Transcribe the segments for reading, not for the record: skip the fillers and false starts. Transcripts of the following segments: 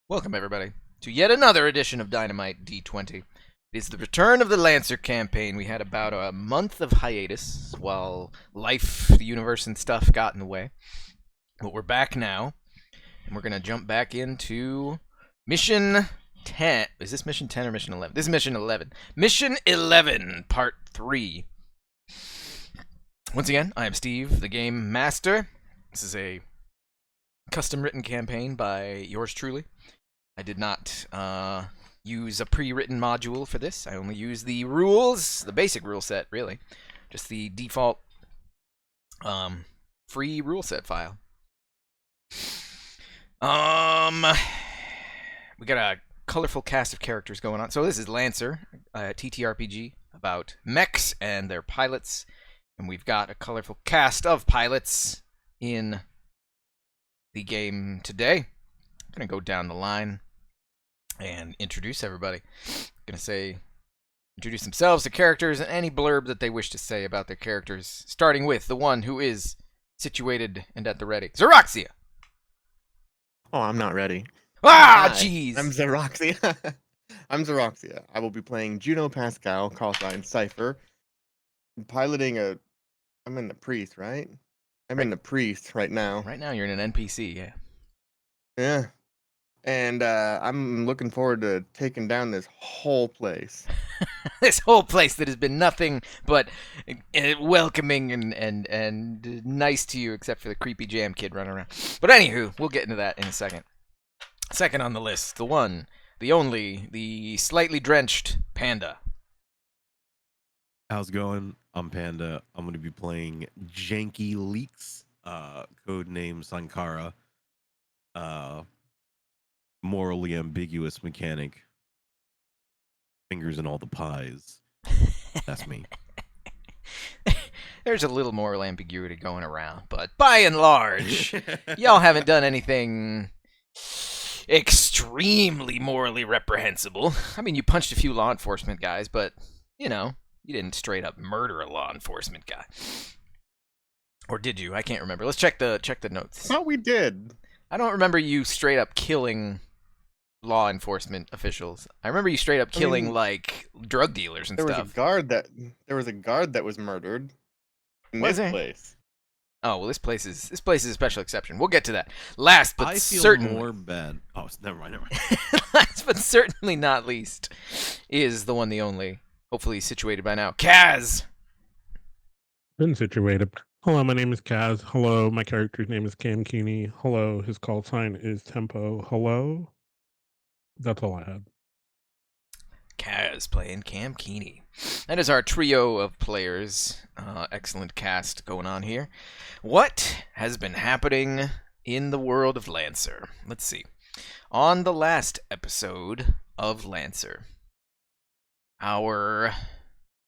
Welcome, everybody, to yet another edition of Dynamite D20. It is the return of the Lancer campaign. We had about a month of hiatus while life, the universe, and stuff got in the way. But we're back now, and we're going to jump back into Mission 10. Is this Mission 10 or Mission 11? This is Mission 11. Mission 11, Part 3. Once again, I am Steve, the Game Master. This is a custom-written campaign by yours truly. I did not use a pre-written module for this. I only used the rules, the basic rule set, really. Just the default free rule set file. We got a colorful cast of characters going on. So this is Lancer, a TTRPG about mechs and their pilots. And we've got a colorful cast of pilots in the game today. I'm going to go down the line and introduce everybody. I'm going to say, introduce themselves, the characters, and any blurb that they wish to say about their characters, starting with the one who is situated and at the ready. Xeroxia! Oh, I'm not ready. Ah, Hi, jeez! I'm Xeroxia. I'm Xeroxia. I will be playing Juno Pascal, call sign Cypher, piloting a... I'm in the priest, right? I'm in the priest right now. Right now you're in an NPC, yeah. Yeah. And I'm looking forward to taking down this whole place. This whole place that has been nothing but welcoming and nice to you, except for the creepy jam kid running around. But anywho, we'll get into that in a second. Second on the list, the one, the only, the slightly drenched Panda. How's it going? I'm Panda. I'm going to be playing Janky Leaks, codename Sankara, morally ambiguous mechanic, fingers in all the pies. That's me. There's a little moral ambiguity going around, but by and large, y'all haven't done anything extremely morally reprehensible. I mean, you punched a few law enforcement guys, but, you know, you didn't straight up murder a law enforcement guy. Or did you? I can't remember. Let's check the notes. Oh, we did. I don't remember you straight up killing law enforcement officials. I remember you straight up killing like drug dealers and There stuff. was a guard that was murdered in Was this there? place. Oh well, this place is a special exception. We'll get to that. Last but I feel certainly more bad. Oh, never mind. last but certainly not least is the one, the only, hopefully situated by now, Kaz. Been situated. Hello, my name is Kaz. Hello, my character's name is Cam Keeney. Hello, his call sign is Tempo. Hello. That's all I had. Kaz playing Cam Keeney. That is our trio of players. Excellent cast going on here. What has been happening in the world of Lancer? Let's see. On the last episode of Lancer, our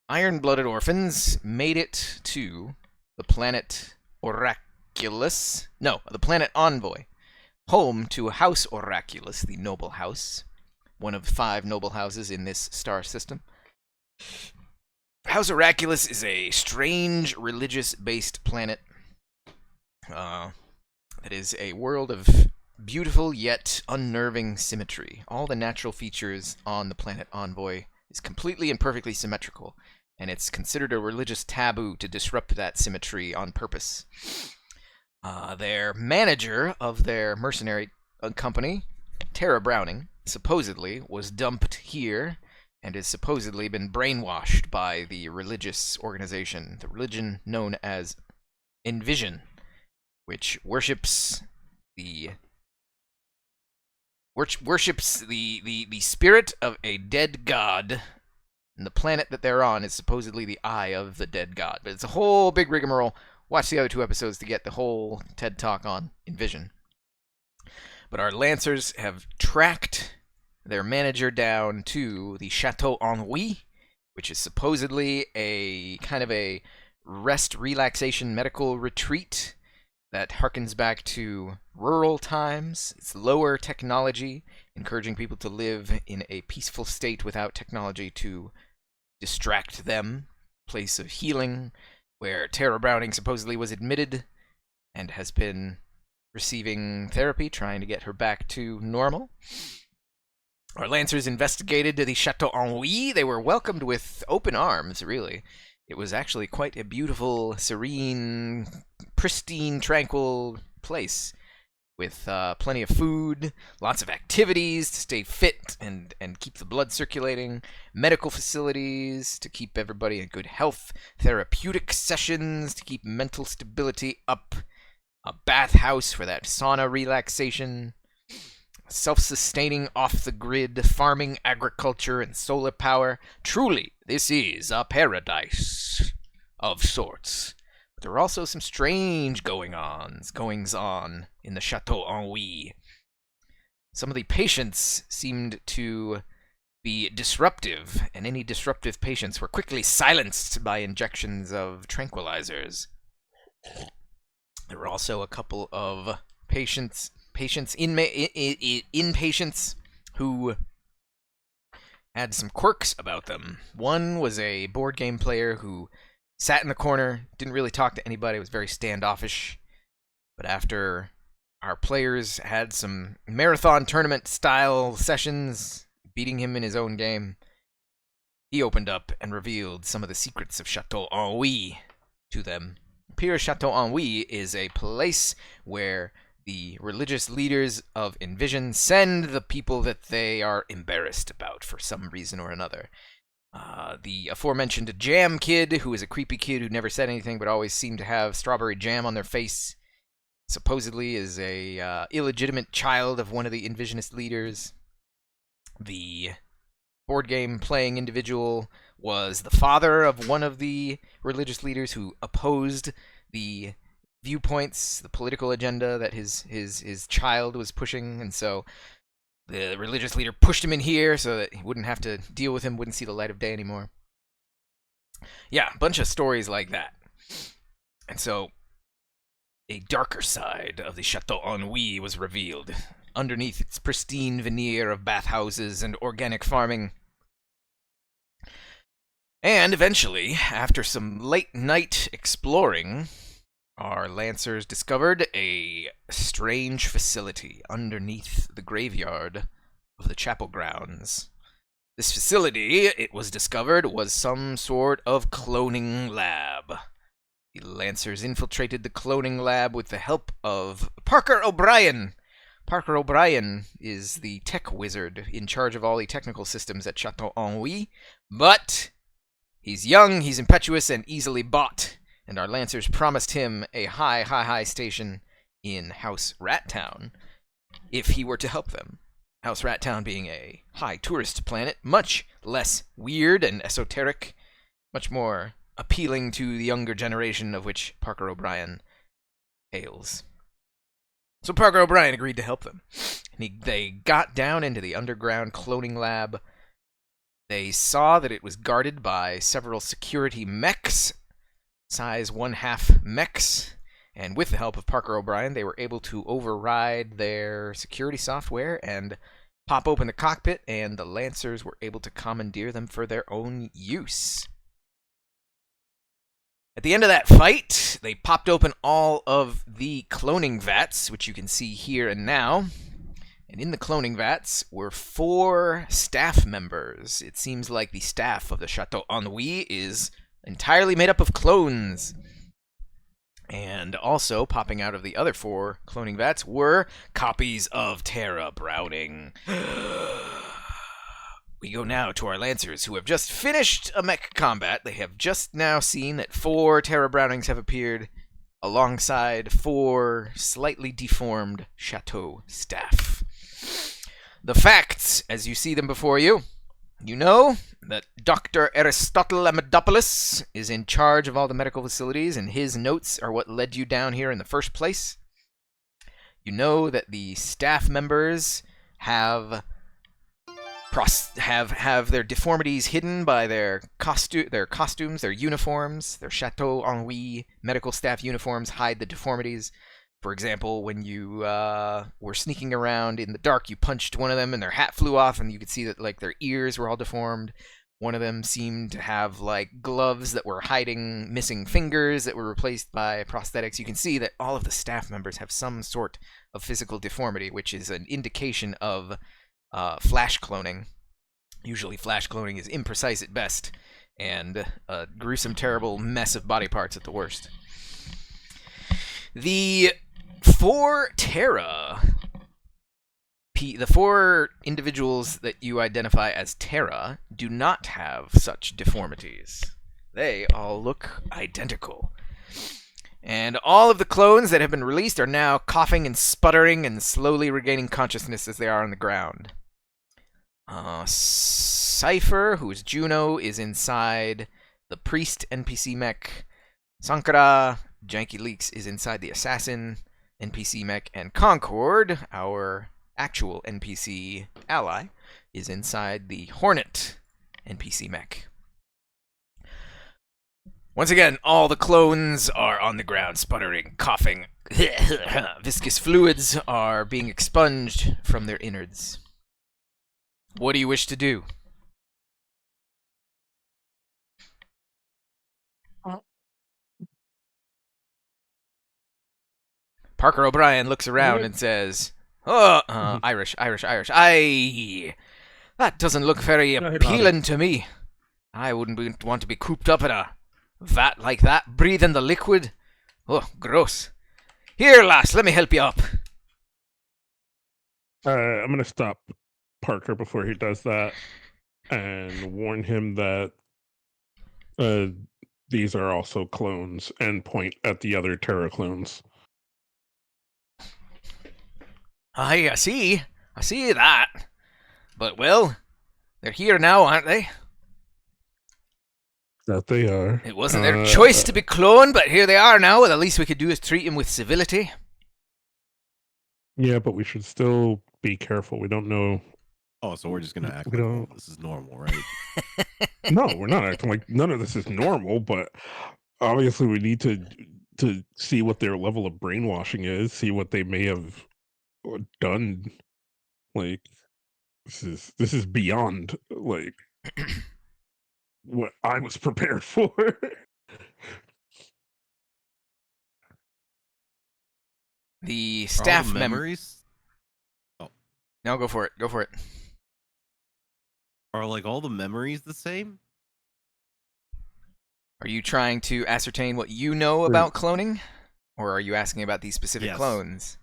iron-blooded orphans made it to the planet Oraculus. No, the planet Envoy. Home to House Oraculus, the noble house. One of 5 noble houses in this star system. House Oraculus is a strange religious-based planet that is a world of beautiful yet unnerving symmetry. All the natural features on the planet Envoy is completely and perfectly symmetrical, and it's considered a religious taboo to disrupt that symmetry on purpose. Their manager of their mercenary company, Tara Browning, supposedly was dumped here and has supposedly been brainwashed by the religious organization, the religion known as Envision, which worships the spirit of a dead god, and the planet that they're on is supposedly the eye of the dead god. But it's a whole big rigmarole. Watch the other 2 episodes to get the whole TED Talk on Envision. But our Lancers have tracked their manager down to the Chateau Ennui, which is supposedly a kind of a rest, relaxation, medical retreat that harkens back to rural times. It's lower technology, encouraging people to live in a peaceful state without technology to distract them. Place of healing, where Tara Browning supposedly was admitted and has been receiving therapy, trying to get her back to normal. Our Lancers investigated the Chateau Ennui. They were welcomed with open arms, really. It was actually quite a beautiful, serene, pristine, tranquil place with plenty of food, lots of activities to stay fit and keep the blood circulating, medical facilities to keep everybody in good health, therapeutic sessions to keep mental stability up, a bathhouse for that sauna relaxation, self-sustaining off-the-grid farming, agriculture, and solar power. Truly, this is a paradise of sorts. But there are also some strange goings-on in the Chateau Ennui. Some of the patients seemed to be disruptive, and any disruptive patients were quickly silenced by injections of tranquilizers. There were also a couple of inpatients who had some quirks about them. One was a board game player who sat in the corner, didn't really talk to anybody, was very standoffish. But after our players had some marathon tournament style sessions, beating him in his own game, he opened up and revealed some of the secrets of Chateau Ennui to them. Pure Chateau Ennui is a place where the religious leaders of Envision send the people that they are embarrassed about for some reason or another. The aforementioned jam kid, who is a creepy kid who never said anything but always seemed to have strawberry jam on their face, supposedly is a illegitimate child of one of the Envisionist leaders. The board game playing individual was the father of one of the religious leaders who opposed the viewpoints, the political agenda that his child was pushing, and so the religious leader pushed him in here so that he wouldn't have to deal with him, wouldn't see the light of day anymore. Yeah, a bunch of stories like that. And so a darker side of the Chateau Ennui was revealed. Underneath its pristine veneer of bathhouses and organic farming. And eventually, after some late-night exploring, our Lancers discovered a strange facility underneath the graveyard of the chapel grounds. This facility, it was discovered, was some sort of cloning lab. The Lancers infiltrated the cloning lab with the help of Parker O'Brien. Parker O'Brien is the tech wizard in charge of all the technical systems at Chateau Ennui, but he's young, he's impetuous, and easily bought, and our Lancers promised him a high station in House Rattown if he were to help them. House Rattown being a high tourist planet, much less weird and esoteric, much more appealing to the younger generation of which Parker O'Brien hails. So Parker O'Brien agreed to help them. And they got down into the underground cloning lab. They saw that it was guarded by several security mechs, size 1/2 mechs, and with the help of Parker O'Brien, they were able to override their security software and pop open the cockpit, and the Lancers were able to commandeer them for their own use. At the end of that fight, they popped open all of the cloning vats, which you can see here and now. And in the cloning vats were 4 staff members. It seems like the staff of the Chateau Ennui is entirely made up of clones. And also, popping out of the other 4 cloning vats were copies of Tara Browning. We go now to our Lancers, who have just finished a mech combat. They have just now seen that 4 Tara Brownings have appeared alongside 4 slightly deformed Chateau staff. The facts, as you see them before you, you know that Dr. Aristotle Amadopoulos is in charge of all the medical facilities, and his notes are what led you down here in the first place. You know that the staff members have their deformities hidden by their costumes, their uniforms. Their Chateau Ennui medical staff uniforms hide the deformities. For example, when you were sneaking around in the dark, you punched one of them and their hat flew off, and you could see that like their ears were all deformed. One of them seemed to have like gloves that were hiding missing fingers that were replaced by prosthetics. You can see that all of the staff members have some sort of physical deformity, which is an indication of flash cloning. Usually flash cloning is imprecise at best, and a gruesome, terrible mess of body parts at the worst. The 4 Terra, the 4 individuals that you identify as Terra do not have such deformities. They all look identical. And all of the clones that have been released are now coughing and sputtering and slowly regaining consciousness as they are on the ground. Cypher, who is Juno, is inside the Priest NPC mech. Sankara, Janky Leaks, is inside the Assassin NPC mech. And Concord, our actual NPC ally, is inside the Hornet NPC mech. Once again, all the clones are on the ground, sputtering, coughing. Viscous fluids are being expunged from their innards. What do you wish to do? Parker O'Brien looks around and says, Irish. Aye, that doesn't look very appealing to me. I wouldn't want to be cooped up in a vat like that, breathing the liquid. Oh, gross. Here, lass, let me help you up. I'm going to stop Parker before he does that and warn him that these are also clones and point at the other Terra clones. Aye, I see that. But, well, they're here now, aren't they? That they are. It wasn't their choice to be cloned, but here they are now. The least we could do is treat them with civility. Yeah, but we should still be careful. We don't know. Oh, so we're just gonna act We like don't- this is normal, right? No, we're not acting like none of this is normal, but obviously we need to see what their level of brainwashing is, see what they may have done. Like this is beyond like what I was prepared for. The Are all staff the members. memories No, go for it. Go for it. are like all the memories the same? Are you trying to ascertain what you know about cloning? Or are you asking about these specific Yes. clones?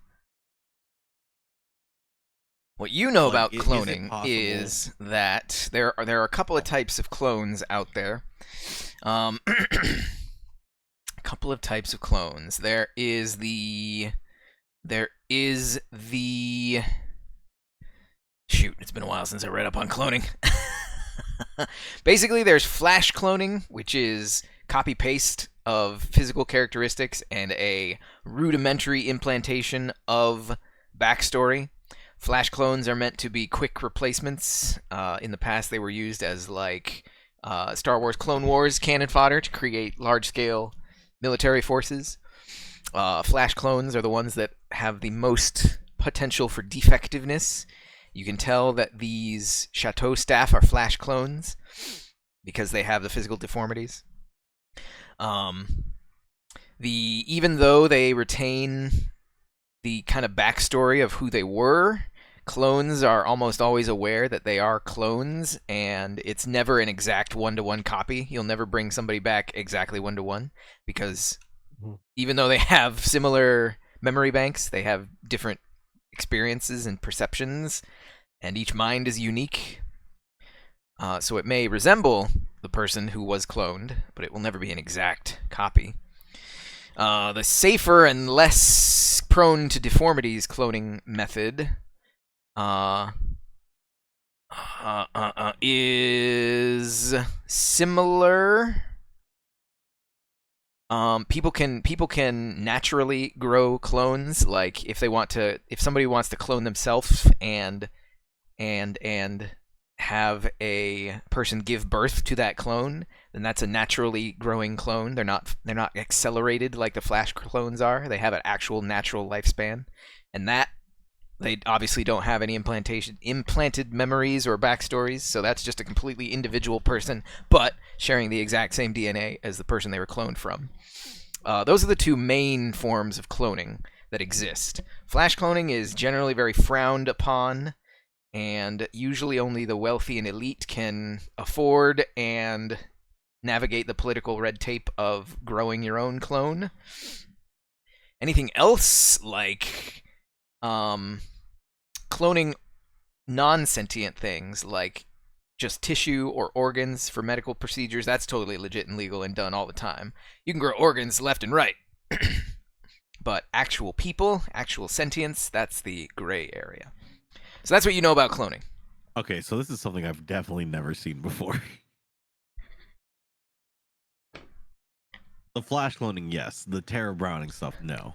What you know Like, about is it cloning possible- is that there are a couple of types of clones out there. A couple of types of clones. There is the shoot, it's been a while since I read up on cloning. Basically, there's flash cloning, which is copy-paste of physical characteristics and a rudimentary implantation of backstory. Flash clones are meant to be quick replacements. In the past, they were used as like Star Wars Clone Wars cannon fodder to create large-scale military forces. Flash clones are the ones that have the most potential for defectiveness. You can tell that these Chateau staff are Flash clones because they have the physical deformities. Even though they retain the kind of backstory of who they were, clones are almost always aware that they are clones, and it's never an exact one-to-one copy. You'll never bring somebody back exactly one-to-one because even though they have similar memory banks, they have different experiences and perceptions, and each mind is unique. So it may resemble the person who was cloned, but it will never be an exact copy. The safer and less prone to deformities cloning method is similar. People can naturally grow clones. Like if somebody wants to clone themselves and have a person give birth to that clone, then that's a naturally growing clone. They're not accelerated like the Flash clones are. They have an actual natural lifespan, and They obviously don't have any implanted memories or backstories, so that's just a completely individual person, but sharing the exact same DNA as the person they were cloned from. Those are the two main forms of cloning that exist. Flash cloning is generally very frowned upon, and usually only the wealthy and elite can afford and navigate the political red tape of growing your own clone. Anything else, like cloning non-sentient things, like just tissue or organs for medical procedures, that's totally legit and legal and done all the time. You can grow organs left and right. But actual people, actual sentience, that's the gray area. So that's what you know about cloning. Okay, so this is something I've definitely never seen before. The flash cloning, yes. The Tara Browning stuff, no.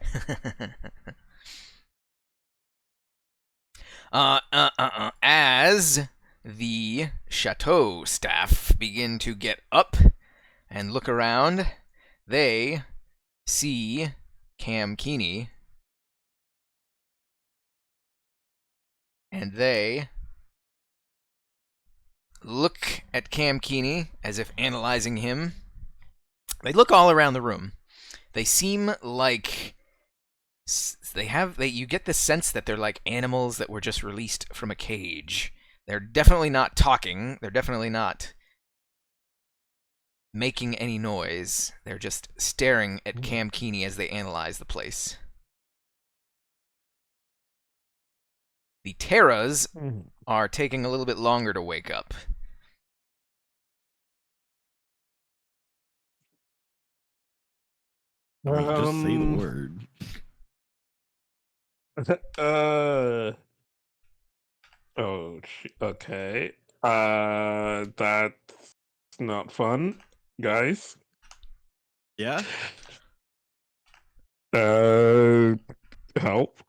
As the Chateau staff begin to get up and look around, they see Cam Keeney, and they look at Cam Keeney as if analyzing him. They look all around the room. They seem like you get the sense that they're like animals that were just released from a cage. They're definitely not talking. They're definitely not making any noise. They're just staring at Cam Keeney as they analyze the place. The Terras are taking a little bit longer to wake up. I mean, just say the word. Okay. That's not fun, guys. Yeah? Help.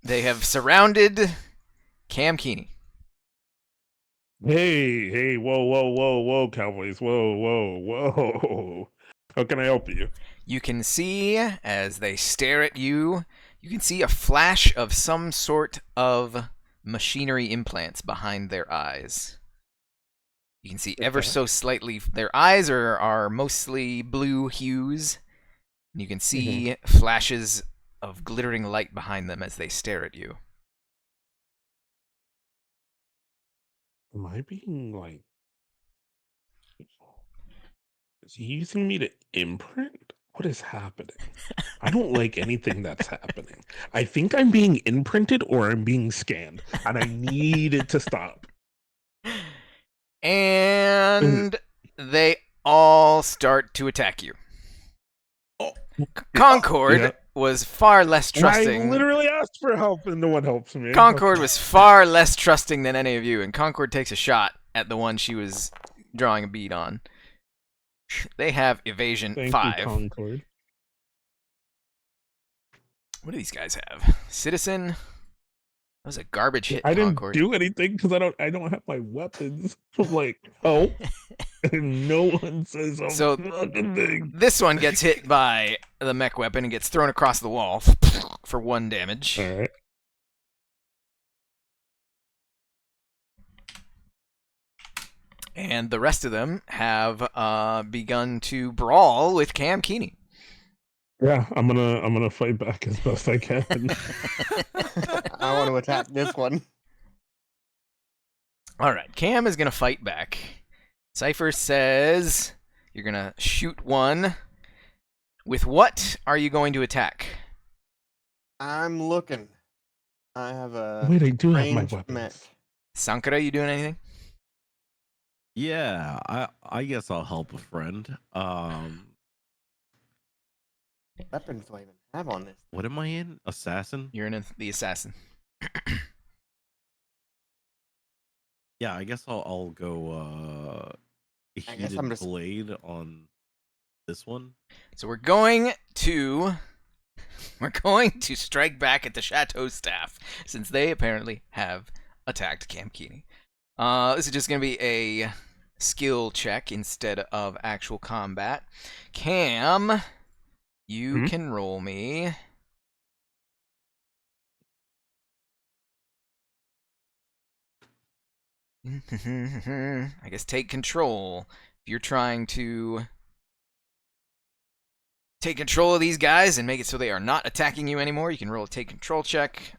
They have surrounded Cam Keeney. Hey, whoa, Cowboys, whoa. How can I help you? You can see, as they stare at you, you can see a flash of some sort of machinery implants behind their eyes. You can see ever so slightly, their eyes are mostly blue hues. And you can see flashes of glittering light behind them as they stare at you. Am I being like... Is he using me to imprint? What is happening? I don't like anything that's happening. I think I'm being imprinted or I'm being scanned, and I need it to stop. And they all start to attack you. Concord was far less trusting. I literally asked for help and no one helps me. Concord was far less trusting than any of you, and Concord takes a shot at the one she was drawing a bead on. They have evasion 5. You, Concord. What do these guys have? Citizen? That was a garbage hit, I didn't Concord. do anything because I don't have my weapons. I'm like, oh, and no one says a So fucking thing. this one gets hit by the mech weapon and gets thrown across the wall for 1 damage. All right. And the rest of them have begun to brawl with Cam Keeney. Yeah, I'm gonna fight back as best I can. I want to attack this one. All right, Cam is gonna fight back. Cypher says you're gonna shoot one. With what are you going to attack? I'm looking. I have a Wait, I do have my ranged weapons. mech. Sankara, you doing anything? Yeah, I guess I'll help a friend. Weapons do I even have on this? What am I in? Assassin? You're in the assassin. Yeah, I guess I'll go I guess heated I'm just- blade on this one. So we're going to strike back at the Chateau staff since they apparently have attacked Cam Keeney. This is just going to be a skill check instead of actual combat. Cam, you Hmm? can roll me. I guess take control. If you're trying to take control of these guys and make it so they are not attacking you anymore, you can roll a take control check.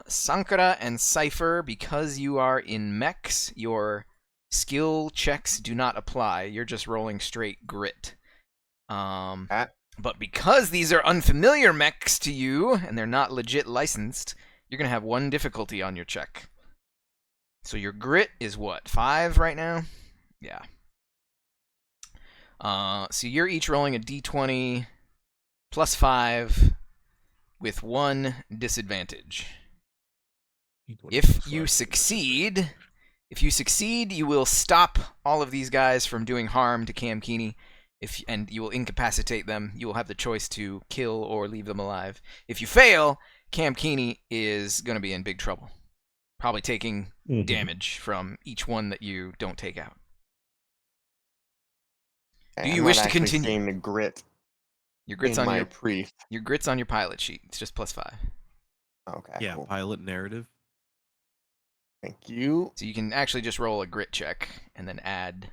Sankara and Cypher, because you are in mechs, your skill checks do not apply. You're just rolling straight grit. But because these are unfamiliar mechs to you and they're not legit licensed, you're going to have 1 difficulty on your check. So your grit is what, 5 right now? Yeah. So you're each rolling a d20 plus 5 with 1 disadvantage. If you succeed, you will stop all of these guys from doing harm to Cam Keeney. And you will incapacitate them. You will have the choice to kill or leave them alive. If you fail, Cam Keeney is going to be in big trouble. Probably taking damage from each one that you don't take out. Do you wish to continue? Seeing the grit Your grit's in on my your priest. your grit's on your pilot sheet. It's just plus 5. Okay. Yeah, Cool. pilot narrative. Thank you. So you can actually just roll a grit check and then add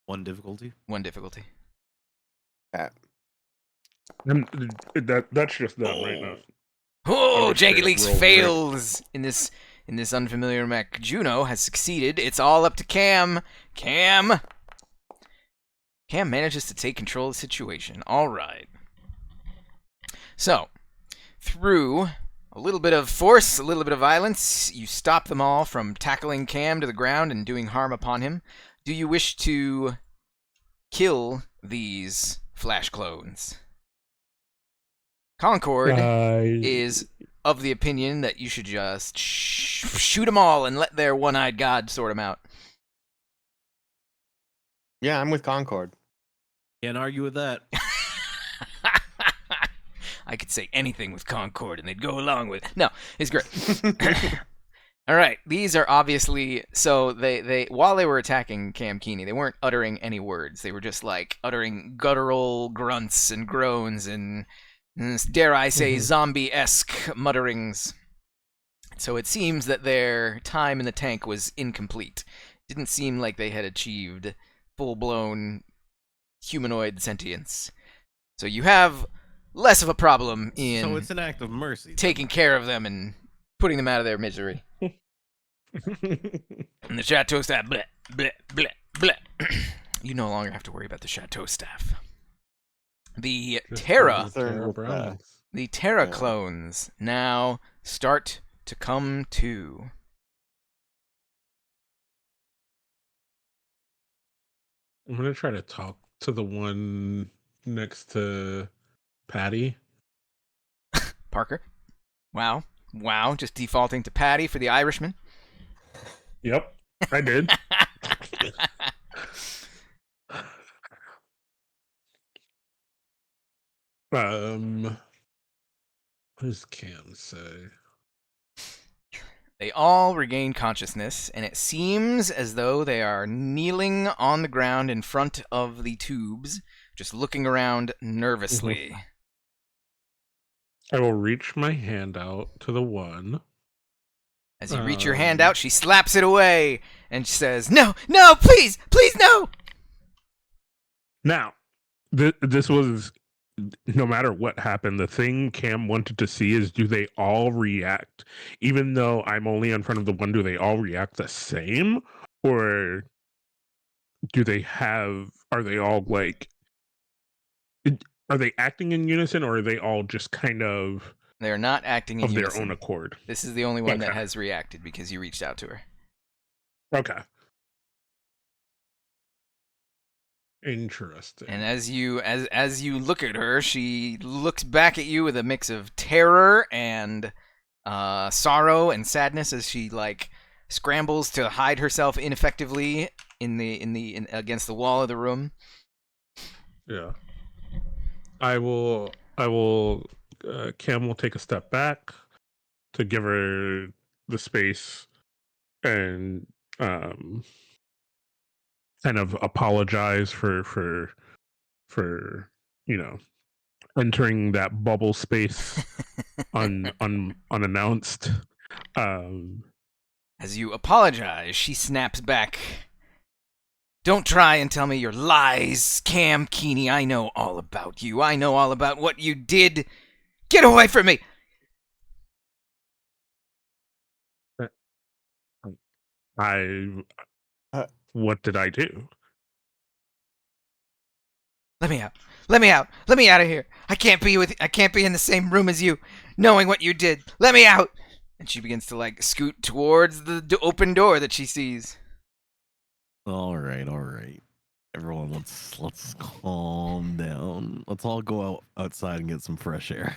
1 difficulty. 1 difficulty. And that's just done right now. Oh, Understand, Janky Leaks roll fails in this unfamiliar mech. Juno has succeeded. It's all up to Cam. Cam manages to take control of the situation. All right. So, through a little bit of force, a little bit of violence, you stop them all from tackling Cam to the ground and doing harm upon him. Do you wish to kill these flash clones? Concord is of the opinion that you should just shoot them all and let their one-eyed god sort them out. Yeah, I'm with Concord. Can't argue with that. I could say anything with Concord and they'd go along with it. No, it's great. All right, these are obviously, so they while they were attacking Cam Keeney, they weren't uttering any words. They were just like uttering guttural grunts and groans and, dare I say, zombie-esque mutterings. So it seems that their time in the tank was incomplete. Didn't seem like they had achieved full-blown humanoid sentience. So you have less of a problem in So it's an act of mercy. taking care of them and putting them out of their misery. And the Chateau staff, bleh, bleh, bleh, bleh. You no longer have to worry about the Chateau staff. The Terra Yeah. clones now start to come to. I'm gonna try to talk to the one next to Patty. Parker. Wow, just defaulting to Patty for the Irishman. Yep, I did. What does Cam say? They all regain consciousness, and it seems as though they are kneeling on the ground in front of the tubes, just looking around nervously. I will reach my hand out to the one. As you reach your hand out, she slaps it away and says, "No, please, no!" Now, this was, no matter what happened, the thing Cam wanted to see is, do they all react? Even though I'm only in front of the one, do they all react the same? Or are they all like, are they acting in unison, or are they all just kind of They're not acting in of unison. their own accord? This is the only one that Okay. has reacted because you reached out to her. Okay. Interesting. And as you look at her, she looks back at you with a mix of terror and sorrow and sadness as she like scrambles to hide herself ineffectively in against the wall of the room. Yeah. I will Cam will take a step back to give her the space and kind of apologize for entering that bubble space unannounced. As you apologize, she snaps back. Don't try and tell me your lies, Cam Keeney. I know all about you. I know all about what you did. Get away from me! Uh, What did I do? Let me out. Let me out. Let me out of here. I can't be in the same room as you, knowing what you did. Let me out. And she begins to like scoot towards the open door that she sees. All right. Everyone, let's calm down. Let's all go outside and get some fresh air.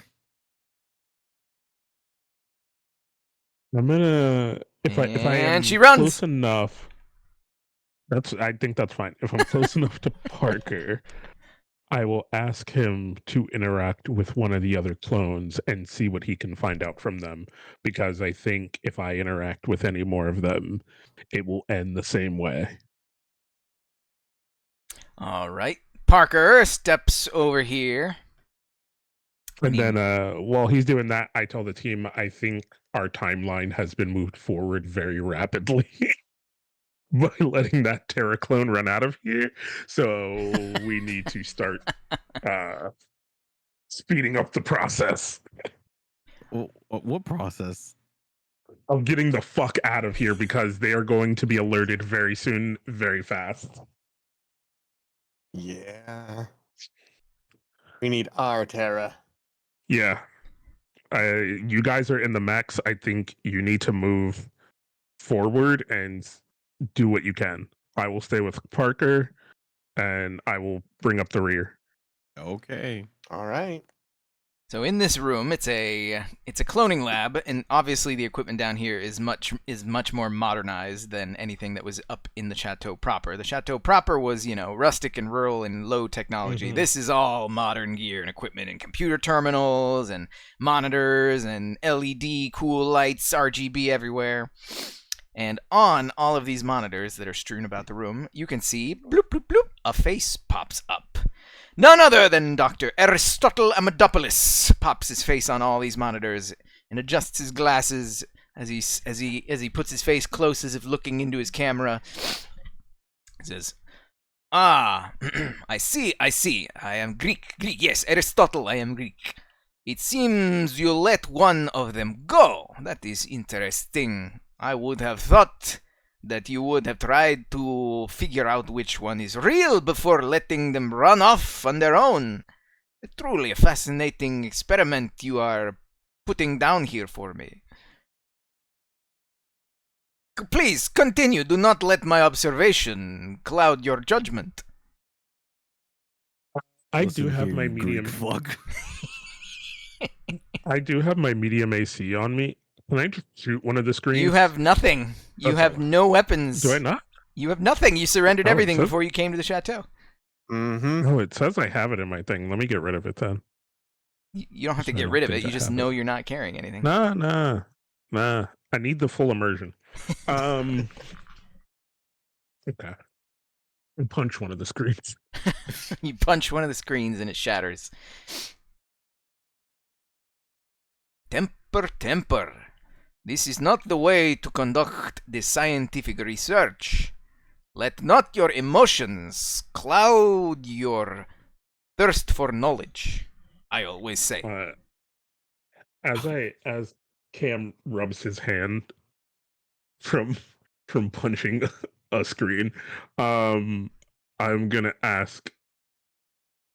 I'm gonna if I am And she runs. close enough. I think that's fine. If I'm close enough to Parker, I will ask him to interact with one of the other clones and see what he can find out from them. Because I think if I interact with any more of them, it will end the same way. All right. Parker steps over here. And then while he's doing that, I tell the team I think our timeline has been moved forward very rapidly by letting that Terra clone run out of here. So we need to start speeding up the process What process? of getting the fuck out of here because they are going to be alerted very soon, very fast. Yeah. We need our Terra. Yeah. You guys are in the mechs. I think you need to move forward and do what you can. I will stay with Parker and I will bring up the rear. Okay. All right. So in this room, it's a cloning lab, and obviously the equipment down here is much more modernized than anything that was up in the chateau proper. The chateau proper was, rustic and rural and low technology. Mm-hmm. This is all modern gear and equipment and computer terminals and monitors and LED cool lights, RGB everywhere. And on all of these monitors that are strewn about the room, you can see bloop bloop bloop, a face pops up. None other than Dr. Aristotle Amadopoulos pops his face on all these monitors and adjusts his glasses as he puts his face close as if looking into his camera. He says, "Ah, I see. I am Greek. Yes, Aristotle, I am Greek. It seems you let one of them go. That is interesting. I would have thought that you would have tried to figure out which one is real before letting them run off on their own. Truly a fascinating experiment you are putting down here for me. Please, continue. Do not let my observation cloud your judgment." I Listen do have here, my you medium. Greek fuck. I do have my medium AC on me. Can I just shoot one of the screens? You have nothing. You Okay. have no weapons. Do I not? You have nothing. You surrendered Oh, it everything says- before you came to the chateau. Mm-hmm. No, it says I have it in my thing. Let me get rid of it then. You don't have to I get don't rid of think it. You I just have know it. you're not carrying anything. Nah. I need the full immersion. Okay. And punch one of the screens. You punch one of the screens and it shatters. Temper. This is not the way to conduct the scientific research. Let not your emotions cloud your thirst for knowledge, I always say. As Cam rubs his hand from punching a screen, I'm gonna ask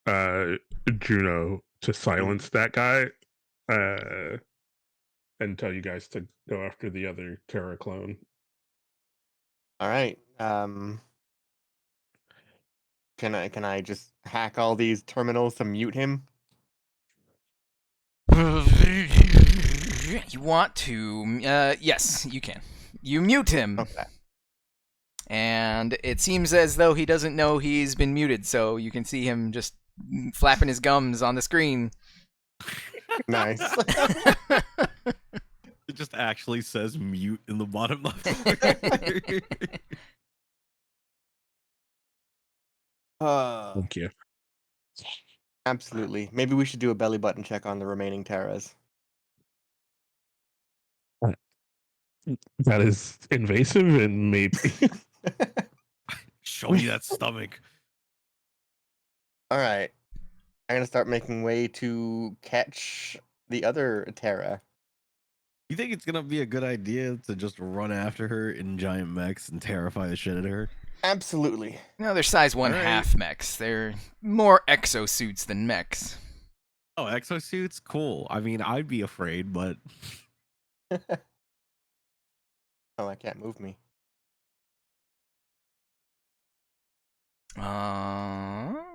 Juno to silence that guy and tell you guys to go after the other Terra clone. All right. Can I just hack all these terminals to mute him? You want to? Yes, you can. You mute him. Okay. And it seems as though he doesn't know he's been muted, so you can see him just flapping his gums on the screen. Nice. It just actually says mute in the bottom left corner. Thank you. Absolutely. Maybe we should do a belly button check on the remaining Terras. That is invasive and maybe. Show me that stomach. All right. I'm gonna start making way to catch the other Terra. You think it's gonna be a good idea to just run after her in giant mechs and terrify the shit out of her? Absolutely. No, they're size 1/2 Alright. mechs. They're more exosuits than mechs. Oh, exosuits? Cool. I mean, I'd be afraid, but Oh, I can't move me.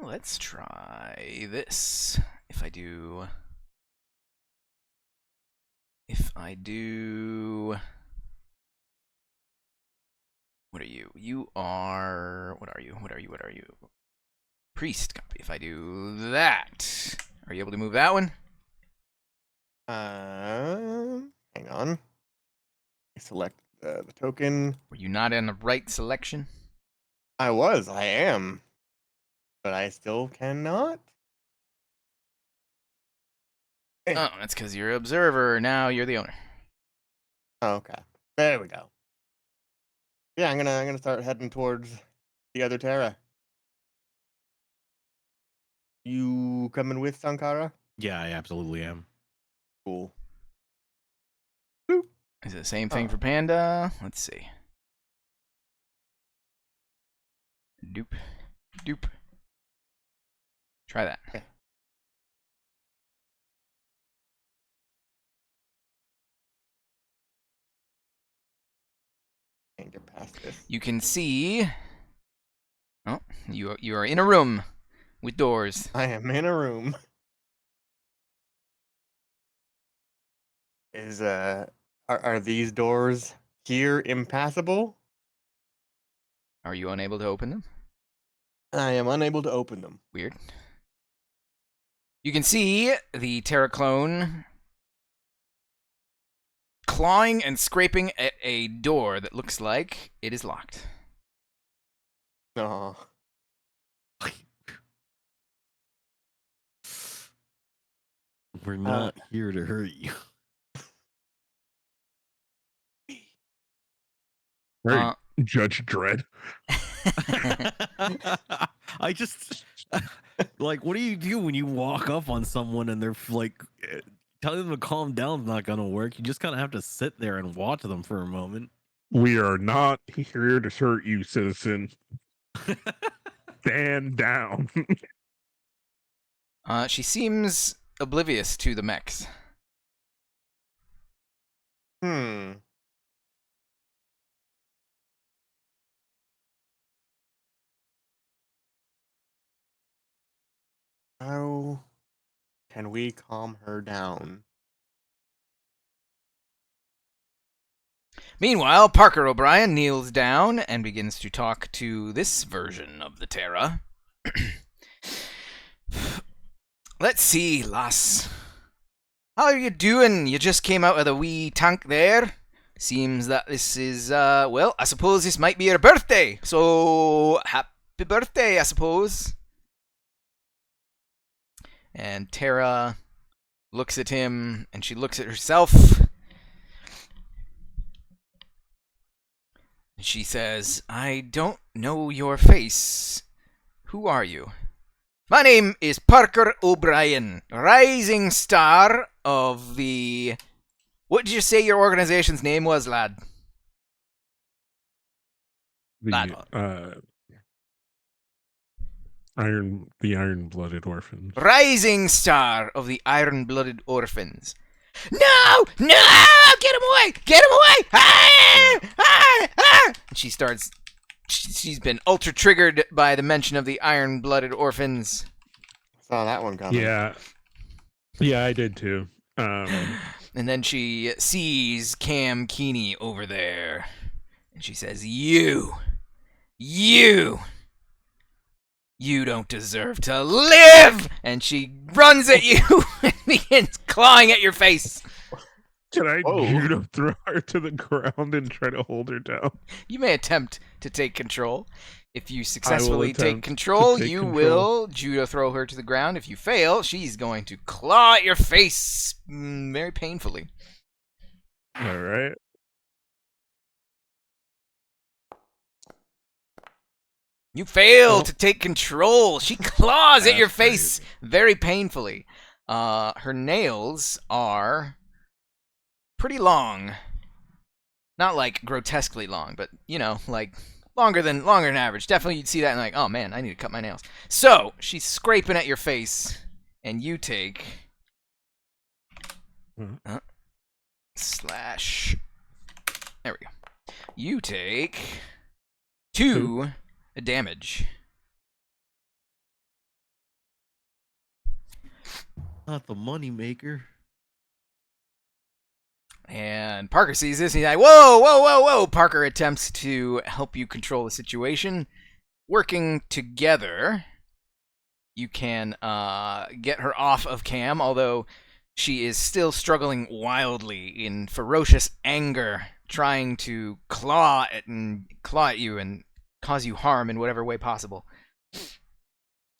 Let's try this. If I do... What are you? You are... What are you? Priest copy. If I do that... Are you able to move that one? Hang on. I select the token. Were you not in the right selection? I am. But I still cannot. Oh, that's because you're an observer. Now you're the owner. Okay. There we go. Yeah, I'm gonna start heading towards the other Terra. You coming with Sankara? yeah, I absolutely am. Cool. Is it the same thing Oh. for Panda? Let's see. Doop. Doop. Try that. Okay. Can't get past this. You can see... Oh, you are in a room with doors. I am in a room. Are these doors here impassable? Are you unable to open them? I am unable to open them. Weird. You can see the Terraclone clawing and scraping at a door that looks like it is locked. No. We're not here to hurt you. Right, Judge Dredd. I just like, what do you do when you walk up on someone and they're like, telling them to calm down is not gonna work. You just kind of have to sit there and watch them for a moment. We are not here to hurt you, citizen. Stand down. She seems oblivious to the mechs. How can we calm her down? Meanwhile, Parker O'Brien kneels down and begins to talk to this version of the Terra. Let's see, lass. How are you doing? You just came out of the wee tank there. Seems that this is, well, I suppose this might be your birthday. So, happy birthday, I suppose. And Terra looks at him, and she looks at herself. And she says, I don't know your face. Who are you? My name is Parker O'Brien, rising star of the... What did you say your organization's name was, lad? The iron-blooded orphans. Rising star of the iron-blooded orphans. No! No! Get him away! Get him away! Ah! Ah! Ah! And she starts... She's been ultra-triggered by the mention of the iron-blooded orphans. Saw that one coming. Yeah, I did too. And then she sees Cam Keeney over there. And she says, You don't deserve to live! And she runs at you and begins clawing at your face. Can I Whoa. judo throw her to the ground and try to hold her down? You may attempt to take control. If you successfully take attempt to control, take you control. will judo throw her to the ground. If you fail, she's going to claw at your face very painfully. All right. You fail Well, to take control. She claws at your That's face crazy. very painfully. Her nails are pretty long. Not like grotesquely long, but like longer than average. Definitely you'd see that and like, oh man, I need to cut my nails. So she's scraping at your face, and you take slash. There we go. You take 2 damage. Not the money maker. And Parker sees this and he's like, whoa, whoa, whoa, whoa. Parker attempts to help you control the situation. Working together, you can get her off of Cam, although she is still struggling wildly in ferocious anger, trying to claw at you and cause you harm in whatever way possible.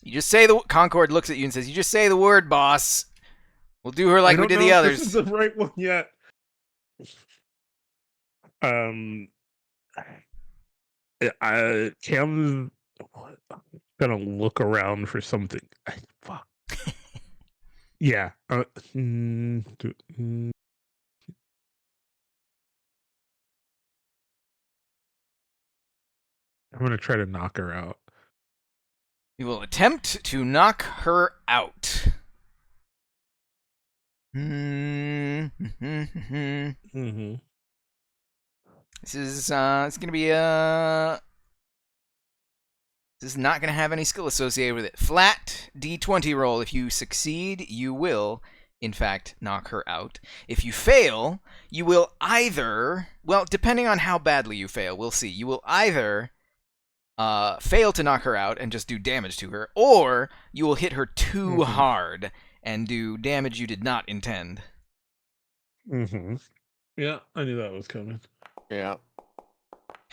You just say Concord looks at you and says, "You just say the word, boss. We'll do her like we did the others." This is the right one yet. Cam's gonna look around for something. Fuck. Yeah. I'm gonna try to knock her out. You will attempt to knock her out. Mm-hmm. This is it's gonna be this is not gonna have any skill associated with it. Flat D20 roll. If you succeed, you will, in fact, knock her out. If you fail, you will either, well, depending on how badly you fail, we'll see. You will either fail to knock her out and just do damage to her, or you will hit her too hard and do damage you did not intend. Mm-hmm. Yeah, I knew that was coming. Yeah.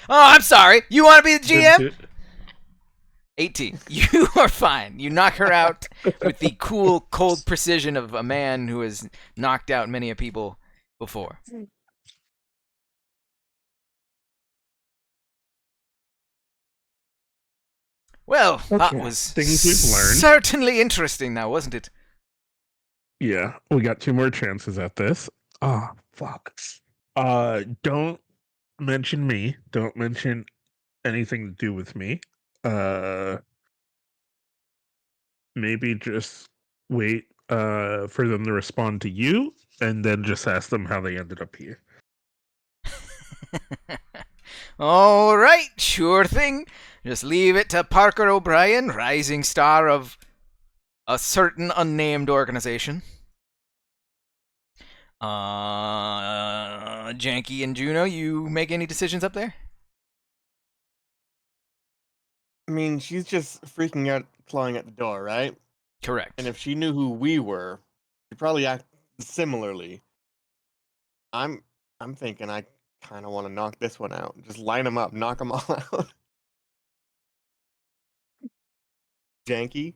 Oh, I'm sorry. You want to be the GM? Did 18. You are fine. You knock her out with the cool, cold precision of a man who has knocked out many a people before. Well, that Okay. was Things we've learned. certainly interesting now, wasn't it? Yeah, we got 2 more chances at this. Ah, fuck. Don't mention me. Don't mention anything to do with me. Maybe just wait for them to respond to you, and then just ask them how they ended up here. All right, sure thing. Just leave it to Parker O'Brien, rising star of a certain unnamed organization. Janky and Juno, you make any decisions up there? I mean, she's just freaking out, clawing at the door, right? Correct. And if she knew who we were, she'd probably act similarly. I'm thinking I kind of want to knock this one out. Just line them up, knock them all out. Janky.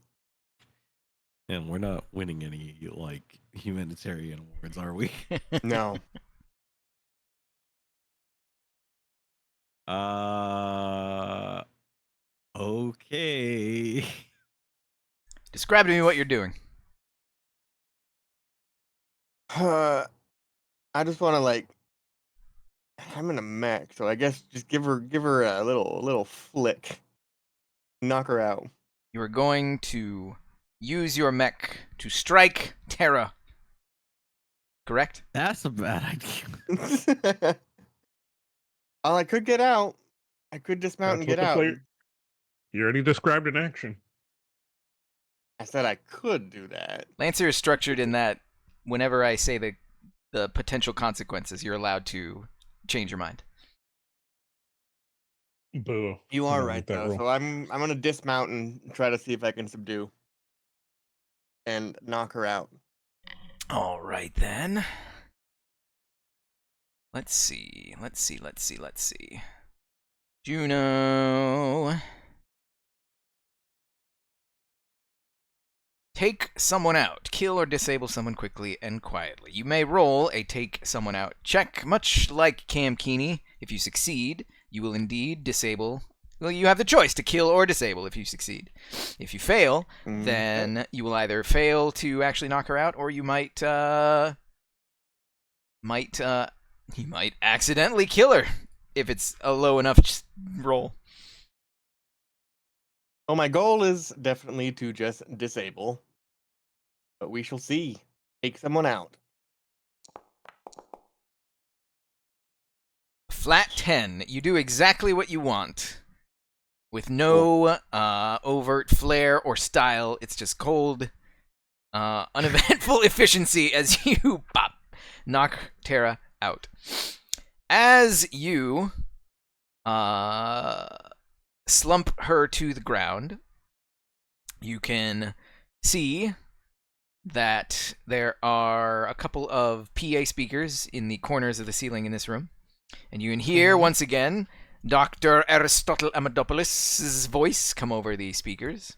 And we're not winning any like humanitarian awards, are we? No. Okay. Describe to me what you're doing. I just want to like. I'm in a mech, so I guess just give her a little flick, knock her out. You are going to use your mech to strike Terra. Correct? That's a bad idea. Well, I could get out. I could dismount and That's get what the out. player- You already described an action. I said I could do that. Lancer is structured in that whenever I say the potential consequences, you're allowed to change your mind. Boo. You are I right like that though. rule. So I'm gonna dismount and try to see if I can subdue and knock her out. All right then. Let's see. Juno. Take someone out. Kill or disable someone quickly and quietly. You may roll a take someone out check, much like Cam Keeney. If you succeed, you will indeed disable. Well, you have the choice to kill or disable if you succeed. If you fail, then you will either fail to actually knock her out, or you might accidentally kill her if it's a low enough roll. Well, my goal is definitely to just disable. But we shall see. Take someone out. Flat 10. You do exactly what you want. With no overt flair or style. It's just cold, uneventful efficiency as you knock Tara out. As you slump her to the ground, you can see that there are a couple of PA speakers in the corners of the ceiling in this room. And you can hear, once again, Dr. Aristotle Amadopoulos' voice come over the speakers.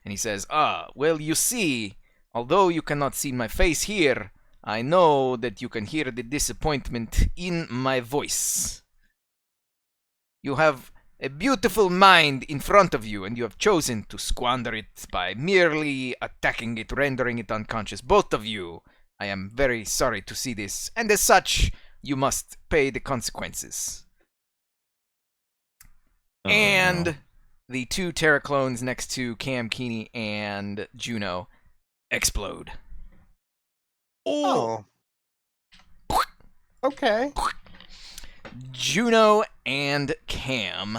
And he says, well, you see, although you cannot see my face here, I know that you can hear the disappointment in my voice. You have a beautiful mind in front of you, and you have chosen to squander it by merely attacking it, rendering it unconscious. Both of you. I am very sorry to see this, and as such, you must pay the consequences. And the two Terra clones next to Cam Keeney and Juno explode. Oh. Okay. Juno and Cam.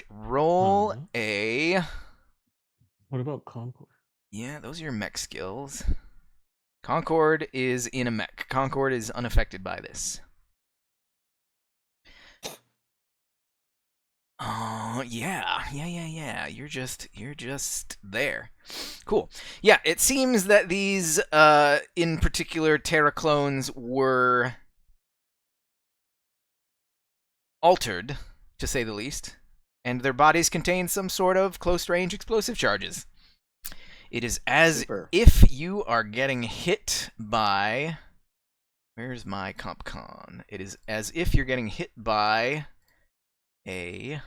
Roll a... What about Concord? Yeah, those are your mech skills. Concord is in a mech. Concord is unaffected by this. Oh, yeah. You're just there. Cool. Yeah, it seems that these, in particular, Terra clones were altered, to say the least, and their bodies contain some sort of close-range explosive charges. It is as if you are getting hit by... Where's my CompCon? It is as if you're getting hit by a...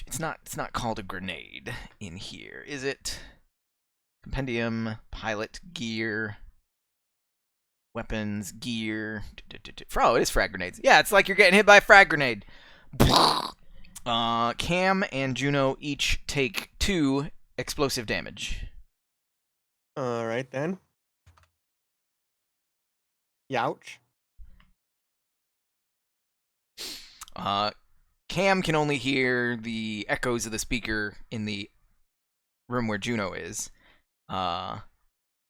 It's not called a grenade in here, is it? Compendium, pilot, gear, weapons, gear. Oh, it is frag grenades. Yeah, it's like you're getting hit by a frag grenade. Cam and Juno each take 2 explosive damage. All right then. Youch. Cam can only hear the echoes of the speaker in the room where Juno is,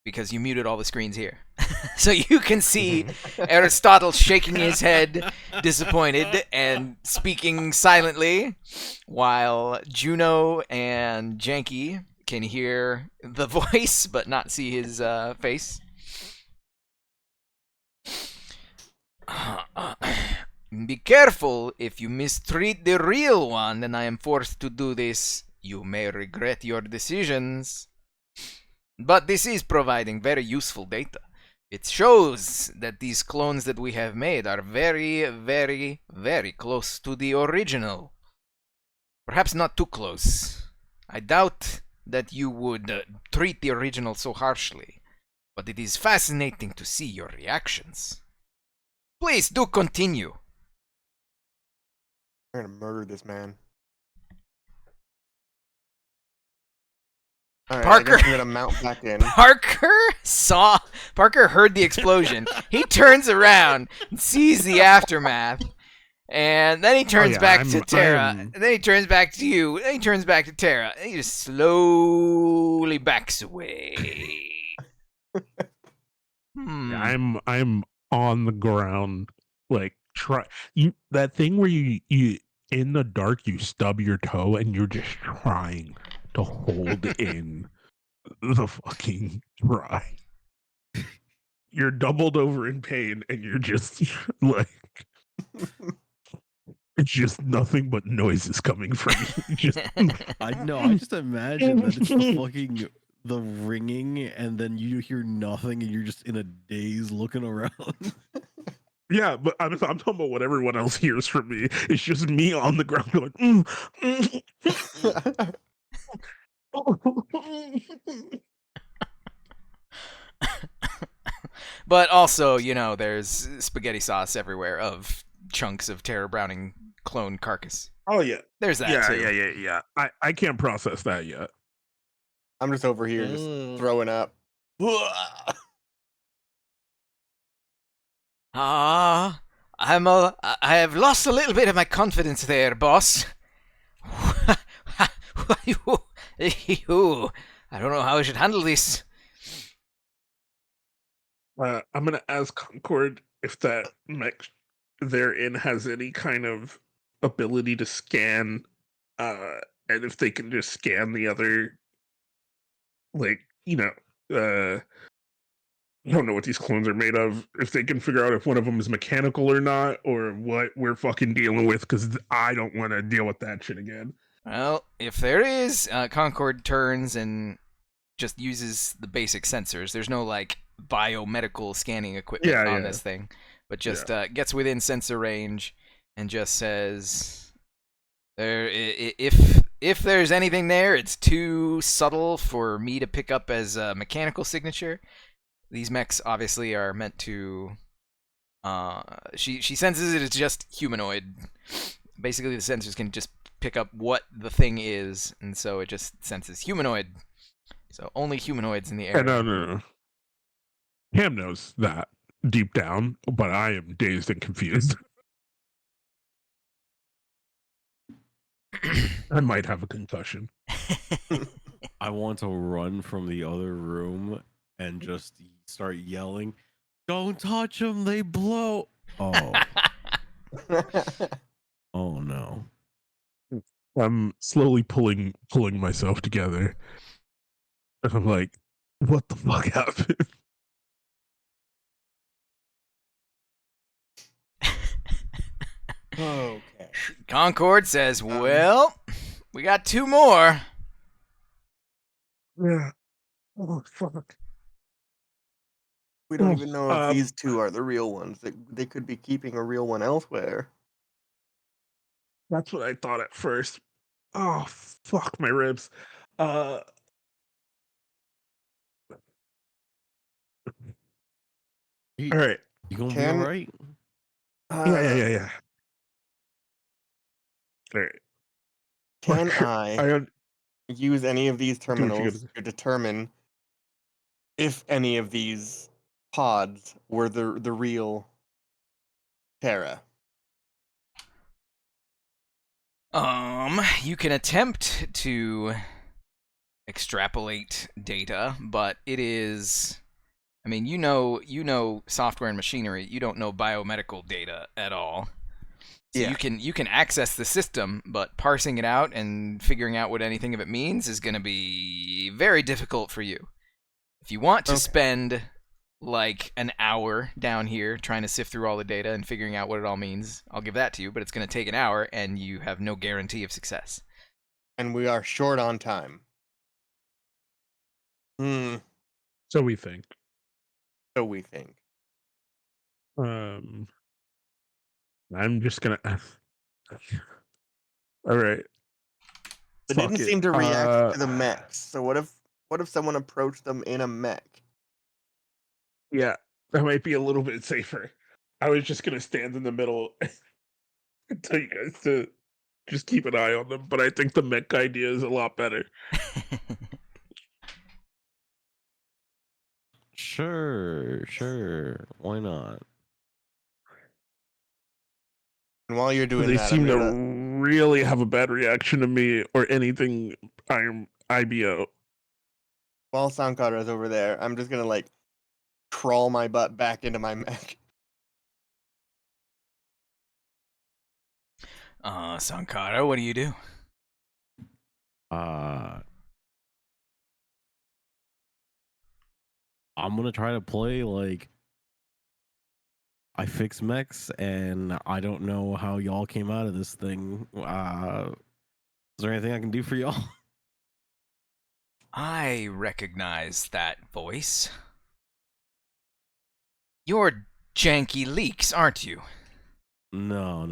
because you muted all the screens here. So you can see Aristotle shaking his head, disappointed, and speaking silently, while Juno and Janky can hear the voice but not see his face. Be careful. If you mistreat the real one and I am forced to do this, you may regret your decisions. But this is providing very useful data. It shows that these clones that we have made are very, very, very close to the original. Perhaps not too close. I doubt that you would treat the original so harshly, but it is fascinating to see your reactions. Please do continue. We're gonna murder this man. All right, Parker, I guess I'm gonna mount back in. Parker heard the explosion. He turns around and sees the aftermath. And then he turns back to Tara. And then he turns back to you. And then he turns back to Tara. And he just slowly backs away. I'm on the ground, like that thing where you in the dark you stub your toe and you're just trying to hold in the fucking dry. You're doubled over in pain and you're just like It's just nothing but noises coming from you. Just I know. I just imagine that it's the ringing, and then you hear nothing, and you're just in a daze looking around. yeah, but I'm talking about what everyone else hears from me. It's just me on the ground going. But also, there's spaghetti sauce everywhere of chunks of Tara Browning clone carcass. Oh yeah, There's that too. yeah. I can't process that yet. I'm just over here just throwing up. Ah, I have lost a little bit of my confidence there, boss. I don't know how I should handle this. I'm gonna ask Concord if that mech they're in has any kind of ability to scan, and if they can just scan the other, like I don't know what these clones are made of. If they can figure out if one of them is mechanical or not, or what we're fucking dealing with, because I don't want to deal with that shit again. Well, if there is, Concord turns and just uses the basic sensors. There's no biomedical scanning equipment on this thing, but just gets within sensor range and just says, if there's anything there, it's too subtle for me to pick up as a mechanical signature. These mechs obviously are meant to. She senses it as just humanoid. Basically, the sensors can just pick up what the thing is, and so it just senses humanoid. So only humanoids in the area. No. Cam knows that deep down, but I am dazed and confused. I might have a concussion. I want to run from the other room and just start yelling, "Don't touch them, they blow." Oh. Oh no. I'm slowly pulling myself together. And I'm like, what the fuck happened? Okay. Concord says, well, we got 2 more. Yeah. Oh fuck. We don't even know if these 2 are the real ones. They could be keeping a real one elsewhere. That's what I thought at first. Oh fuck my ribs. All right. You gonna be all right? Yeah. All right. Can I use any of these do what you gotta terminals do. to determine if any of these pods were the real Terra? You can attempt to extrapolate data, but it is. I mean, you know software and machinery. You don't know biomedical data at all. So Yeah. you can access the system, but parsing it out and figuring out what anything of it means is going to be very difficult for you. If you want to spend an hour down here trying to sift through all the data and figuring out what it all means, I'll give that to you, but it's going to take an hour and you have no guarantee of success. And we are short on time. So we think. So we think. I'm just gonna. All right. They Fuck didn't it. seem to react to the mechs. So what if someone approached them in a mech? Yeah, that might be a little bit safer. I was just gonna stand in the middle and tell you guys to just keep an eye on them, but I think the mech idea is a lot better. Sure. Why not? And while you're doing They that, seem to really have a bad reaction to me or anything IBO. while Sankara is over there, I'm just gonna crawl my butt back into my mech. Sankara, what do you do? I'm gonna try to play I fix mechs, and I don't know how y'all came out of this thing. Is there anything I can do for y'all? I recognize that voice. You're Janky Leaks, aren't you? No.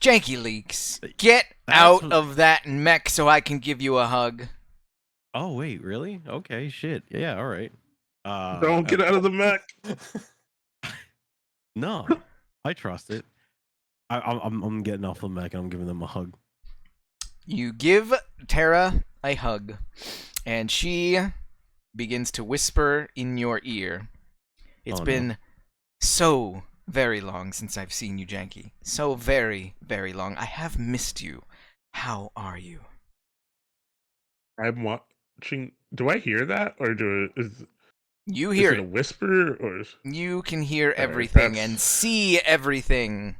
Janky Leaks, get That's out what- of that mech so I can give you a hug. Oh wait, really? Okay, shit. Yeah, all right. Don't get out of the mech. No, I trust it. I'm getting off the mech and I'm giving them a hug. You give Tara a hug, and she begins to whisper in your ear. It's Oh, no. been so very long since I've seen you, Janky. So very, very long. I have missed you. How are you? I'm watching. Do I hear that, or is You is hear it a it. whisper, or is... You can hear Alright, everything that's- and see everything.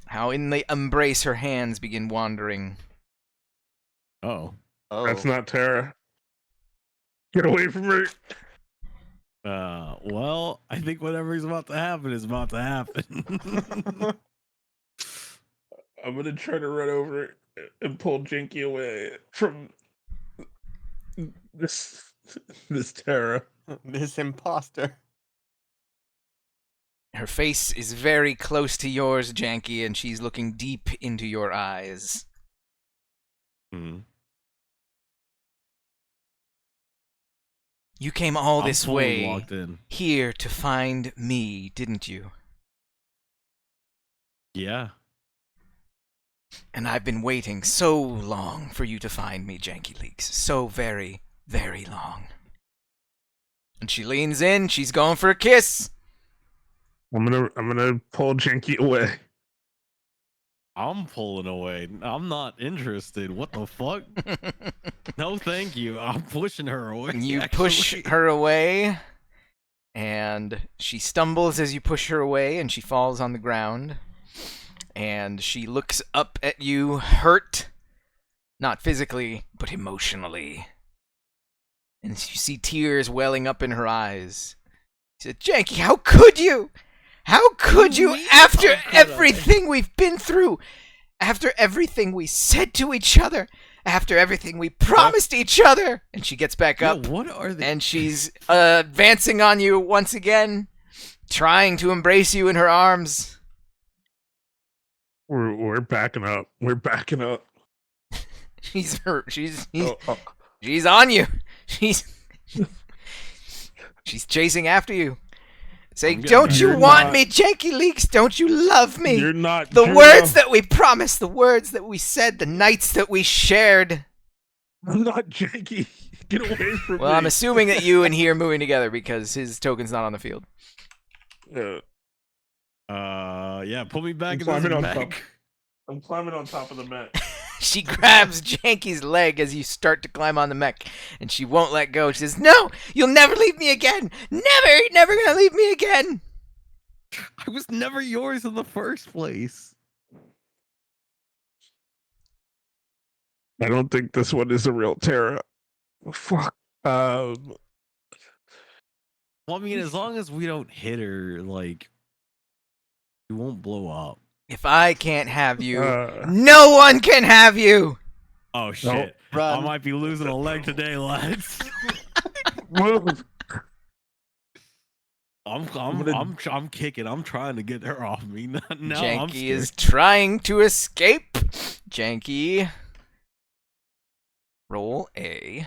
How in the embrace her hands begin wandering. Oh. Oh, That's not Tara. Get away from her. Well, I think whatever's about to happen is about to happen. I'm gonna try to run over and pull Jinky away from this Tara. this imposter. Her face is very close to yours, Janky, and she's looking deep into your eyes. Hmm. You came all I'm this fully way locked in. here to find me, didn't you? Yeah. And I've been waiting so long for you to find me, Janky Leaks. So very, very long. And she leans in, she's going for a kiss. I'm gonna pull Jinky away. I'm pulling away. I'm not interested. What the fuck? No, thank you. I'm pushing her away. You push actually. her away, and she stumbles as you push her away, and she falls on the ground. And she looks up at you, hurt. Not physically, but emotionally. And you see tears welling up in her eyes. She said, Janky, how could you? How could you, after How could I? everything we've been through? After everything we said to each other? After everything we promised each other? And she gets back Yo, up, what are they? and she's advancing on you once again, trying to embrace you in her arms. We're backing up. We're backing up. She's Oh, she's on you. She's chasing after you. Saying, I'm getting don't you You're want not- me, Janky Leaks? Don't you love me? You're not The Juno. words that we promised, the words that we said, the nights that we shared. I'm not Janky. Get away from Well, me. I'm assuming that you and he are moving together because his token's not on the field. Yeah, pull me back I'm in climbing this on mech. top. I'm climbing on top of the mech. She grabs Janky's leg as you start to climb on the mech, and she won't let go. She says, no, you'll never leave me again. Never, you're never going to leave me again. I was never yours in the first place. I don't think this one is a real Tara. Fuck. Well, I mean, as long as we don't hit her, like, we won't blow up. If I can't have you, Uh, no one can have you. Oh shit! I Run. might be losing a leg today, lads. move. I'm kicking. I'm trying to get her off me. Now I'm Janky scared. is trying to escape. Janky, roll a.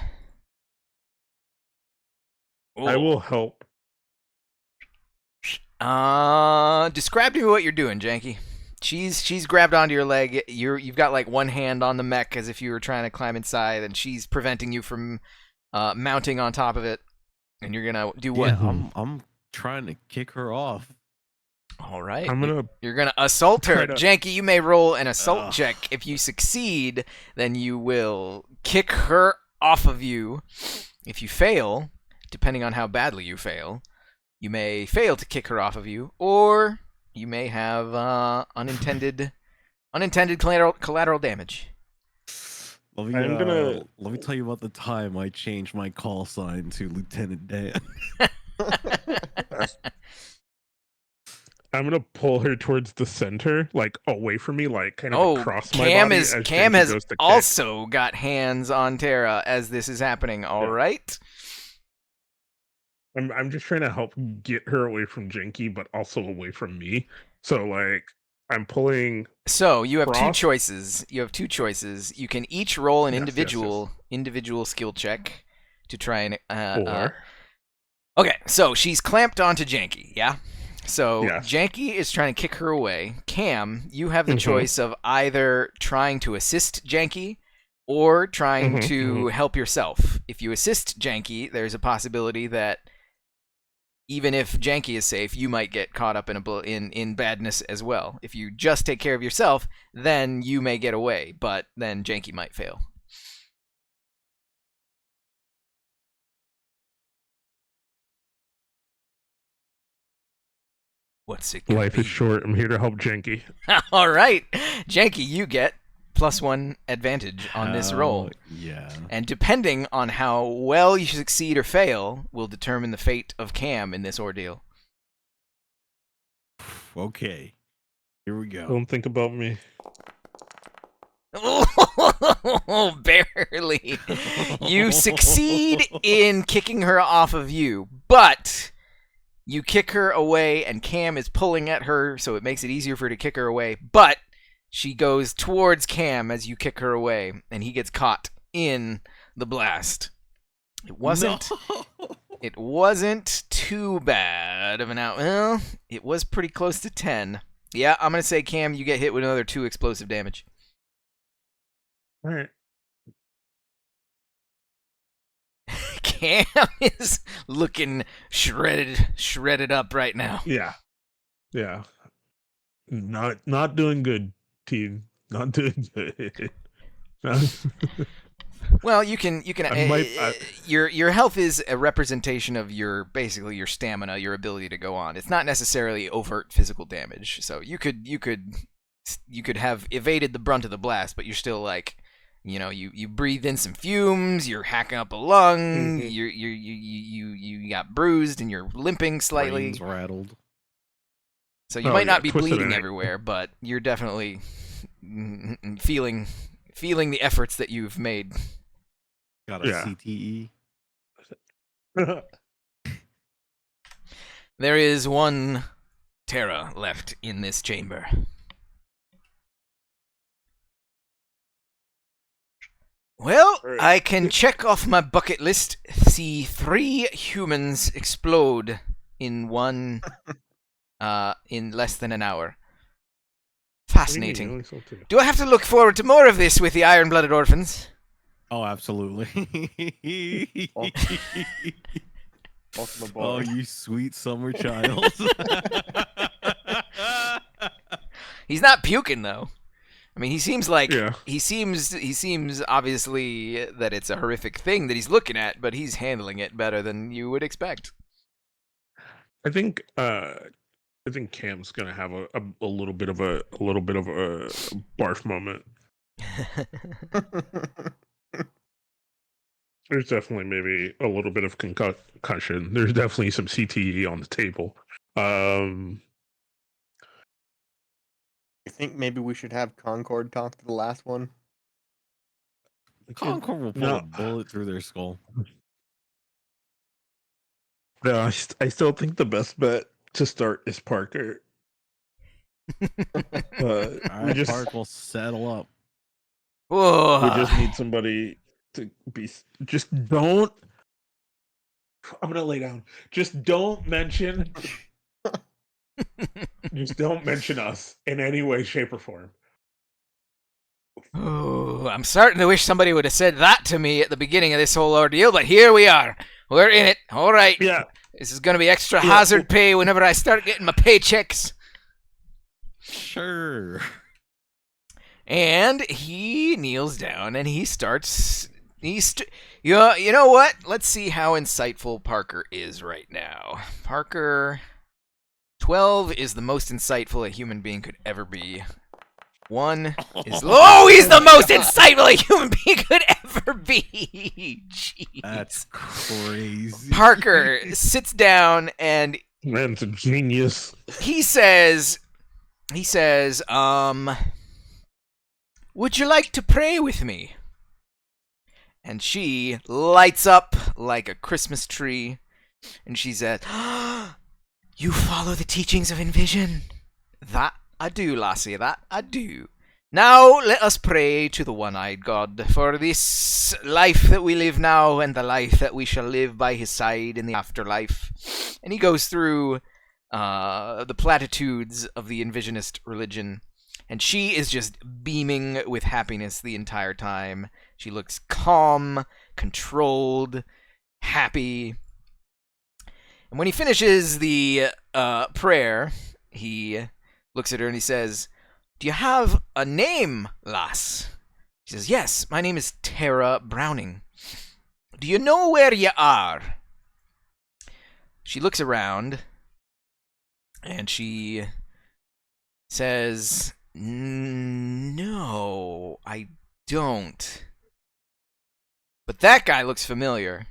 I will help. Describe to me what you're doing, Janky. She's grabbed onto your leg. You've got like one hand on the mech as if you were trying to climb inside, and she's preventing you from mounting on top of it. And you're gonna do what? Yeah, I'm trying to kick her off. All right. I'm gonna. You're gonna assault her, Try to- Janky. You may roll an assault Ugh. check. If you succeed, then you will kick her off of you. If you fail, depending on how badly you fail, you may fail to kick her off of you, or you may have unintended collateral damage. Let me, I'm gonna- let me tell you about the time I changed my call sign to Lieutenant Dan. I'm gonna pull her towards the center, like away from me, like kind of across my Cam body is as Cam Janky has goes to kick. also got hands on Tara as this is happening. All right. I'm just trying to help get her away from Janky, but also away from me. So like I'm pulling. So you have two Cross? choices. You can each roll an Yes, yes, yes. individual skill check to try and Or Okay, so she's clamped onto Janky, yeah? So Yes. Janky is trying to kick her away. Cam, you have the Mhm. choice of either trying to assist Janky or trying Mhm, to help yourself. If you assist Janky, there's a possibility that even if Janky is safe, you might get caught up in badness as well. If you just take care of yourself, then you may get away, but then Janky might fail. What's it gonna life be? is short. I'm here to help Janky. All right, Janky, you get +1 advantage on this roll. Yeah. And depending on how well you succeed or fail, will determine the fate of Cam in this ordeal. Okay. Here we go. Don't think about me. Oh, barely. You succeed in kicking her off of you, but you kick her away, and Cam is pulling at her, so it makes it easier for her to kick her away. But she goes towards Cam as you kick her away, and he gets caught in the blast. It wasn't. No. It wasn't too bad of an out. Well, it was pretty close to 10. Yeah, I'm gonna say, Cam, you get hit with another 2 explosive damage. All right. Cam is looking shredded up right now. Yeah. Not doing good, team. Not doing good. Well, you can. I Your health is a representation of basically your stamina, your ability to go on. It's not necessarily overt physical damage. So you could have evaded the brunt of the blast, but you're still like, you breathe in some fumes. You're hacking up a lung. Mhm. You got bruised and you're limping slightly. Brains rattled. So you Oh, might yeah, not be twisted bleeding and- everywhere, but you're definitely feeling the efforts that you've made. Got a Yeah. CTE. There is one Terra left in this chamber. Well, Right. I can check off my bucket list. See 3 humans explode in in less than an hour. Fascinating. Only so two. Do I have to look forward to more of this with the iron-blooded orphans? Oh, absolutely. Welcome Oh, aboard. you sweet summer child. He's not puking though. I mean, he seems like Yeah. he seems obviously that it's a horrific thing that he's looking at, but he's handling it better than you would expect. I think Cam's gonna have a little bit of a barf moment. There's definitely maybe a little bit of concussion. There's definitely some CTE on the table. You think maybe we should have Concord talk to the last one? Concord will pull No. a bullet through their skull. No, I still think the best bet to start is Parker. All We right, just Park will settle up. Whoa. we just need somebody to be. Just don't. I'm gonna lay down. Just don't mention. Just don't mention us in any way, shape, or form. Ooh, I'm starting to wish somebody would have said that to me at the beginning of this whole ordeal, but here we are. We're in it. All right. Yeah. This is going to be extra Yeah. hazard pay whenever I start getting my paychecks. Sure. And he kneels down and he starts. You know what? Let's see how insightful Parker is right now. Parker, 12 is the most insightful a human being could ever be. 1 is he's the most insightful a human being could ever be. Jeez. That's crazy. Parker sits down and Man's a genius. He says, would you like to pray with me? And she lights up like a Christmas tree, and she said, you follow the teachings of Envision? That I do, lassie, that I do. Now let us pray to the one-eyed God for this life that we live now and the life that we shall live by his side in the afterlife. And he goes through the platitudes of the Envisionist religion, and she is just beaming with happiness the entire time. She looks calm, controlled, happy. And when he finishes the prayer, he looks at her and he says, do you have a name, lass? She says, yes, my name is Tara Browning. Do you know where you are? She looks around and she says, no, I don't. But that guy looks familiar.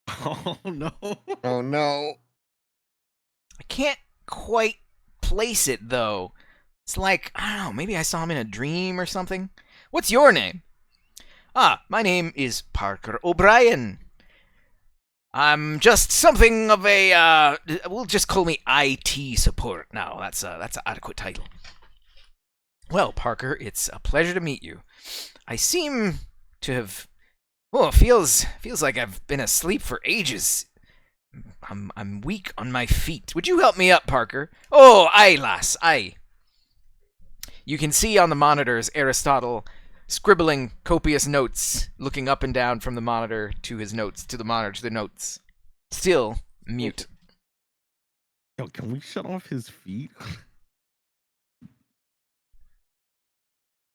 Oh no. Oh no. I can't quite place it, though. It's like, I don't know, maybe I saw him in a dream or something. What's your name? Ah, my name is Parker O'Brien. I'm just something of a, we'll just call me IT support now. That's an adequate title. Well, Parker, it's a pleasure to meet you. I seem to have, it feels like I've been asleep for ages. I'm weak on my feet. Would you help me up, Parker? Oh, aye, lass, aye. You can see on the monitors Aristotle scribbling copious notes, looking up and down from the monitor to his notes, to the monitor to the notes. Still mute. Yo, can we shut off his feet?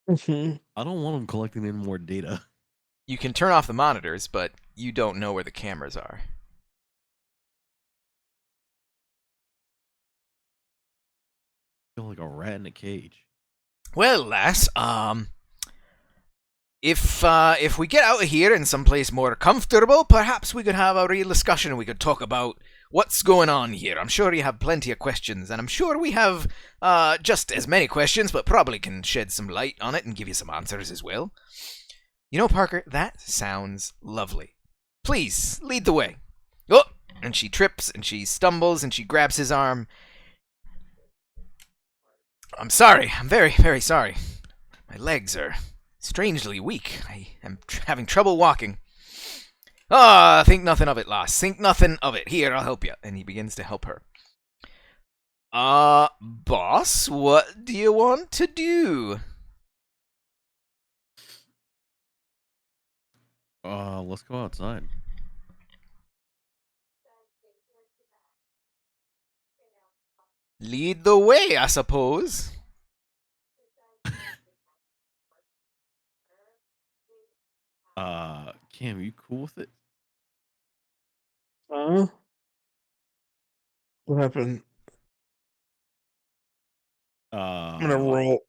Mhm. I don't want him collecting any more data. You can turn off the monitors, but you don't know where the cameras are. I feel like a rat in a cage. Well, lass, if we get out of here in someplace more comfortable, perhaps we could have a real discussion. We could talk about what's going on here. I'm sure you have plenty of questions, and I'm sure we have just as many questions, but probably can shed some light on it and give you some answers as well. You know, Parker, that sounds lovely. Please, lead the way. Oh, and she trips, and she stumbles, and she grabs his arm. I'm sorry. I'm very, very sorry. My legs are strangely weak. I am having trouble walking. Ah, think nothing of it, lass. Think nothing of it. Here, I'll help you. And he begins to help her. Boss, what do you want to do? Let's go outside. Lead the way, I suppose. Cam, you cool with it? What happened? I'm gonna Like, roll.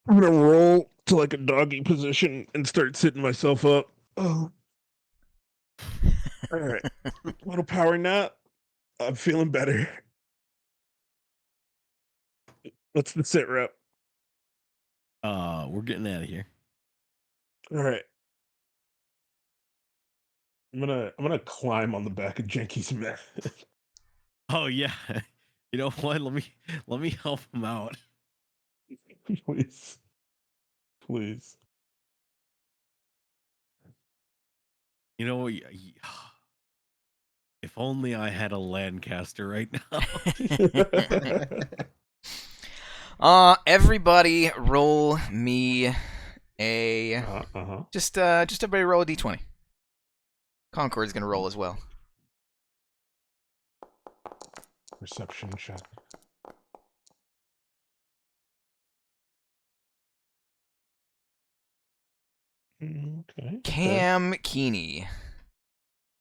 I'm gonna roll to like a doggy position and start sitting myself up. Oh, all right. Little power nap. I'm feeling better. What's the sit rep? we're getting out of here. All right. I'm gonna climb on the back of Jenky's mat. Oh yeah. You know what? Let me help him out. Please. Please. You know what? If only I had a Lancaster right now. Everybody roll me a Uh-huh. just everybody roll a d20. Concord's gonna roll as well. Perception check. Okay. Cam Keeney.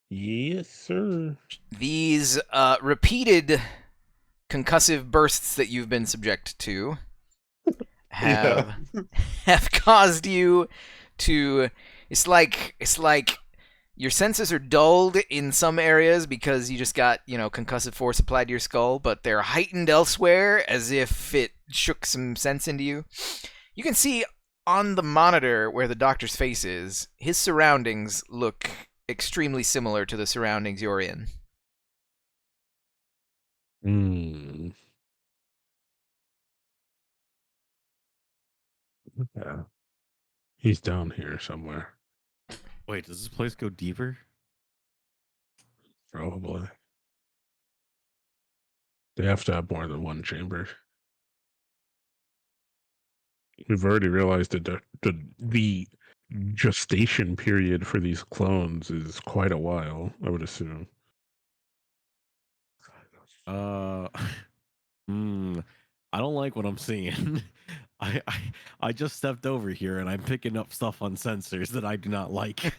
Yes, sir. These repeated concussive bursts that you've been subject to have caused you to. It's like Your senses are dulled in some areas because you just got, concussive force applied to your skull, but they're heightened elsewhere as if it shook some sense into you. You can see on the monitor where the doctor's face is, his surroundings look extremely similar to the surroundings you're in. Hmm. Yeah. He's down here somewhere. Wait, does this place go deeper? Probably. They have to have more than one chamber. We've already realized that the gestation period for these clones is quite a while, I would assume. Uh, I don't like what I'm seeing. I, I I just stepped over here and I'm picking up stuff on sensors that I do not like.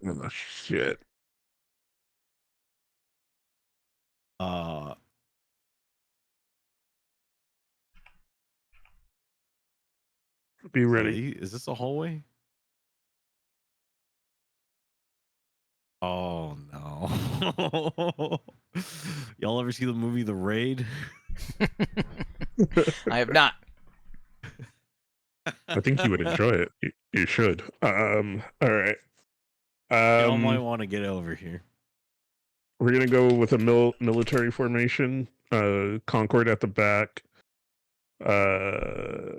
Oh, shit. Uh, Be ready. is this a hallway? Oh no! Y'all ever see the movie The Raid? I have not. I think you would enjoy it. You should. All right. Y'all might want to get over here. We're gonna go with a military formation. Concord at the back. Uh,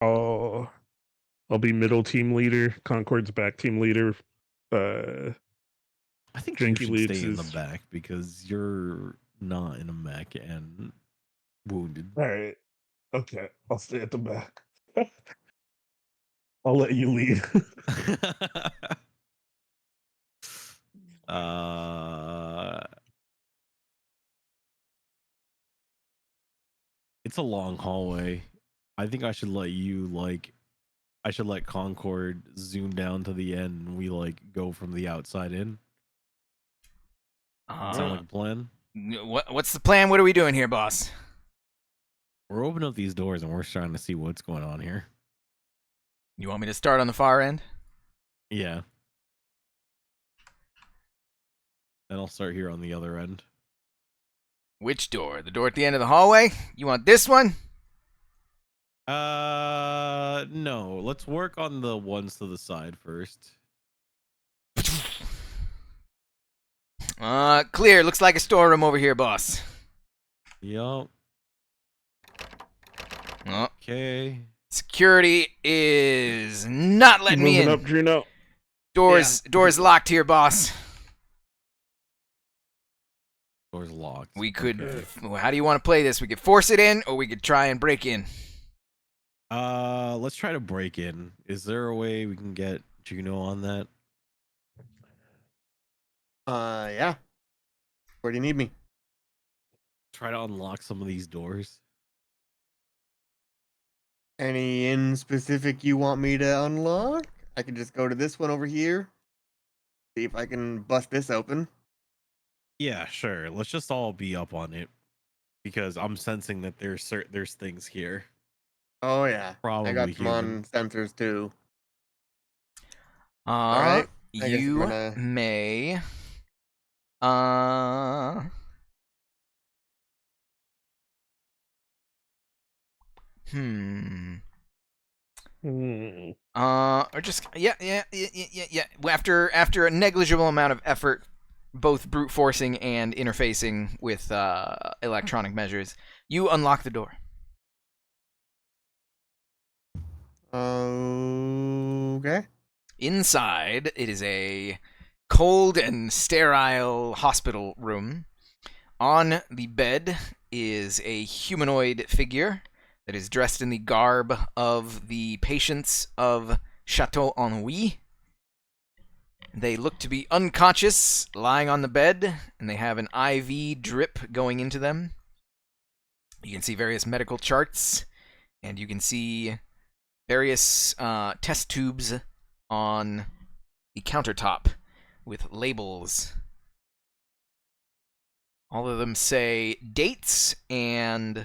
I'll be middle team leader. Concord's back team leader. I think you Janky should leads stay in the is back because you're not in a mech and wounded. all right. Okay, I'll stay at the back. I'll let you lead. uh, it's a long hallway. I think I should let you I should let Concord zoom down to the end and we go from the outside in. Sound like a plan? What's the plan? What are we doing here, boss? We're opening up these doors and we're trying to see what's going on here. You want me to start on the far end? Yeah. And I'll start here on the other end. Which door? The door at the end of the hallway? You want this one? No. Let's work on the ones to the side first. Clear. Looks like a storeroom over here, boss. Yup. Oh, Okay. security is not letting me in. Moving up, Juno. Door's locked here, boss. Door's locked. We could. Okay. How do you want to play this? We could force it in, or we could try and break in. Let's try to break in. Is there a way we can get Juno on that? Yeah. Where do you need me? Try to unlock some of these doors. Any in specific you want me to unlock? I can just go to this one over here. See if I can bust this open. Yeah, sure. Let's just all be up on it because I'm sensing that there's things here. Oh yeah. Probably I got some human. on sensors too. All right. I guess You we're gonna- may. Hmm. Or just yeah. After a negligible amount of effort, both brute forcing and interfacing with electronic measures, you unlock the door. Okay. Inside, it is a cold and sterile hospital room. On the bed is a humanoid figure that is dressed in the garb of the patients of Chateau Ennui. They look to be unconscious, lying on the bed, and they have an IV drip going into them. You can see various medical charts, and you can see various test tubes on the countertop with labels. All of them say dates, and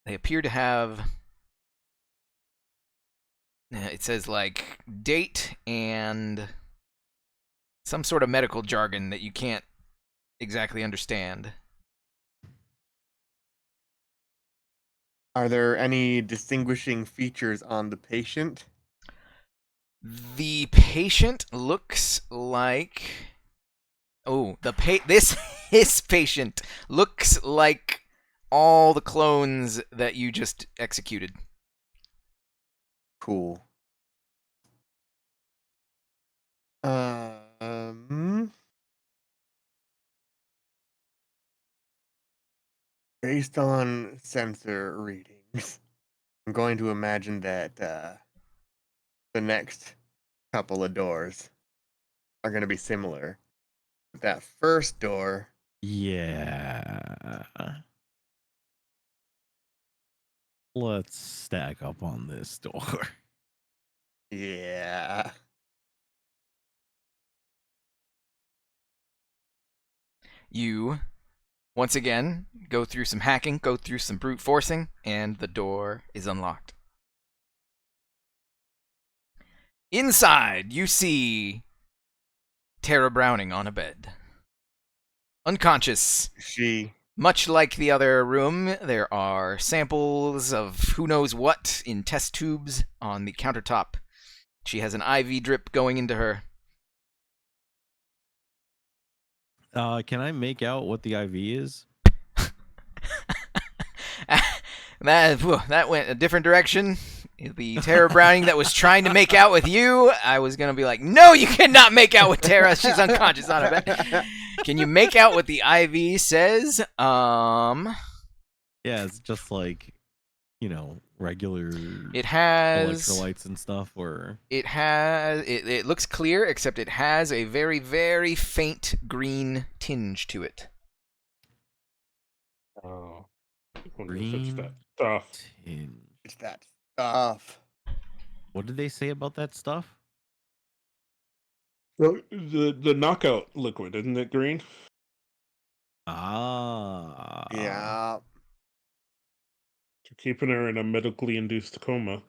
they appear to have It says like date and some sort of medical jargon that you can't exactly understand. Are there any distinguishing features on the patient? The patient looks like this patient looks like all the clones that you just executed. Cool. Based on sensor readings, I'm going to imagine that the next couple of doors are going to be similar. That first door, Yeah. Let's stack up on this door. yeah. You, once again, go through some hacking, go through some brute forcing, and the door is unlocked. Inside, you see Tara Browning on a bed. Unconscious. She Much like the other room, there are samples of who knows what in test tubes on the countertop. She has an IV drip going into her. Can I make out what the IV is? That went a different direction. The Tara Browning that was trying to make out with you, I was going to be like, no, you cannot make out with Tara. She's unconscious on a bed. Can you make out what the IV says? Yeah, it's just like, regular It has electrolytes and stuff, or it looks clear, except it has a very, very faint green tinge to it. Oh, I wonder if it's green that stuff. tinge. it's that stuff. What did they say about that stuff? The knockout liquid, isn't it green? Ah. Yeah. They're keeping her in a medically induced coma.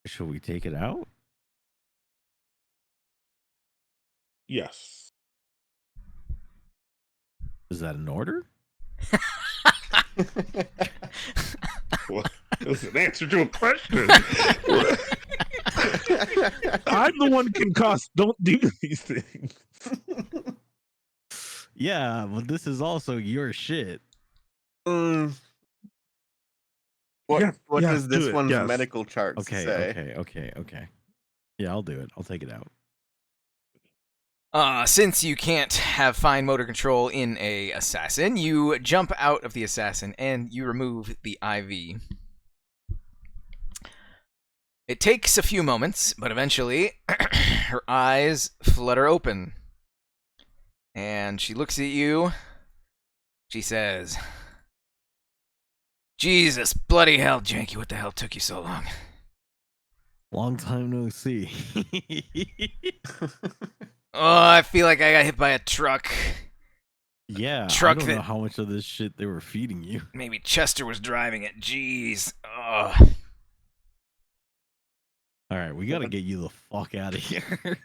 Should we take it out? Yes. Is that an order? Well, that's an answer to a question. I'm the one concussed. Don't do these things. Yeah, but this is also your shit. What Yeah, what yes, does this do it, one's yes. medical charts say? Okay. Yeah, I'll do it. I'll take it out. Since you can't have fine motor control in a assassin, you jump out of the assassin and you remove the IV. It takes a few moments, but eventually her eyes flutter open. And she looks at you. She says, Jesus bloody hell, Janky, what the hell took you so long? Long time no see. Oh, I feel like I got hit by a truck. Yeah, Truck I don't that- know how much of this shit they were feeding you. Maybe Chester was driving it. Jeez. Ugh. All right, we gotta get you the fuck out of here.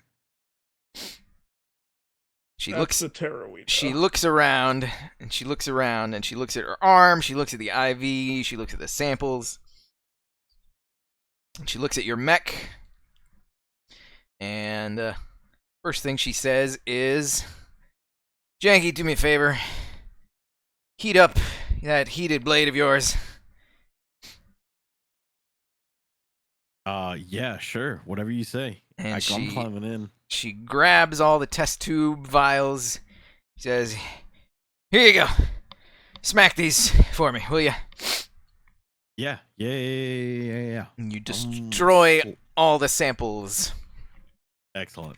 She That's looks the terror we know. She looks around, and she looks around, and she looks at her arm, she looks at the IV, she looks at the samples, and she looks at your mech, and first thing she says is, Janky, do me a favor. Heat up that heated blade of yours. Yeah, sure. Whatever you say. And I'm she climbing in. She grabs all the test tube vials. She says, here you go. Smack these for me, will ya? Yeah. And you destroy all the samples. Excellent.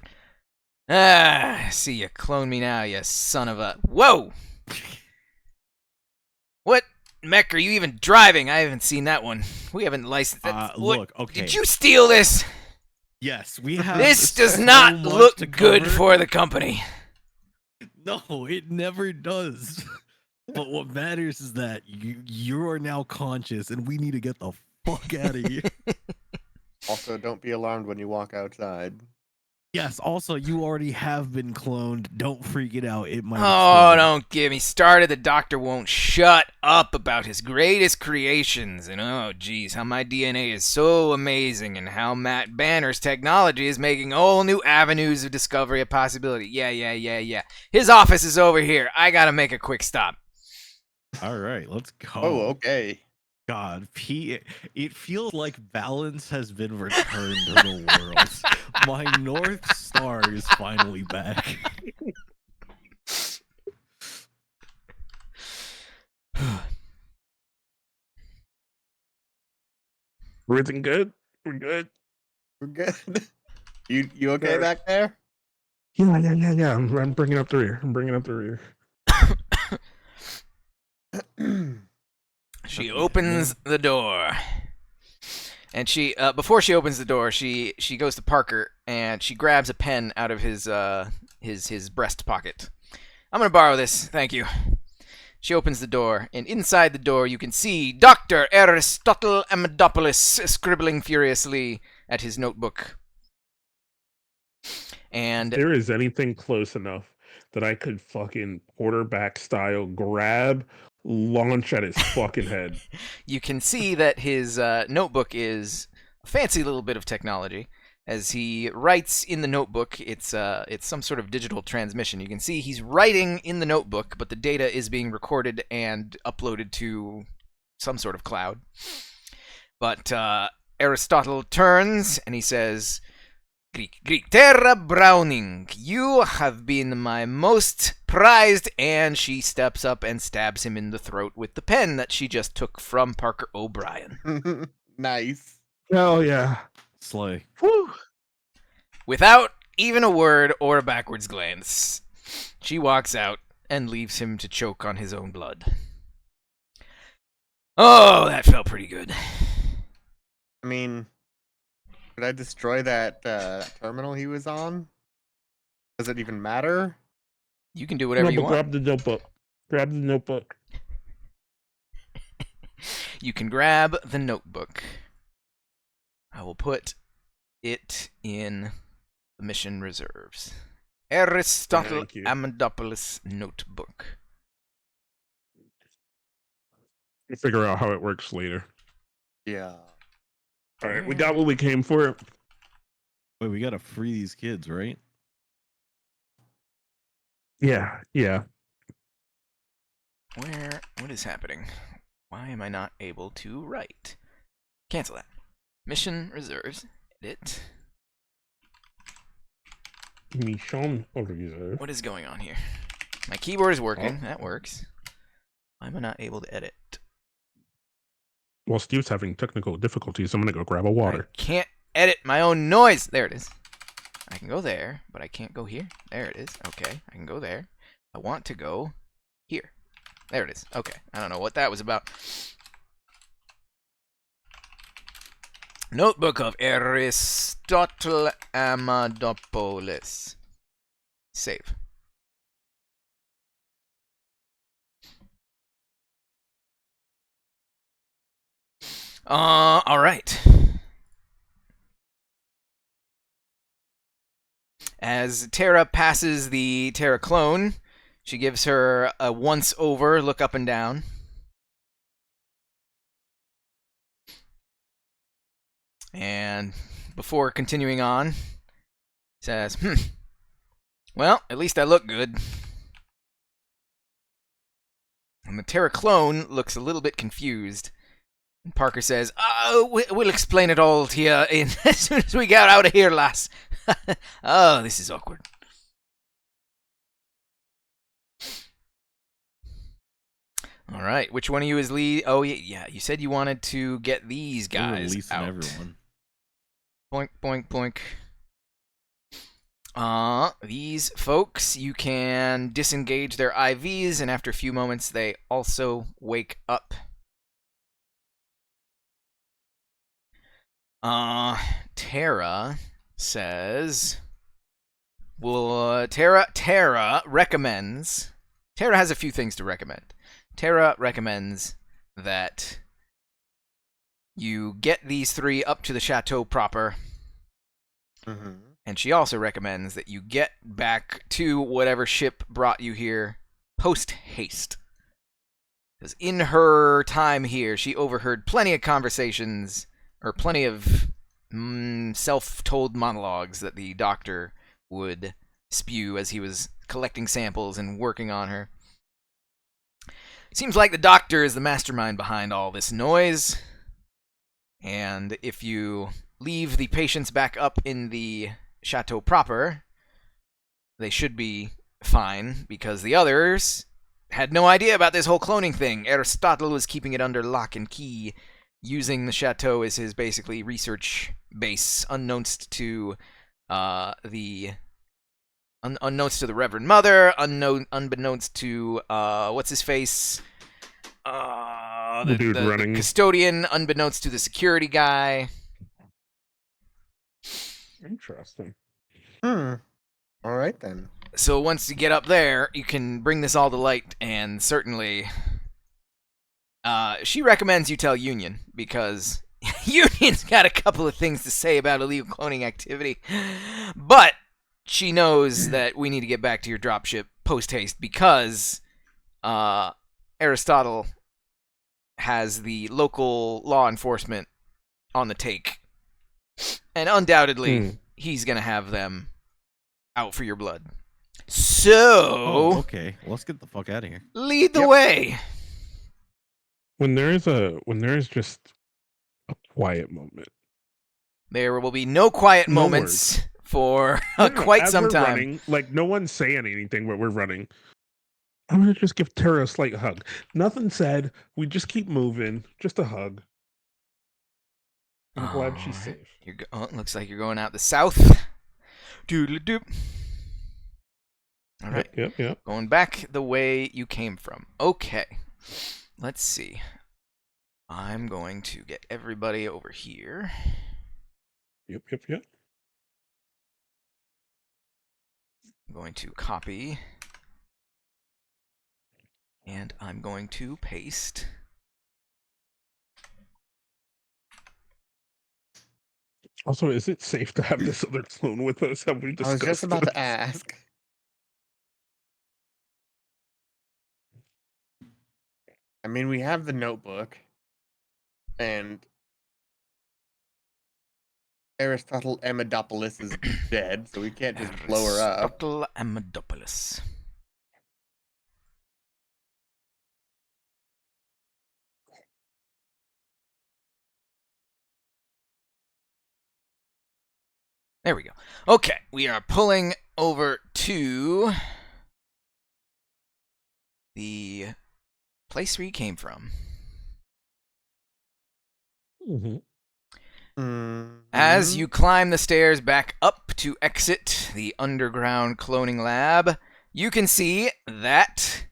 Ah, see you clone me now, you son of a... Whoa! What mech are you even driving? I haven't seen that one. We haven't licensed that. Look, okay. Did you steal this? Yes, we have. This does so not much look to good cover. for the company. No, it never does. But what matters is that you are now conscious, and we need to get the fuck out of here. Also, don't be alarmed when you walk outside. Yes. Also, you already have been cloned. Don't freak it out. It might. Oh, explode. don't get me started. The doctor won't shut up about his greatest creations. And oh, geez, how my DNA is so amazing, and how Matt Banner's technology is making all new avenues of discovery a possibility. Yeah. His office is over here. I gotta make a quick stop. All right, let's go. Oh, okay. God, it feels like balance has been returned to the world. My North Star is finally back. Everything good? We're good. We're good. You okay Sure. back there? Yeah. I'm bringing up the rear. She opens the door. And she, before she opens the door, she goes to Parker and she grabs a pen out of his breast pocket. I'm gonna borrow this, thank you. She opens the door, and inside the door you can see Dr. Aristotle Amadopoulos scribbling furiously at his notebook. And If there is anything close enough that I could fucking quarterback style grab, launch at his fucking head. you can see that his notebook is a fancy little bit of technology. As he writes in the notebook, it's some sort of digital transmission. You can see he's writing in the notebook, but the data is being recorded and uploaded to some sort of cloud. But Aristotle turns and he says, Greek, Terra Browning, you have been my most prized, and she steps up and stabs him in the throat with the pen that she just took from Parker O'Brien. Nice. Hell yeah. Slay. Whew. Without even a word or a backwards glance, she walks out and leaves him to choke on his own blood. Oh, that felt pretty good. I mean, could I destroy that terminal he was on? Does it even matter? You can do whatever you want. Grab the notebook. Grab the notebook. You can grab the notebook. I will put it in the mission reserves. Aristotle Thank you. Amadopoulos notebook. We'll figure out how it works later. Yeah. All right, we got what we came for. Wait, we gotta free these kids, right? Yeah. What is happening? Why am I not able to write? Cancel that. Mission reserves. Edit. Mission reserve. What is going on here? My keyboard is working. That works. Why am I not able to edit? While Steve's having technical difficulties, I'm gonna go grab a water. I can't edit my own noise. There it is. I can go there, but I can't go here. There it is. Okay, I can go there. I want to go here. There it is. Okay, I don't know what that was about. Notebook of Aristotle Amadopoulos. Save. All right. As Terra passes the Terra clone, she gives her a once-over look up and down. And before continuing on, says, well, at least I look good. And the Terra clone looks a little bit confused. And Parker says, we'll explain it all to you as soon as we get out of here, lass. Oh, this is awkward. All right, which one of you is lead? Oh, yeah, you said you wanted to get these We're guys releasing out. everyone. Boink, boink, boink. These folks, you can disengage their IVs, and after a few moments, they also wake up. Terra says, well, Terra recommends. Terra has a few things to recommend. Tara recommends that you get these 3 up to the chateau proper, and she also recommends that you get back to whatever ship brought you here post-haste. Because in her time here, she overheard plenty of conversations, or plenty of self-told monologues that the doctor would spew as he was collecting samples and working on her. Seems like the doctor is the mastermind behind all this noise, and if you leave the patients back up in the chateau proper, they should be fine, because the others had no idea about this whole cloning thing. Aristotle was keeping it under lock and key, using the chateau as his basically research base, unbeknownst to the Reverend Mother, unbeknownst to what's his face, The dude running. the custodian, unbeknownst to the security guy. Interesting. All right then. So once you get up there, you can bring this all to light, and certainly, she recommends you tell Union, because Union's got a couple of things to say about illegal cloning activity, but she knows that we need to get back to your dropship post-haste, because Aristotle has the local law enforcement on the take, and undoubtedly, he's going to have them out for your blood. So, okay. Well, let's get the fuck out of here. Lead the way. When there is just a quiet moment. There will be no quiet No moments for No, quite as some we're time. Running, like, no one's saying anything, but we're running. I'm going to just give Tara a slight hug. Nothing said. We just keep moving. Just a hug. I'm glad she's safe. It looks like you're going out the south. Doodle-doop. All right. Yep. Going back the way you came from. Okay. Let's see. I'm going to get everybody over here. Yep. I'm going to copy. And I'm going to paste. Also, is it safe to have this other clone with us? Have we I was discussed just about this? to ask. I mean, we have the notebook, and Aristotle Emidopoulos is dead, so we can't just blow her up. Aristotle Emidopoulos. There we go. Okay, we are pulling over to the place where you came from. As you climb the stairs back up to exit the underground cloning lab, you can see that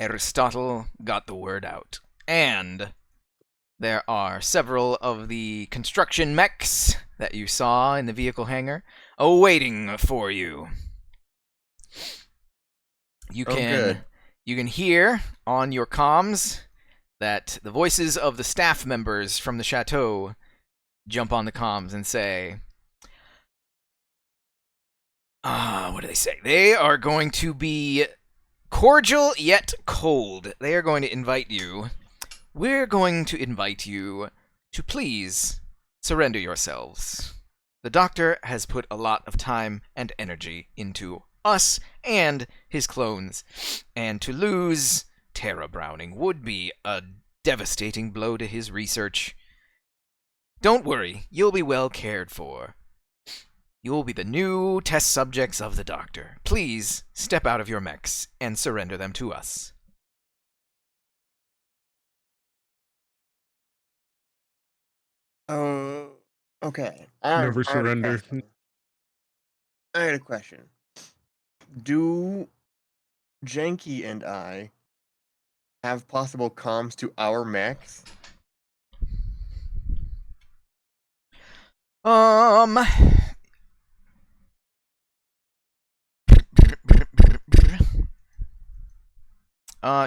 Aristotle got the word out. And there are several of the construction mechs that you saw in the vehicle hangar awaiting for you. You can hear on your comms that the voices of the staff members from the chateau jump on the comms and say, what do they say? They are going to be cordial yet cold. They are going to invite you. We're going to invite you to please surrender yourselves. The doctor has put a lot of time and energy into us and his clones, and to lose Tara Browning would be a devastating blow to his research. Don't worry, you'll be well cared for. You'll be the new test subjects of the doctor. Please step out of your mechs and surrender them to us. Oh, okay. Never surrender. I had a question. Do Janky and I have possible comms to our mechs?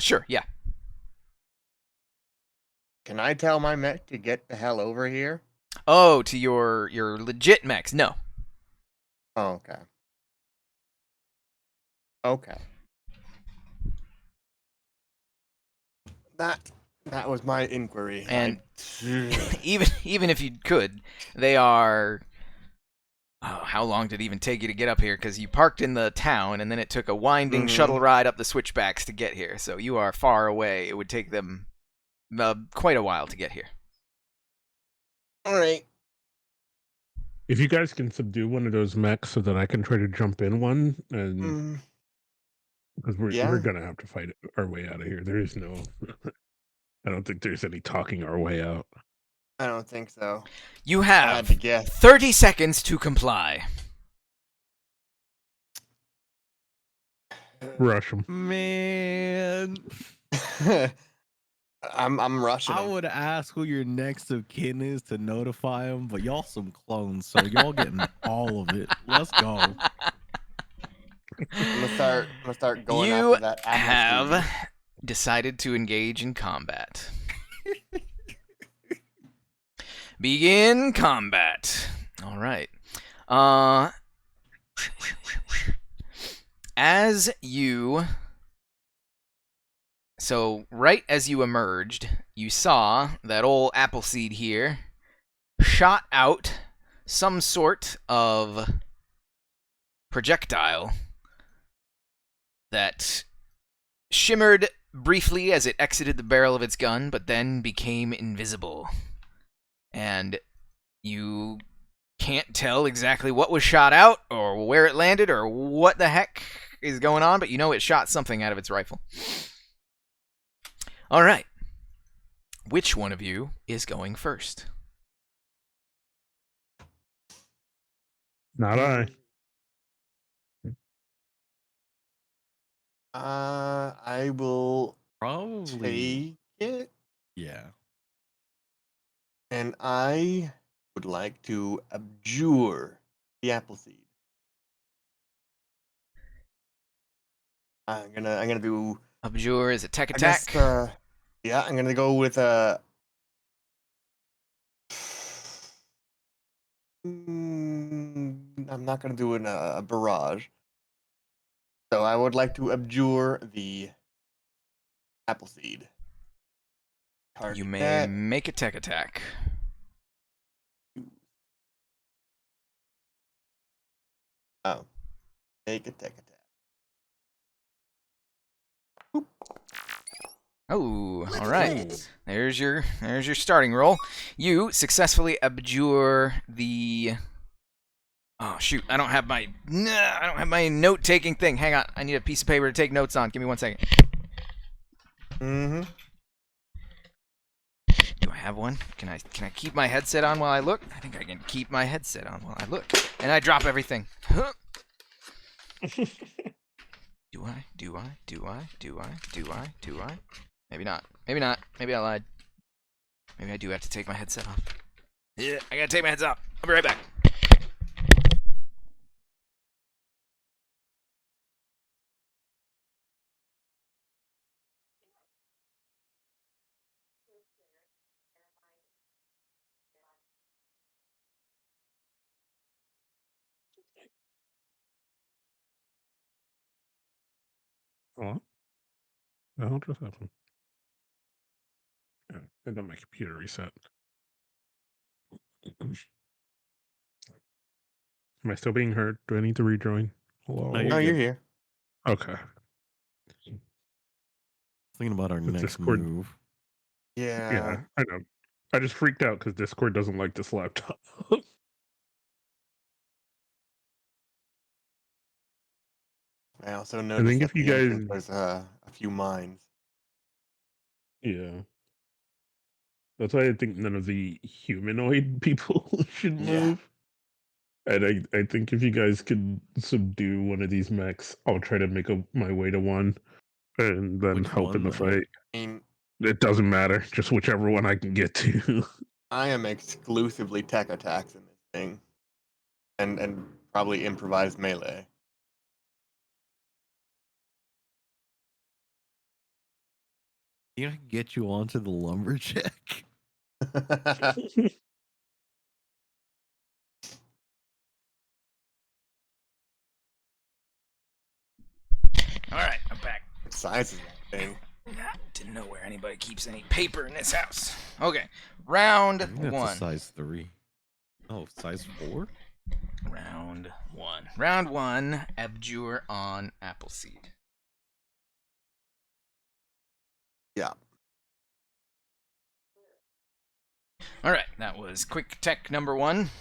Sure, yeah. Can I tell my mech to get the hell over here? Oh, to your legit mechs? No. Oh, okay. Okay. That was my inquiry. And even if you could, they are. Oh, how long did it even take you to get up here? Because you parked in the town, and then it took a winding shuttle ride up the switchbacks to get here. So you are far away. It would take them quite a while to get here. All right. If you guys can subdue one of those mechs so that I can try to jump in one, and because we're Yeah. gonna have to fight our way out of here. There is no. I don't think there's any talking our way out. I don't think so. You I had have to guess. 30 seconds to comply. Rush them. Man, I'm rushing I him. would ask who your next of kin is to notify him, but y'all some clones, so y'all getting all of it. Let's go. I'm gonna start going You after that have Atlas decided to engage in combat. Begin combat. All right. As you. So, right as you emerged, you saw that old Appleseed here shot out some sort of projectile that shimmered briefly as it exited the barrel of its gun, but then became invisible. And you can't tell exactly what was shot out, or where it landed, or what the heck is going on, but you know it shot something out of its rifle. All right. Which one of you is going first? Not I. I will Probably. take it, Yeah. and I would like to abjure the Appleseed. I'm gonna do. Abjure is a tech I guess. attack. Yeah, I'm gonna go with a. I'm not gonna do a barrage. So I would like to abjure the Appleseed. Target You may that. make a tech attack. Oh, make a tech attack. Oh, all right. There's your starting roll. You successfully abjure the. Oh shoot! I don't have my note-taking thing. Hang on, I need a piece of paper to take notes on. Give me 1 second. Mm-hmm. Do I have one? Can I keep my headset on while I look? I think I can keep my headset on while I look. And I drop everything. Huh. Do I? Maybe not. Maybe not. Maybe I lied. Maybe I do have to take my headset off. Yeah, I gotta take my headset off. I'll be right back. Oh, that'll just happen. Yeah, and then my computer reset. Am I still being heard? Do I need to rejoin? Hello. No, you're Oh, you're good. here. Okay. Thinking about our The next Discord- move. Yeah. I know. I just freaked out because Discord doesn't like this laptop. I also I noticed think that if you the guys, entrance there's a few mines. yeah, that's why I think none of the humanoid people should Yeah. move. And I think if you guys could subdue one of these mechs, I'll try to make my way to one and then Which help in one, the though? fight. I mean, It doesn't matter, just whichever one I can get to. I am exclusively tech attacks in this thing, and probably improvised melee. I can get you onto the lumberjack. All right, I'm back. What size is that thing? Didn't know where anybody keeps any paper in this house. Okay, I round think that's a one. size 3. Oh, size 4? Round one. Round one. Abjure on Appleseed. Yeah. All right, that was quick tech number one.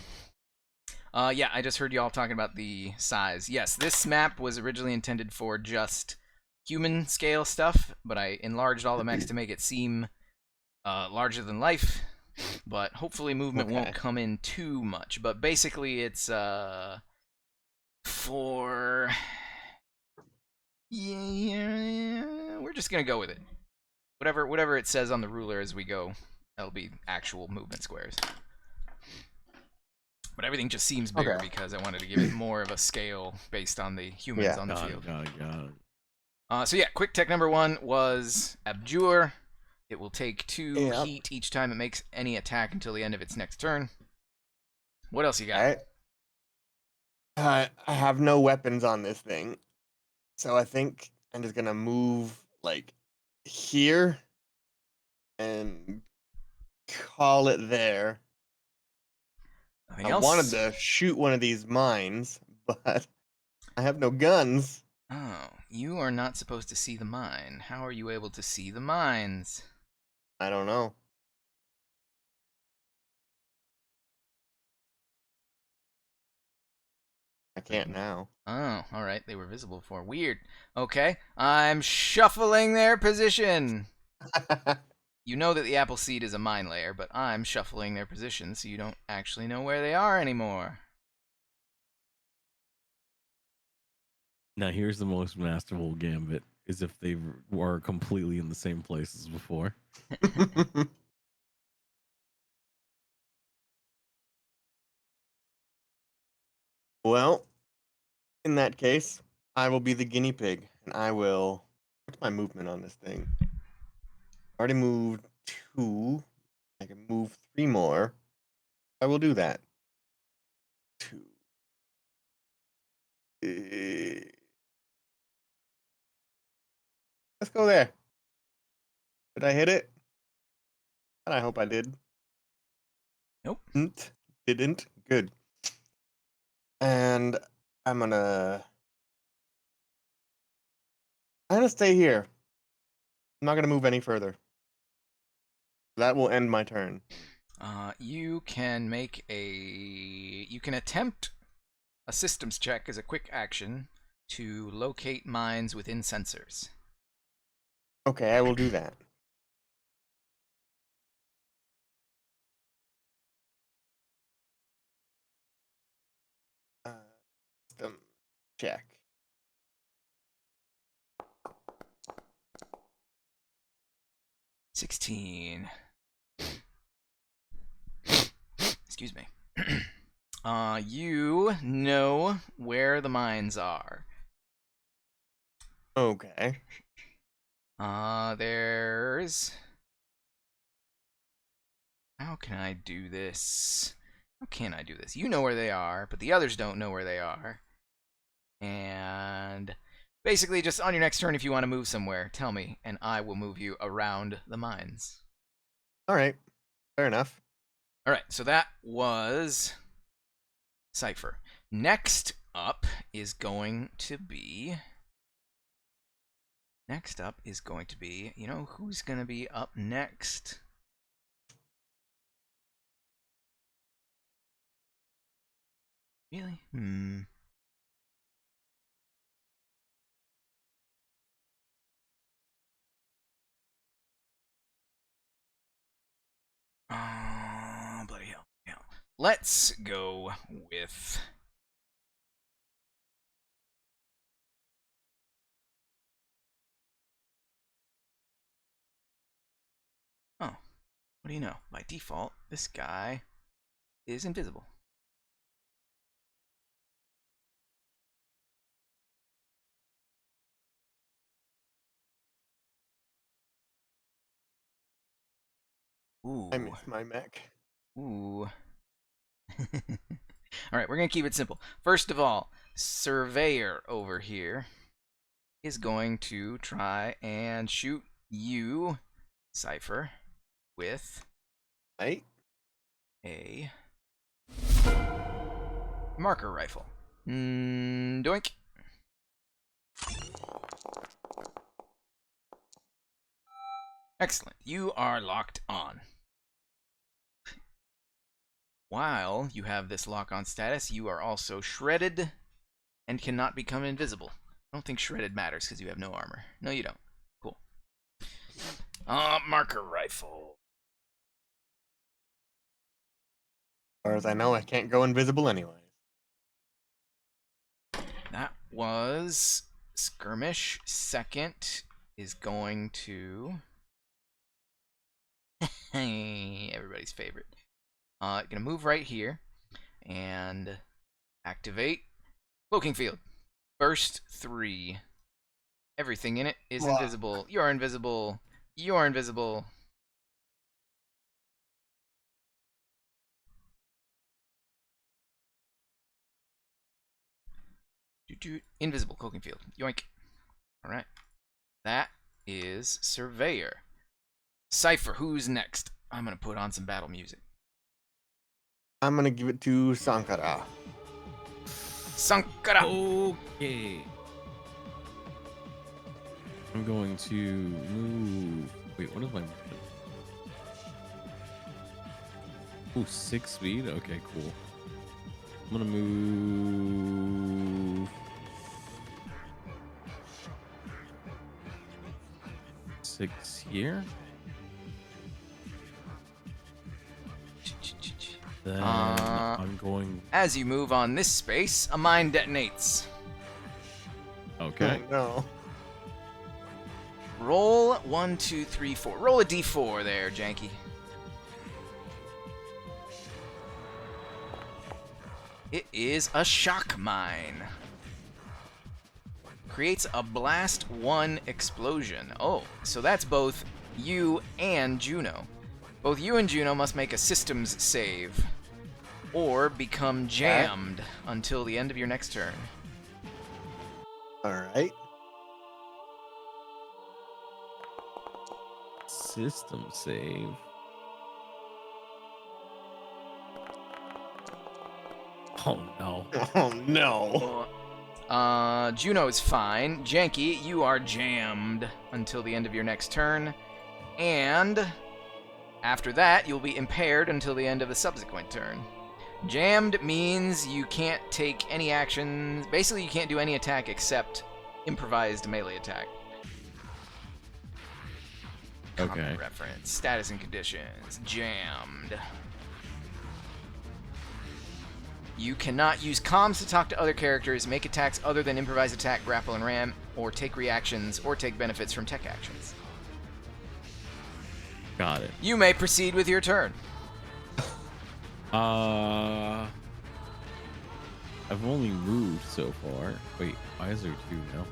Yeah, I just heard y'all talking about the size. Yes, this map was originally intended for just human scale stuff, but I enlarged all the mechs to make it seem larger than life. But hopefully movement won't come in too much. But basically it's for... Yeah, we're just gonna go with it. Whatever it says on the ruler as we go, that'll be actual movement squares. But everything just seems bigger because I wanted to give it more of a scale based on the humans on the field. Got it. So yeah, quick tech number one was Abjure. It will take 2 heat each time it makes any attack until the end of its next turn. What else you got? I have no weapons on this thing, so I think I'm just gonna move like here and call it there. Nothing I else? wanted to shoot one of these mines, but I have no guns. Oh, you are not supposed to see the mine. How are you able to see the mines? I don't know. I can't now. Oh, alright, they were visible before. Weird. Okay, I'm shuffling their position. You know that the apple seed is a mine layer, but I'm shuffling their position so you don't actually know where they are anymore. Now here's the most masterful gambit: is if they were completely in the same place as before. Well, in that case, I will be the guinea pig, and I will. What's my movement on this thing? Already moved 2. I can move 3 more. I will do that. 2. Let's go there. Did I hit it? And I hope I did. Nope. Didn't. Good. And I'm gonna stay here. I'm not gonna move any further. That will end my turn. You can make a... You can attempt a systems check as a quick action to locate mines within sensors. Okay, I will do that. System check. $16. Excuse me. You know where the mines are. Okay. There's... How can I do this? How can I do this? You know where they are, but the others don't know where they are. And basically, just on your next turn, if you want to move somewhere, tell me, and I will move you around the mines. All right. Fair enough. All right, so that was Cypher. Next up is going to be... You know who's going to be up next? Really? Bloody hell. Yeah. Let's go with... Oh, what do you know? By default, this guy is invisible. Ooh. I miss my mech. Ooh. All right, we're going to keep it simple. First of all, Surveyor over here is going to try and shoot you, Cypher, with Right? a marker rifle. Doink. Excellent. You are locked on. While you have this lock-on status, you are also shredded and cannot become invisible. I don't think shredded matters because you have no armor. No, you don't. Cool. Marker rifle. As far as I know, I can't go invisible anyway. That was skirmish. Second is going to everybody's favorite. Gonna move right here and activate cloaking field. Burst 3. Everything in it is Wow. invisible. You're invisible. You're invisible. Invisible cloaking field. Yoink. All right. That is Surveyor. Cypher, who's next? I'm gonna put on some battle music. I'm gonna give it to Sankara. Sankara. Okay. I'm going to move. Wait, what is my movement? Ooh, 6 speed? Okay, cool. I'm gonna move 6 here. Then I'm going. As you move on this space, a mine detonates. Okay. Oh, no. Roll 1, 2, 3, 4. Roll a d4 there, Janky. It is a shock mine. Creates a blast 1 explosion. Oh, so that's both you and Juno. Both you and Juno must make a systems save or become jammed until the end of your next turn. Alright. System save. Oh no. Oh no. Juno is fine. Janky, you are jammed until the end of your next turn. And after that, you'll be impaired until the end of the subsequent turn. Jammed means you can't take any actions. Basically, you can't do any attack except improvised melee attack. Okay. Common reference. Status and conditions. Jammed. You cannot use comms to talk to other characters, make attacks other than improvised attack, grapple, and ram, or take reactions or take benefits from tech actions. Got it. You may proceed with your turn. I've only moved so far. Wait, why is there 2 now?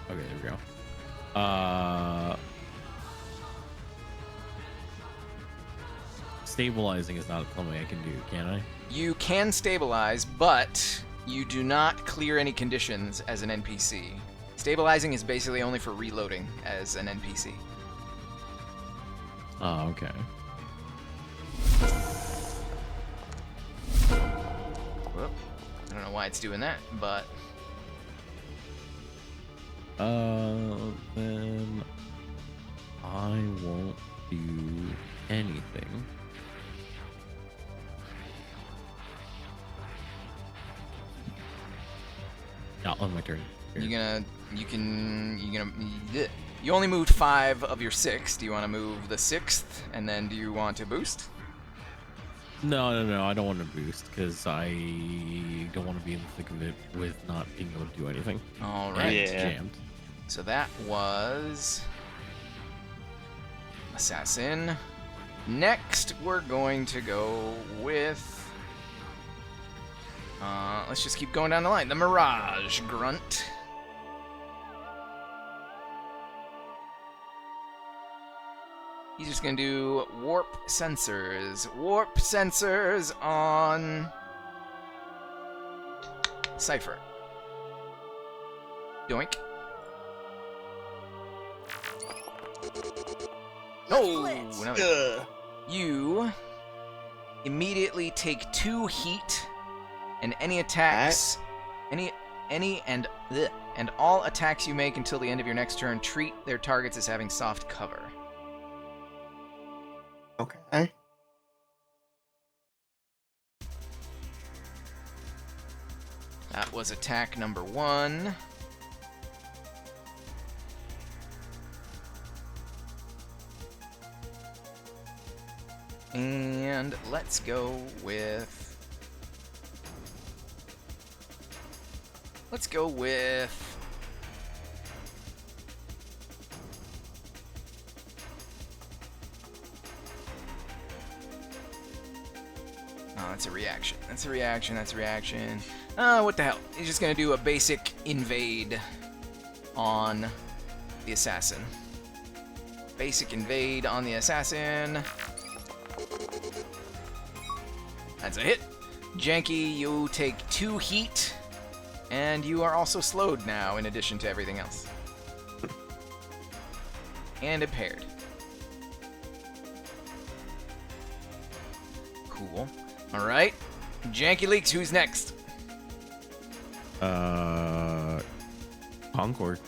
Okay, there we go. Stabilizing is not something I can do, can I? You can stabilize, but you do not clear any conditions as an NPC. Stabilizing is basically only for reloading as an NPC. Oh, okay. Whoop. I don't know why it's doing that, but Then I won't do anything. Not on my turn. Here. you only moved 5 of your 6. Do you want to move the 6th, and then do you want to boost? No. I don't want to boost because I don't want to be in the thick of it with not being able to do anything. All And right. it's Yeah. jammed. So that was Assassin. Next, we're going to go with... let's just keep going down the line. The Mirage Grunt. He's just gonna do warp sensors. Warp sensors on Cypher. Doink. No, no. You immediately take 2 heat, and any attacks, and all attacks you make until the end of your next turn treat their targets as having soft cover. Okay. That was attack number 1. And let's go with... Oh, that's a reaction. That's a reaction. What the hell? He's just gonna do a basic invade on the assassin. Basic invade on the assassin. That's a hit. Janky, you take 2 heat, and you are also slowed now, in addition to everything else. And impaired. Cool. Alright. Janky Leaks, who's next? Concord.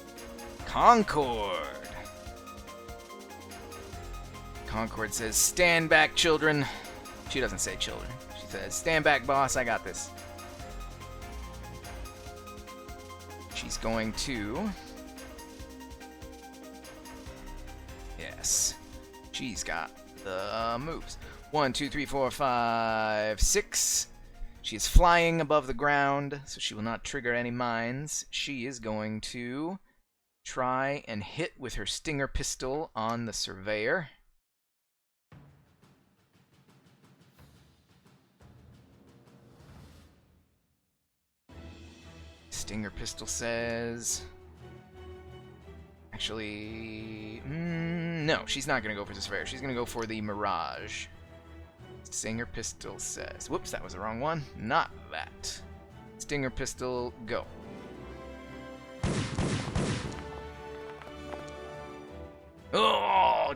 Concord says, "Stand back, children." She doesn't say children. She says, "Stand back, boss, I got this." She's going to... Yes. She's got the moves. 1, 2, 3, 4, 5, 6. She is flying above the ground, so she will not trigger any mines. She is going to try and hit with her stinger pistol on the surveyor. Stinger pistol says... Actually... no, she's not going to go for the surveyor. She's going to go for the Mirage. Stinger pistol says... Whoops, that was the wrong one. Not that. Stinger pistol, go. Oh!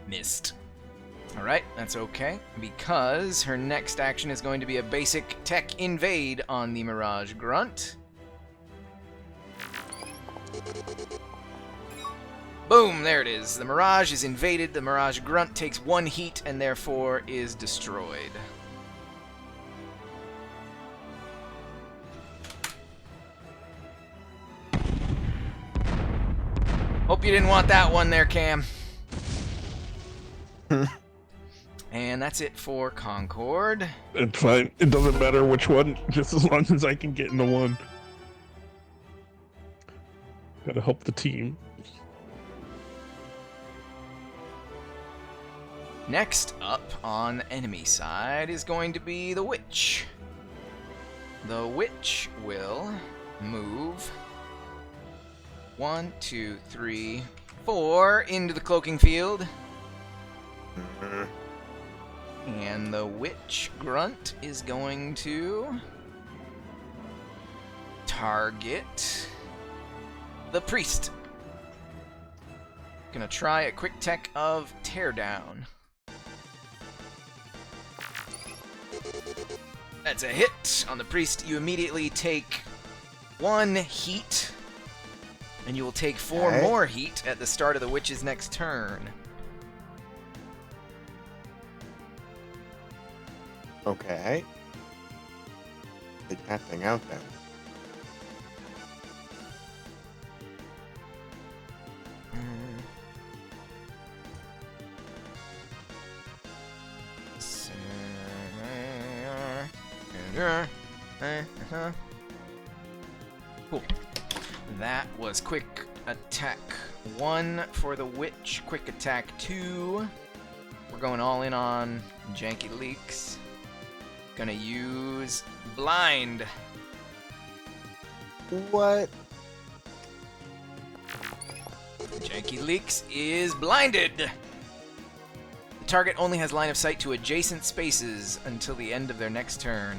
Missed. Alright, that's okay, because her next action is going to be a basic tech invade on the Mirage Grunt. Boom, there it is. The Mirage is invaded, the Mirage Grunt takes 1 heat and therefore is destroyed. Hope you didn't want that one there, Cam. And that's it for Concord. It's fine. It doesn't matter which one, just as long as I can get into one. Gotta help the team. Next up on the enemy side is going to be the Witch. The Witch will move 1, 2, 3, 4 into the cloaking field. And the Witch Grunt is going to target the Priest. Gonna try a quick tech of Teardown. That's a hit on the Priest. You immediately take 1 heat, and you will take 4 more heat at the start of the Witch's next turn. Okay. Take that thing out then. Cool. That was quick attack 1 for the Witch. Quick attack 2. We're going all in on Janky Leaks. Gonna use blind. What? Janky Leaks is blinded. target only has line of sight to adjacent spaces until the end of their next turn.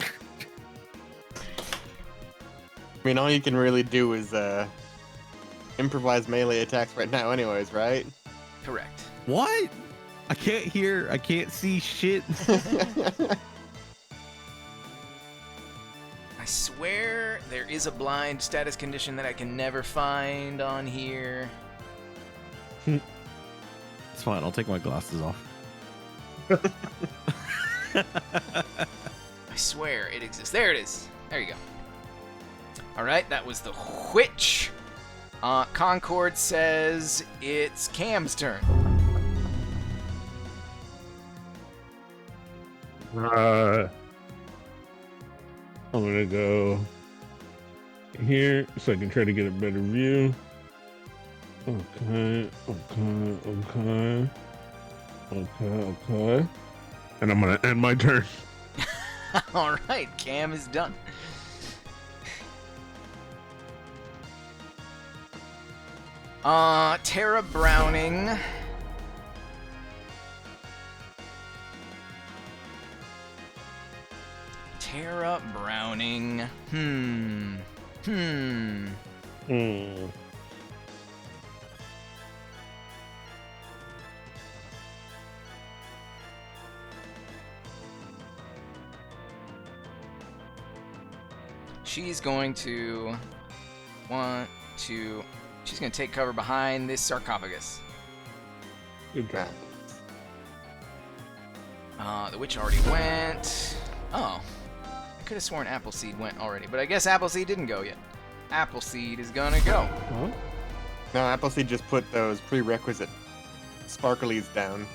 I mean, all you can really do is improvise melee attacks right now anyways, right? Correct. What? I can't hear. I can't see shit. I swear there is a blind status condition that I can never find on here. It's fine. I'll take my glasses off. I swear it exists. There it is. There you go. Alright, that was the Witch. Concord says it's Cam's turn. I'm gonna go here so I can try to get a better view. Okay. And I'm gonna end my turn. Alright, Cam is done. Tara Browning. Tara Browning. Hmm. She's going to she's going to take cover behind this sarcophagus. Good job. The witch already went. Oh. I could have sworn Appleseed went already, but I guess Appleseed didn't go yet. Appleseed is gonna go. Huh? No, Appleseed just put those prerequisite sparklies down.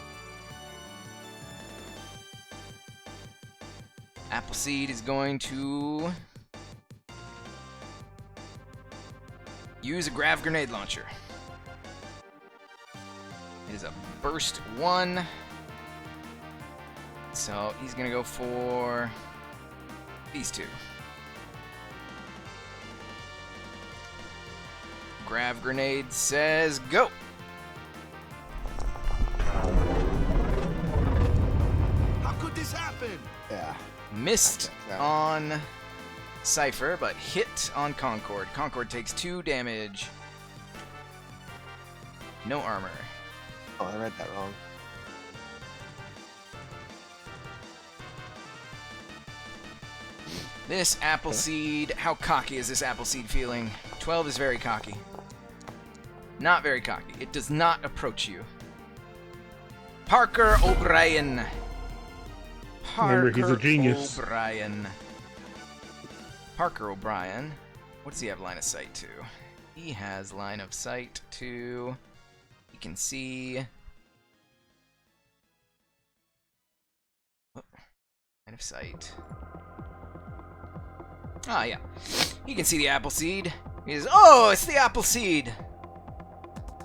Appleseed is going to use a grav grenade launcher. It is a burst 1. So he's gonna go for these two. Grav grenade says go. How could this happen? Yeah. Missed Yeah. on Cypher, but hit on Concord. Concord takes 2 damage. No armor. Oh, I read that wrong. This Appleseed, how cocky is this Appleseed feeling? 12 is very cocky. Not very cocky. It does not approach you. Parker O'Brien. Remember, he's a genius. O'Brien. Parker O'Brien. What does he have line of sight to? He has line of sight to... He can see... Oh, line of sight. Ah, yeah. He can see the Appleseed. He's, oh, it's the Appleseed!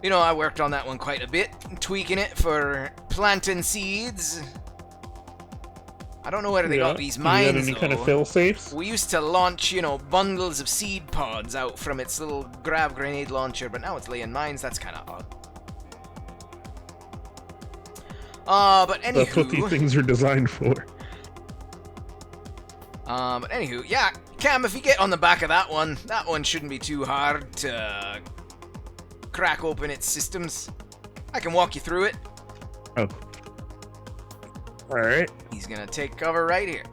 You know, I worked on that one quite a bit, tweaking it for planting seeds. I don't know where they got these mines, You got any kind of fail safes? We used to launch, you know, bundles of seed pods out from its little grav grenade launcher, but now it's laying mines. That's kind of odd. But anywho... That's what these things are designed for. But anywho, yeah, Cam, if you get on the back of that one shouldn't be too hard to crack open its systems. I can walk you through it. Oh. Alright. He's gonna take cover right here.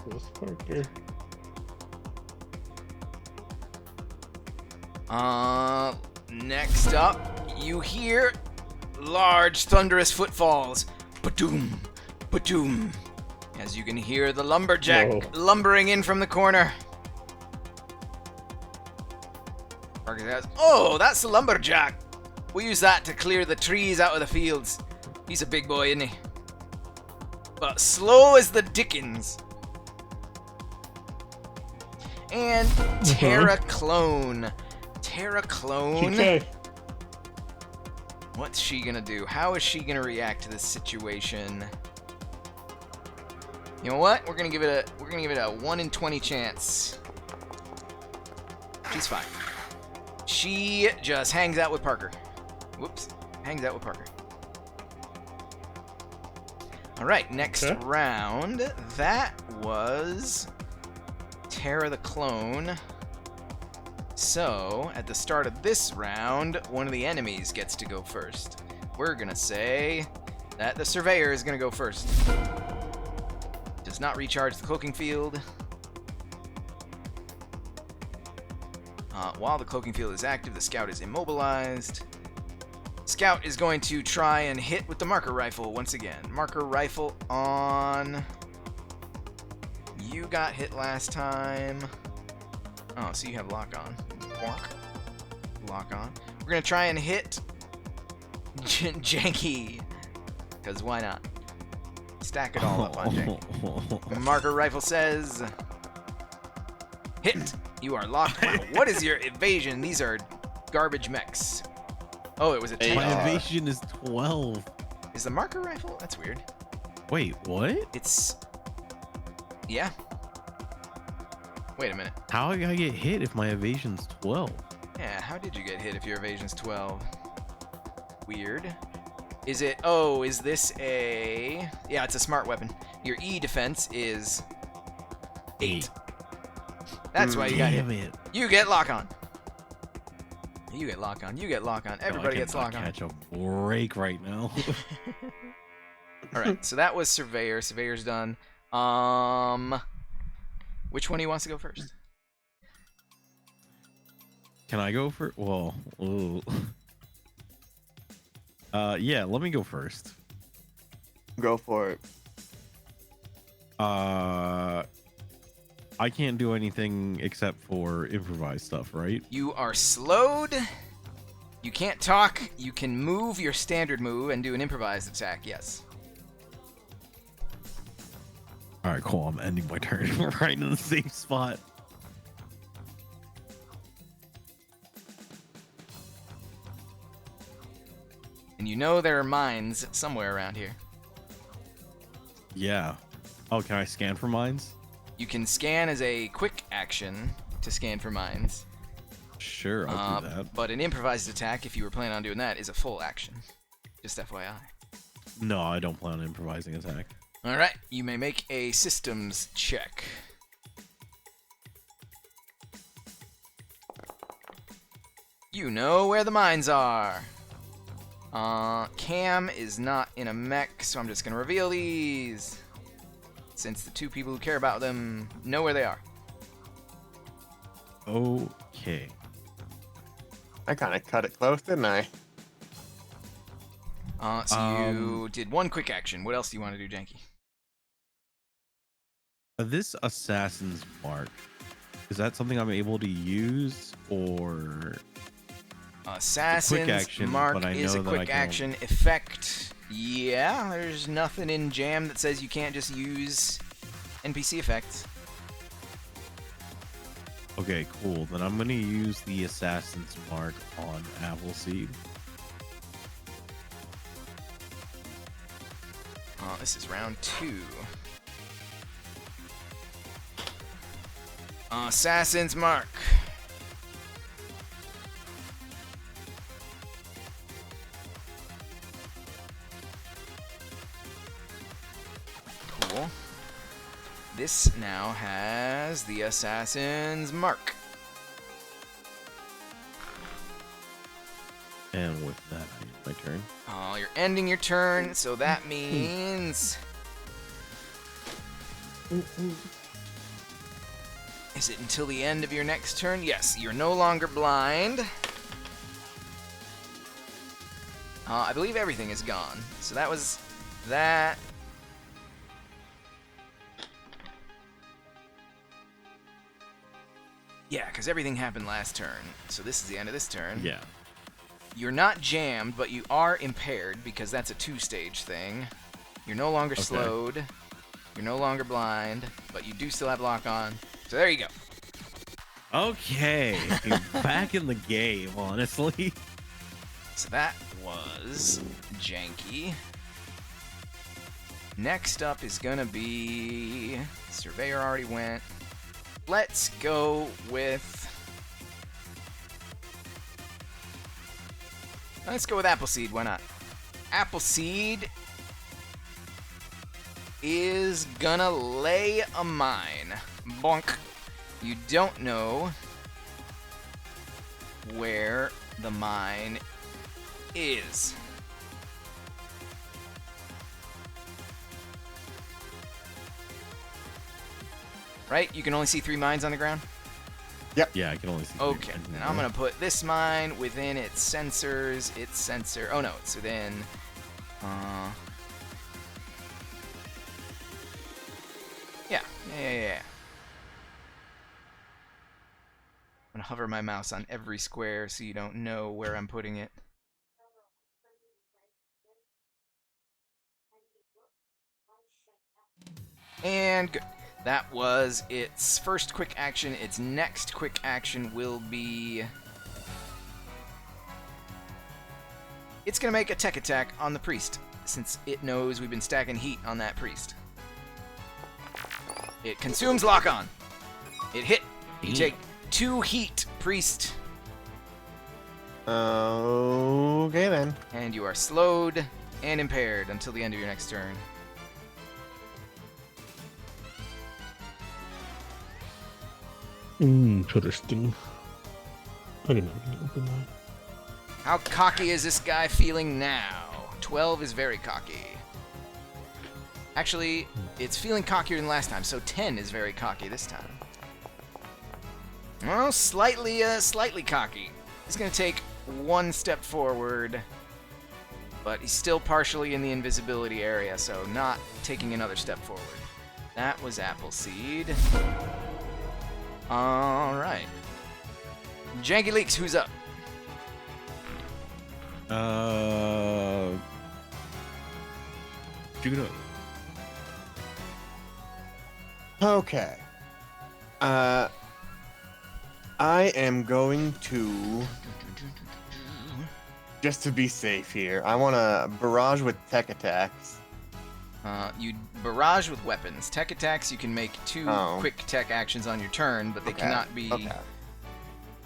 This Parker. Next up, you hear large thunderous footfalls. Ba-doom, ba-doom. As you can hear the lumberjack Whoa. lumbering in from the corner. Parker says, oh, that's the lumberjack. We use that to clear the trees out of the fields. He's a big boy, isn't he? But slow as the dickens. And Terra Clone. Terra Clone. TK. What's she gonna do? How is she gonna react to this situation? You know what? We're gonna give it a 1 in 20 chance. She's fine. She just hangs out with Parker. Whoops. Hangs out with Parker. Alright, next Okay. round. That was Terra the Clone. So, at the start of this round, one of the enemies gets to go first. We're gonna say that the Surveyor is gonna go first. Does not recharge the cloaking field. While the cloaking field is active, the Scout is immobilized. Scout is going to try and hit with the marker rifle once again. Marker rifle on... You got hit last time. Oh, so you have lock on. Lock on. We're going to try and hit Janky. Because why not? Stack it all up on Janky. Marker rifle says... Hit! You are locked. Wow, what is your evasion? These are garbage mechs. Oh, it was a 10. My evasion is 12. Is the marker rifle? That's weird. Wait, what? It's... Yeah. Wait a minute. How did I get hit if my evasion's 12? Yeah, how did you get hit if your evasion's 12? Weird. Is it... Oh, is this a... Yeah, it's a smart weapon. Your E defense is... 8. That's why you got hit. Damn it. You get lock on. You get lock on. You get lock on. Everybody gets lock on. Catch a break right now. All right, so that was Surveyor. Surveyor's done. Which one of you wants to go first? Can I go for? Well, ooh. Yeah, let me go first. Go for it. I can't do anything except for improvised stuff, right? You are slowed. You can't talk. You can move your standard move and do an improvised attack. Yes. All right, cool. I'm ending my turn right in the same spot. And you know there are mines somewhere around here. Yeah. Oh, can I scan for mines? You can scan as a quick action to scan for mines. Sure, I'll do that. But an improvised attack, if you were planning on doing that, is a full action. Just FYI. No, I don't plan on improvising attack. Alright, you may make a systems check. You know where the mines are. Cam is not in a mech, so I'm just gonna reveal these. Since the two people who care about them know where they are. Okay. I kind of cut it close, didn't I? So you did one quick action. What else do you want to do, Janky? This assassin's mark, is that something I'm able to use, or Assassin's action, Mark but I is a know that I quick can action effect. Yeah, there's nothing in Jam that says you can't just use NPC effects. okay, cool. Then I'm gonna use the assassin's mark on Appleseed. This is round 2. Assassin's Mark. Cool. This now has the Assassin's Mark. And with that, I end my turn. You're ending your turn, so that means... Is it until the end of your next turn? Yes, you're no longer blind. I believe everything is gone. So that was that. Yeah, because everything happened last turn. So this is the end of this turn. Yeah. You're not jammed, but you are impaired because that's a 2-stage thing. You're no longer slowed. You're no longer blind, but you do still have lock on. So there you go. Okay. Back in the game, honestly. So that was Janky. Next up is gonna be Surveyor already went. Let's go with Appleseed. Why not? Appleseed is gonna lay a mine. Bonk. You don't know where the mine is. Right? You can only see 3 mines on the ground? Yeah, I can only see. Okay, then I'm gonna put this mine within its sensors. Its sensor. Oh no, it's within. Yeah. I'm gonna hover my mouse on every square so you don't know where I'm putting it. And good. That was its first quick action. Its next quick action will be... It's going to make a tech attack on the priest, since it knows we've been stacking heat on that priest. It consumes lock-on. It hit. You take 2 heat, priest. Okay, then. And you are slowed and impaired until the end of your next turn. Interesting. I didn't know we could open that. How cocky is this guy feeling now? 12 is very cocky. Actually, it's feeling cockier than last time, so 10 is very cocky this time. Well, slightly cocky. He's gonna take 1 step forward, but he's still partially in the invisibility area, so not taking another step forward. That was Appleseed. Alright. Janky Leaks, who's up? Shoot it up. Okay. I am going to, just to be safe here, I want to barrage with tech attacks. You barrage with weapons. Tech attacks, you can make 2 Oh. quick tech actions on your turn, but they Okay, cannot be... Okay.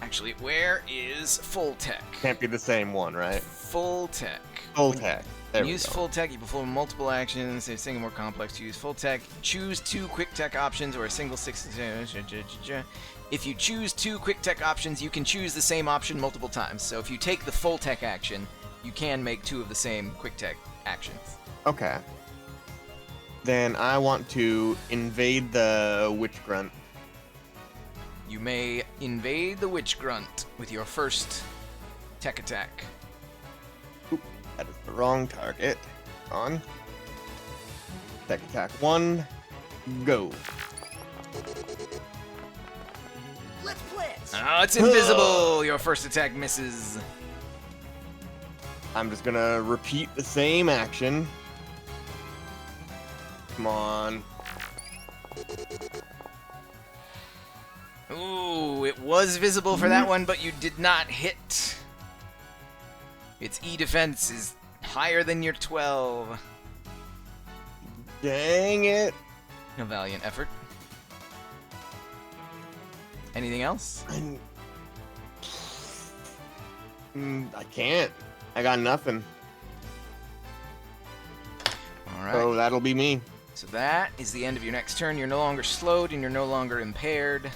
Actually, where is full tech? Can't be the same one, right? Full tech. Full tech. There we Use go. full tech, you perform multiple actions. It's something more complex to use. Full tech, choose 2 quick tech options or a single 6. If you choose 2 quick tech options, you can choose the same option multiple times. So if you take the full tech action, you can make 2 of the same quick tech actions. Okay. Then I want to invade the witch grunt. You may invade the witch grunt with your first tech attack. That is the wrong target. On. Tech attack 1. Go. Let's blitz. Oh, it's invisible! Your first attack misses. I'm just gonna repeat the same action. Come on. Ooh, it was visible for that one, but you did not hit. Its E defense is higher than your 12. Dang it. A valiant effort. Anything else? I can't. I got nothing. Alright. So that'll be me. So that is the end of your next turn. You're no longer slowed and you're no longer impaired.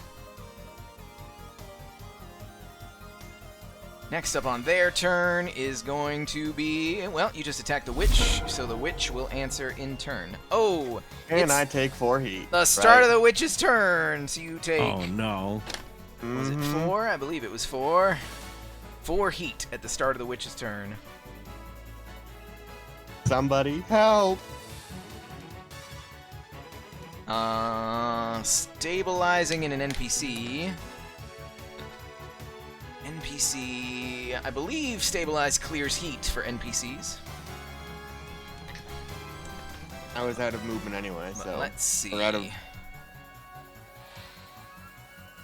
Next up on their turn is going to be... Well, you just attacked the witch, so the witch will answer in turn. Oh! And it's I take 4 heat. the start of the witch's turn! So you take... Oh no. Was it 4? I believe it was 4. 4 heat at the start of the witch's turn. Somebody help. Stabilizing in an NPC. NPC, I believe stabilize clears heat for NPCs. I was out of movement anyway, But so. let's see. We're out of-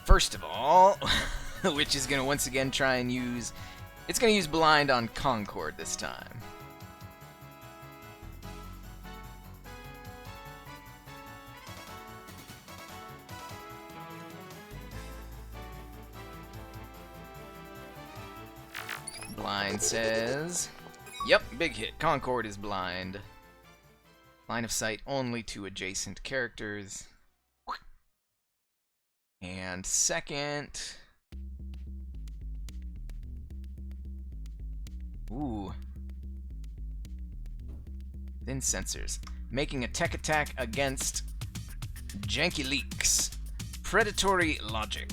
First of all, the witch is going to once again try and use... It's going to use blind on Concord this time. Blind says, yep, big hit. Concord is blind. Line of sight only to adjacent characters. And second... Ooh. Then sensors. Making a tech attack against Janky Leaks. Predatory Logic.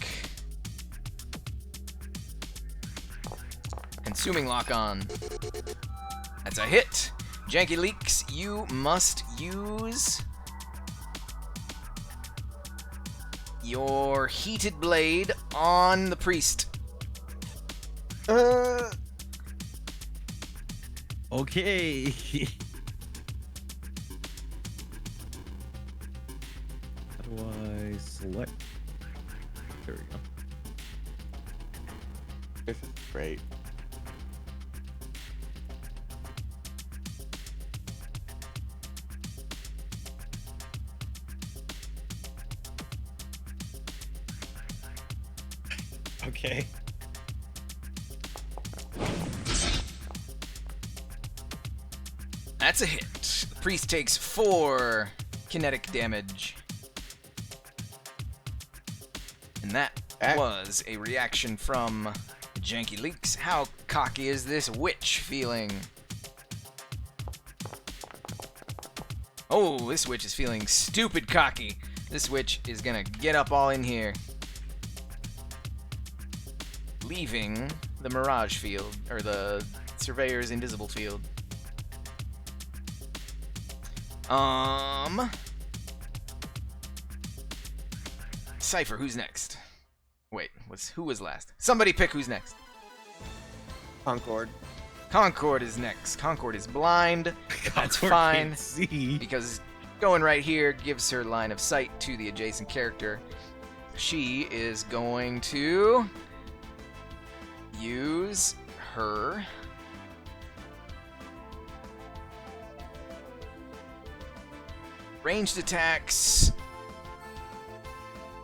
Consuming Lock On. That's a hit. Janky Leaks, you must use your Heated Blade on the priest. Okay. How do I select? There we go. This is great. Okay. That's a hit. The priest takes 4 kinetic damage. And that was a reaction from Janky Leaks. How cocky is this witch feeling? Oh, this witch is feeling stupid cocky. This witch is gonna get up all in here. Leaving the Mirage field, or the Surveyor's Invisible field. Cypher, who's next? Wait, who was last? Somebody pick who's next. Concord. Concord is next. Concord is blind. That's fine, Can't see. because going right here gives her line of sight to the adjacent character. She is going to use her ranged attacks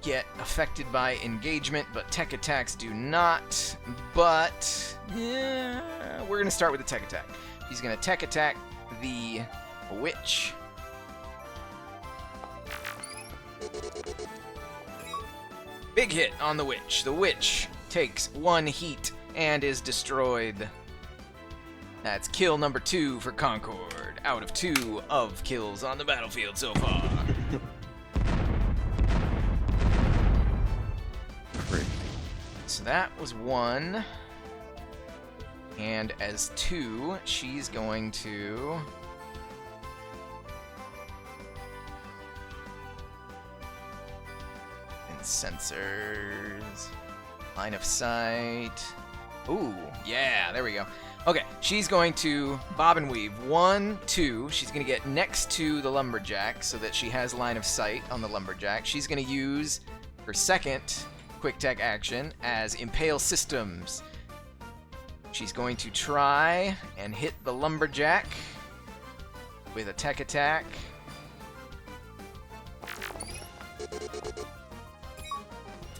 get affected by engagement, but tech attacks do not. But yeah, we're gonna start with the tech attack. She's gonna tech attack the witch. Big hit on the witch. The witch takes 1 heat and is destroyed. That's kill number 2 for Concord, out of 2 of kills on the battlefield so far. So that was 1. And as 2, she's going to... And sensors... Line of sight... Ooh, yeah, there we go. Okay, she's going to bob and weave. 1, 2. She's going to get next to the lumberjack so that she has line of sight on the lumberjack. She's going to use her second quick tech action as Impale Systems. She's going to try and hit the lumberjack with a tech attack.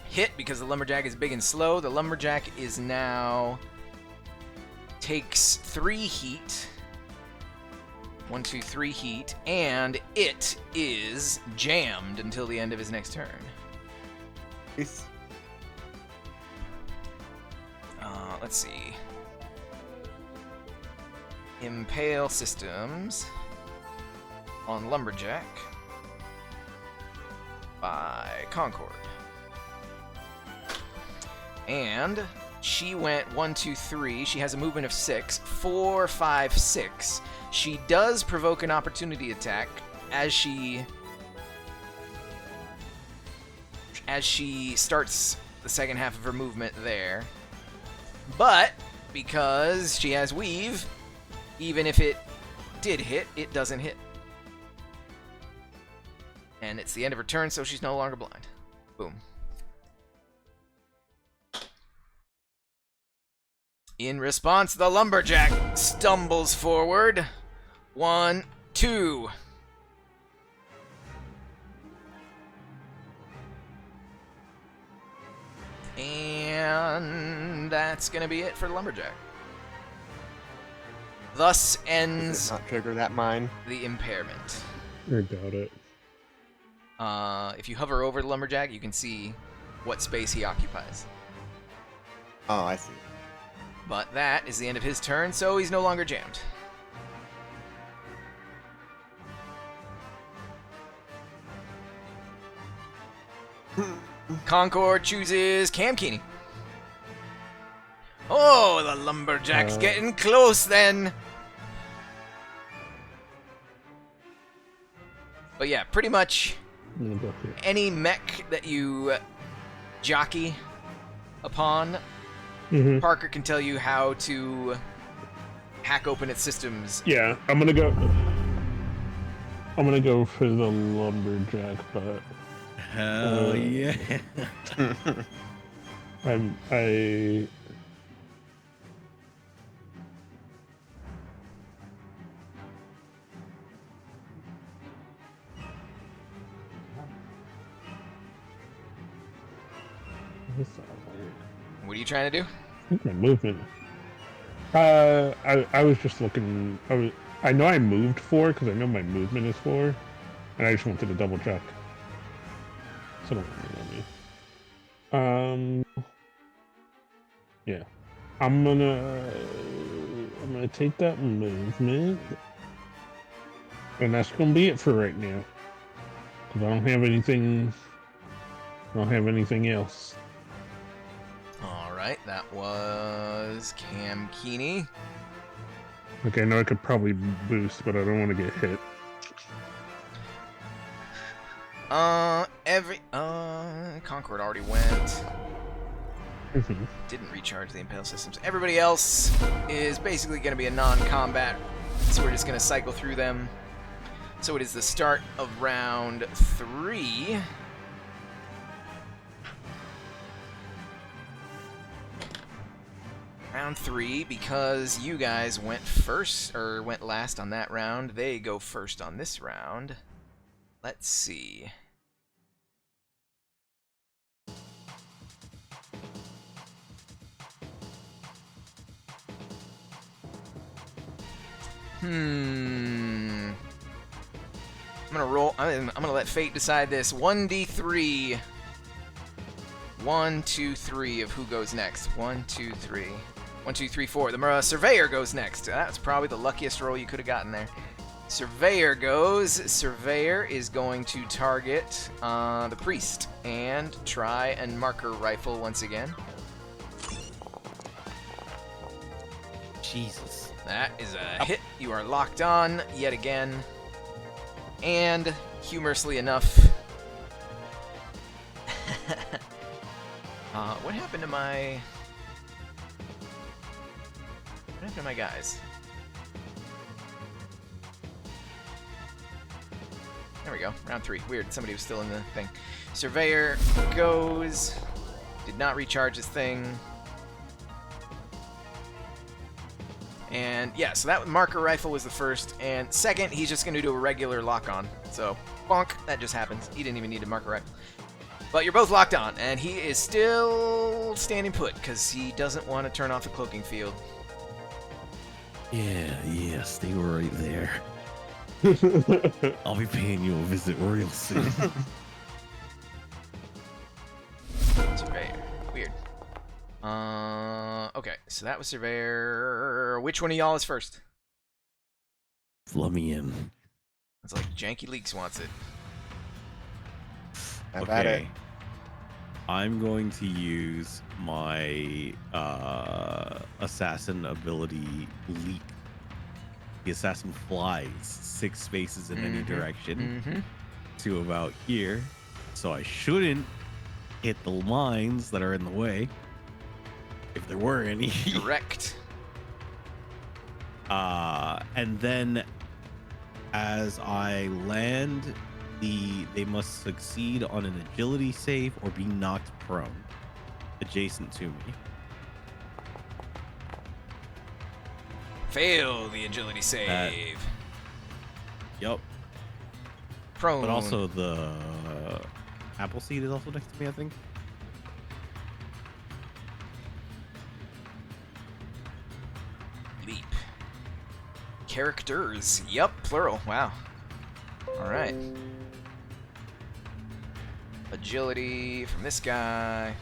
Hit because the lumberjack is big and slow. The lumberjack is now takes 3 heat. 1, 2, 3 heat, and it is jammed until the end of his next turn. Let's see. Impale Systems on Lumberjack by Concord. And she went 1, 2, 3. She has a movement of 6. 4, 5, 6. She does provoke an opportunity attack as she starts the second half of her movement there. But because she has weave, even if it did hit, it doesn't hit. And it's the end of her turn, so she's no longer blind. Boom. In response, the lumberjack stumbles forward. 1, 2. And that's gonna be it for the lumberjack. Thus Does ends it not trigger that mine? the impairment. I doubt it. If you hover over the lumberjack, you can see what space he occupies. Oh, I see. But that is the end of his turn, so he's no longer jammed. Concord chooses Cam Keeney. Oh, the lumberjack's getting close then. But yeah, pretty much I'm gonna go here. any mech that you jockey upon, Mhm. Parker can tell you how to hack open its systems. Yeah, I'm gonna go. I'm gonna go for the lumberjack, but Hell yeah. I What are you trying to do? I think my movement. I was just looking. I know I moved 4 because I know my movement is 4, and I just wanted to double check. So don't worry about me. Yeah, I'm gonna take that movement, and that's gonna be it for right now. Cause I don't have anything. I don't have anything else. Alright, that was Cam Keeney. Like, I know I could probably boost, but I don't want to get hit. Concord already went. Mhm. Didn't recharge the impale systems. Everybody else is basically going to be a non-combat, so we're just going to cycle through them. So it is the start of round 3. Round 3, because you guys went first, or went last on that round, they go first on this round. Let's see. I'm gonna roll. I'm gonna let fate decide this. 1d3. 1, 2, 3 of who goes next. 1, 2, 3. 1, 2, 3, 4. The surveyor goes next. That's probably the luckiest roll you could have gotten there. Surveyor goes. Surveyor is going to target the priest and try and marker rifle once again. Jesus. That is a hit. You are locked on yet again. And, humorously enough... what happened to my... What happened to my guys? There we go. Round 3. Weird. Somebody was still in the thing. Surveyor goes. Did not recharge his thing. And yeah, so that marker rifle was the first. And second, he's just going to do a regular lock-on. So, bonk. That just happens. He didn't even need a marker rifle. But you're both locked on, and he is still standing put because he doesn't want to turn off the cloaking field. Yeah, stay right there. I'll be paying you a visit real soon. Surveyor. Weird. Okay, so that was Surveyor. Which one of y'all is first? Let me in. It's like Janky Leaks wants it. Have at it. I'm going to use my assassin ability leap. The assassin flies 6 spaces in any direction to about here, so I shouldn't hit the lines that are in the way, if there were any. Correct. And then as I land, they must succeed on an agility save or be knocked prone adjacent to me. Fail the agility save. Yep. Prone. But also the apple seed is also next to me, I think. Leap. characters. Yep, plural. Wow. All right. Agility from this guy.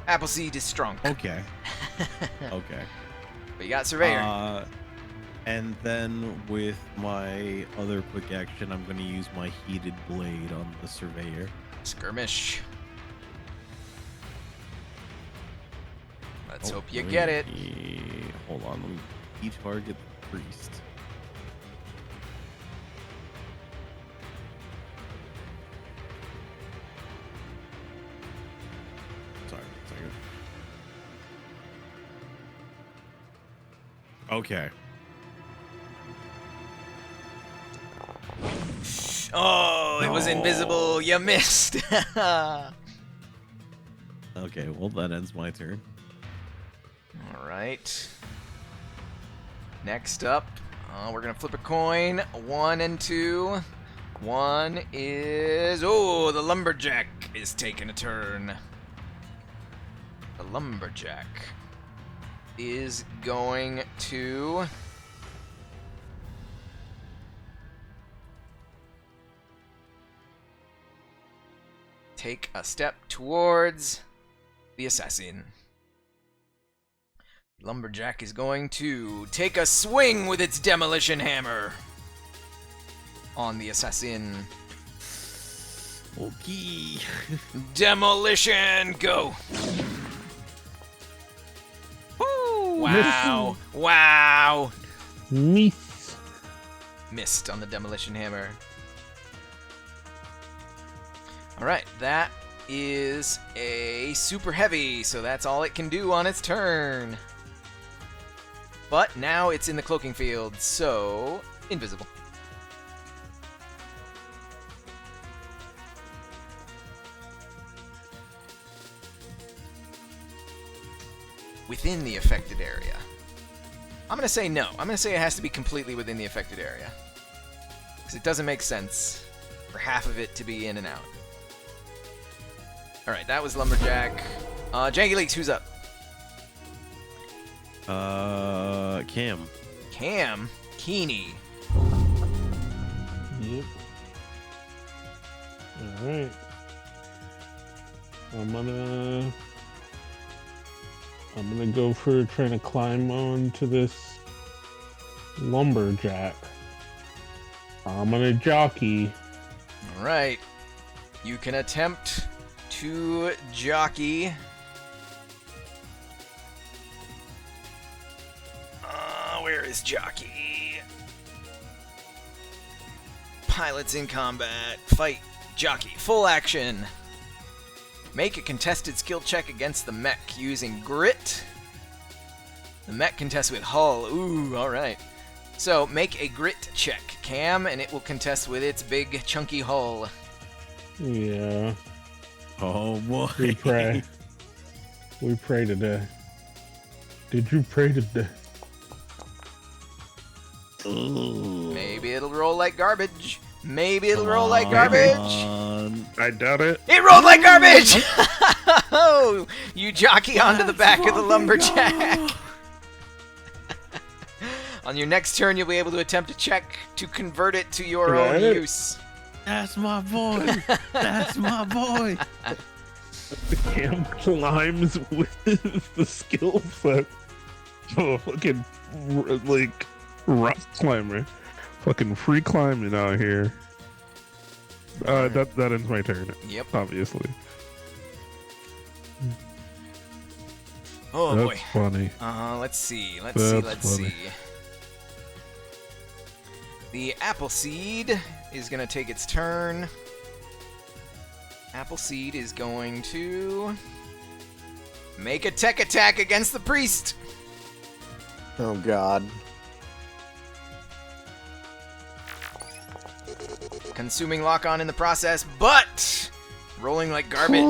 Appleseed is strong. Okay. Okay. But you got Surveyor. And then with my other quick action, I'm going to use my heated blade on the Surveyor. Skirmish. Let's Oh, hope you get it. Hold on, let me target the priest. Sorry, 1 second. Okay. Oh, it was invisible. You missed. Okay, well, that ends my turn. All right. Next up, we're going to flip a coin. 1 and 2. 1 is... Oh, the Lumberjack is taking a turn. The Lumberjack is going to... take a step towards the assassin. Lumberjack is going to take a swing with its demolition hammer on the assassin. Okay. Demolition, go! Woo! Wow! Wow! Miss. Missed on the demolition hammer. Alright, that is a super heavy, so that's all it can do on its turn. But now it's in the cloaking field, so invisible. Within the affected area. I'm going to say no. I'm going to say it has to be completely within the affected area. Because it doesn't make sense for half of it to be in and out. Alright, that was Lumberjack. Janky Leaks, who's up? Cam. Cam? Keeney. Yep. Alright. I'm gonna go for trying to climb onto this lumberjack. I'm gonna jockey. Alright. You can attempt to jockey. Where is jockey? Pilots in combat. Fight. Jockey. Full action. Make a contested skill check against the mech using grit. The mech contests with hull. Ooh, alright. So, make a grit check, Cam, and it will contest with its big, chunky hull. Yeah. Oh boy. We pray. We pray today. Did you pray today? Maybe it'll roll like garbage. Maybe it'll roll like garbage. I doubt it. It rolled like garbage! Oh, you jockey onto the back of the lumberjack. On your next turn, you'll be able to attempt a check to convert it to your own use. That's my boy. That's my boy. Cam climbs with the skill set of a fucking, like, rock climber. Fucking free climbing out here. That ends my turn. Yep. Obviously. Oh, That's boy. funny. Let's see. Let's That's see. funny. The Appleseed is going to take its turn. Appleseed is going to make a tech attack against the priest. Oh god. Consuming lock-on in the process, but rolling like garbage.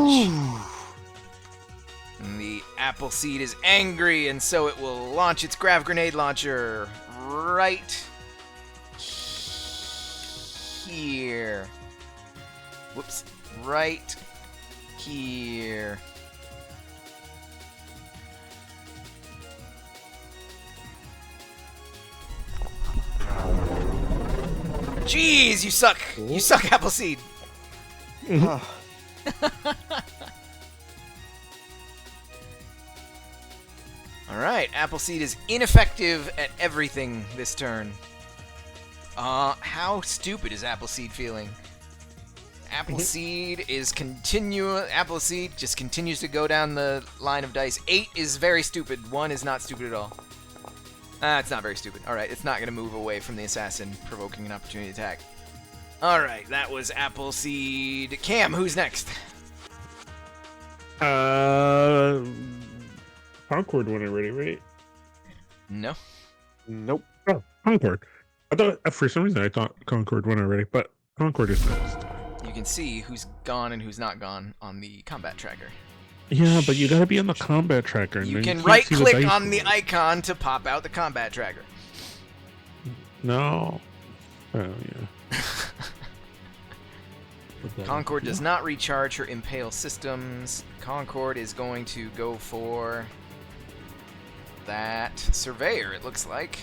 And the Appleseed is angry, and so it will launch its grav grenade launcher right here. Whoops. Right here. Jeez, you suck. You suck, Appleseed. Ah, All right, Appleseed is ineffective at everything this turn. How stupid is Appleseed feeling? Appleseed Appleseed just continues to go down the line of dice. 8 is very stupid. 1 is not stupid at all. It's not very stupid. All right, it's not going to move away from the assassin, provoking an opportunity attack. All right, that was Appleseed. Cam, who's next? Concord went already, right? No. nope. Oh, Concord. I thought for some reason I thought Concord went already, but Concord is next. You can see who's gone and who's not gone on the combat tracker. Yeah, but you gotta be on the combat tracker. And You then can can't see the right-click dice on the roll. icon to pop out the combat tracker. No. Oh yeah. Concord does not recharge her Impale systems. Concord is going to go for that Surveyor, it looks like.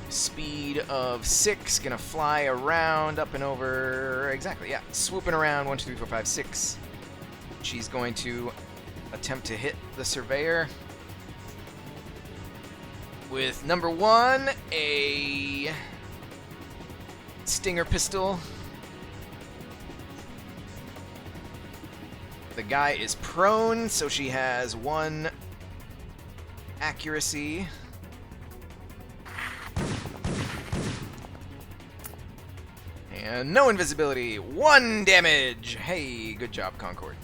Speed of 6, gonna fly around, up and over, exactly, yeah. Swooping around, 1, 2, 3, 4, 5, 6. She's going to attempt to hit the Surveyor. With number 1, a Stinger pistol. The guy is prone, so she has 1 accuracy. And no invisibility. 1 damage. Hey, good job, Concord.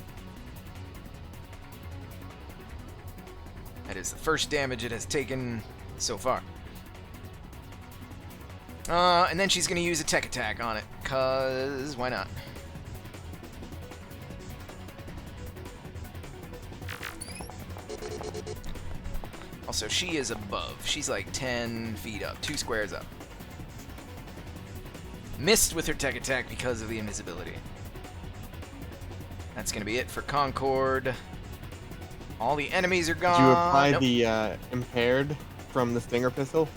That is the first damage it has taken so far. And then she's going to use a tech attack on it, because why not? Also, she is above. She's like 10 feet up, 2 squares up. Missed with her tech attack because of the invisibility. That's going to be it for Concord. All the enemies are gone. Did you apply Nope. the impaired from the Stinger pistol?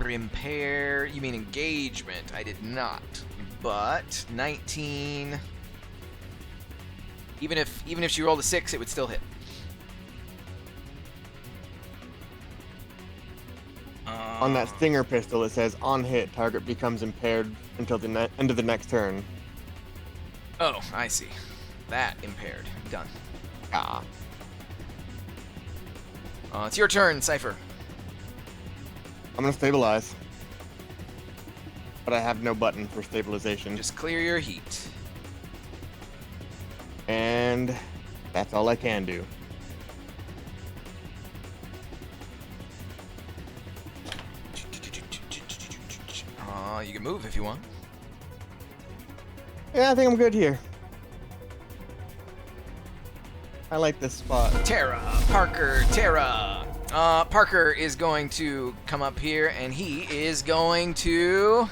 Impair. You mean engagement? I did not. But 19. Even if she rolled a 6, it would still hit. On that Stinger pistol, it says on hit, target becomes impaired until the end of the next turn. Oh, I see. That impaired. Done. Ah. It's your turn, Cypher. I'm gonna stabilize. But I have no button for stabilization. Just clear your heat. And that's all I can do. You can move if you want. Yeah, I think I'm good here. I like this spot. Tara, Parker, Tara. Parker is going to come up here, and he is going to...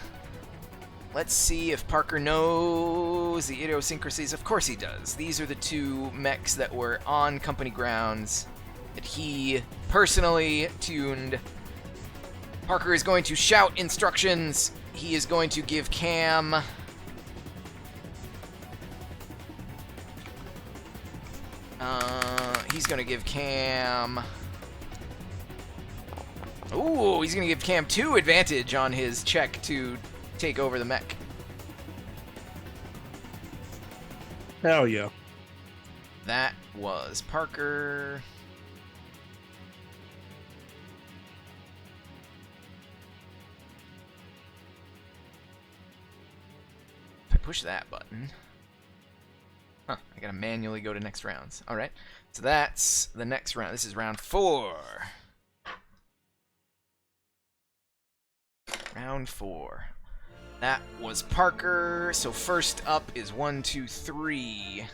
Let's see if Parker knows the idiosyncrasies. Of course he does. These are the 2 mechs that were on company grounds that he personally tuned. Parker is going to shout instructions. He is going to give Cam... he's going to give Cam... Ooh, he's going to give Cam 2 advantage on his check to take over the mech. Hell yeah. That was Parker. If I push that button... Huh, I gotta manually go to next rounds. Alright, so that's the next round. This is round 4. Round 4. That was Parker. So first up is 1, 2, 3.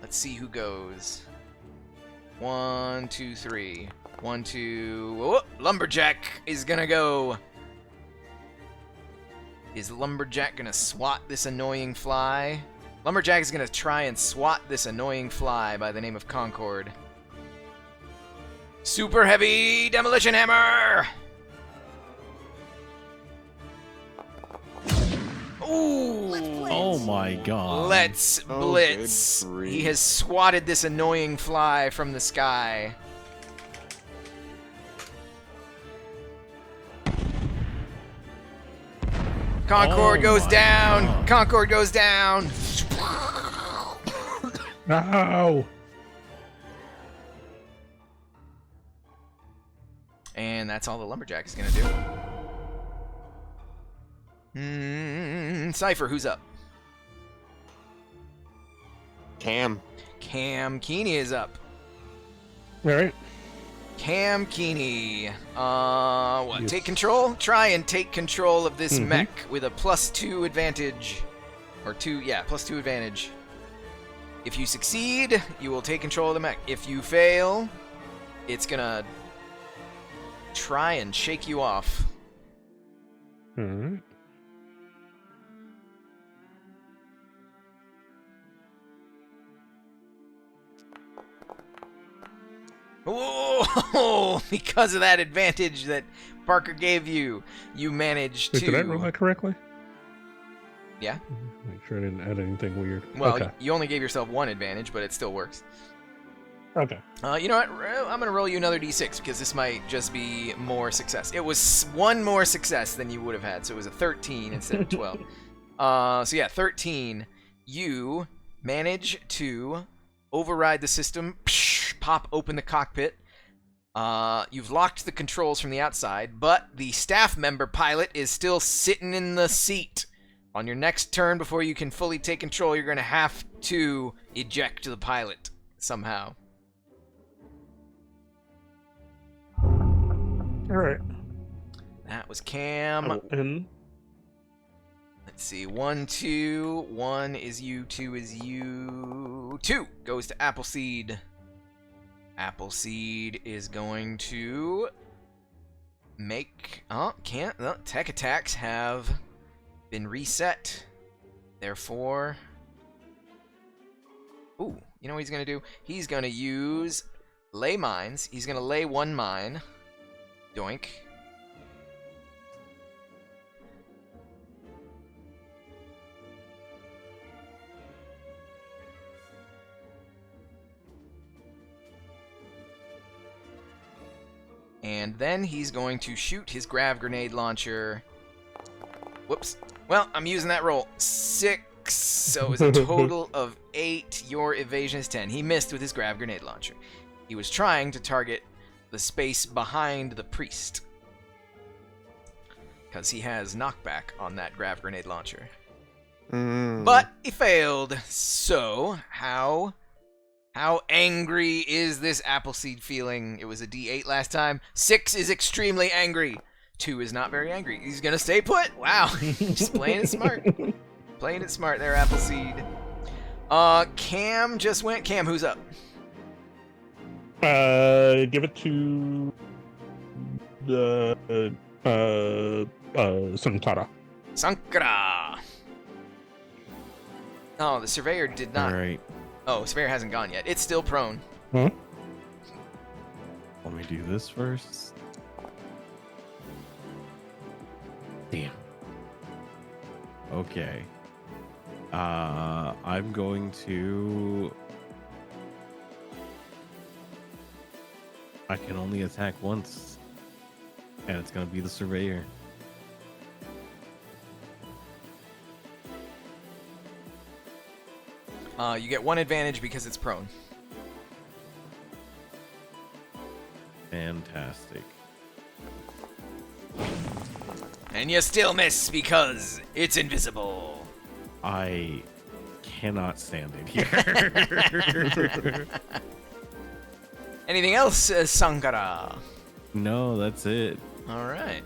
Let's see who goes. 1, 2, 3. 1, 2. Oh, Lumberjack is gonna go. Is Lumberjack gonna swat this annoying fly? Lumberjack is gonna try and swat this annoying fly by the name of Concord. Super heavy demolition hammer! Ooh! Let's blitz. Oh my god. Let's Oh, blitz. good He grief. has swatted this annoying fly from the sky. Concord Oh goes my down. God. Concord goes down. Ow! And that's all the lumberjack is gonna do. Cypher, who's up? Cam. Cam Keeney is up. All right. Cam Keeney. What? Yes. Take control? Try and take control of this Mhm. mech with a +2 advantage. Or +2 advantage. If you succeed, you will take control of the mech. If you fail, it's gonna try and shake you off. All right. Oh, because of that advantage that Parker gave you, you managed Wait, to. did I roll that correctly? Yeah. Make sure I didn't add anything weird. Well, okay. you only gave yourself one advantage, but it still works. Okay. You know what? I'm gonna roll you another d6 because this might just be more success. It was one more success than you would have had, so it was a 13 instead of 12. So yeah, 13. You manage to override the system, pop open the cockpit. You've locked the controls from the outside, but the staff member pilot is still sitting in the seat. On your next turn, before you can fully take control, you're gonna have to eject the pilot somehow. All right. That was Cam. And Let's see. 1, 2. 1 is you. 2 is you. 2 goes to Appleseed. Appleseed is going to make. Oh, can't. Tech attacks have been reset. Therefore. Ooh, you know what he's going to do? He's going to use lay mines. He's going to lay one mine. Doink. And then he's going to shoot his grav grenade launcher. Whoops. Well, I'm using that roll. 6. So it was a total of 8. Your evasion is 10. He missed with his grav grenade launcher. He was trying to target the space behind the priest, because he has knockback on that grav grenade launcher. But he failed. So, how angry is this Appleseed feeling? It was a D8 last time. 6 is extremely angry. 2 is not very angry. He's gonna stay put. Wow. Just playing it smart. Playing it smart there, Appleseed. Cam just went. Cam, who's up? give it to the Sankara. Sankara. Oh, the surveyor did not. All right. Oh, surveyor hasn't gone yet. It's still prone. Huh? Let me do this first. Damn. Okay. I'm going to. I can only attack once, and it's going to be the surveyor. You get one advantage because it's prone. Fantastic. And you still miss because it's invisible. I cannot stand it here. Anything else, Sankara? No, that's it. All right.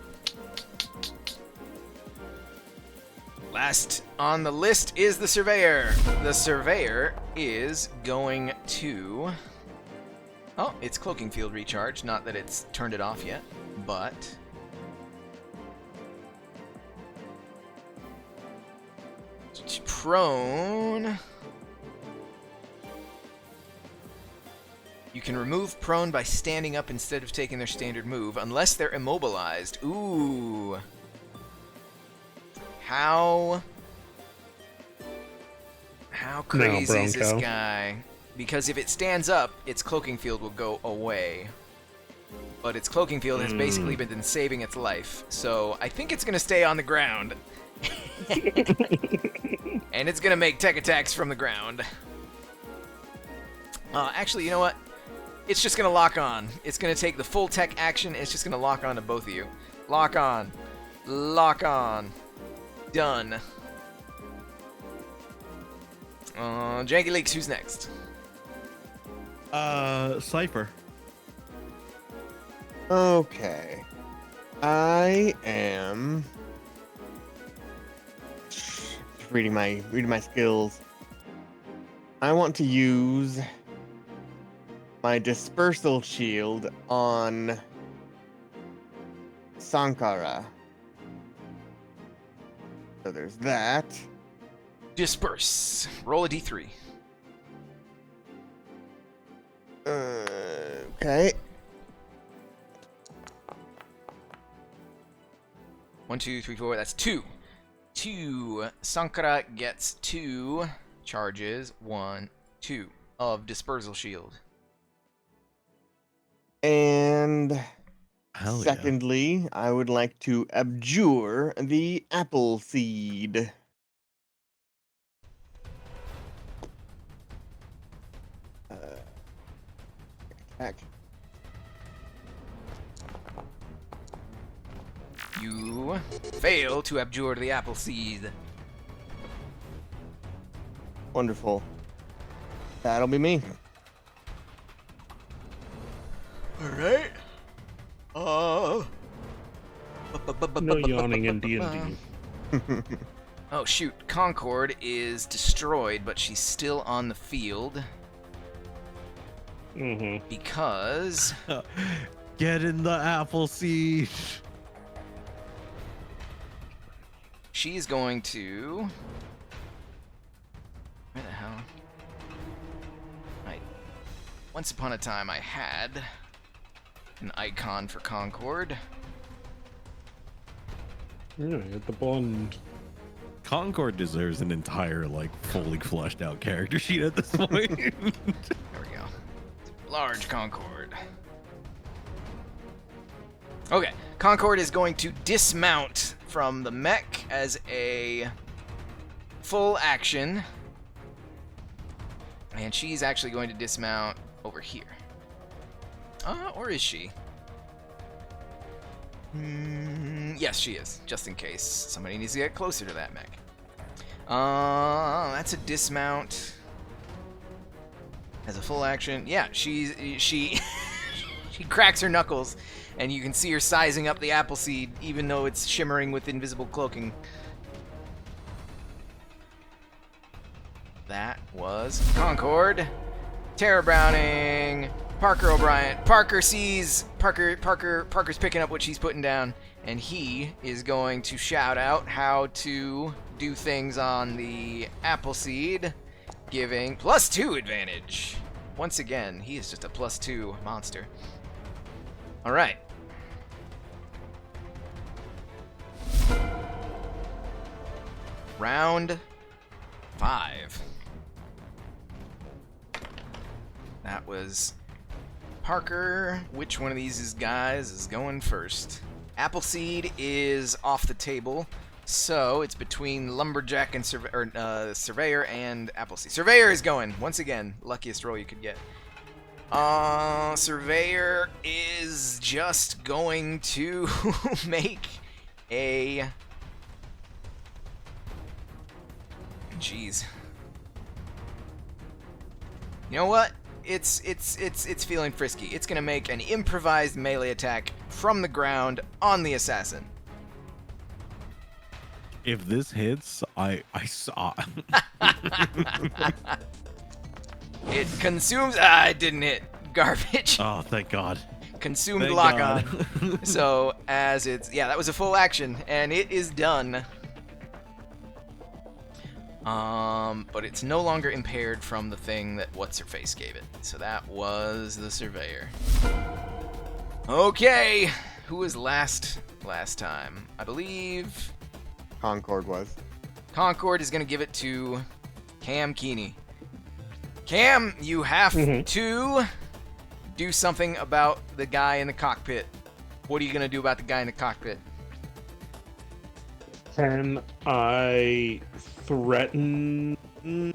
Last on the list is the surveyor. The surveyor is going to. Oh, it's cloaking field recharge. Not that it's turned it off yet, but. Prone. You can remove prone by standing up instead of taking their standard move, unless they're immobilized. Ooh. How crazy is this Bronco. guy? Because if it stands up, its cloaking field will go away. But its cloaking field has basically been saving its life. So I think it's going to stay on the ground. And it's going to make tech attacks from the ground. Actually, you know what? It's just going to lock on. It's going to take the full tech action. It's just going to lock on to both of you. Lock on. Lock on. Done. Janky Leaks, who's next? Cypher. Okay. I am reading my skills. I want to use my dispersal shield on Sankara. So there's that. Disperse. Roll a d3. Okay. 1, 2, 3, 4. That's 2. 2. Sankara gets 2 charges. 1, 2 of dispersal shield. And Hell yeah. secondly, I would like to abjure the apple seed. Attack. You fail to abjure the apple seed. Wonderful. That'll be me. Alright. No yawning in D&D. Oh shoot, Concord is destroyed, but she's still on the field Mm-hmm. because Get in the apple seed. she's going to... Where the hell? Once upon a time I had an icon for Concord. Yeah, at the blonde. Concord deserves an entire, fully fleshed out character sheet at this point. There we go. Large Concord. Okay, Concord is going to dismount from the mech as a full action. And she's actually going to dismount over here. Or is she? Yes, she is, just in case somebody needs to get closer to that mech. That's a dismount. As a full action. Yeah, she she cracks her knuckles, and you can see her sizing up the apple seed, even though it's shimmering with invisible cloaking. That was Concord. Tara Browning. Parker O'Brien. Parker sees Parker's picking up what she's putting down, and he is going to shout out how to do things on the apple seed, giving +2 advantage. Once again, he is just a +2 monster. All right. Round 5. That was Parker. Which one of these guys is going first? Appleseed is off the table, so it's between Lumberjack and Surveyor and Appleseed. Surveyor is going. Once again, luckiest roll you could get. Surveyor is just going to make a... Jeez. You know what? It's feeling frisky. It's gonna make an improvised melee attack from the ground on the assassin. If this hits, I saw. It consumes. It didn't hit. Garbage. Oh, thank God. Consumed Thank lock God. on. So as it's that was a full action, and it is done. But it's no longer impaired from the thing that What's-Her-Face gave it. So that was the Surveyor. Okay, who was last time? I believe Concord was. Concord is going to give it to Cam Keeney. Cam, you have to do something about the guy in the cockpit. What are you going to do about the guy in the cockpit? Can I threaten? I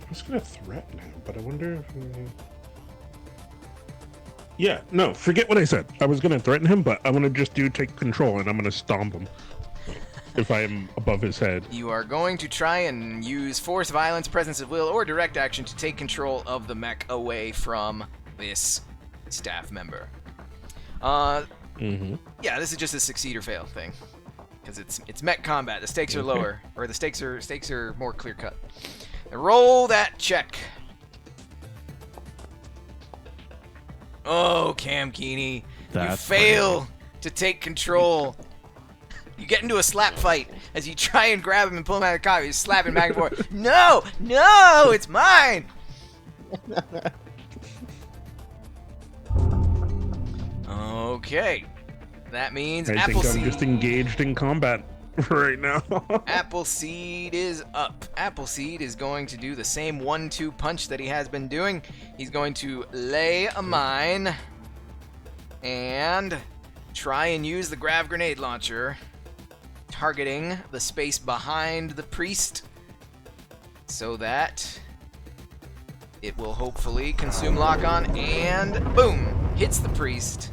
was gonna threaten him, but I wonder if. Yeah, no, forget what I said. I was gonna threaten him, but I'm gonna just take control, and I'm gonna stomp him if I am above his head. You are going to try and use force, violence, presence of will, or direct action to take control of the mech away from this staff member. Yeah, this is just a succeed or fail thing, because it's mech combat. The stakes are lower, or the stakes are more clear cut. Roll that check. Oh, Cam Keeney, you fail to take control. You get into a slap fight as you try and grab him and pull him out of the car. He's slapping back and forth. No, it's mine. Okay, that means I think Appleseed. I'm just engaged in combat right now. Appleseed is up. Appleseed is going to do the same 1-2 punch that he has been doing. He's going to lay a mine and try and use the grav grenade launcher, targeting the space behind the priest so that it will hopefully consume lock-on, and boom, hits the priest.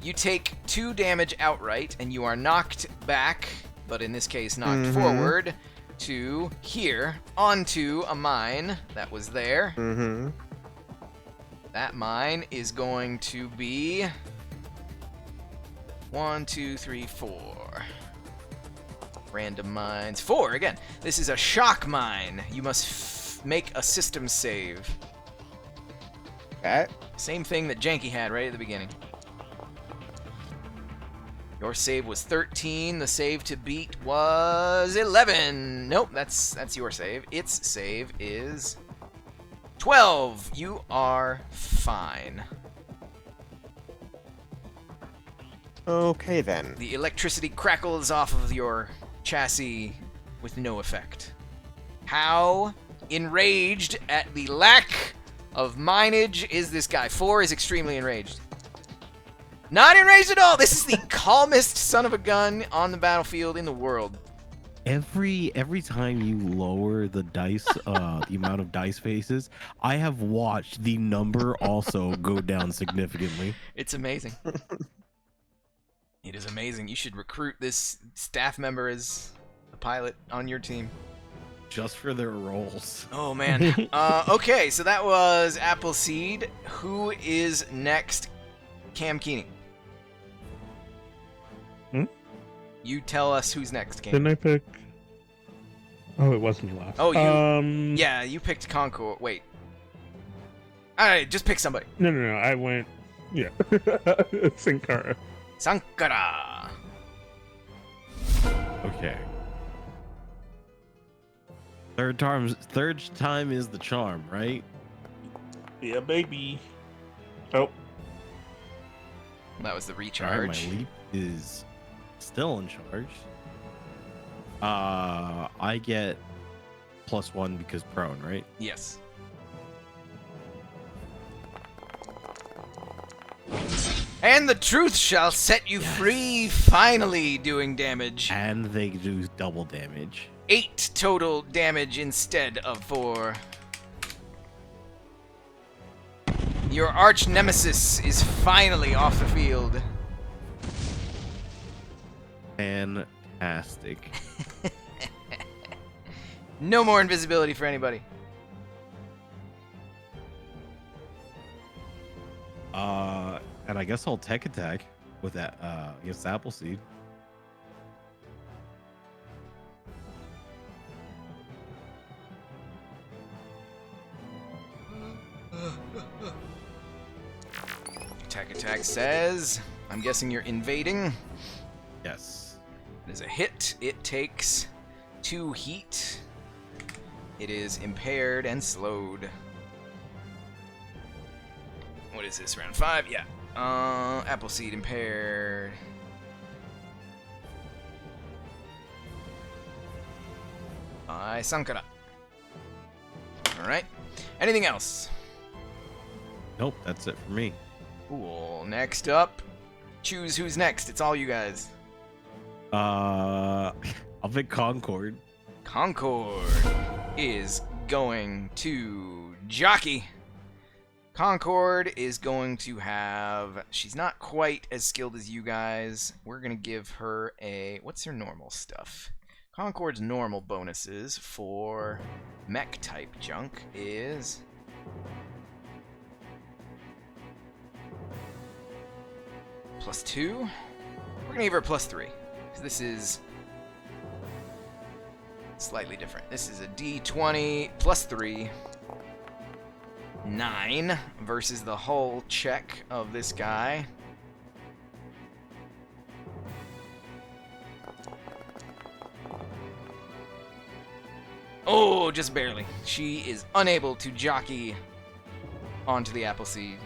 You take 2 damage outright, and you are knocked back, but in this case knocked forward, to here, onto a mine that was there. That mine is going to be 1, 2, 3, 4. Random mines. 4 again. This is a shock mine. You must make a system save. Okay. Same thing that Janky had right at the beginning. Your save was 13. The save to beat was 11. Nope, that's your save. Its save is 12. You are fine. Okay then. The electricity crackles off of your chassis with no effect. How enraged at the lack of mineage is this guy? 4 is extremely enraged. Not enraged at all. This is the calmest son of a gun on the battlefield in the world. Every time you lower the dice, the amount of dice faces, I have watched the number also go down significantly. It's amazing. It is amazing. You should recruit this staff member as a pilot on your team. Just for their roles. Oh, man. Okay, so that was Appleseed. Who is next? Cam Keeney. You tell us who's next, Cam. Didn't I pick? Oh, it was me last. Oh, you... Yeah, you picked Concord. Wait. Alright, just pick somebody. No, I went... Yeah. Sankara. Sankara. Okay. Third time is the charm, right? Yeah, baby. Oh. That was the All right, recharge. my leap is still in charge. I get +1 because prone, right? Yes. And the truth shall set you free, finally doing damage. And they do double damage. 8 total damage instead of 4. Your arch nemesis is finally off the field. Fantastic. No more invisibility for anybody. And I guess I'll tech attack with that against Appleseed. Attack says, I'm guessing you're invading. Yes. It is a hit. It takes 2 heat. It is impaired and slowed. What is this, round 5? Yeah. Appleseed impaired. By Sankara. Alright. Anything else? Nope, that's it for me. Cool. Next up, choose who's next. It's all you guys. I'll pick Concord. Concord is going to jockey. Concord is going to have... She's not quite as skilled as you guys. We're going to give her a... What's her normal stuff? Concord's normal bonuses for mech-type junk is... +2. We're going to give her a +3. Because this is... slightly different. This is a D20 +3. 9 versus the hull check of this guy. Oh, just barely. She is unable to jockey onto the Appleseed.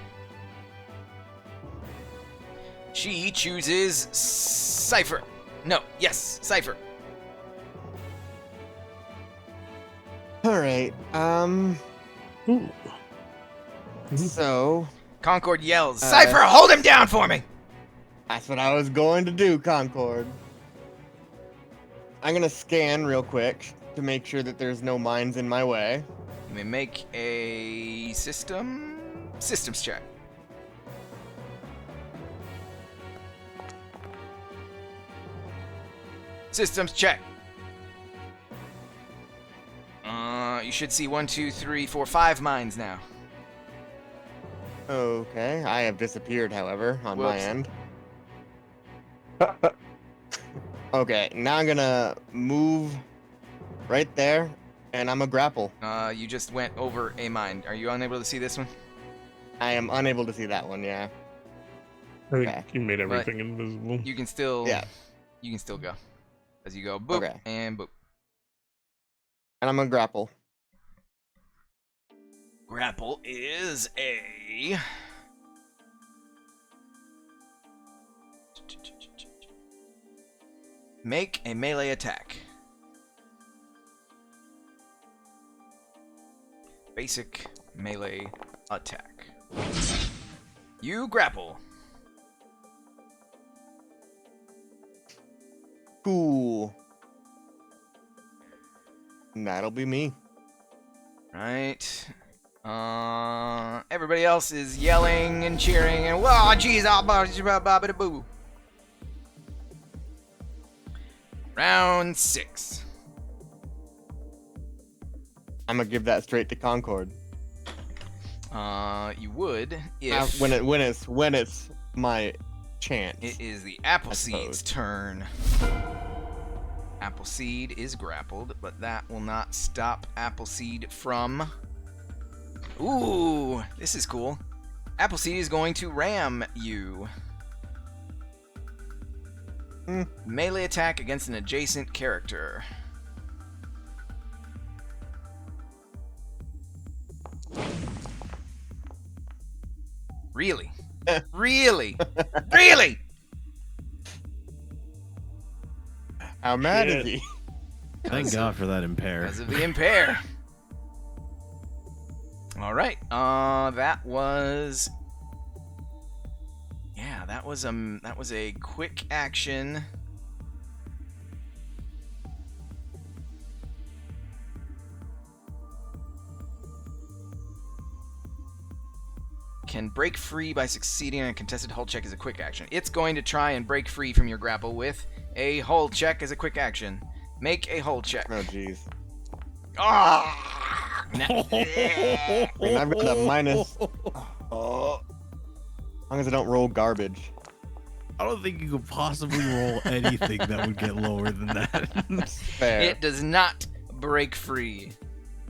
She chooses Cypher. No, yes, Cypher. All right. Ooh. So Concord yells, Cypher, hold him down for me! that's what I was going to do, Concord. I'm gonna scan real quick to make sure that there's no mines in my way. You may make a systems check. Systems check. You should see 1, 2, 3, 4, 5 mines now. Okay, I have disappeared, however, on my Whoops. end. Okay, now I'm gonna move right there, and I'm a grapple. You just went over a mine. Are you unable to see this one? I am unable to see that one, yeah. I think Okay. you made everything invisible. You can still, Yeah. You can still go as you go. Boop Okay. and boop. And I'm gonna grapple. Grapple is a... Make a melee attack. Basic melee attack. You grapple. Cool. And that'll be me. Right. Everybody else is yelling and cheering and whoa, jeez, boo. Round 6. I'm gonna give that straight to Concord. You would if When it's my chance. it is the Appleseed's suppose. turn. Appleseed is grappled, but that will not stop Appleseed from... Ooh, this is cool. Appleseed is going to ram you. Melee attack against an adjacent character. Really? Really? Really? How mad is Shit. he? Thank God for that impair. Because of the impair. All right. That was... Yeah, that was a quick action. Can break free by succeeding on a contested hull check as a quick action. It's going to try and break free from your grapple with a hull check as a quick action. Make a hull check. Oh jeez. Ah! And I've got a minus. Oh. As long as I don't roll garbage. I don't think you could possibly roll anything that would get lower than that. Fair. It does not break free,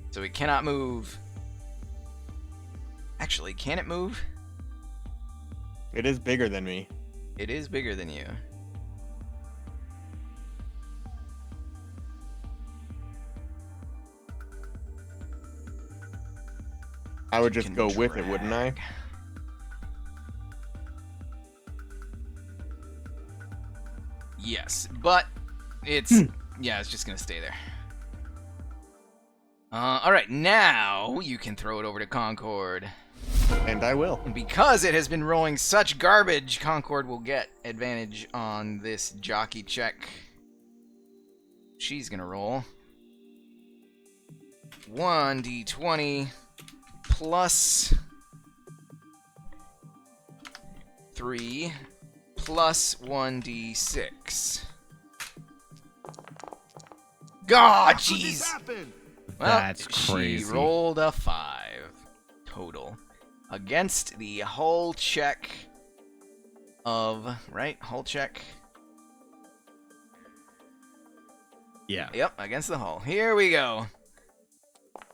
so it cannot move. Actually, can it move? It is bigger than me. It is bigger than you. I would just go with it, wouldn't I? Yes, but it's yeah, it's just gonna stay there. All right, now you can throw it over to Concord. And I will. And because it has been rolling such garbage, Concord will get advantage on this jockey check. She's gonna roll 1d20 plus 3 plus 1d6. God, jeez. Well, That's crazy. She rolled a 5 total against the hull check of, right? Hull check. Yeah. Yep, against the hull. Here we go.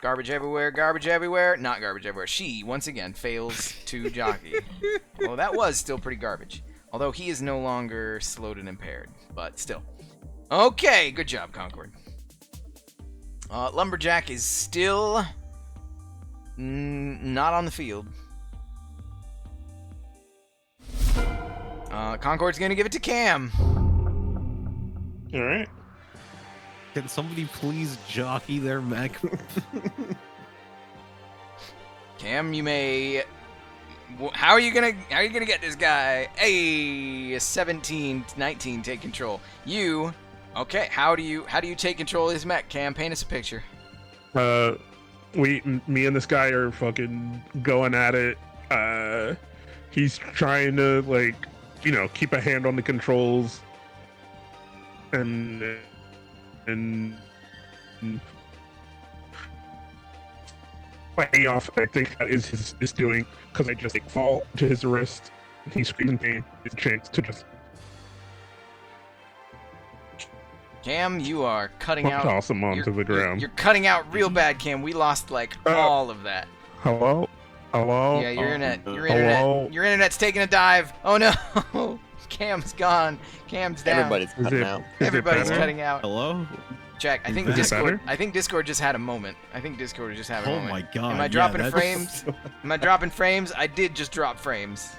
Garbage everywhere, garbage everywhere. Not garbage everywhere. She, once again, fails to jockey. Well, that was still pretty garbage. Although he is no longer slowed and impaired. But still. Okay, good job, Concord. Lumberjack is still not on the field. Concord's going to give it to Cam. All right. Can somebody please jockey their mech? Cam, you may. How are you gonna get this guy? Hey, 17, 19, take control. You, okay? How do you take control of this mech? Cam, paint us a picture. Me and this guy are fucking going at it. He's trying to keep a hand on the controls, and fighting off. I think that is his doing, because I just fall to his wrist. And he screams in pain. His chance to just Cam, you are cutting out. toss him onto the ground. You're cutting out real bad, Cam. We lost all of that. Hello. Yeah, your internet's taking a dive. Oh no, Cam's gone. Cam's down. Everybody's cutting out. Everybody's cutting out. Hello? Check. I think Is it Discord. better? I think Discord just had a moment. I think Discord just had a Oh moment. my god. Am I yeah, dropping that's- frames? Am I dropping frames? I did just drop frames.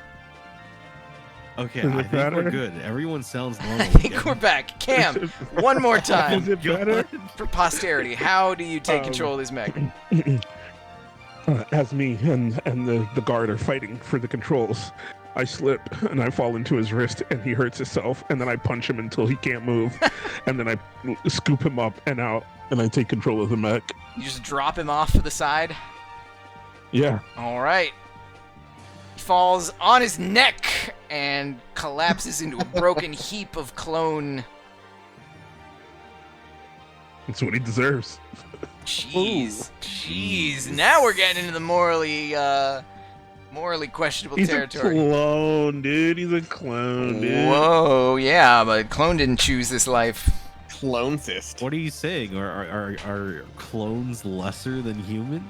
Okay, Is it I think better? we're good. Everyone sounds normal. I think again. we're back. Cam, one more Is time it better? for posterity. How do you take control of this mech? As me and the guard are fighting for the controls, I slip and I fall into his wrist and he hurts himself, and then I punch him until he can't move, and then I scoop him up and out, and I take control of the mech. You just drop him off to the side. Yeah. All right. He falls on his neck and collapses into a broken heap of clone. That's what he deserves. Jeez. Jeez. Now we're getting into the morally questionable He's territory. a clone, dude. He's a clone, dude. Whoa, yeah, but clone didn't choose this life. Clone cyst. What are you saying? Are clones lesser than human?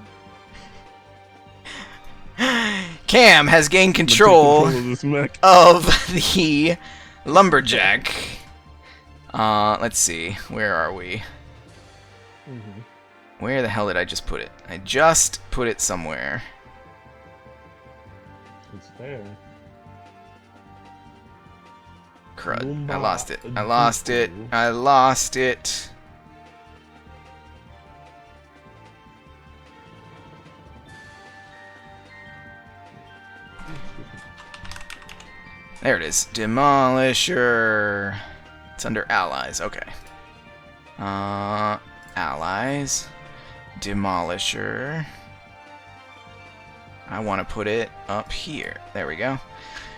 Cam has gained I'm gonna take control of this mech. of the lumberjack. Let's see. Where are we? Where the hell did I just put it? I just put it somewhere. It's there. Crud. I lost it. I lost it. I lost it. There it is. Demolisher. It's under allies. Okay. Allies. Demolisher. I want to put it up here. There we go.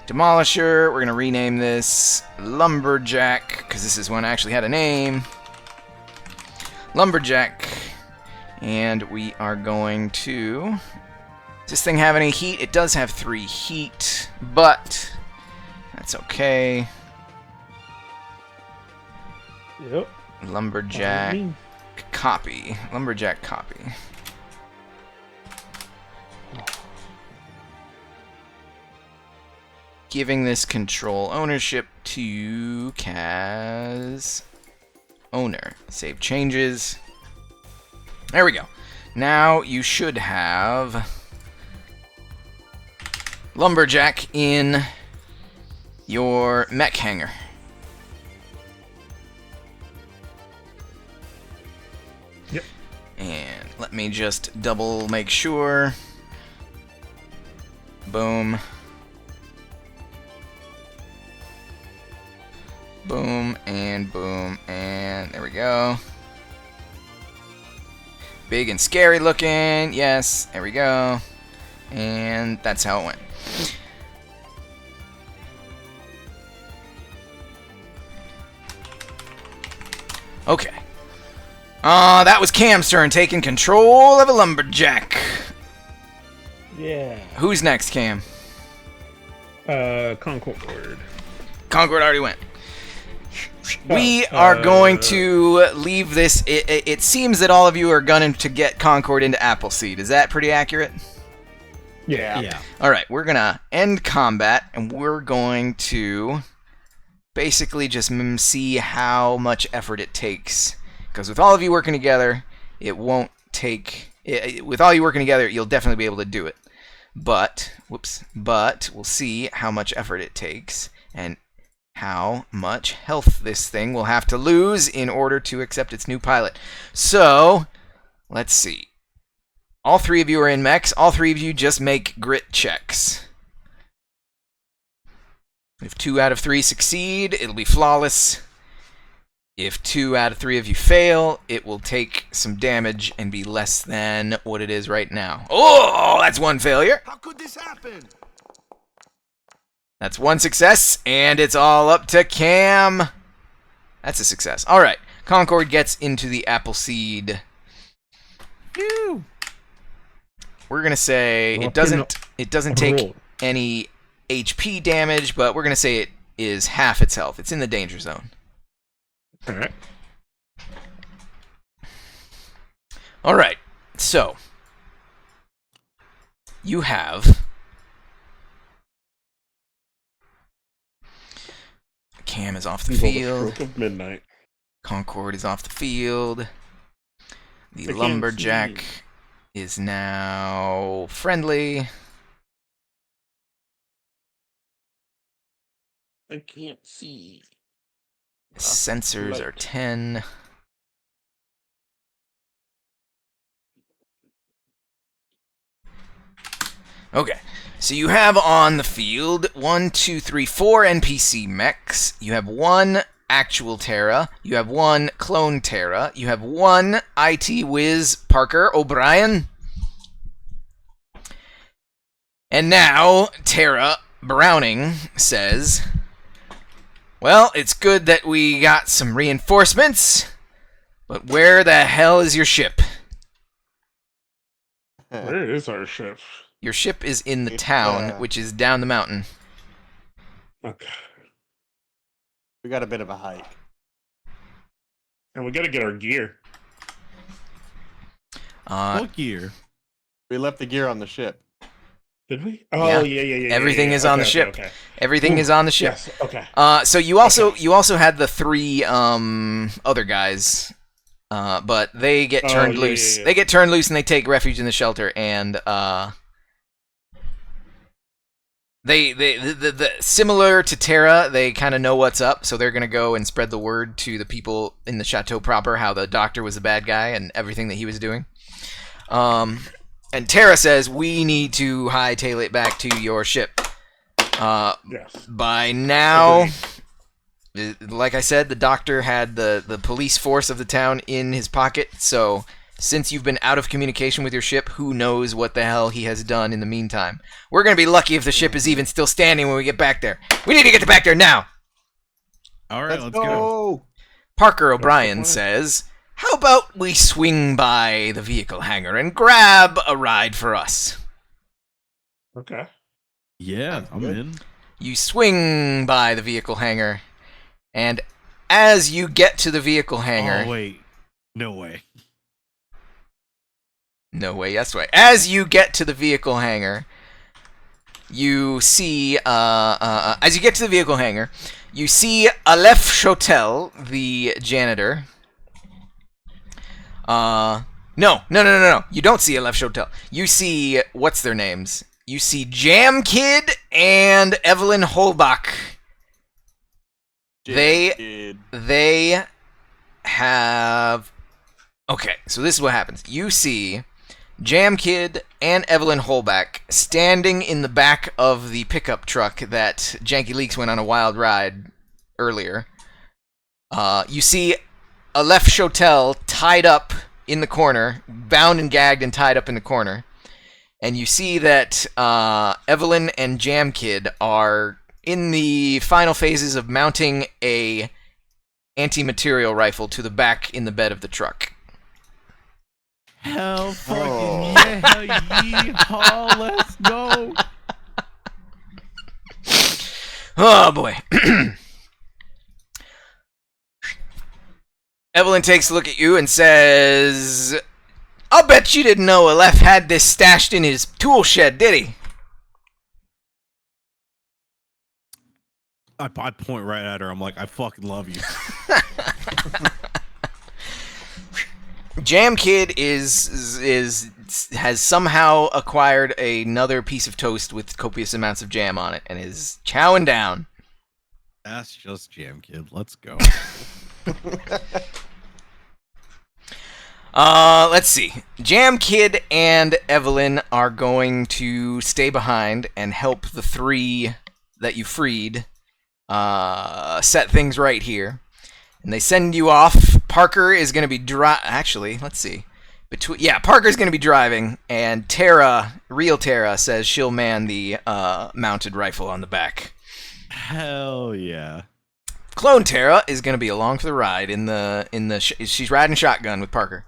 Demolisher. We're going to rename this Lumberjack, because this is one I actually had a name. Lumberjack. And we are going to... Does this thing have any heat? It does have 3 heat, but that's okay. Yep. Lumberjack copy. Lumberjack copy. Giving this control ownership to Kaz owner. Save changes. There we go. Now you should have lumberjack in your mech hangar. Yep. And let me just double make sure. Boom. Boom, and there we go. Big and scary looking, yes, there we go. And that's how it went. Okay. That was Cam's turn, taking control of a lumberjack. Yeah. Who's next, Cam? Concord. Concord already went. We are going to leave this. It seems that all of you are gunning to get Concord into Appleseed. Is that pretty accurate? Yeah. All right, we're going to end combat, and we're going to basically just see how much effort it takes. Because with all of you working together, it won't take... with all you working together, you'll definitely be able to do it. But we'll see how much effort it takes, and how much health this thing will have to lose in order to accept its new pilot. So, let's see. All three of you are in mechs. All three of you just make grit checks. If 2 out of 3 succeed, it'll be flawless. If 2 out of 3 of you fail, it will take some damage and be less than what it is right now. Oh, that's 1 failure. How could this happen? That's 1 success, and it's all up to Cam. That's a success. All right, Concord gets into the Appleseed. Woo. We're gonna say it doesn't take any HP damage, but we're gonna say it is half its health. It's in the danger zone. All right. All right. So you have Cam is off the field. Stroke of midnight. Concord is off the field. The I can't lumberjack see. is now friendly. I can't see. Sensors are 10. Okay, so you have on the field 1, 2, 3, 4 NPC mechs. You have 1 actual Terra. You have 1 clone Terra. You have 1 IT whiz Parker O'Brien. And now Terra Browning says, well, it's good that we got some reinforcements, but where the hell is your ship? Where is our ship? Your ship is in the It's, town, which is down the mountain. Okay. We got a bit of a hike. And we gotta get our gear. What gear? We left the gear on the ship. Did we? Yeah. Oh, yeah. Everything is on the ship. Okay. Everything Ooh, is on the ship. Yes, okay. So you also had the 3 other guys, but they get turned loose. Yeah. They get turned loose and they take refuge in the shelter. And the similar to Terra, they kind of know what's up, so they're gonna go and spread the word to the people in the chateau proper how the doctor was a bad guy and everything that he was doing. And Terra says we need to hightail it back to your ship. Yes. By now, like I said, the doctor had the police force of the town in his pocket, so since you've been out of communication with your ship, who knows what the hell he has done in the meantime. We're going to be lucky if the ship is even still standing when we get back there. We need to get back there now! All right, Let's let's go. go. Parker O'Brien says, how about we swing by the vehicle hangar and grab a ride for us? Okay. Yeah, I'm good. in. You swing by the vehicle hangar, and as you get to the vehicle hangar... Oh, wait. No way. No way, yes way. As you get to the vehicle hangar, you see, as you get to the vehicle hangar, you see Aleph Chotel, the janitor. No. You don't see Aleph Chotel. You see, what's their names? you see Jam Kid and Evelyn Holbach. They have... Okay, so this is what happens. You see Jam Kid and Evelyn Holbach standing in the back of the pickup truck that Janky Leaks went on a wild ride earlier. You see Aleph Chotel tied up in the corner, bound and gagged and tied up in the corner. And you see that Evelyn and Jam Kid are in the final phases of mounting a anti-material rifle to the back in the bed of the truck. Hell fucking yeah, yeehaw, let's go. Oh boy. Evelyn takes a look at you and says, I'll bet you didn't know Aleph had this stashed in his tool shed, did he? I point right at her. I'm like, I fucking love you. Jam Kid has somehow acquired another piece of toast with copious amounts of jam on it and is chowing down. That's just Jam Kid. Let's go. Let's see. Jam Kid and Evelyn are going to stay behind and help the three that you freed set things right here. And they send you off. Parker is going to be actually, let's see. Parker's going to be driving, and real Tara, says she'll man the mounted rifle on the back. Hell yeah. Clone Tara is going to be along for the ride she's riding shotgun with Parker.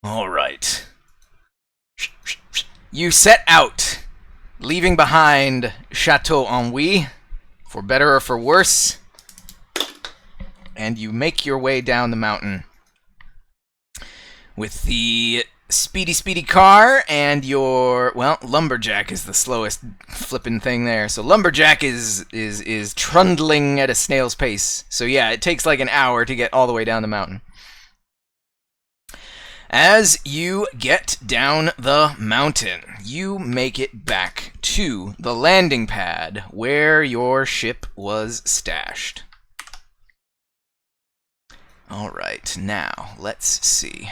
All right. You set out, leaving behind Chateau Ennui, for better or for worse, and you make your way down the mountain with the speedy car and your, Lumberjack is the slowest flipping thing there. So Lumberjack is trundling at a snail's pace. So yeah, it takes like an hour to get all the way down the mountain. As you get down the mountain, you make it back to the landing pad where your ship was stashed. All right, now let's see.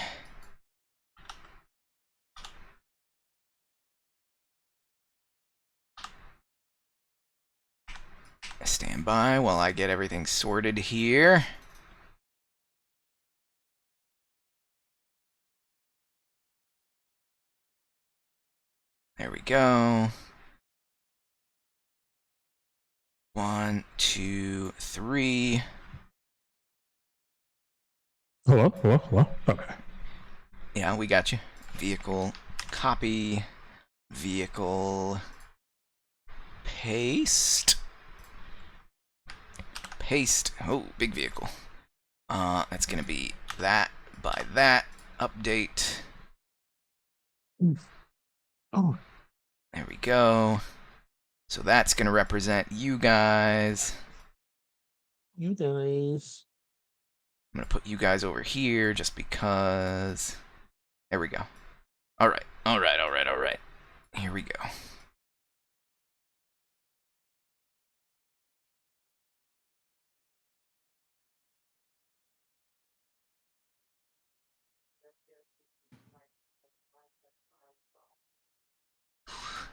Stand by while I get everything sorted here. There we go. 1, 2, 3. Hello? Okay. Yeah, we got you. Vehicle, copy, vehicle, paste. Oh, big vehicle. That's gonna be that by that. Update. Oh. There we go. So that's gonna represent you guys. You guys. I'm gonna put you guys over here just because. There we go. All right. Here we go.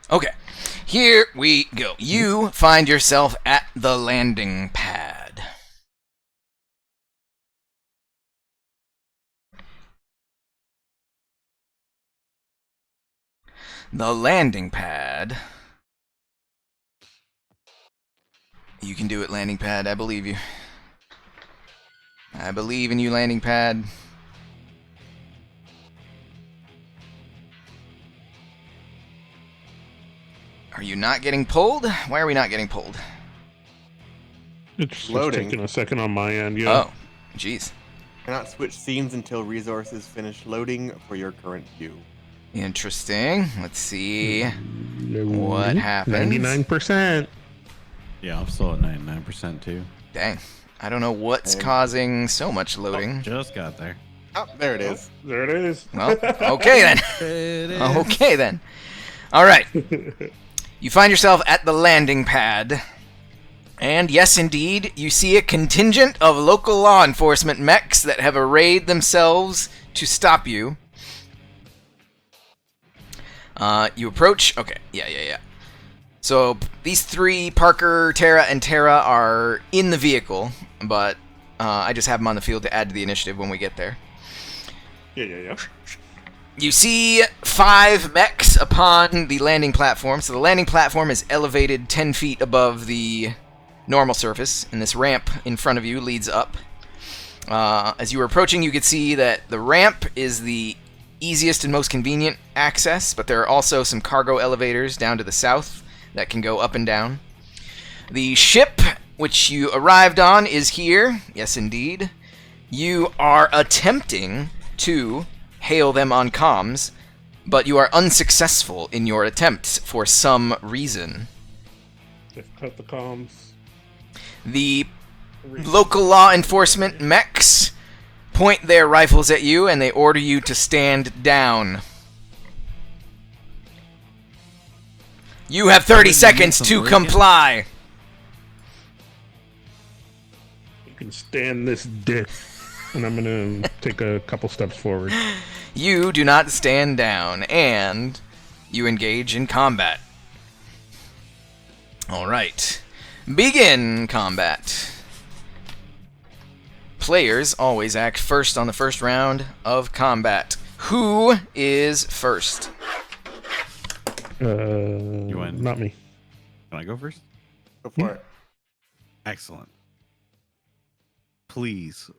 Okay, here we go. You find yourself at the landing pad. The landing pad. You can do it, landing pad. I believe you. I believe in you, landing pad. Are you not getting pulled? Why are we not getting pulled? It's just Loading. taking a second on my end, yeah. Oh, jeez. Cannot switch scenes until resources finish loading for your current view. Interesting. Let's see what happens. 99%. Yeah, I'm still at 99% too. Dang. I don't know what's causing so much loading. Just got there. Oh, there it is. There it is. Well, okay then. It is. Okay then. All right. You find yourself at the landing pad. And yes, indeed, you see a contingent of local law enforcement mechs that have arrayed themselves to stop you. You approach. Okay, yeah. So these three, Parker, Tara, and Tara, are in the vehicle, but I just have them on the field to add to the initiative when we get there. Yeah. You see 5 mechs upon the landing platform. So the landing platform is elevated 10 feet above the normal surface, and this ramp in front of you leads up. As you were approaching, you could see that the ramp is the easiest and most convenient access, but there are also some cargo elevators down to the south that can go up and down. The ship which you arrived on is here. Yes, indeed. You are attempting to hail them on comms, but you are unsuccessful in your attempts for some reason. They've cut the comms. The local law enforcement mechs point their rifles at you, and they order you to stand down. You have 30 seconds to comply. You can stand this dick. And I'm gonna take a couple steps forward. You do not stand down, and you engage in combat. Alright. Begin combat. Players always act first on the first round of combat. Who is first? Not me. Can I go first? Go for it. Excellent. Please.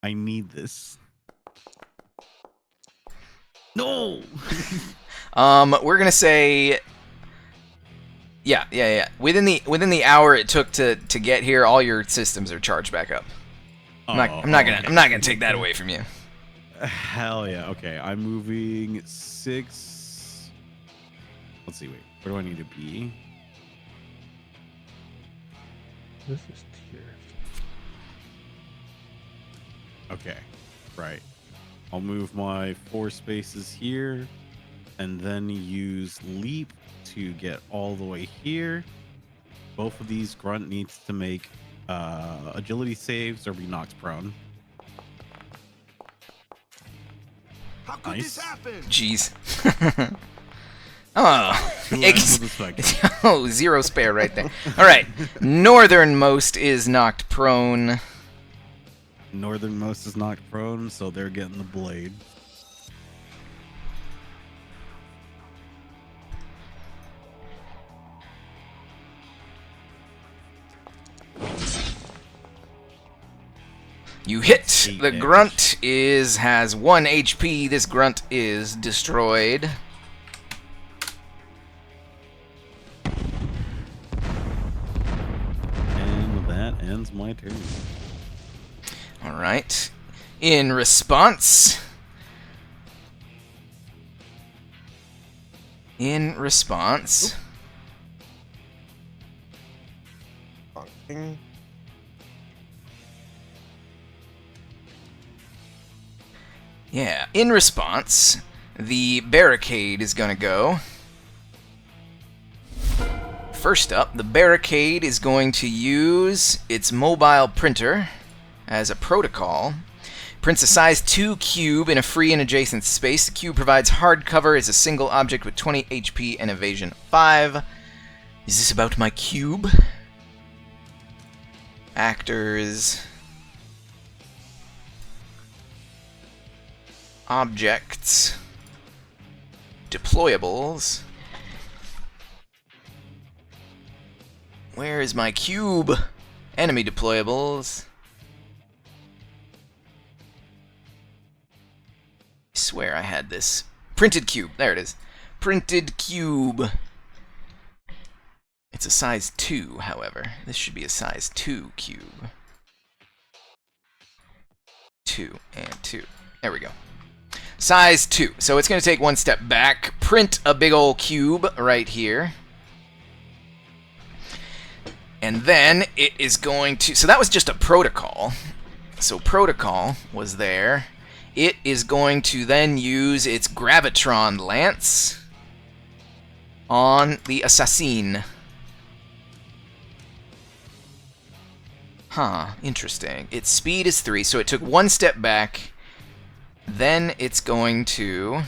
I need this. No. We're gonna say, yeah. Within the hour it took to get here, all your systems are charged back up. I'm not gonna take that away from you. Hell yeah. Okay, I'm moving 6. Let's see. Wait, where do I need to be? This is tier. Okay, right. I'll move my 4 spaces here, and then use leap to get all the way here. Both of these grunt needs to make agility saves or be knocked prone. How could Nice. this happen? Jeez. Oh, Two ends of the spectrum. oh, 0 spare right there. All right, northernmost is knocked prone. Northernmost is knocked prone, so they're getting the blade. You hit. 8 The damage. grunt has 1 HP. This grunt is destroyed. And that ends my turn. All right. In response. Bonking. Yeah. In response, the barricade is gonna go. First up, the barricade is going to use its mobile printer as a protocol. Prints a size 2 cube in a free and adjacent space. The cube provides hard cover as a single object with 20 HP and evasion 5. Is this about my cube? Actors. Objects. Deployables. Where is my cube? Enemy deployables. I swear I had this. Printed cube. There it is. Printed cube. It's a size 2, however. This should be a size 2 cube. 2 and 2. There we go. Size 2. So it's going to take one step back. Print a big old cube right here. And then it is going to... So that was just a protocol. So Protocol was there. It is going to then use its Gravitron Lance on the Assassin. Huh, interesting. Its speed is 3, so it took 1 step back. Then it's going to...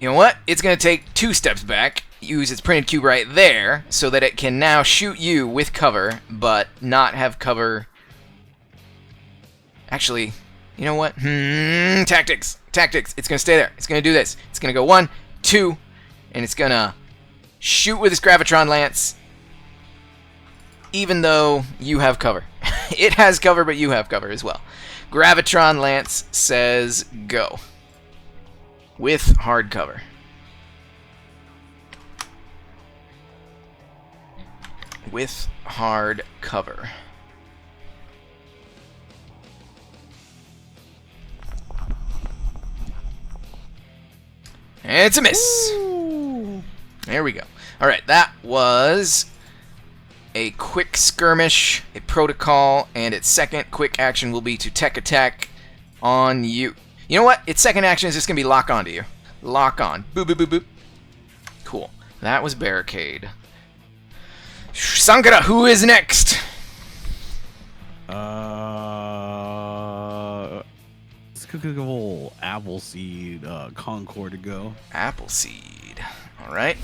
You know what? It's going to take 2 steps back, use its printed cube right there, so that it can now shoot you with cover, but not have cover... Actually, you know what? Tactics. Tactics. It's going to stay there. It's going to do this. It's going to go 1, 2, and it's going to shoot with its Gravitron Lance, even though you have cover. It has cover, but you have cover as well. Gravitron Lance says go. With hard cover. With hard cover. It's a miss. Ooh. There we go. Alright, that was a quick skirmish, a protocol, and its second quick action will be to tech attack on you. You know what? Its second action is just going to be lock onto you. Lock on. Boop, boop, boop, boop. Cool. That was Barricade. Sankara, who is next? Let's cook a whole Appleseed Concord to go. Appleseed. Alright.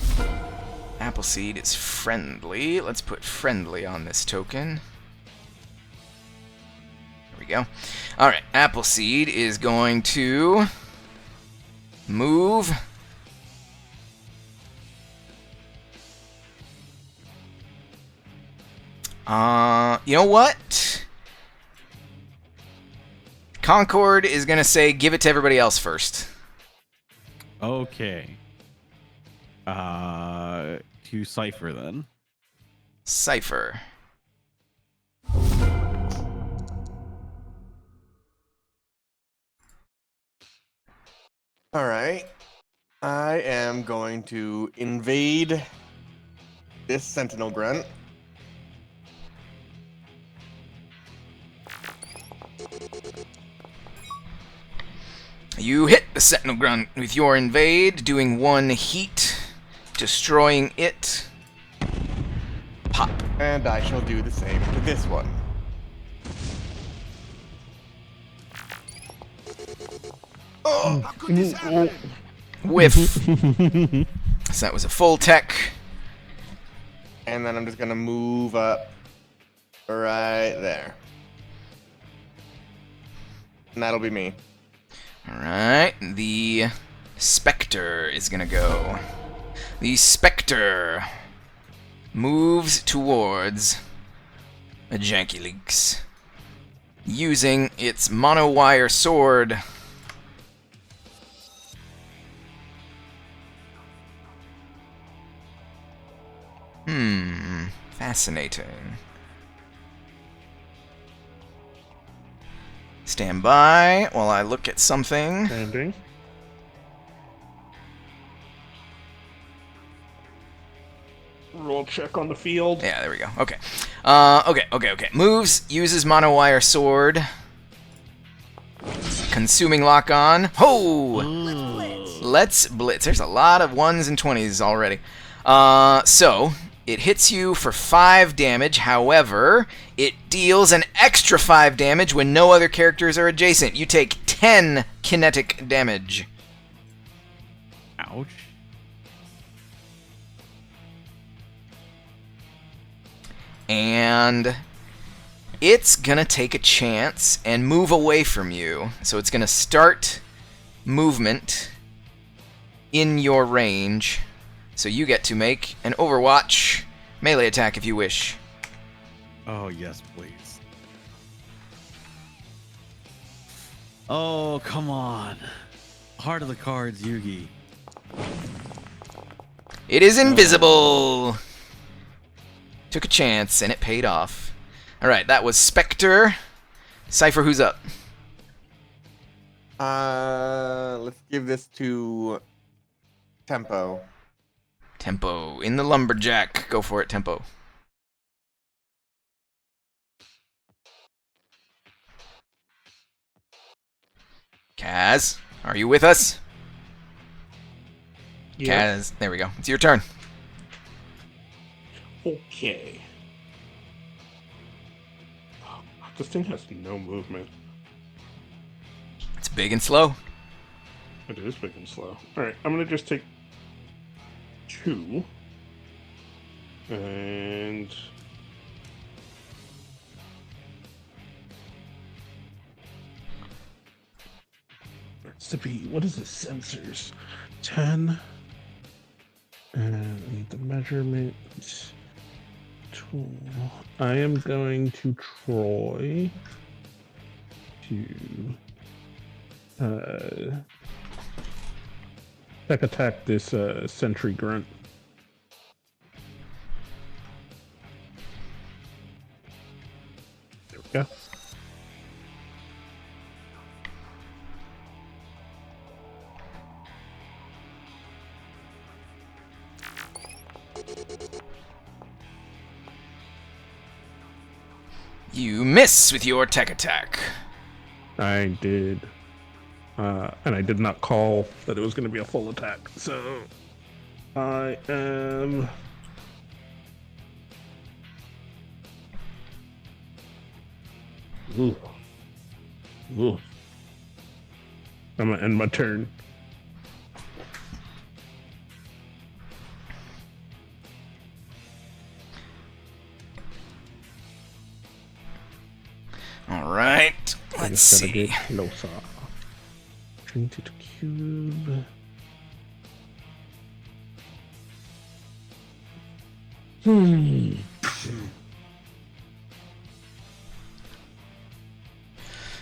Appleseed is friendly. Let's put friendly on this token. There we go. Alright, Appleseed is going to move. You know what? Concord is going to say give it to everybody else first. Okay. To Cypher then. Cypher. All right. I am going to invade this Sentinel Grunt. You hit the Sentinel Grunt with your invade, doing 1 heat, destroying it. Pop. And I shall do the same to this one. Oh! How could this happen? Whiff. So that was a full tech. And then I'm just gonna move up right there. And that'll be me. Alright, the Spectre is gonna go. The Spectre moves towards a Janky Links, using its monowire sword. Fascinating. Stand by while I look at something. Standing. Roll check on the field. Yeah, there we go. Okay. Okay. Moves, uses monowire sword. Consuming lock on. Ho! Let's blitz. There's a lot of 1s and 20s already. So, it hits you for 5 damage. However, it deals an extra 5 damage when no other characters are adjacent. You take 10 kinetic damage. Ouch. And it's gonna take a chance and move away from you. So it's gonna start movement in your range. So you get to make an Overwatch melee attack if you wish. Oh, yes, please. Oh, come on. Heart of the cards, Yugi. It is invisible! Took a chance, and it paid off. Alright, that was Spectre. Cypher, who's up? Let's give this to Tempo. Tempo. In the Lumberjack. Go for it, Tempo. Kaz, are you with us? Yeah. Kaz, there we go. It's your turn. Okay. Oh, this thing has no movement. It's big and slow. It is big and slow. Alright, I'm gonna just take 2. And... It's to be... What is the sensors? 10. And the measurement... tool. I am going to try to... tech attack this sentry grunt. There we go. You miss with your tech attack. I did. And I did not call that it was going to be a full attack. So I am... Ooh. Ooh. I'm going to end my turn. All right. I Let's just gotta see. get closer. Trinity to cube.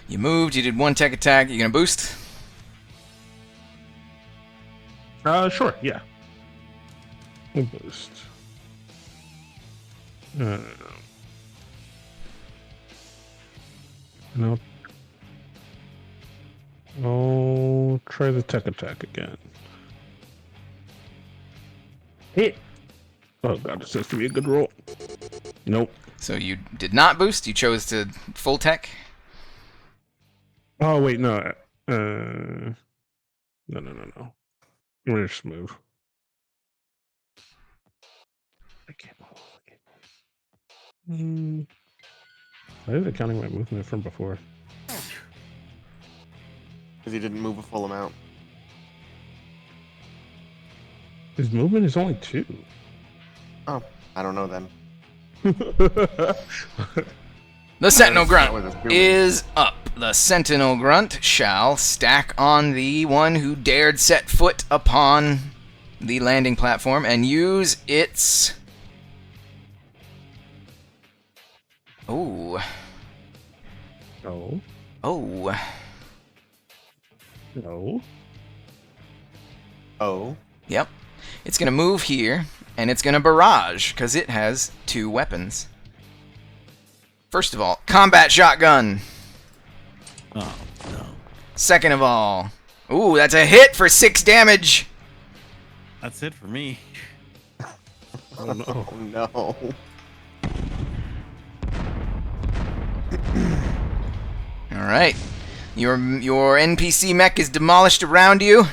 You moved. You did one tech attack. You gonna boost? Sure, yeah. We'll boost. And I'll try the tech attack again. Hit! Oh god, this has to be a good roll. Nope. So you did not boost. You chose to full tech. Oh wait, no. No. I'm gonna just move. I can't move. Why is it counting my movement from before? Because he didn't move a full amount. His movement is only 2. Oh, I don't know then. The Sentinel That Grunt was a stupid- is up. The Sentinel Grunt shall stack on the one who dared set foot upon the landing platform and use its... Oh. No. Oh. No. Oh. Yep. It's going to move here, and it's going to barrage, because it has 2 weapons. First of all, combat shotgun. Oh, no. Second of all, ooh, that's a hit for 6 damage. That's it for me. Oh no. Oh no. All right. Your NPC mech is demolished around you.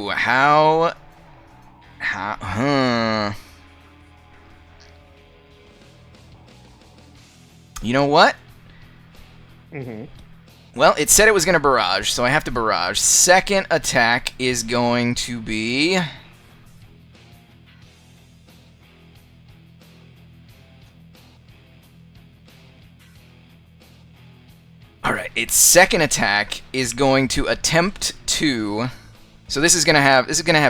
How You know what? Mm-hmm. Well, it said it was going to barrage, so I have to barrage. Second attack is going to be... Alright, its second attack is going to attempt to... So this is gonna have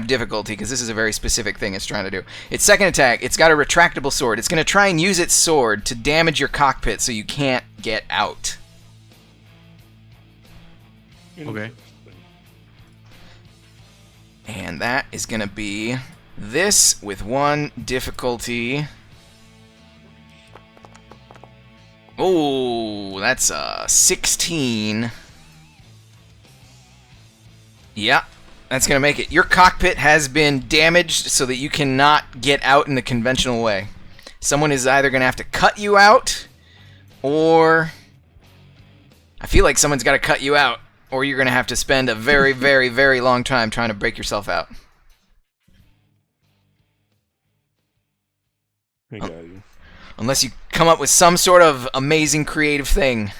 difficulty because this is a very specific thing it's trying to do. Its second attack, it's got a retractable sword. It's gonna try and use its sword to damage your cockpit so you can't get out. Okay. And that is gonna be this with 1 difficulty. Oh, that's a 16. Yeah. That's going to make it. Your cockpit has been damaged so that you cannot get out in the conventional way. Someone is either going to have to cut you out, or I feel like someone's got to cut you out, or you're going to have to spend a very, very, very long time trying to break yourself out. I got you. Unless you come up with some sort of amazing creative thing.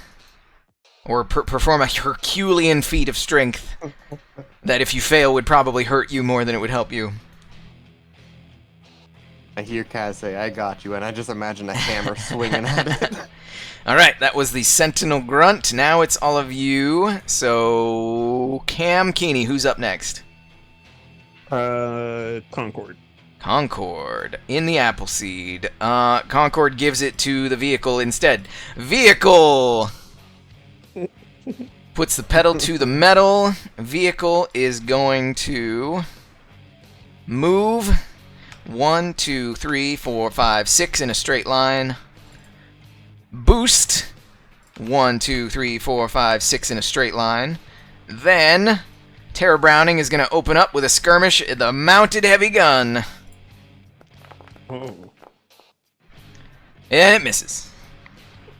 Or perform a Herculean feat of strength that if you fail would probably hurt you more than it would help you. I hear Kaz say, I got you, and I just imagine a hammer swinging at it. Alright, that was the Sentinel Grunt. Now it's all of you. So, Cam Keeney, who's up next? Concord. Concord in the Appleseed. Concord gives it to the vehicle instead. Vehicle! Puts the pedal to the metal. Vehicle is going to move 1, 2, 3, 4, 5, 6 in a straight line. Boost 1, 2, 3, 4, 5, 6 in a straight line. Then Tara Browning is going to open up with a skirmish at the mounted heavy gun. Oh. And it misses.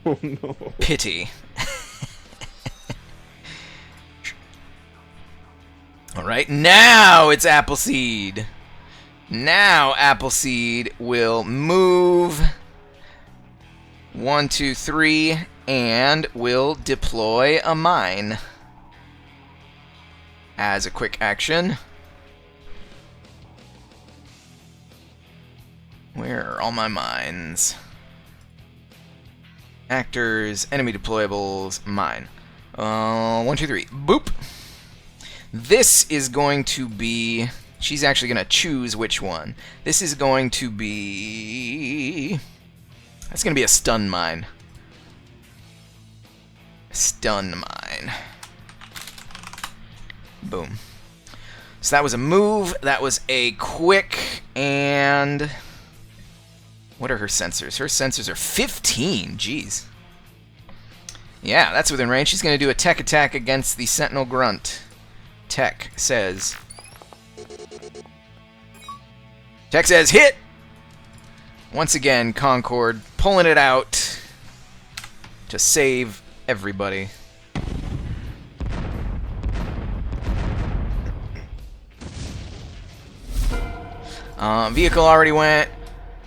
Oh no. Pity. Alright, now it's Appleseed. Now Appleseed will move 1, 2, 3, and will deploy a mine as a quick action. Where are all my mines? Actors, enemy deployables, mine. 1, 2, 3. Boop! This is going to be... She's actually going to choose which one. This is going to be... That's going to be a stun mine. Stun mine. Boom. So that was a move. That was a quick and... What are her sensors? Her sensors are 15. Jeez. Yeah, that's within range. She's going to do a tech attack against the Sentinel Grunt. Tech says... Tech says, hit! Once again, Concord pulling it out to save everybody. Vehicle already went.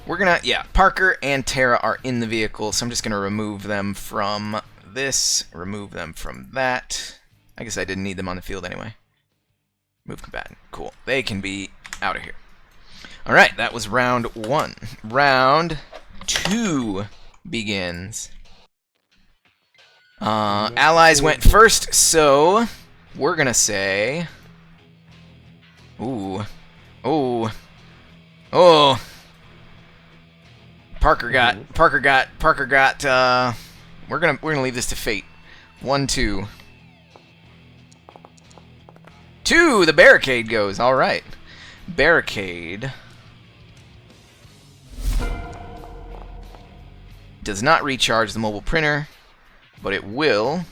We're gonna, yeah, Parker and Tara are in the vehicle, so I'm just gonna remove them from this, remove them from that. I guess I didn't need them on the field anyway. Move combatant. Cool. They can be out of here. Alright, that was round 1. Round 2 begins. Allies went first, so we're gonna say... Ooh. Oh. Oh. Parker got, we're gonna leave this to fate. 1, 2. 2, the barricade goes. All right. Barricade does not recharge the mobile printer, but it will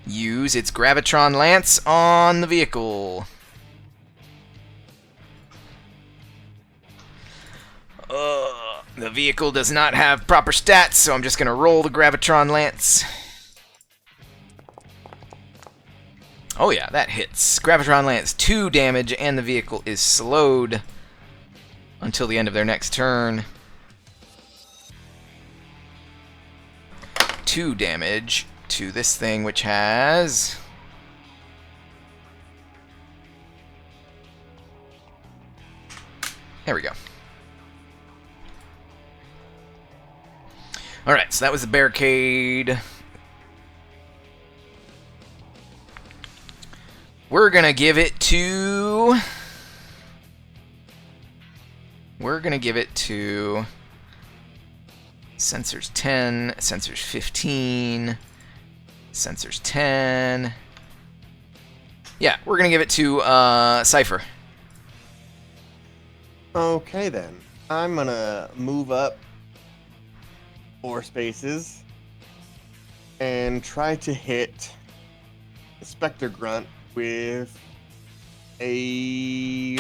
use its Gravitron Lance on the vehicle. The vehicle does not have proper stats, so I'm just going to roll the Gravitron Lance. Oh yeah, that hits. Gravitron Lance, 2 damage, and the vehicle is slowed until the end of their next turn. 2 damage to this thing, which has... There we go. Alright, so that was the barricade. We're gonna give it to... Sensors 10, Sensors 15, Sensors 10. Yeah, we're gonna give it to Cypher. Okay then. I'm gonna move up 4 spaces and try to hit the Spectre Grunt with a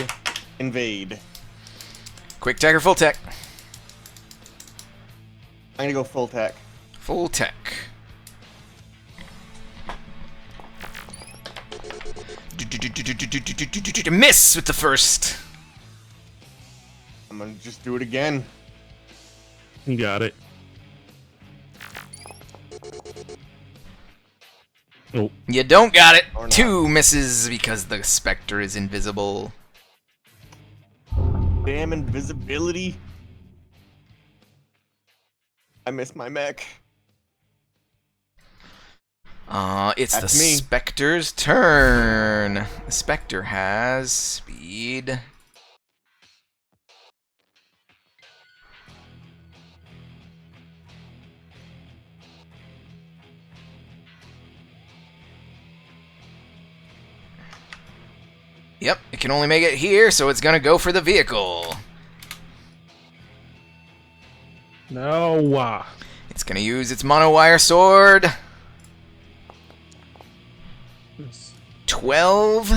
invade. Quick tech or full tech? I'm gonna go full tech. Full tech. Miss with the first. I'm gonna just do it again. Got it. Oh, You don't got it. Or not. 2 misses because the Spectre is invisible. Damn invisibility. I missed my mech. It's That's the me. Spectre's turn. The Spectre has speed. Yep, it can only make it here, so it's gonna go for the vehicle. no. It's gonna use its monowire sword. 12.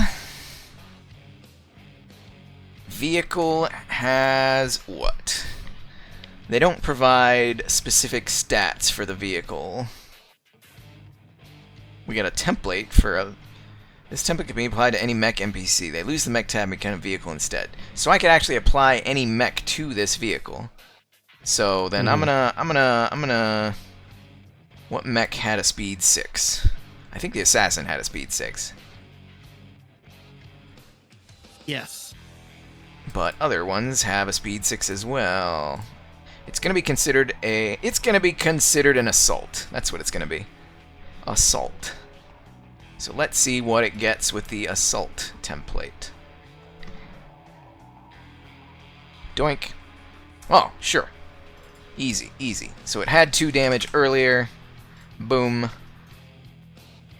Vehicle has what? They don't provide specific stats for the vehicle. We got a template for a... This template can be applied to any mech NPC. They lose the mech tab and become a vehicle instead. So I could actually apply any mech to this vehicle. So then I'm gonna... What mech had a speed 6? I think the assassin had a speed 6. Yes. But other ones have a speed 6 as well. It's gonna be considered a... It's gonna be considered an assault. That's what it's gonna be. Assault. So let's see what it gets with the assault template. Doink. Oh, sure. Easy, easy. So it had 2 damage earlier. Boom.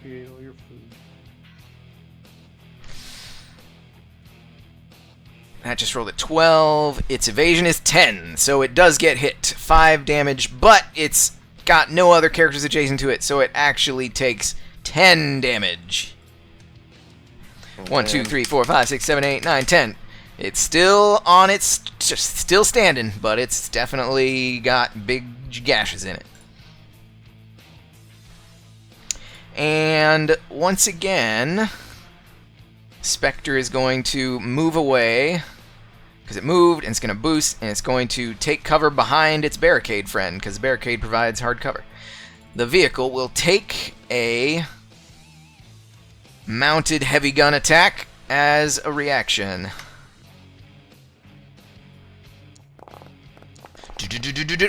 Eat all your food. That just rolled a 12. Its evasion is 10, so it does get hit. 5 damage, but it's got no other characters adjacent to it, so it actually takes 10 damage. 1, 2, 3, 4, 5, 6, 7, 8, 9, 10. It's still on its... just still standing, but it's definitely got big gashes in it. And once again, Spectre is going to move away, because it moved, and it's going to boost, and it's going to take cover behind its barricade friend, because barricade provides hard cover. The vehicle will take a mounted heavy gun attack as a reaction.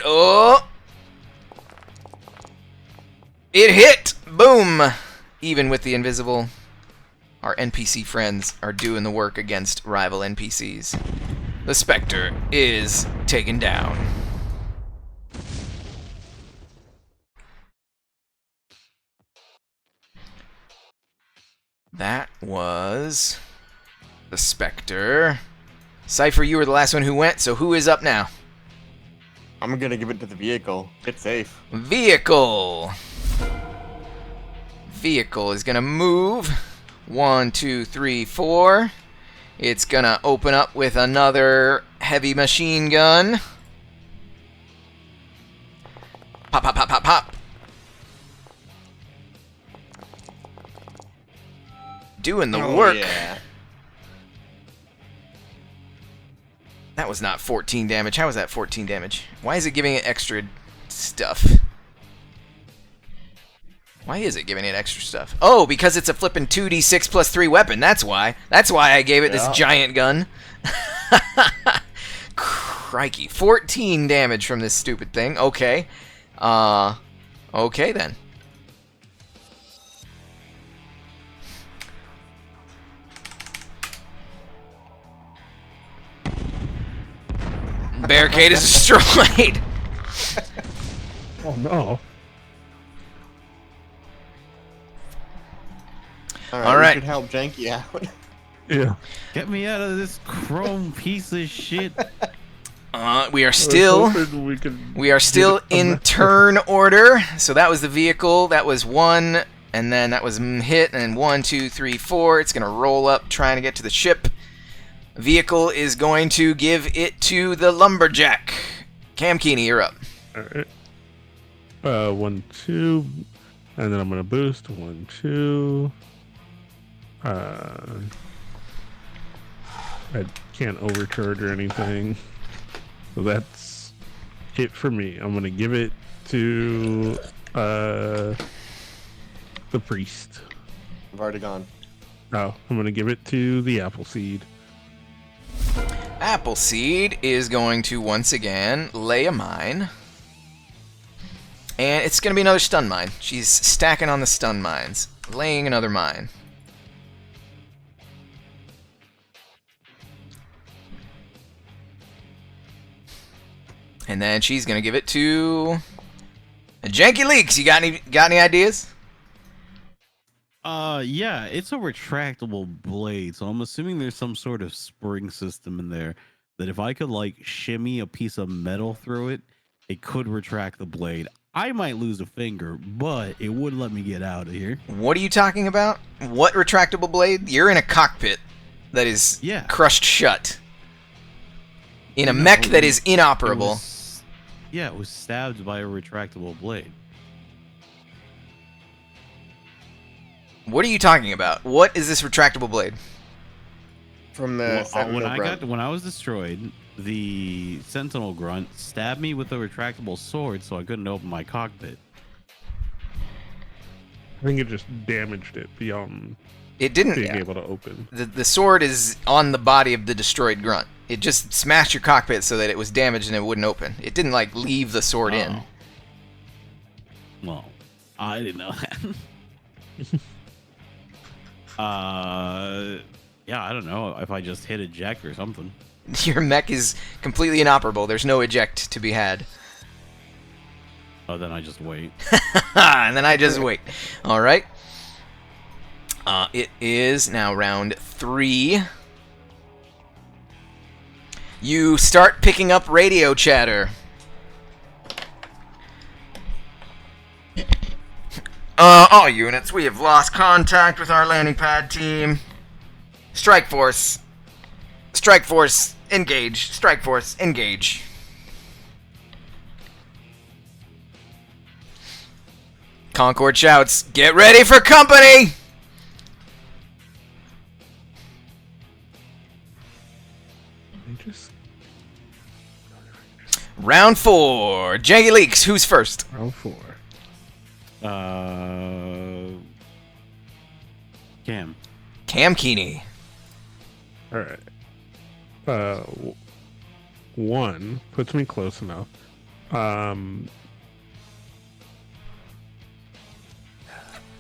Oh! It hit! Boom! Even with the invisible, our NPC friends are doing the work against rival NPCs. The Spectre is taken down. That was the Spectre. Cypher, you were the last one who went, so who is up now? I'm gonna give it to the vehicle. It's safe. Vehicle. Vehicle is gonna move. 1, 2, 3, 4. It's gonna open up with another heavy machine gun. Pop, pop, pop, pop, pop. Doing the work. Yeah. That was not 14 damage. How was that 14 damage? Why is it giving it extra stuff? Why is it giving it extra stuff? Oh, because it's a flippin' 2d6 plus 3 weapon. That's why. That's why I gave it this giant gun. Crikey. 14 damage from this stupid thing. Okay. Okay then. Barricade is destroyed. Oh no. All right. We should help Janky out. Yeah. Get me out of this chrome piece of shit. We are still We in turn order. So that was the vehicle. That was 1, and then that was hit, and then 1, 2, 3, 4. It's gonna roll up, trying to get to the ship. Vehicle is going to give it to the lumberjack. Cam Keeney, you're up. All right. 1, 2, and then I'm gonna boost. 1, 2. I can't overcharge or anything. So that's it for me. I'm gonna give it to the priest. I've already gone. No, I'm gonna give it to the Appleseed. Appleseed is going to once again lay a mine. And it's going to be another stun mine. She's stacking on the stun mines. Laying another mine. And then she's going to give it to Janky Leaks. You got any ideas? Yeah, it's a retractable blade, so I'm assuming there's some sort of spring system in there that if I could like shimmy a piece of metal through it, it could retract the blade. I might lose a finger, but it would let me get out of here. What are you talking about? What retractable blade? You're in a cockpit that is crushed shut. In a mech that is inoperable. It was stabbed by a retractable blade. What are you talking about? What is this retractable blade? From the when I was destroyed, the Sentinel Grunt stabbed me with a retractable sword, so I couldn't open my cockpit. I think it just damaged it beyond it didn't being able to open. The sword is on the body of the destroyed Grunt. It just smashed your cockpit so that it was damaged and it wouldn't open. It didn't like leave the sword in. Well, I didn't know that. Yeah, I don't know if I just hit eject or something. Your mech is completely inoperable. There's no eject to be had. Oh, then I just wait. And then I just wait. All right. It is now round 3. You start picking up radio chatter. All units, we have lost contact with our landing pad team. Strike Force. Strike Force, engage. Strike Force, engage. Concord shouts, get ready for company! Round 4. Janky Leaks, who's first? Round 4. Cam. Cam Keeney. Alright. 1 puts me close enough. Can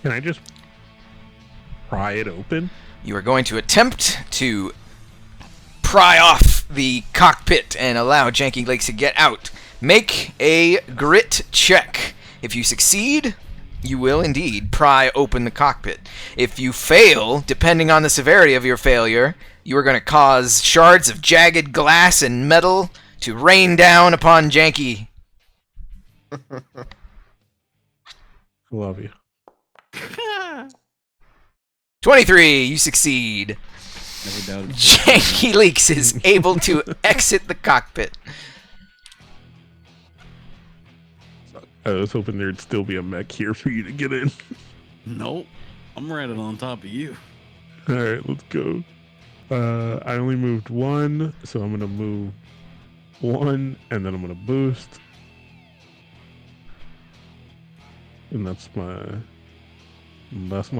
I just pry it open? You are going to attempt to pry off the cockpit and allow Janky Leaks to get out. Make a grit check. If you succeed, you will indeed pry open the cockpit. If you fail, depending on the severity of your failure, you are going to cause shards of jagged glass and metal to rain down upon Janky. Love you. 23, you succeed. Never doubted. Janky Leaks is able to exit the cockpit. I was hoping there'd still be a mech here for you to get in. Nope. I'm right on top of you. Alright, let's go. I only moved 1, so I'm gonna move 1, and then I'm gonna boost. And that's my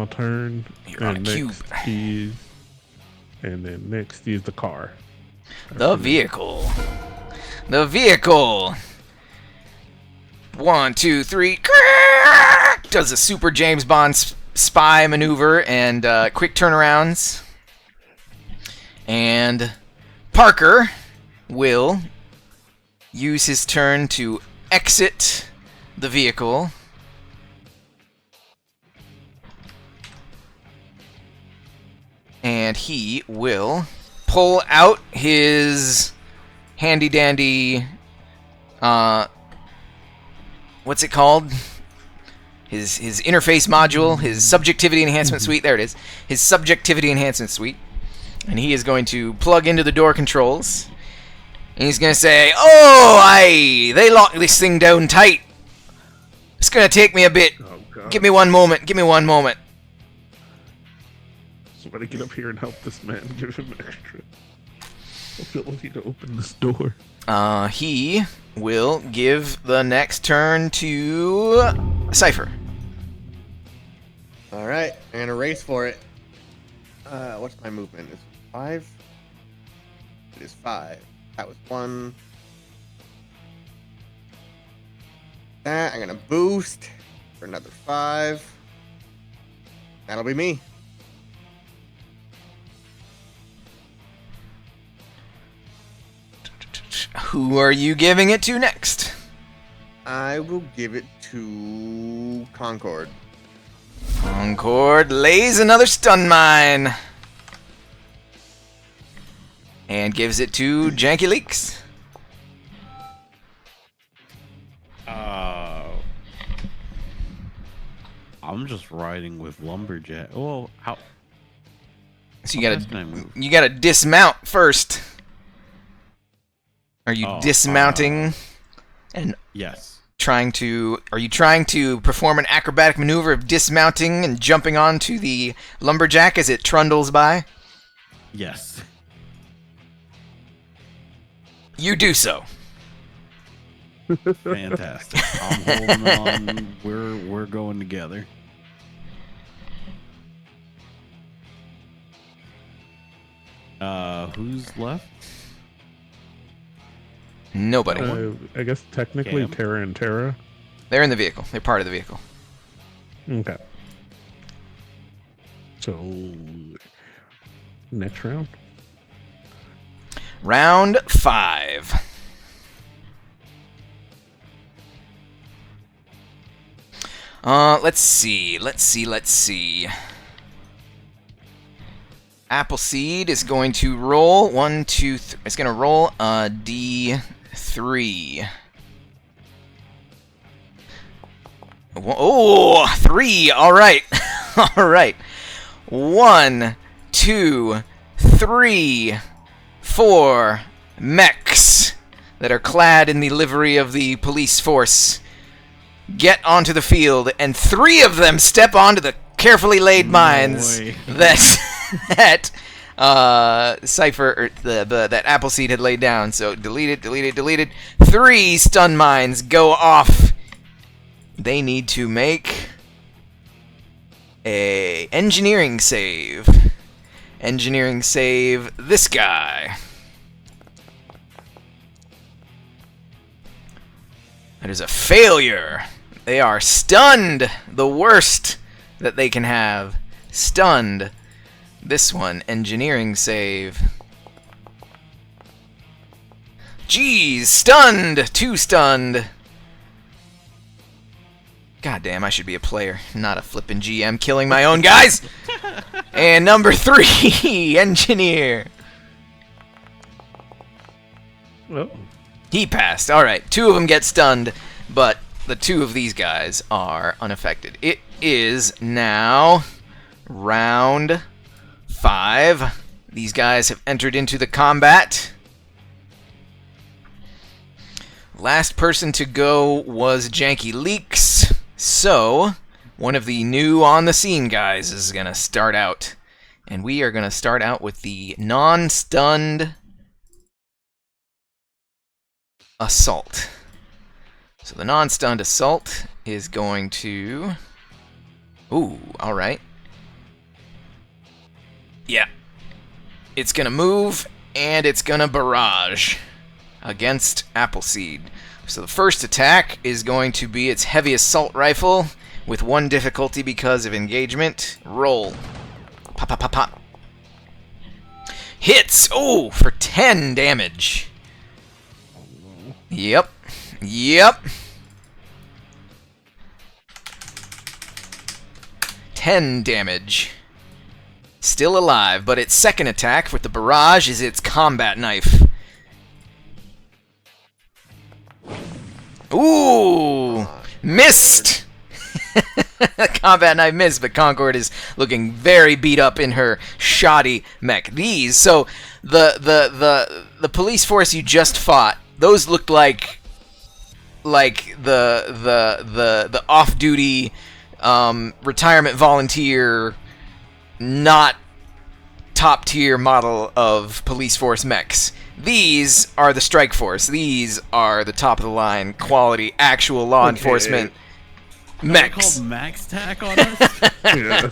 turn. You're on a cube. And then next is the car. The vehicle. The vehicle. 1, 2, 3. Does a super James Bond spy maneuver and quick turnarounds. And Parker will use his turn to exit the vehicle. And he will pull out his handy-dandy, what's it called? His interface module, his subjectivity enhancement suite. There it is. His subjectivity enhancement suite. And he is going to plug into the door controls. And he's going to say, "Oh, they locked this thing down tight. It's going to take me a bit. Oh, God. Give me one moment. Give me one moment." Somebody get up here and help this man. Give him extra ability to open this door. He will give the next turn to Cypher. All right, I'm gonna race for it. What's my movement? Is it 5? It is 5. That was 1. That I'm gonna boost for another 5. That'll be me. Who are you giving it to next? I will give it to Concord. Concord lays another stun mine. And gives it to Janky Leaks. I'm just riding with Lumberjack. Oh, how? So how fast can I move? you gotta dismount first. Are you dismounting and Yes. are you trying to perform an acrobatic maneuver of dismounting and jumping onto the lumberjack as it trundles by? Yes. You do so. Fantastic. I'm holding on. We're going together. Who's left? Nobody. I guess technically Cam. Terra and Terra. They're in the vehicle. They're part of the vehicle. Okay. So next round. Round 5. Let's see. Appleseed is going to roll 1, 2, 3. It's going to roll a D3. Oh, 3. All right. All right. 1, 2, 3, 4 mechs that are clad in the livery of the police force get onto the field, and 3 of them step onto the carefully laid mines way. that Cypher or that Appleseed had laid down. So deleted. 3 stun mines go off. They need to make a engineering save. Engineering save this guy. That is a failure. They are stunned. The worst that they can have. Stunned. This one, engineering save. Jeez, stunned. 2 stunned. God damn, I should be a player, not a flippin' GM killing my own guys. And number 3, engineer. Well, He passed. All right, 2 of them get stunned, but the 2 of these guys are unaffected. It is now round 5. These guys have entered into the combat. Last person to go was Janky Leaks, so one of the new on the scene guys is going to start out. And we are going to start out with the non-stunned assault. So the non-stunned assault is going to... Ooh, alright. Yeah. It's going to move, and it's going to barrage against Appleseed. So the first attack is going to be its heavy assault rifle with 1 difficulty because of engagement. Roll. Pop, pop, pop, pop. Hits! Oh, for 10 damage. Yep. 10 damage. Still alive, but its second attack with the barrage is its combat knife. Ooh! Missed! Combat knife missed, but Concord is looking very beat up in her shoddy mech. So the police force you just fought, those looked like the off-duty retirement volunteer, not top tier model of police force mechs. These are the Strike Force. These are the top of the line quality actual law enforcement They mechs. called Max Tack on us. Yeah.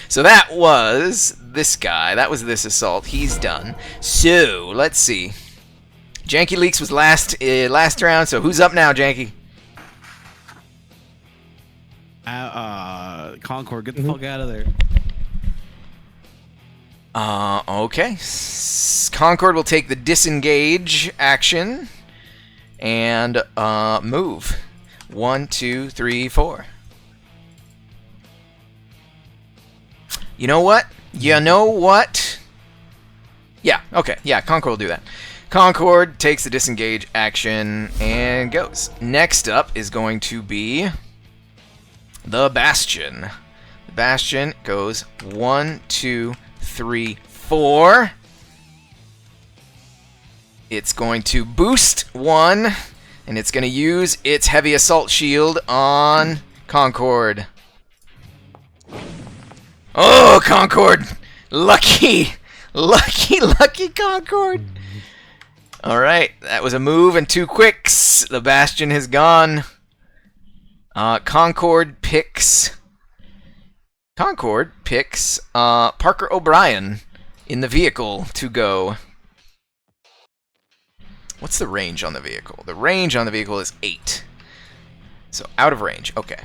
So that was this guy. That was this assault. He's done. So let's see. Janky Leaks was last round. So who's up now, Janky? Concord, get the fuck out of there. Okay. Concord will take the disengage action and move. 1, 2, 3, 4. You know what? Yeah, okay. Yeah, Concord will do that. Concord takes the disengage action and goes. Next up is going to be the Bastion. The Bastion goes 1, 2, 3, 4. It's going to boost 1, and it's going to use its heavy assault shield on Concord. Oh, Concord! Lucky Concord! Alright, that was a move and 2 quicks. The Bastion has gone. Concord picks Parker O'Brien in the vehicle to go. What's the range on the vehicle? The range on the vehicle is 8. So out of range. Okay.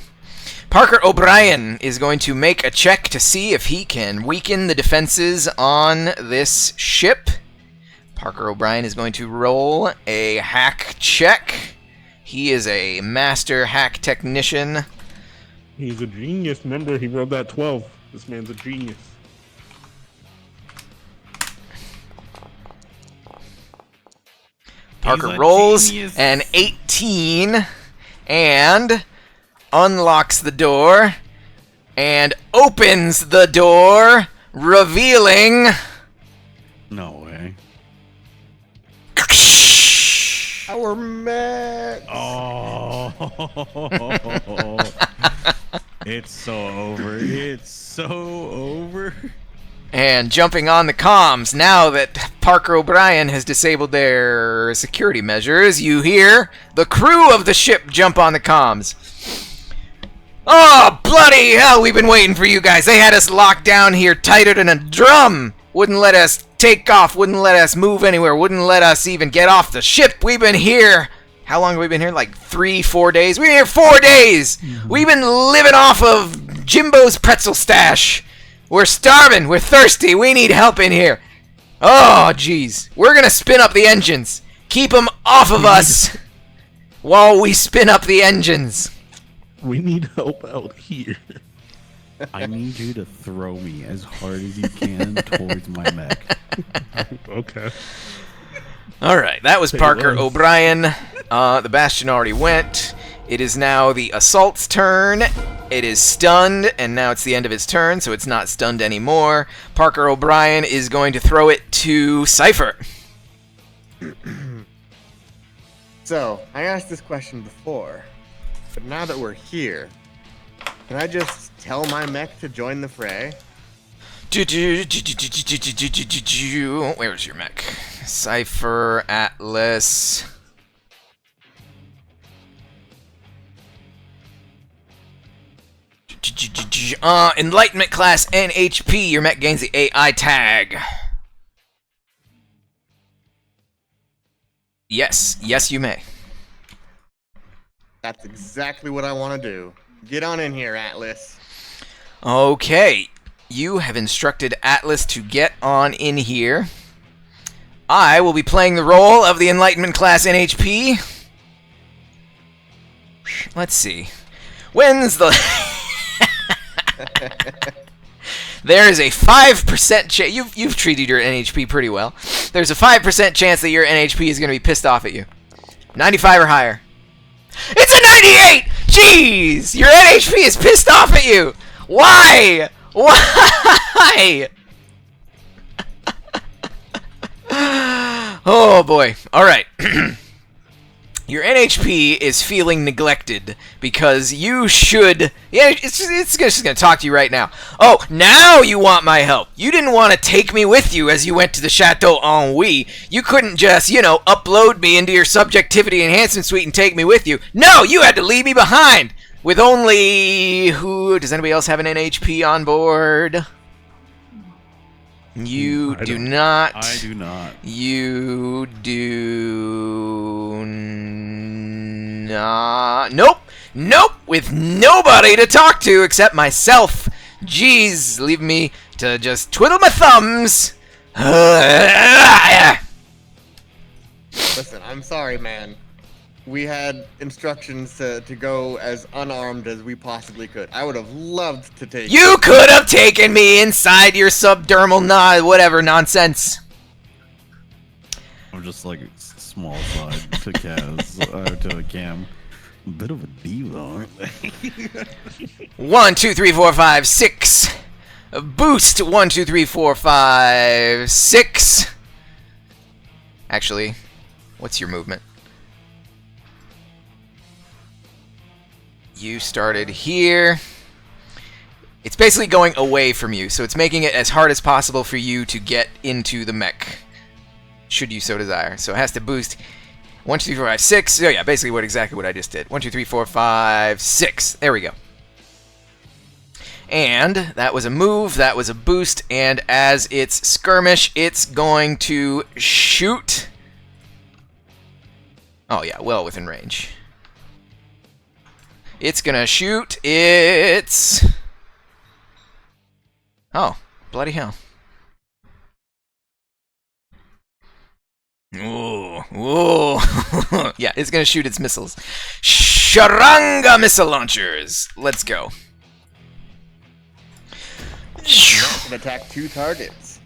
Parker O'Brien is going to make a check to see if he can weaken the defenses on this ship. Parker O'Brien is going to roll a hack check. He is a master hack technician. He's a genius. Remember, he rolled that 12. This man's a genius. Parker He's a rolls genius. an 18 and unlocks the door and opens the door, revealing No way. Our mech. Oh. It's so over. It's so over. And jumping on the comms, now that Parker O'Brien has disabled their security measures, you hear the crew of the ship jump on the comms. Oh, bloody hell, we've been waiting for you guys. They had us locked down here tighter than a drum. Wouldn't let us take off, wouldn't let us move anywhere, wouldn't let us even get off the ship. We've been here. How long have we been here? Like 3-4 days? We've been here 4 days. We've been living off of Jimbo's pretzel stash. We're starving. We're thirsty. We need help in here. Oh, jeez. We're going to spin up the engines. Keep them off of us while we spin up the engines. We need help out here. I need you to throw me as hard as you can towards my mech. Okay. All right. That was Say Parker less. O'Brien. The Bastion already went. It is now the Assault's turn. It is stunned, and now it's the end of its turn, so it's not stunned anymore. Parker O'Brien is going to throw it to Cypher. So, I asked this question before, but now that we're here, can I just tell my mech to join the fray? Where's your mech? Cypher, Atlas. Enlightenment class NHP. Your mech gains the AI tag. Yes, you may. That's exactly what I want to do. Get on in here, Atlas. Okay, you have instructed Atlas to get on in here. I will be playing the role of the Enlightenment class NHP. Let's see. When's the... There is a 5% chance... You've treated your NHP pretty well. There's a 5% chance that your NHP is going to be pissed off at you. 95 or higher. It's a 98! Jeez! Your NHP is pissed off at you! Why? Why? Oh boy. Alright. Your NHP is feeling neglected because you should. Yeah, it's just gonna talk to you right now. Oh, now you want my help. You didn't want to take me with you as you went to the Chateau Ennui. You couldn't just, upload me into your subjectivity enhancement suite and take me with you. No, you had to leave me behind with only who? Does anybody else have an NHP on board? You I do don't. not. I do not. You do not. Nope. Nope. With nobody to talk to except myself. Jeez, leave me to just twiddle my thumbs. Listen, I'm sorry, man. We had instructions to go as unarmed as we possibly could. I would have loved to take You could have taken me inside your subdermal whatever nonsense. I'm just like small side to Kaz, to Cam. A bit of a diva, aren't they? 1, 2, 3, 4, 5, 6. Boost 1, 2, 3, 4, 5, 6. Actually, what's your movement? You started here. It's basically going away from you, so it's making it as hard as possible for you to get into the mech, should you so desire. So it has to boost 1, 2, 3, 4, 5, 6. So yeah, basically exactly what I just did. 1, 2, 3, 4, 5, 6. There we go. And that was a move, that was a boost, and as it's skirmish, it's going to shoot. Oh yeah, well within range. It's gonna shoot. It's... Oh, bloody hell. Ooh, ooh. Yeah, it's gonna shoot its missiles. Sharanga missile launchers. Let's go. It can attack 2 targets.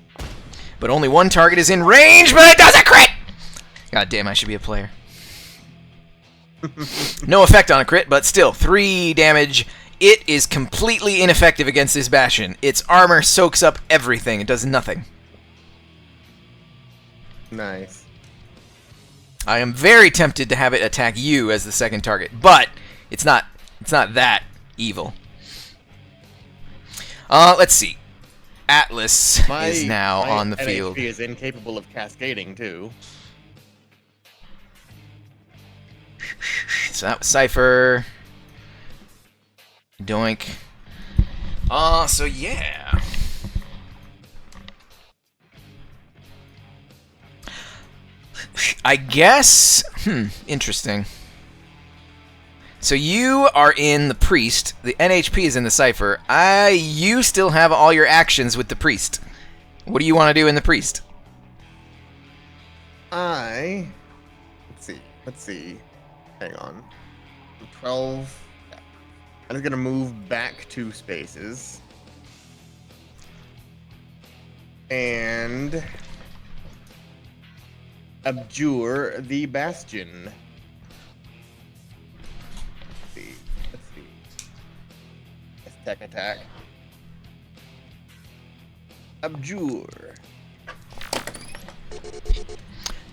But only one target is in range, but it does a crit! God damn, I should be a player. No effect on a crit, but still, 3 damage. It is completely ineffective against this Bastion. Its armor soaks up everything. It does nothing. Nice. I am very tempted to have it attack you as the second target, but it's not that evil. Let's see. Atlas is now on the field. NHP is incapable of cascading too. So that was Cypher. Doink. So yeah. I guess, interesting. So you are in the Priest, the NHP is in the Cypher. You still have all your actions with the Priest. What do you want to do in the Priest? Let's see. Hang on. 12. Yeah. I'm just gonna move back 2 spaces. And abjure the Bastion. Let's see. Let's tech attack. Abjure.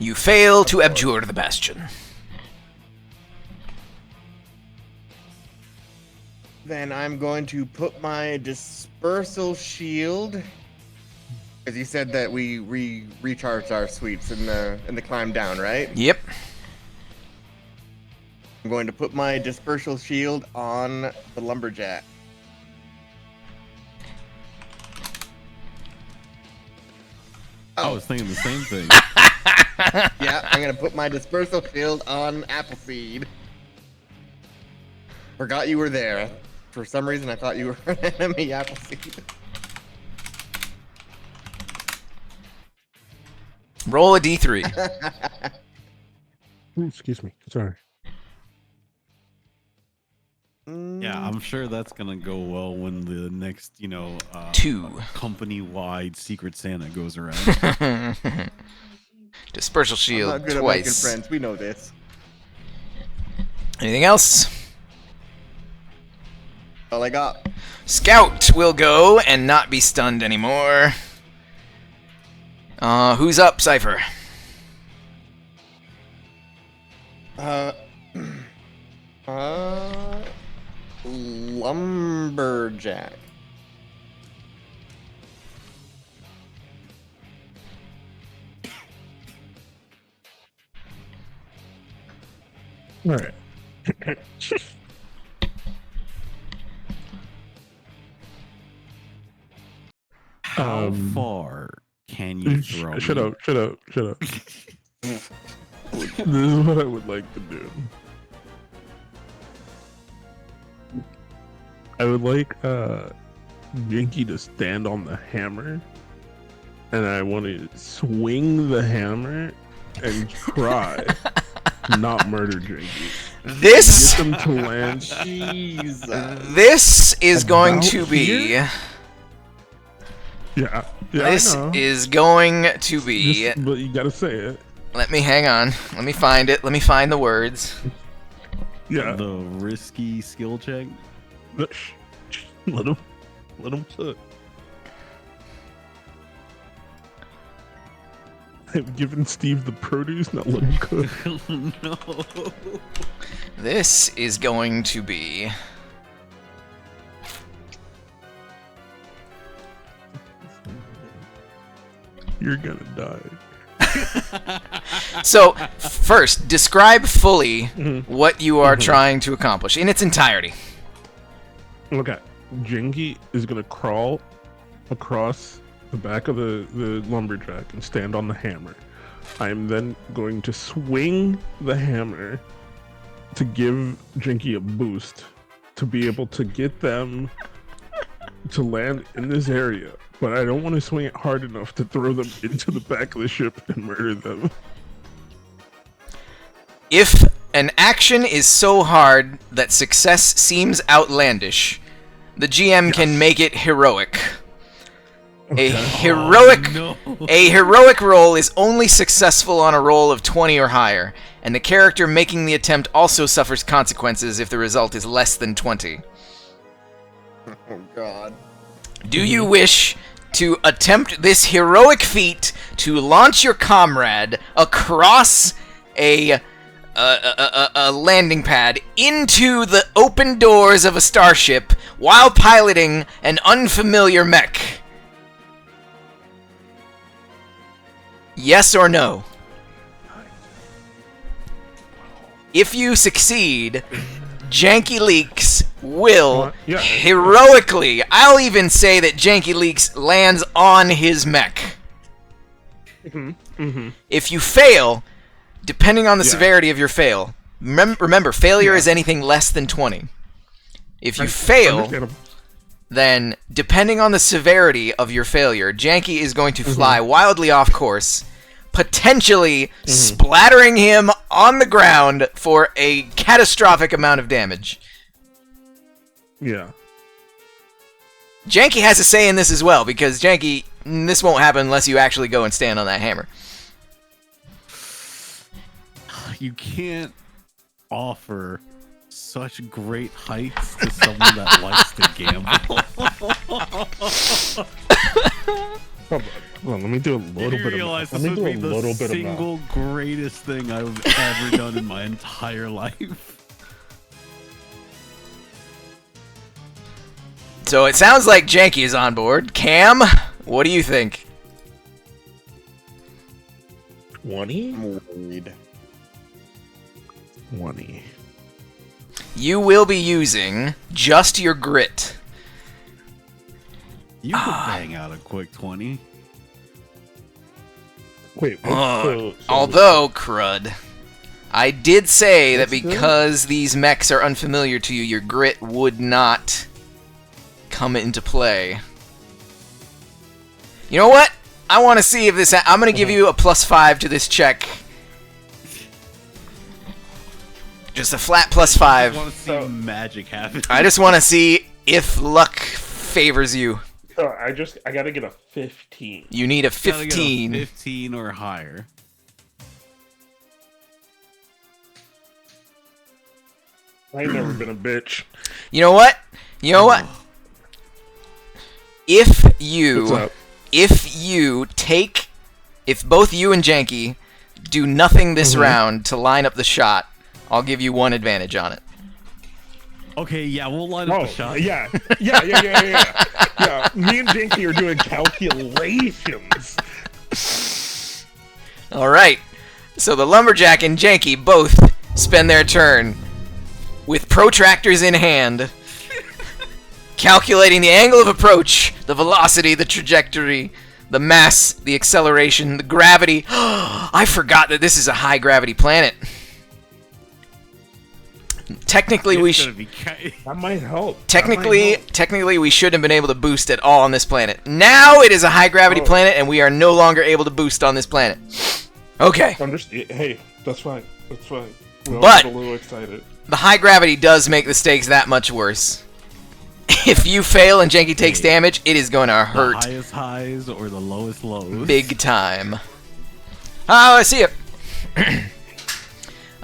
You fail to abjure the Bastion. Then I'm going to put my dispersal shield, because you said that we recharged our suites in the climb down, right? Yep. I'm going to put my dispersal shield on the lumberjack. I was thinking the same thing. Yeah, I'm gonna put my dispersal shield on Appleseed. Forgot you were there. For some reason, I thought you were an enemy, Appleseed. Roll a d3. Ooh, excuse me. Sorry. Yeah, I'm sure that's gonna go well when the next, 2. company-wide Secret Santa goes around. Dispersal I'm shield not good at making twice. friends. We know this. Anything else? All I got. Scout will go and not be stunned anymore. Who's up, Cypher? lumberjack. All right. How far can you throw me? Shut up. This is what I would like to do. I would like Jinky to stand on the hammer, and I want to swing the hammer and try to not murder Jinky. This Get them to land. Jesus. this is going About to be. here? Yeah, This I know. is going to be. But you gotta say it. Let me hang on. Let me find it. Let me find the words. Yeah. The risky skill check. Let him cook. I've given Steve the produce, not let him cook. No. This is going to be. You're gonna die. So, first, describe fully Mm-hmm. what you are trying to accomplish in its entirety. Okay. Jinky is gonna crawl across the back of the lumberjack and stand on the hammer. I am then going to swing the hammer to give Jinky a boost to be able to get them to land in this area. But I don't want to swing it hard enough to throw them into the back of the ship and murder them. If an action is so hard that success seems outlandish, the GM can make it heroic. A heroic No. A heroic roll is only successful on a roll of 20 or higher, and the character making the attempt also suffers consequences if the result is less than 20. Oh God. Do you wish to attempt this heroic feat to launch your comrade across a landing pad into the open doors of a starship while piloting an unfamiliar mech? Yes or no? If you succeed, Janky Leaks will Yeah. heroically, I'll even say that Janky Leaks lands on his mech. If you fail, depending on the severity of your fail, remember, failure is anything less than 20. If you fail, Understandable. then depending on the severity of your failure, Janky is going to fly wildly off course, potentially splattering him on the ground for a catastrophic amount of damage. Yeah. Janky has a say in this as well, because Janky, this won't happen unless you actually go and stand on that hammer. You can't offer such great heights to someone that likes to gamble. Hold on, let me do a little You bit realize of this math. would Let me be do a the little bit of single greatest thing I've ever done in my entire life. So it sounds like Janky is on board. Cam, what do you think? 20? I'm worried. 20. You will be using just your grit. You could bang out a quick 20. Wait, so Although, crud, I did say that What's that? because these mechs are unfamiliar to you, your grit would not come into play. You know what? I want to see if this... I'm going to give you a +5 to this check. Just a flat I +5. want to see magic happen. I just want to see if luck favors you. I gotta get a 15. You need a Gotta get a 15. 15 or higher. I ain't never been a bitch. You know what? You know what? If What's you... up? If both you and Janky do nothing this round to line up the shot, I'll give you 1 advantage on it. Okay, yeah, we'll line up Oh, a shot. yeah. Yeah. Me and Dinky are doing calculations. All right. So the lumberjack and Janky both spend their turn with protractors in hand, calculating the angle of approach, the velocity, the trajectory, the mass, the acceleration, the gravity. I forgot that this is a high gravity planet. Technically, we should. That might help. Technically, we shouldn't have been able to boost at all on this planet. Now it is a high gravity planet, and we are no longer able to boost on this planet. Okay. Hey, that's fine. That's fine. We all But- get a little excited. The high gravity does make the stakes that much worse. If you fail and Janky takes damage, it is going to The hurt highest highs or the lowest lows. big time. Oh, I see it.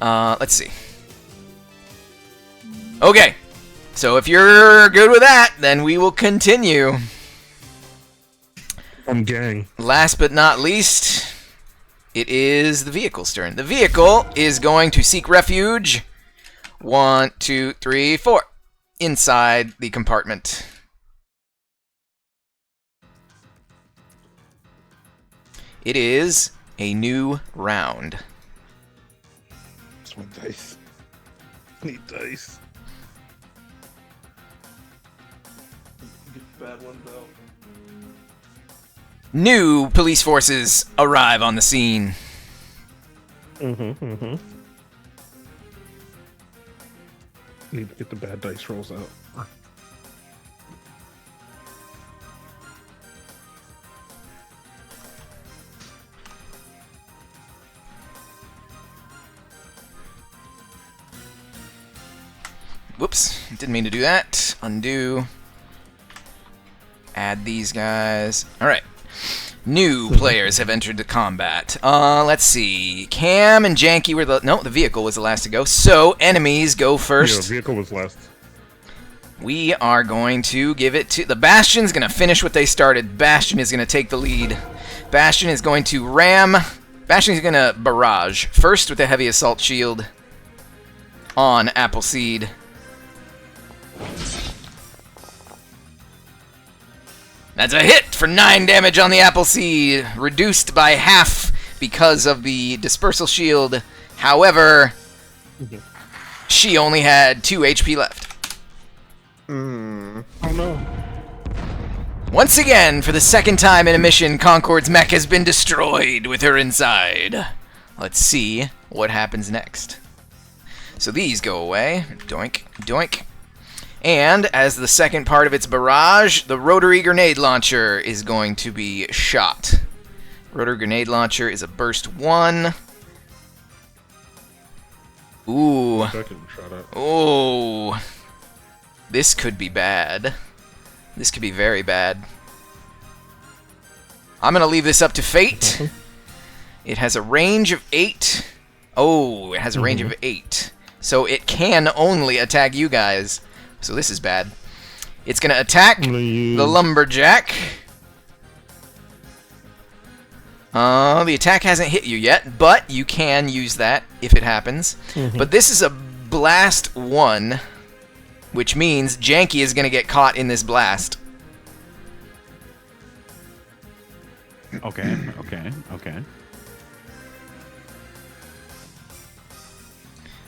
Let's see. Okay. So if you're good with that, then we will continue. I'm gang. Last but not least, it is the vehicle's turn. The vehicle is going to seek refuge. 1, 2, 3, 4. Inside the compartment. It is a new round. That's my dice. Need dice. Get the bad ones out. New police forces arrive on the scene. Need to get the bad dice rolls out. Whoops, didn't mean to do that. Undo. Add these guys. Alright. New players have entered the combat. Let's see. Cam and Janky were the... No, the vehicle was the last to go. So, enemies go Yeah, first. vehicle was last. We are going to give it to... The Bastion's going to finish what they started. Bastion is going to take the lead. Bastion is going to ram... Bastion is going to barrage. First with the heavy assault shield on Appleseed. That's a hit for 9 damage on the Appleseed, reduced by half because of the dispersal shield. However, she only had 2 HP left. Hmm. Oh no. Once again, for the second time in a mission, Concord's mech has been destroyed with her inside. Let's see what happens next. So these go away. Doink, doink. And as the second part of its barrage, the rotary grenade launcher is going to be shot. Rotary grenade launcher is a burst 1. Ooh. Second shot out. Ooh. This could be bad. This could be very bad. I'm going to leave this up to fate. It has a range of 8. Oh, it has a range of 8. So it can only attack you guys. So this is bad. It's going to attack the lumberjack. The attack hasn't hit you yet, but you can use that if it happens. But this is a blast 1, which means Janky is going to get caught in this blast. Okay.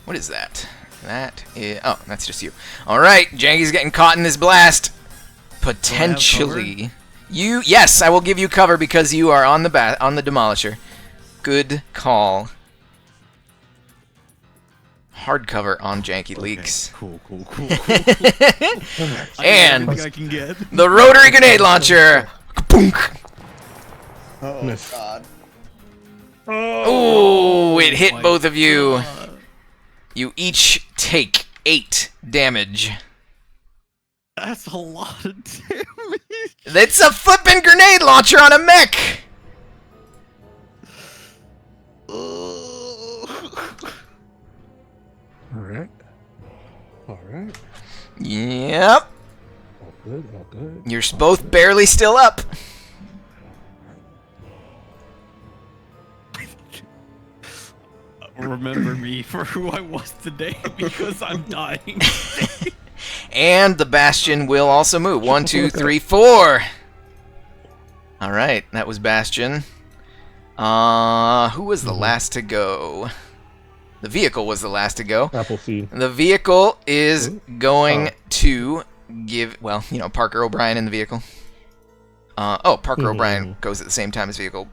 What is that? That is... Oh, that's just you. Alright, Janky's getting caught in this blast. Potentially. You... Yes, I will give you cover because you are on the Demolisher. Good call. Hard cover on Janky Leaks. Cool. And I think I can get. the rotary grenade launcher. Boonk. Oh, Miss. God. Ooh, it hit my both of you. God. You each take 8 damage. That's a lot of damage. It's a flippin' grenade launcher on a mech! Alright. Yep. All good. You're both barely still up. Remember me for who I was today because I'm dying. And the Bastion will also move. 1, 2, 3, 4. All right, that was Bastion. Who was the last to go? The vehicle was the last to go. Appleseed. The vehicle is going to give, well, you know, Parker O'Brien in the vehicle. Parker O'Brien goes at the same time as vehicle.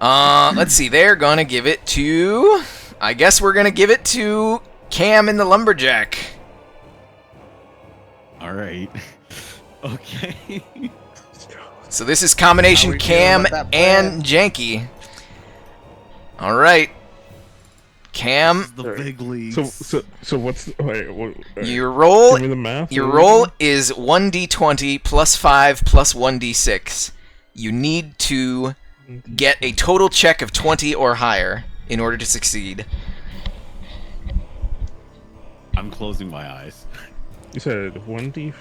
Let's see. They're gonna give it to. I guess we're gonna give it to Cam in the lumberjack. All right. Okay. So this is combination How we feeling Cam about that plan? and Janky. All right, Cam. The big leagues. So what's what, Your roll. give me the math. Your What roll is is 1d20 plus 5 plus 1d6. You need to get a total check of 20 or higher in order to succeed. I'm closing my eyes. You said 1d.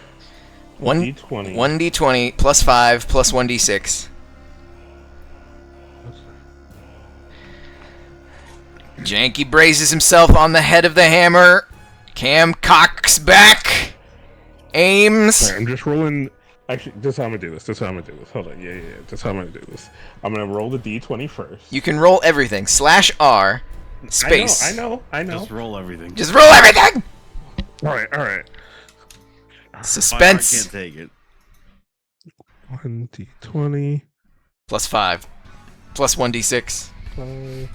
1d20. 1d20 plus 5 plus 1d6. Janky braces himself on the head of the hammer. Cam cocks back. Aims. Sorry, I'm just rolling. Actually, this is how I'm gonna do this. Hold on. Yeah. This is how I'm gonna do this. I'm gonna roll the d20 first. You can roll everything. /R. Space. I know. Just roll everything. Just roll everything! All right. Suspense. I can't take it. 1d20. Plus 5. Plus 1d6. 5.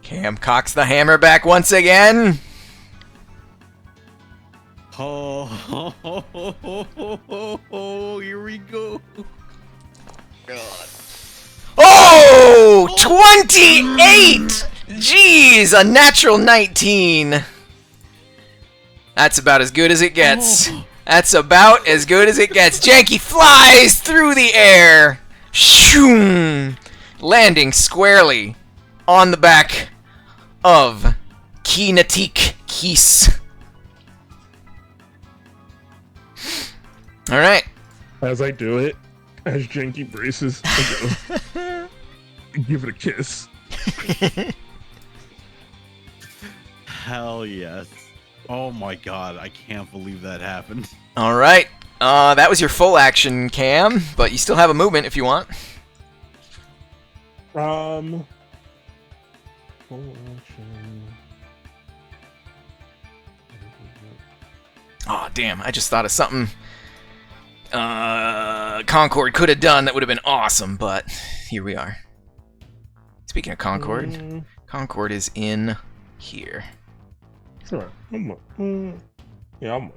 Cam cocks the hammer back once again. Oh, here we go. Oh! 28! Jeez, a natural 19. That's about as good as it gets. That's about as good as it gets. Janky flies through the air. Shoom! Landing squarely on the back of Kinatik Keese. Alright. As I do it, as Janky braces, I go, give it a kiss. Hell yes. Oh my god, I can't believe that happened. Alright. That was your full action, Cam, but you still have a movement if you want. Full action. Oh, damn. I just thought of something Concord could have done that would have been awesome, but here we are. Speaking of Concord, Concord is in here. Sure. Yeah, I'm.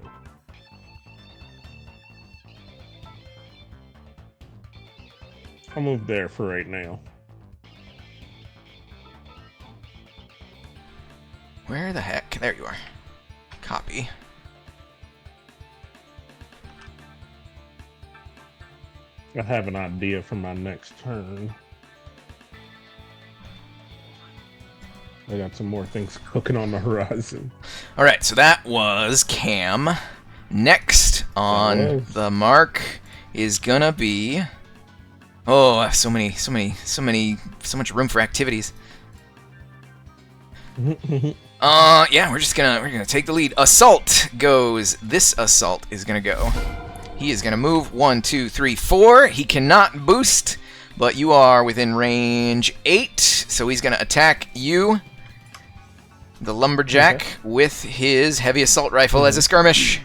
I'll move there for right now. Where the heck? There you are. Copy. I have an idea for my next turn. I got some more things cooking on the horizon. Alright, so that was Cam. Next on the mark is gonna be... Oh, so much room for activities. Yeah, we're gonna take the lead. Assault goes. This assault is gonna go. He is gonna move 1, 2, 3, 4. He cannot boost, but you are within range 8, so he's gonna attack you, the lumberjack, with his heavy assault rifle as a skirmish.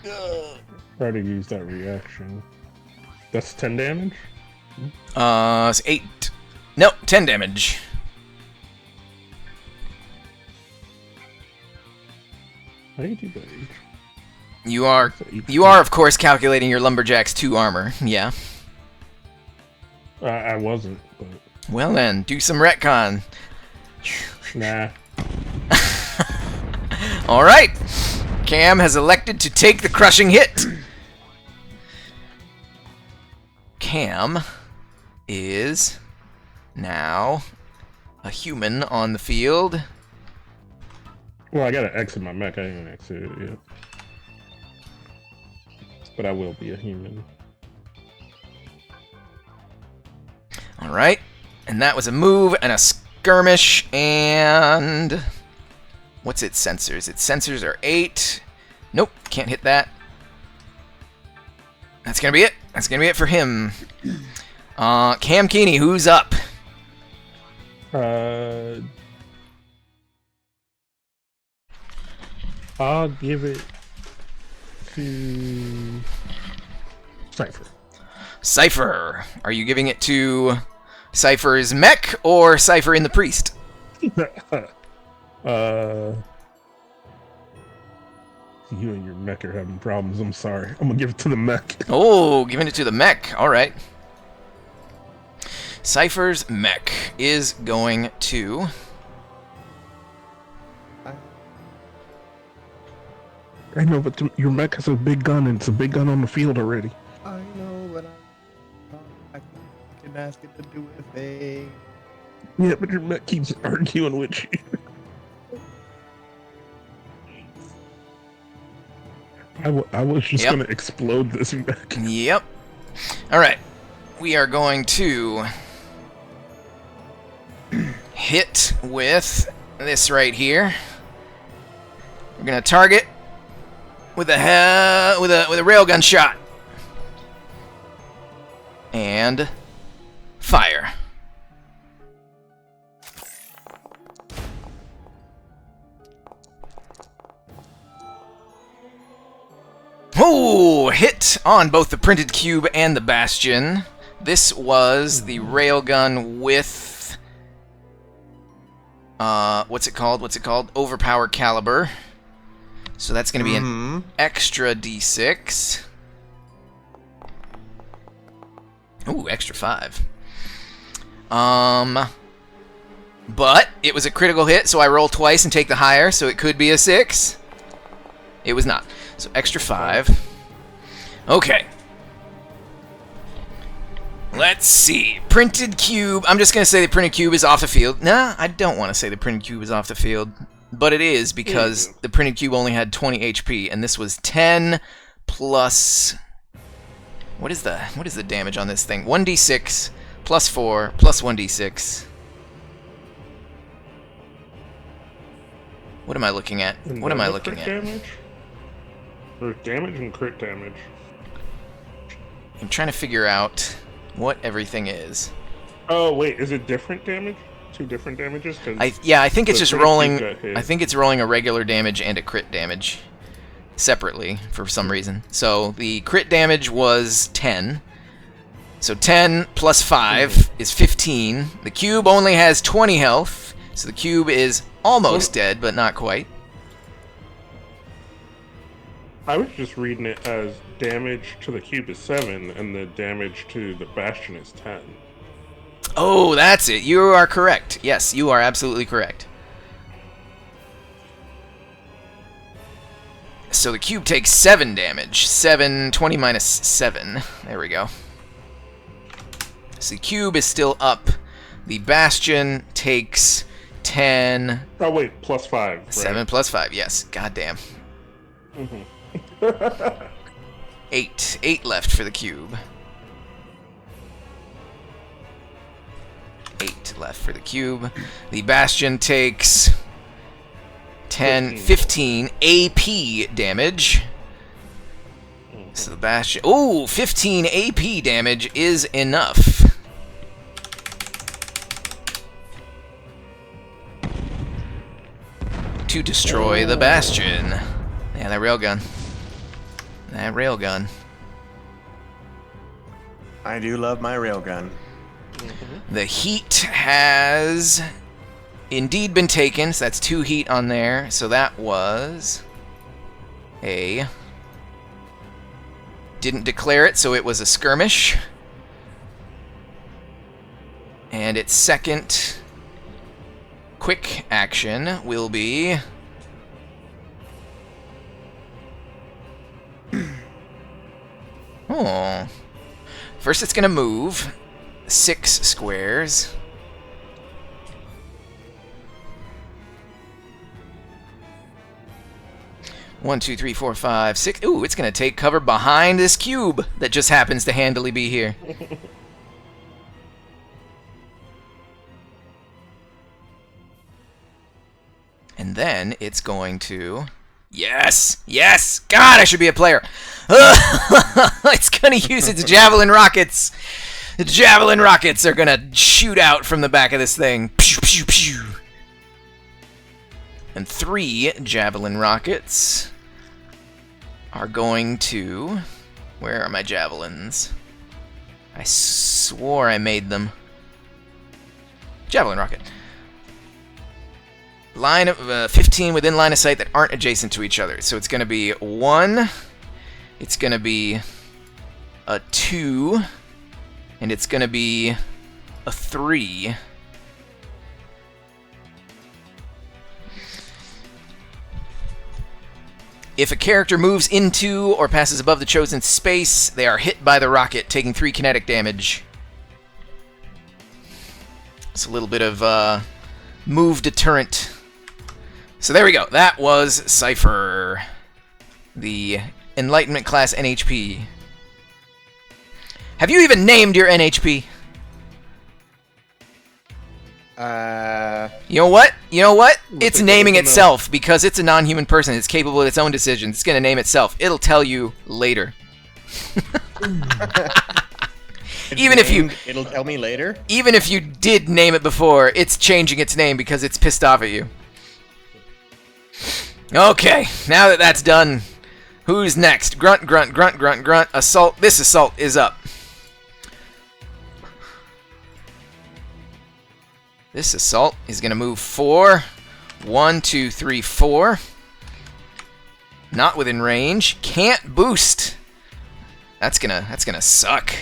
Try to use that reaction. That's 10 damage? It's 8. No, 10 damage. How do you do that? You are of course calculating your lumberjack's 2 armor. Yeah. I wasn't, but Well then, do some retcon. nah. All right. Cam has elected to take the crushing hit. Cam is now a human on the field. Well, I gotta exit my mech. I ain't even exited it yet. But I will be a human. All right. And that was a move and a skirmish, and what's its sensors? Its sensors are 8. Nope, can't hit that. That's gonna be it. That's gonna be it for him. Cam Keeney, who's up? I'll give it to Cypher. Cypher. Are you giving it to Cypher's mech or Cypher in the Priest? You and your mech are having problems. I'm sorry. I'm gonna give it to the mech. Oh, giving it to the mech. All right. Cypher's mech is going to... I know, but your mech has a big gun, and it's a big gun on the field already. I know, but I can ask it to do a thing. Yeah, but your mech keeps arguing with you. I was just Yep. gonna explode this mech. Yep. All right. We are going to hit with this right here. We're gonna target with a railgun shot and fire. Oh, hit on both the printed cube and the bastion. This was the railgun with what's it called? Overpower caliber. So that's going to be an extra D6. Ooh, extra 5. But it was a critical hit, so I roll twice and take the higher, so it could be a 6. It was not. So extra 5. Okay. Let's see. Printed cube. I'm just going to say the printed cube is off the field. Nah, I don't want to say the printed cube is off the field. But it is because the printed cube only had 20 HP, and this was 10 plus... What is the damage on this thing? 1d6 plus 4 plus 1d6. What am I looking at? What am I looking at? Damage? There's damage and crit damage. I'm trying to figure out what everything is. Oh wait, is it different damage? 2 different damages? I think it's the just printed rolling. cube got hit. I think it's rolling a regular damage and a crit damage separately for some reason. So the crit damage was 10. So 10 plus 5 is 15. The cube only has 20 health, so the cube is almost dead, but not quite. I was just reading it as damage to the cube is 7, and the damage to the bastion is 10. Oh, that's it. You are correct. Yes, you are absolutely correct. So the cube takes 7 damage. 20 minus 7. There we go. So the cube is still up. The bastion takes 10. Oh wait, plus 5. Right? 7 plus 5, yes. Goddamn. 8. 8 left for the cube. 8 left for the cube. The bastion takes 15 AP damage. So the bastion... Oh, 15 AP damage is enough. To destroy the bastion. Yeah, that railgun. That railgun. I do love my railgun. The heat has indeed been taken, so that's 2 heat on there. So that was a... Didn't declare it, so it was a skirmish. And its second quick action will be... Oh. First it's going to move 6 squares. One, two, three, four, five, 6. Ooh, it's going to take cover behind this cube that just happens to handily be here. And then it's going to... Yes! Yes! God, I should be a player! It's going to use its javelin rockets! The javelin rockets are going to shoot out from the back of this thing. Pew, pew, pew. And 3 javelin rockets are going to... Where are my javelins? I swore I made them. Javelin rocket. Line of 15 within line of sight that aren't adjacent to each other. So it's going to be 1, it's going to be a 2, and it's going to be a 3. If a character moves into or passes above the chosen space, they are hit by the rocket, taking 3 kinetic damage. It's a little bit of move deterrent. So there we go. That was Cypher, the Enlightenment class NHP. Have you even named your NHP? You know what? You know what? It's naming itself because it's a non-human person. It's capable of its own decisions. It's going to name itself. It'll tell you later. It'll tell me later. Even if you did name it before, it's changing its name because it's pissed off at you. Okay, now that that's done, who's next? Grunt, grunt, grunt, grunt, grunt. Assault. This assault is up. This assault is going to move 4. 1, 2, 3, 4. Not within range. Can't boost. That's gonna suck.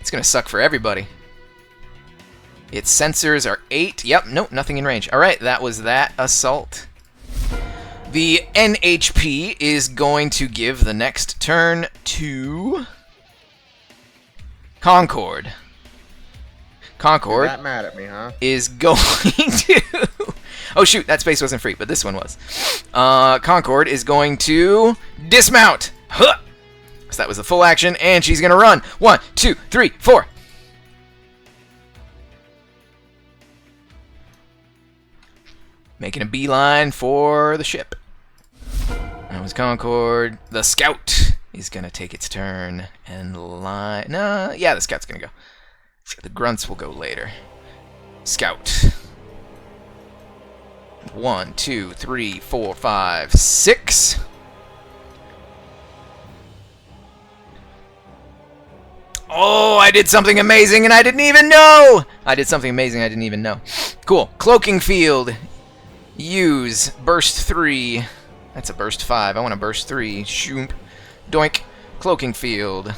It's gonna suck for everybody. Its sensors are 8. Yep, nope, nothing in range. Alright, that was that assault. The NHP is going to give the next turn to Concord. Concord You're that mad at me, huh? is going to... Oh shoot, that space wasn't free, but this one was. Concord is going to dismount. Huh! So that was the full action, and she's going to run. 1, 2, 3, 4. Making a beeline for the ship. That was Concord. The Scout is going to take its turn and line... No, yeah, the Scout's going to go. The Grunts will go later. Scout. 1, 2, 3, 4, 5, 6. Oh, I did something amazing and I didn't even know! I did something amazing I didn't even know. Cool. Cloaking Field. Use. Burst 3. That's a burst 5. I want a burst 3. Shoomp. Doink. Cloaking Field.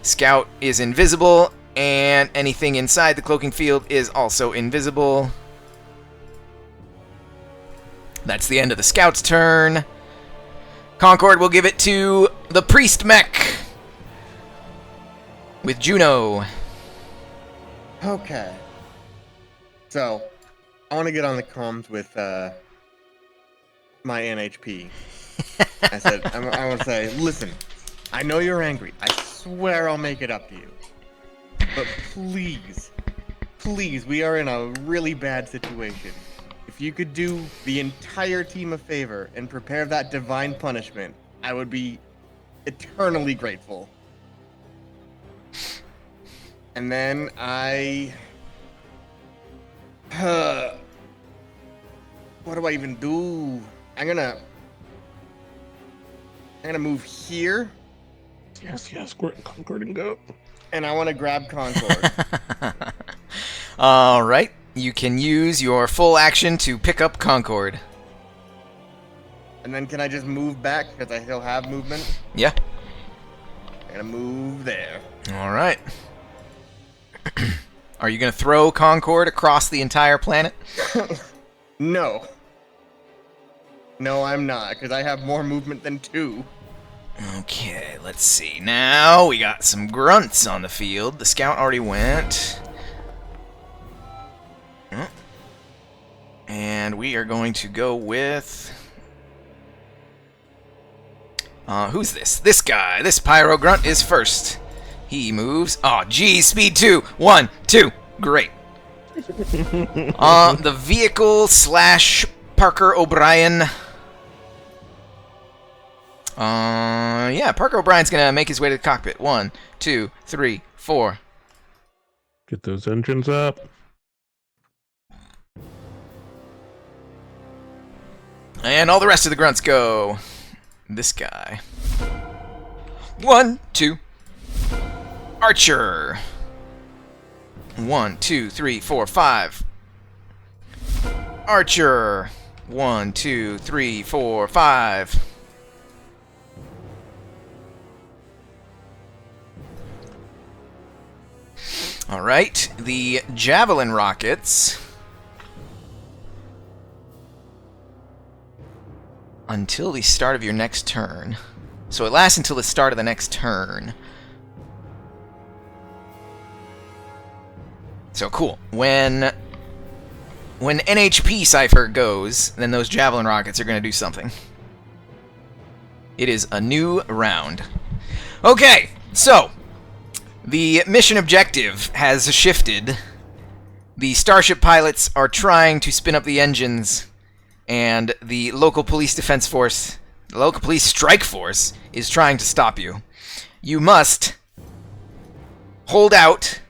Scout is invisible, and anything inside the cloaking field is also invisible. That's the end of the Scout's turn. Concord will give it to the Priest Mech with Juno. Okay. So, I want to get on the comms with my NHP. I said, I want to say, listen, I know you're angry. I swear I'll make it up to you. But please, please, we are in a really bad situation. If you could do the entire team a favor and prepare that divine punishment, I would be eternally grateful. And then what do I even do? I'm gonna move here. Yes, Concord and go. And I want to grab Concord. All right, you can use your full action to pick up Concord. And then can I just move back because I still have movement? Yeah. I'm gonna move there. All right. Are you gonna throw Concord across the entire planet? No. No, I'm not, because I have more movement than 2. Okay, let's see. Now we got some grunts on the field. The Scout already went. And we are going to go with... who's this? This guy. This Pyro Grunt is first. He moves. Oh, geez, speed 2. 1, 2. Great. The vehicle / Parker O'Brien. Yeah, Parker O'Brien's gonna make his way to the cockpit. 1, 2, 3, 4. Get those engines up. And all the rest of the grunts go. This guy. 1, 2. Archer. 1, 2, 3, 4, 5. Archer. 1, 2, 3, 4, 5. All right, the javelin rockets. Until the start of your next turn. So it lasts until the start of the next turn. So cool. When NHP Cypher goes, then those javelin rockets are going to do something. It is a new round. Okay, so the mission objective has shifted. The Starship pilots are trying to spin up the engines, and the local police defense force, the local police strike force, is trying to stop you. You must hold out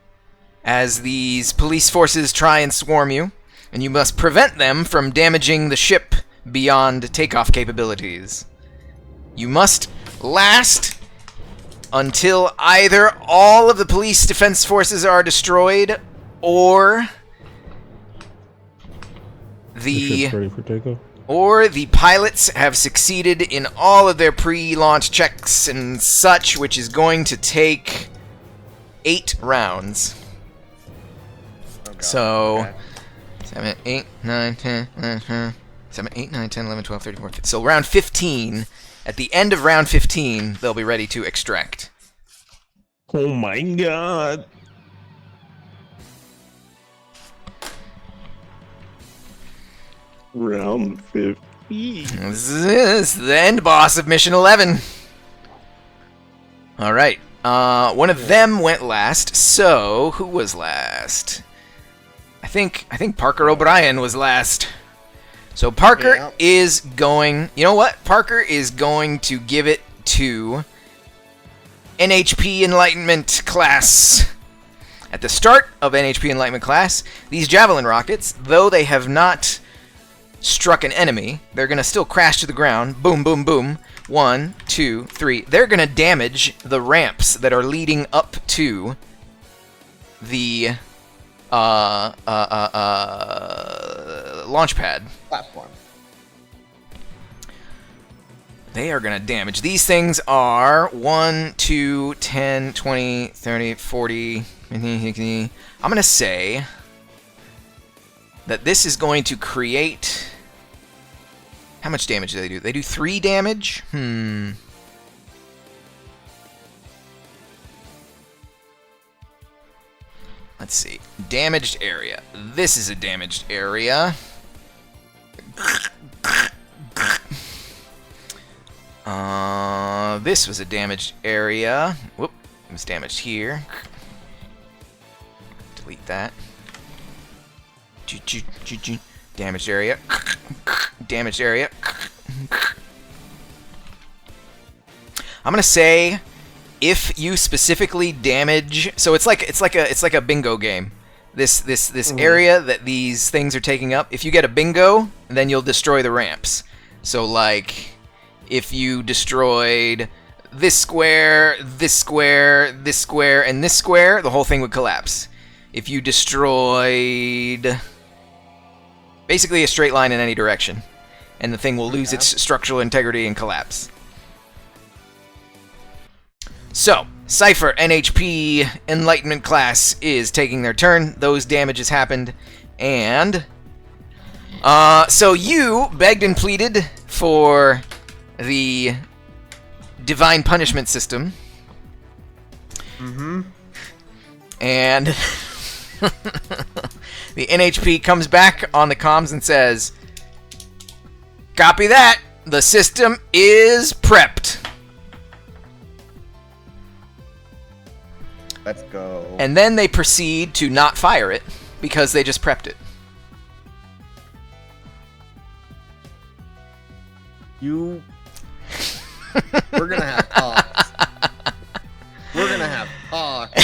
as these police forces try and swarm you, and you must prevent them from damaging the ship beyond takeoff capabilities. You must last until either all of the police defense forces are destroyed, or The ship's ready for takeoff. or the pilots have succeeded in all of their pre-launch checks and such, which is going to take 8 rounds. Oh, God. So, Okay. 7, 8, 9, 10, 11, 7, 8, 9, 10, 11, 12, 13, 14. So round 15, at the end of round 15, they'll be ready to extract. Oh my god. Round 15. This is the end boss of Mission 11. Alright, one of them went last, so who was last? I think Parker O'Brien was last. So Parker Yeah. is going... You know what? Parker is going to give it to NHP Enlightenment class. At the start of NHP Enlightenment class, these javelin rockets, though they have not struck an enemy, they're going to still crash to the ground. Boom, boom, boom. 1, 2, 3. They're going to damage the ramps that are leading up to the launch pad. Platform. They are going to damage. These things are 1, 2, 10, 20, 30, 40. I'm going to say that this is going to create... How much damage do they do? They do 3 damage? Let's see. Damaged area. This is a damaged area. This was a damaged area. Whoop. It was damaged here. Delete that. Damaged area. Damaged area. I'm gonna say, if you specifically damage, so it's like a bingo game. This area that these things are taking up. If you get a bingo, then you'll destroy the ramps. So like, if you destroyed this square, this square, this square, and this square, the whole thing would collapse. If you destroyed basically a straight line in any direction, and the thing will lose its structural integrity and collapse. So, Cypher NHP Enlightenment class is taking their turn. Those damages happened, and so you begged and pleaded for the divine punishment system. Mm-hmm. And the NHP comes back on the comms and says, "Copy that. The system is prepped." Let's go. And then they proceed to not fire it because they just prepped it. We're gonna have talks. We're gonna have talks.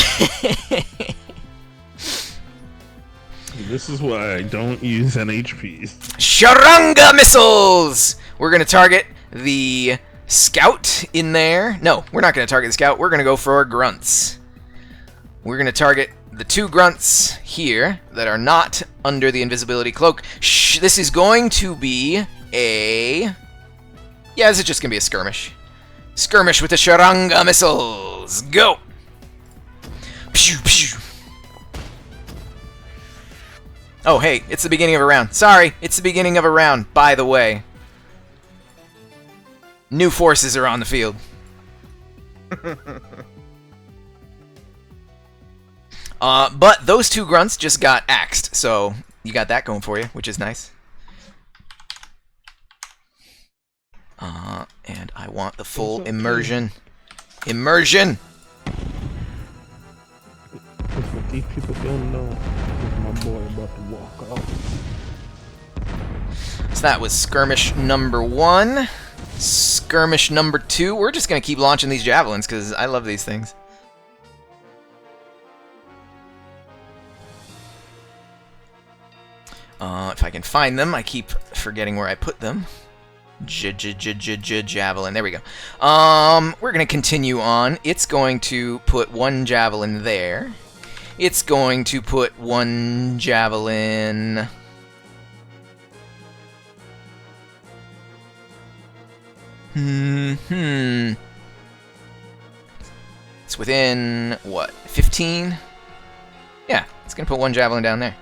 This is why I don't use NHPs. Sharanga missiles! We're going to target the scout in there. No, we're not going to target the scout. We're going to go for grunts. We're going to target the 2 grunts here that are not under the invisibility cloak. This is going to be a... Yeah, this is just going to be a skirmish. Skirmish with the Sharanga missiles. Go! Pew, pew. Oh, hey, it's the beginning of a round. Sorry, it's the beginning of a round, by the way. New forces are on the field. But those 2 grunts just got axed, so you got that going for you, which is nice. And I want the full immersion. Immersion! That's what these people don't know. Is my boy about to walk off. So that was skirmish number 1. Skirmish number 2. We're just going to keep launching these javelins because I love these things. If I can find them, I keep forgetting where I put them. Javelin. There we go. We're going to continue on. It's going to put 1 javelin there. It's going to put 1 javelin... It's within, what, 15? Yeah, it's going to put 1 javelin down there.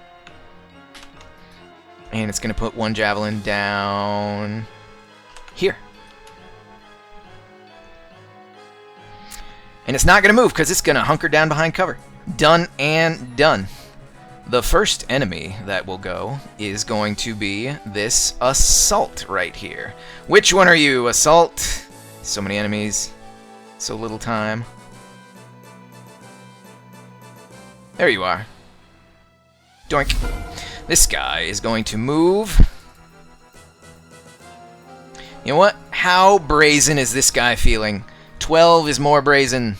And it's going to put 1 javelin down here. And it's not going to move because it's going to hunker down behind cover. Done and done. The first enemy that will go is going to be this assault right here. Which one are you, assault? So many enemies, so little time. There you are. Doink. This guy is going to move. You know what? How brazen is this guy feeling? 12 is more brazen.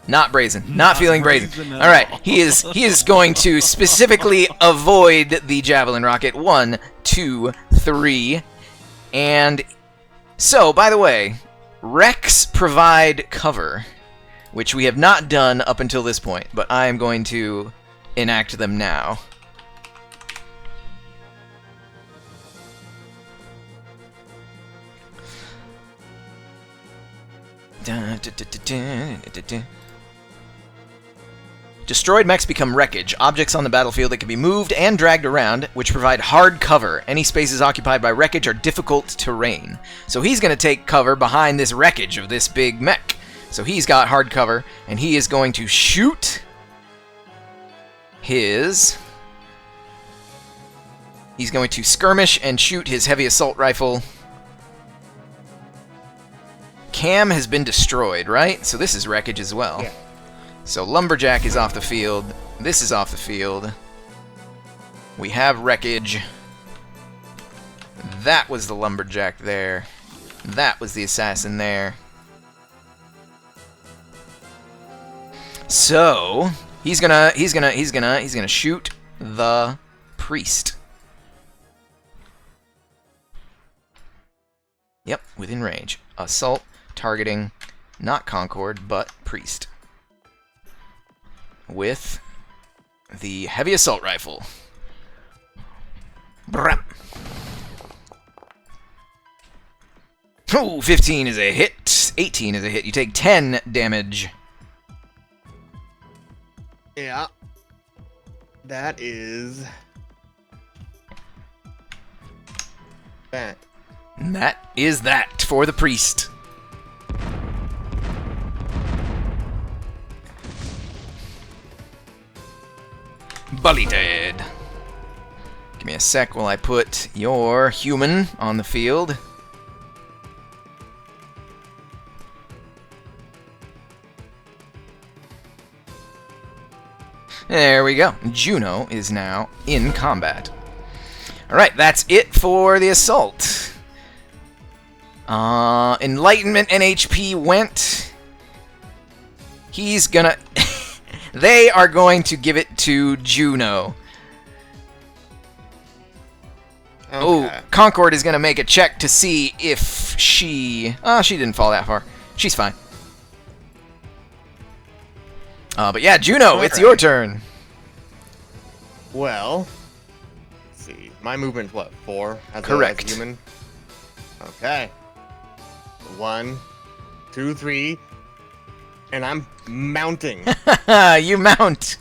Not brazen. Not feeling brazen. All right. He is going to specifically avoid the javelin rocket. 1, 2, 3. And so, by the way, wrecks provide cover, which we have not done up until this point, but I am going to enact them now. Destroyed mechs become wreckage, objects on the battlefield that can be moved and dragged around, which provide hard cover. Any spaces occupied by wreckage are difficult terrain. So he's going to take cover behind this wreckage of this big mech. So he's got hard cover, and he is going to shoot his... He's going to skirmish and shoot his heavy assault rifle. Cam has been destroyed, right? So this is wreckage as well. Yeah. So Lumberjack is off the field. This is off the field. We have wreckage. That was the Lumberjack there. That was the assassin there. So he's gonna shoot the priest. Yep, within range. Assault, targeting, not Concord, but priest. With the heavy assault rifle. Brap. Oh, 15 is a hit. 18 is a hit. You take 10 damage. Yeah. That is... that. And that is that for the priest. Bully dead. Give me a sec while I put your human on the field. There we go. Juno is now in combat. Alright, that's it for the assault. Enlightenment and HP went. He's gonna... They are going to give it to Juno. Okay. Oh, Concord is gonna make a check to see if she... Oh, she didn't fall that far. She's fine. But yeah, Juno, it's your turn. Well, let's see. My movement's what, 4? As Correct. A human? Okay. 1, 2, 3. And I'm mounting. You mount.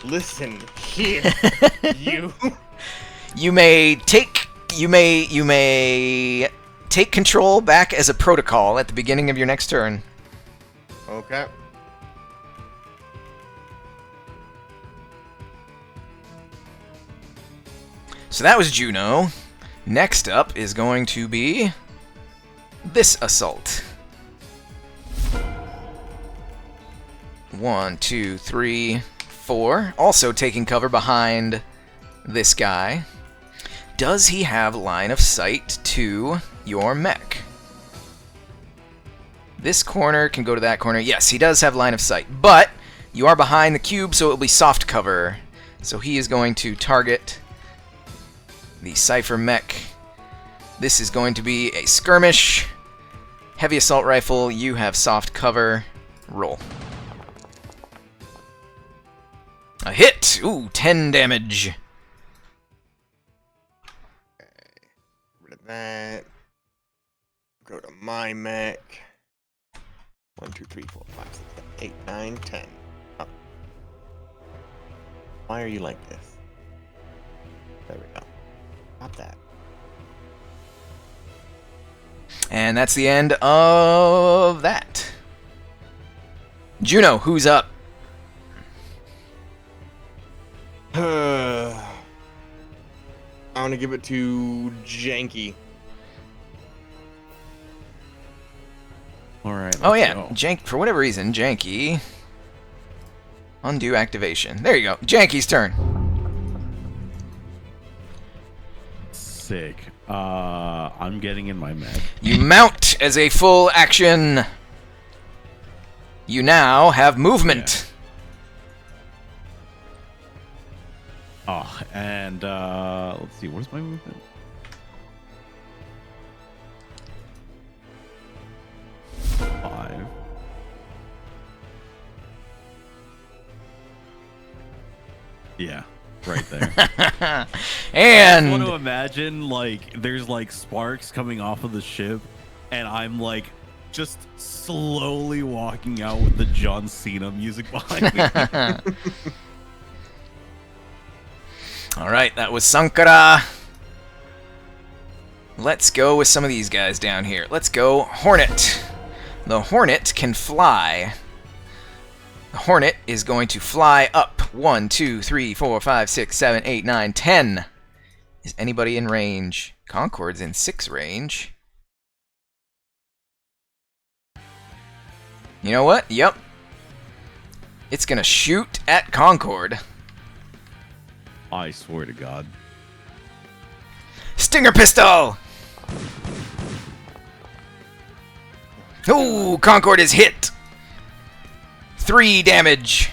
Listen here, you. You may take control back as a protocol at the beginning of your next turn. Okay. So that was Juno. Next up is going to be this assault. 1, 2, 3, 4. Also taking cover behind this guy. Does he have line of sight to your mech? This corner can go to that corner. Yes, he does have line of sight, but you are behind the cube, so it will be soft cover. So he is going to target the Cypher mech. This is going to be a skirmish. Heavy assault rifle, you have soft cover. Roll. A hit! Ooh, 10 damage. Rid of that. Go to my mech. 1, 2, 3, 4, 5, 6, 7, 8, 9, 10. Oh. Why are you like this? There we go. Stop that. And that's the end of that. Juno, who's up? I want to give it to Janky. All right. Oh let's yeah, go. Jank. For whatever reason, Janky. Undo activation. There you go. Janky's turn. Sick. I'm getting in my mech. You mount as a full action. You now have movement. Oh, and let's see. Where's my movement? Five. Yeah, right there. I want And to imagine like there's like sparks coming off of the ship, and I'm like just slowly walking out with the John Cena music behind me. all right, that was Sankara. Let's go with some of these guys down here. Let's go Hornet. The Hornet can fly. The Hornet is going to fly up. 1, 2, 3, 4, 5, 6, 7, 8, 9, 10. Is anybody in range? Concord's in 6 range. You know what? Yep. It's gonna shoot at Concord. I swear to God. Stinger pistol! Ooh, Concord is hit. 3 damage.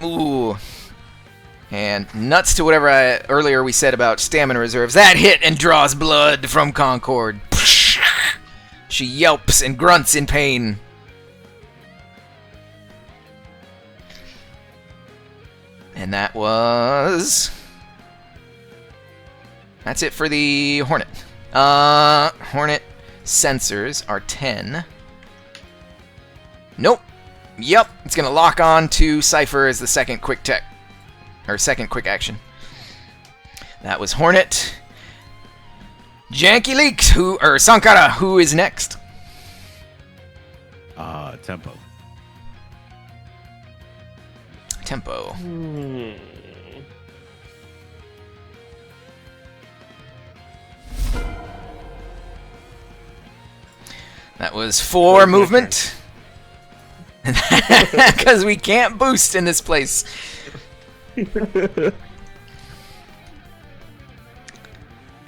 Ooh. And nuts to whatever earlier we said about stamina reserves. That hit and draws blood from Concord. She yelps and grunts in pain. And that was... That's it for the Hornet. Hornet sensors are 10. Nope. Yep, it's gonna lock on to Cypher as the second quick tech. Or second quick action. That was Hornet. Janky Leaks, or Sankara, who is next? Tempo. Tempo. That was 4 Where's my movement. Because we can't boost in this place.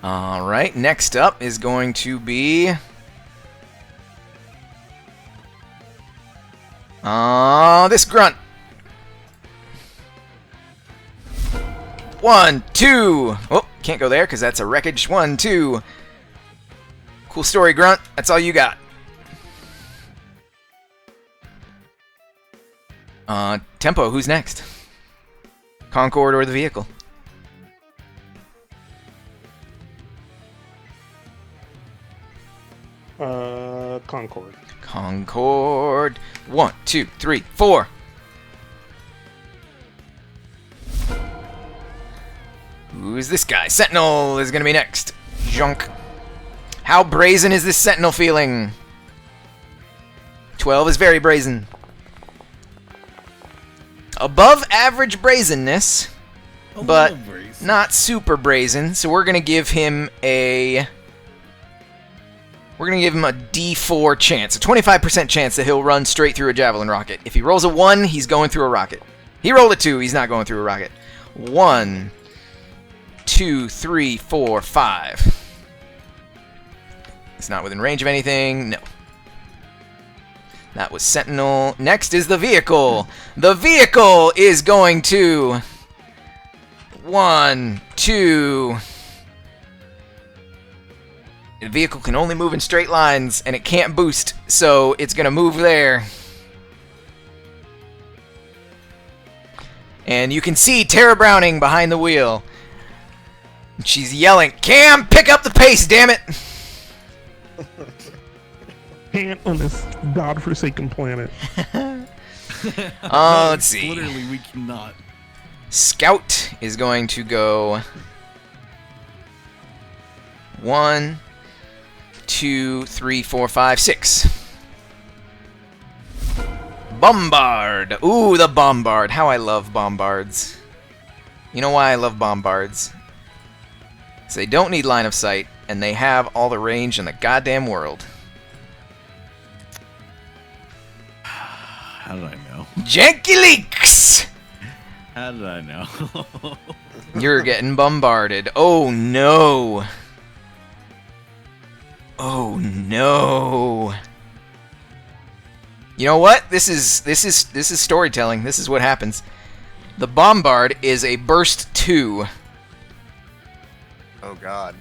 Alright, next up is going to be... this grunt. 1, 2. Oh, can't go there because that's a wreckage. 1, 2. Cool story, grunt. That's all you got. Tempo, who's next? Concord or the vehicle? Concord. Concord. 1, 2, 3, 4. Who's this guy? Sentinel is gonna be next. Junk. How brazen is this Sentinel feeling? 12 is very brazen. Above average brazenness, but not super brazen. So we're gonna give him a... We're gonna give him a D4 chance, a 25% chance that he'll run straight through a javelin rocket. If he rolls a 1, he's going through a rocket. He rolled a 2, he's not going through a rocket. 1, 2, 3, 4, 5. It's not within range of anything. No. That was Sentinel. Next is the vehicle. The vehicle is going to... 1, 2... The vehicle can only move in straight lines, and it can't boost, so it's going to move there. And you can see Tara Browning behind the wheel. She's yelling, "Cam, pick up the pace, damn it!" Can't on this godforsaken planet. Let's see. Literally, we cannot. Scout is going to go 1, 2, 3, 4, 5, 6. Bombard. Ooh, the Bombard. How I love Bombards. You know why I love Bombards? Because they don't need line of sight, and they have all the range in the goddamn world. How did I know? Janky Leaks! How did I know? You're getting bombarded. Oh no. Oh no. You know what? This is storytelling. This is what happens. The Bombard is a burst 2. Oh God.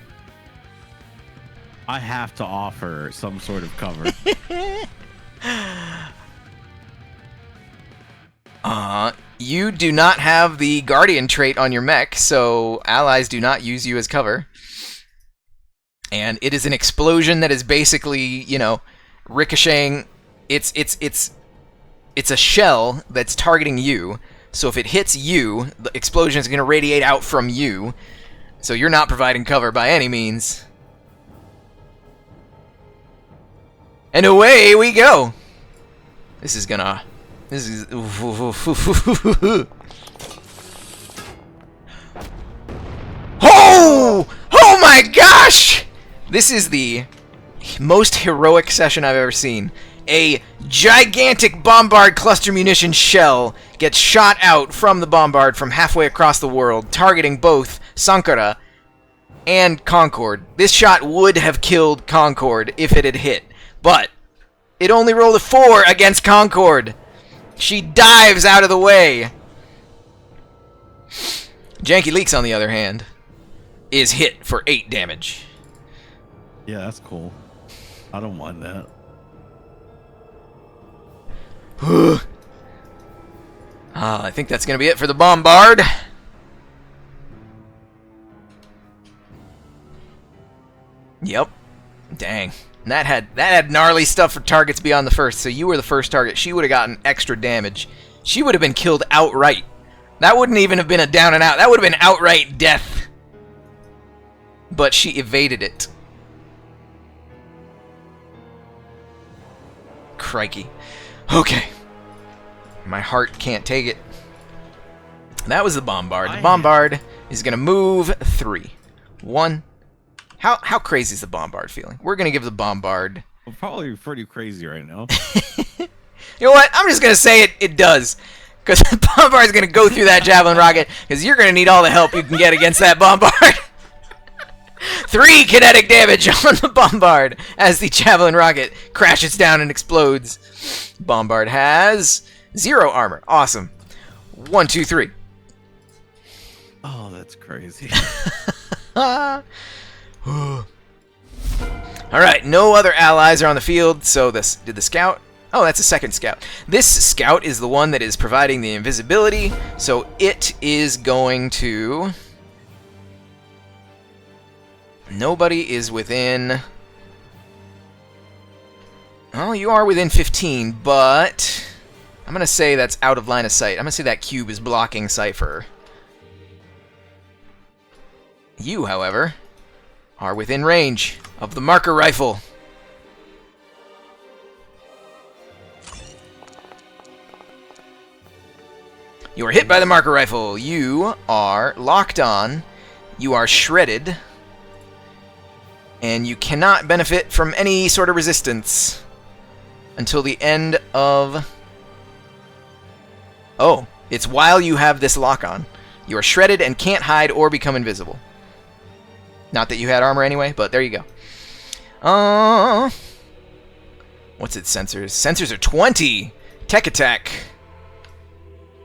I have to offer some sort of cover. You do not have the Guardian trait on your mech, so allies do not use you as cover. And it is an explosion that is basically, you know, ricocheting. It's a shell that's targeting you. So if it hits you, the explosion is going to radiate out from you. So you're not providing cover by any means. And away we go. This is... Oh! Oh my gosh! This is the most heroic session I've ever seen. A gigantic Bombard cluster munition shell gets shot out from the Bombard from halfway across the world, targeting both Sankara and Concord. This shot would have killed Concord if it had hit, but it only rolled a 4 against Concord. She dives out of the way. Janky Leaks, on the other hand, is hit for 8 damage. Yeah, that's cool. I don't mind that. I think that's going to be it for the Bombard. Yep. Dang. And that had gnarly stuff for targets beyond the first, so you were the first target. She would have gotten extra damage. She would have been killed outright. That wouldn't even have been a down and out. That would have been outright death. But she evaded it. Crikey. Okay. My heart can't take it. That was the Bombard. The Bombard is going to move 3. 1. How crazy is the Bombard feeling? We're going to give the Bombard I'm probably pretty crazy right now. You know what? I'm just gonna say it does. Because Bombard's gonna go through that javelin rocket, because you're gonna need all the help you can get against that Bombard. 3 kinetic damage on the Bombard as the javelin rocket crashes down and explodes. Bombard has 0 armor. Awesome. 1, 2, 3. Oh, that's crazy. All right, no other allies are on the field, so did the scout? Oh, that's a second scout. This scout is the one that is providing the invisibility, so it is going to... Nobody is within... Oh, you are within 15, but... I'm going to say that's out of line of sight. I'm going to say that cube is blocking Cypher. You, however, are within range of the marker rifle. You are hit by the marker rifle. You are locked on. You are shredded. And you cannot benefit from any sort of resistance until the end of... Oh, it's while you have this lock on. You are shredded and can't hide or become invisible. Not that you had armor anyway, but there you go. What's its sensors? Sensors are 20. Tech attack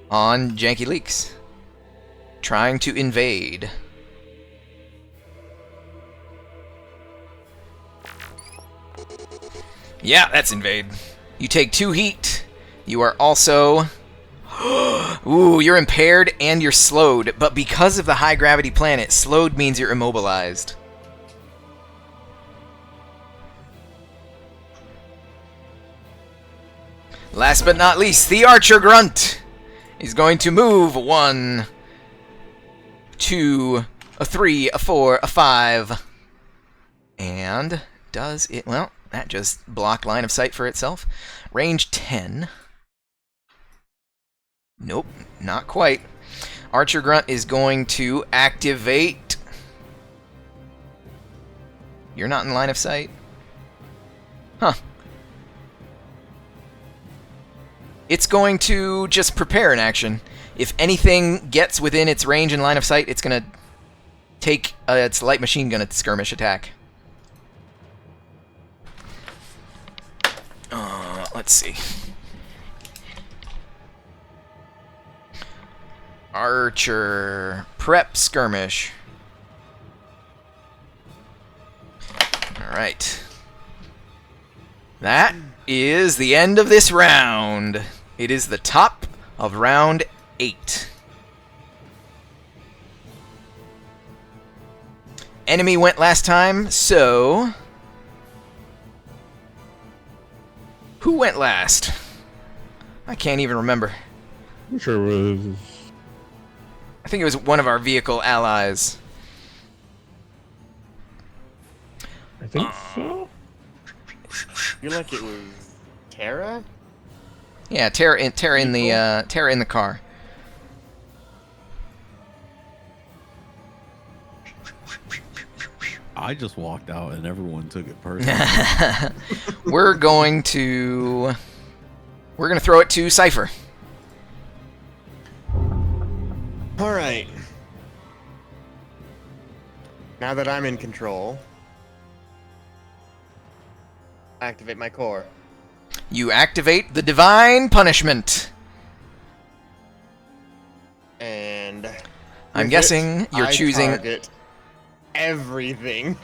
on Janky Leaks. Trying to invade. Yeah, that's invade. You take 2 heat. You are also... Ooh, you're impaired and you're slowed, but because of the high gravity planet, slowed means you're immobilized. Last but not least, the Archer Grunt is going to move 1, 2, a 3, a 4, a 5. And does it... Well, that just blocked line of sight for itself. Range 10. Nope, not quite. Archer Grunt is going to activate... You're not in line of sight? Huh. It's going to just prepare an action. If anything gets within its range and line of sight, it's going to take its light machine gun skirmish attack. Let's see. Archer prep skirmish. Alright. That is the end of this round. It is the top of round 8. Enemy went last time, so... Who went last? I can't even remember. I'm sure it was. I think it was one of our vehicle allies. I think so. I feel like it was Terra? Yeah, Terra in the car. I just walked out and everyone took it personally. We're gonna throw it to Cypher. Alright. Now that I'm in control, activate my core. You activate the Divine Punishment. And I'm with guessing it, you're I choosing... target everything.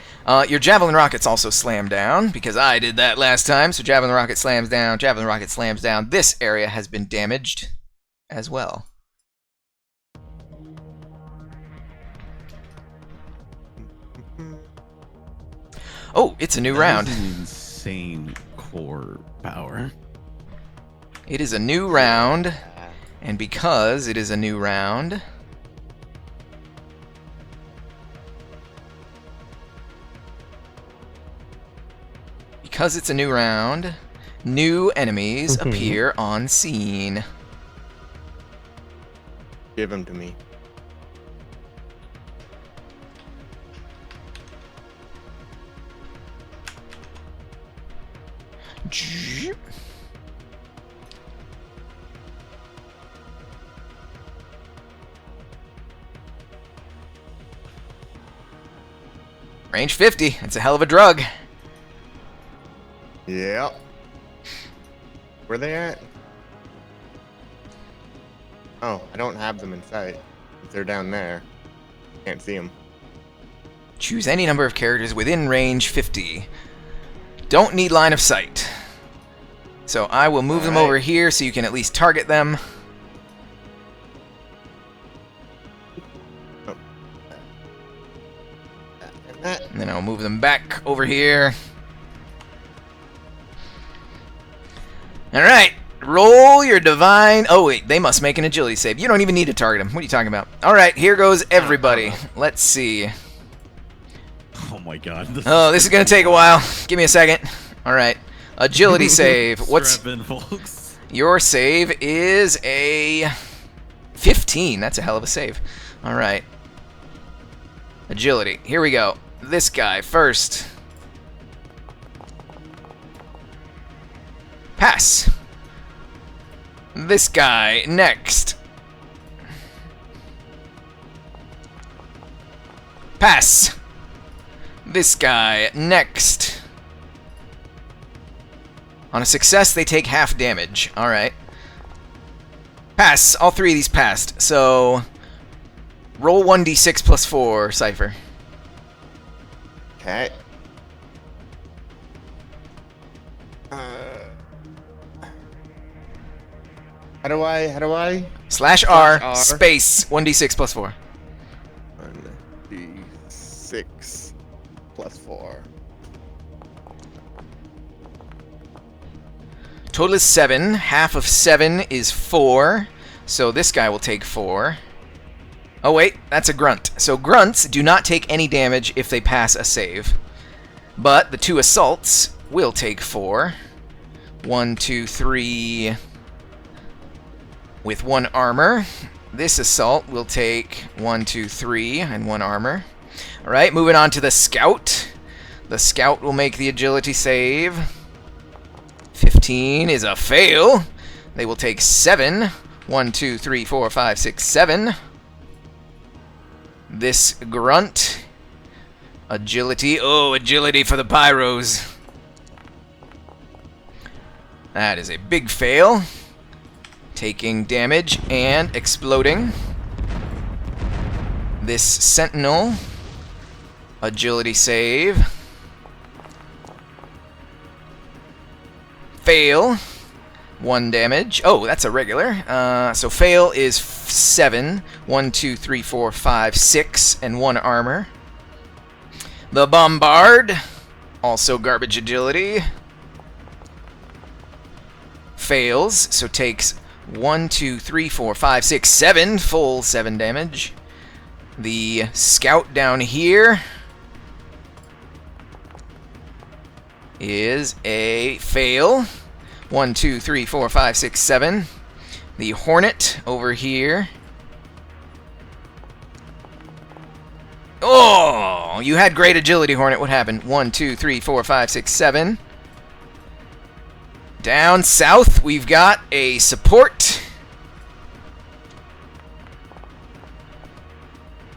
Your Javelin Rocket's also slammed down, because I did that last time, so Javelin Rocket slams down, Javelin Rocket slams down. This area has been damaged as well. Oh, it's a new round. That is an insane core power. It is a new round, and because it is a new round... Because it's a new round, new enemies appear on scene. Give them to me. Range 50. It's a hell of a drug. Yep. Where they at? Oh, I don't have them in sight. If they're down there, can't see them. Choose any number of characters within range 50. Don't need line of sight. So I will move them Alright. over here so you can at least target them. Oh. And that. And then I'll move them back over here. Alright. Roll your divine... Oh, wait. They must make an agility save. You don't even need to target them. What are you talking about? Alright, here goes everybody. Let's see. Oh my god. Oh, this is going to take a while. Give me a second. Alright. Agility save. What's... Strap in, folks? Your save is a 15. That's a hell of a save. Alright. Agility. Here we go. This guy first. Pass. This guy next. Pass. This guy next. On a success, they take half damage. Alright. Pass. All three of these passed. So, roll 1d6 plus 4, Cypher. Okay. How do I? Slash R, R. space, 1d6 plus 4. 1d6 plus 4. Total is 7. Half of 7 is 4. So this guy will take 4. Oh wait, that's a grunt. So grunts do not take any damage if they pass a save. But the 2 assaults will take 4. 1, 2, 3... with 1 armor. This assault will take 1, 2, 3, and 1 armor. Alright, moving on to the scout. The scout will make the agility save. 15 is a fail. They will take 7. 1, 2, 3, 4, 5, 6, 7. This grunt. Agility. Oh, agility for the pyros. That is a big fail. Taking damage and exploding. This sentinel. Agility save. Fail. 1 damage. Oh, that's a regular. So fail is 7. 1, 2, 3, 4, 5, 6, and 1 armor. The bombard. Also garbage agility. Fails, so takes 1, 2, 3, 4, 5, 6, 7. Full 7 damage. The scout down here is a fail. 1, 2, 3, 4, 5, 6, 7. The hornet over here. Oh, you had great agility, Hornet. What happened? 1, 2, 3, 4, 5, 6, 7. Down south, we've got a support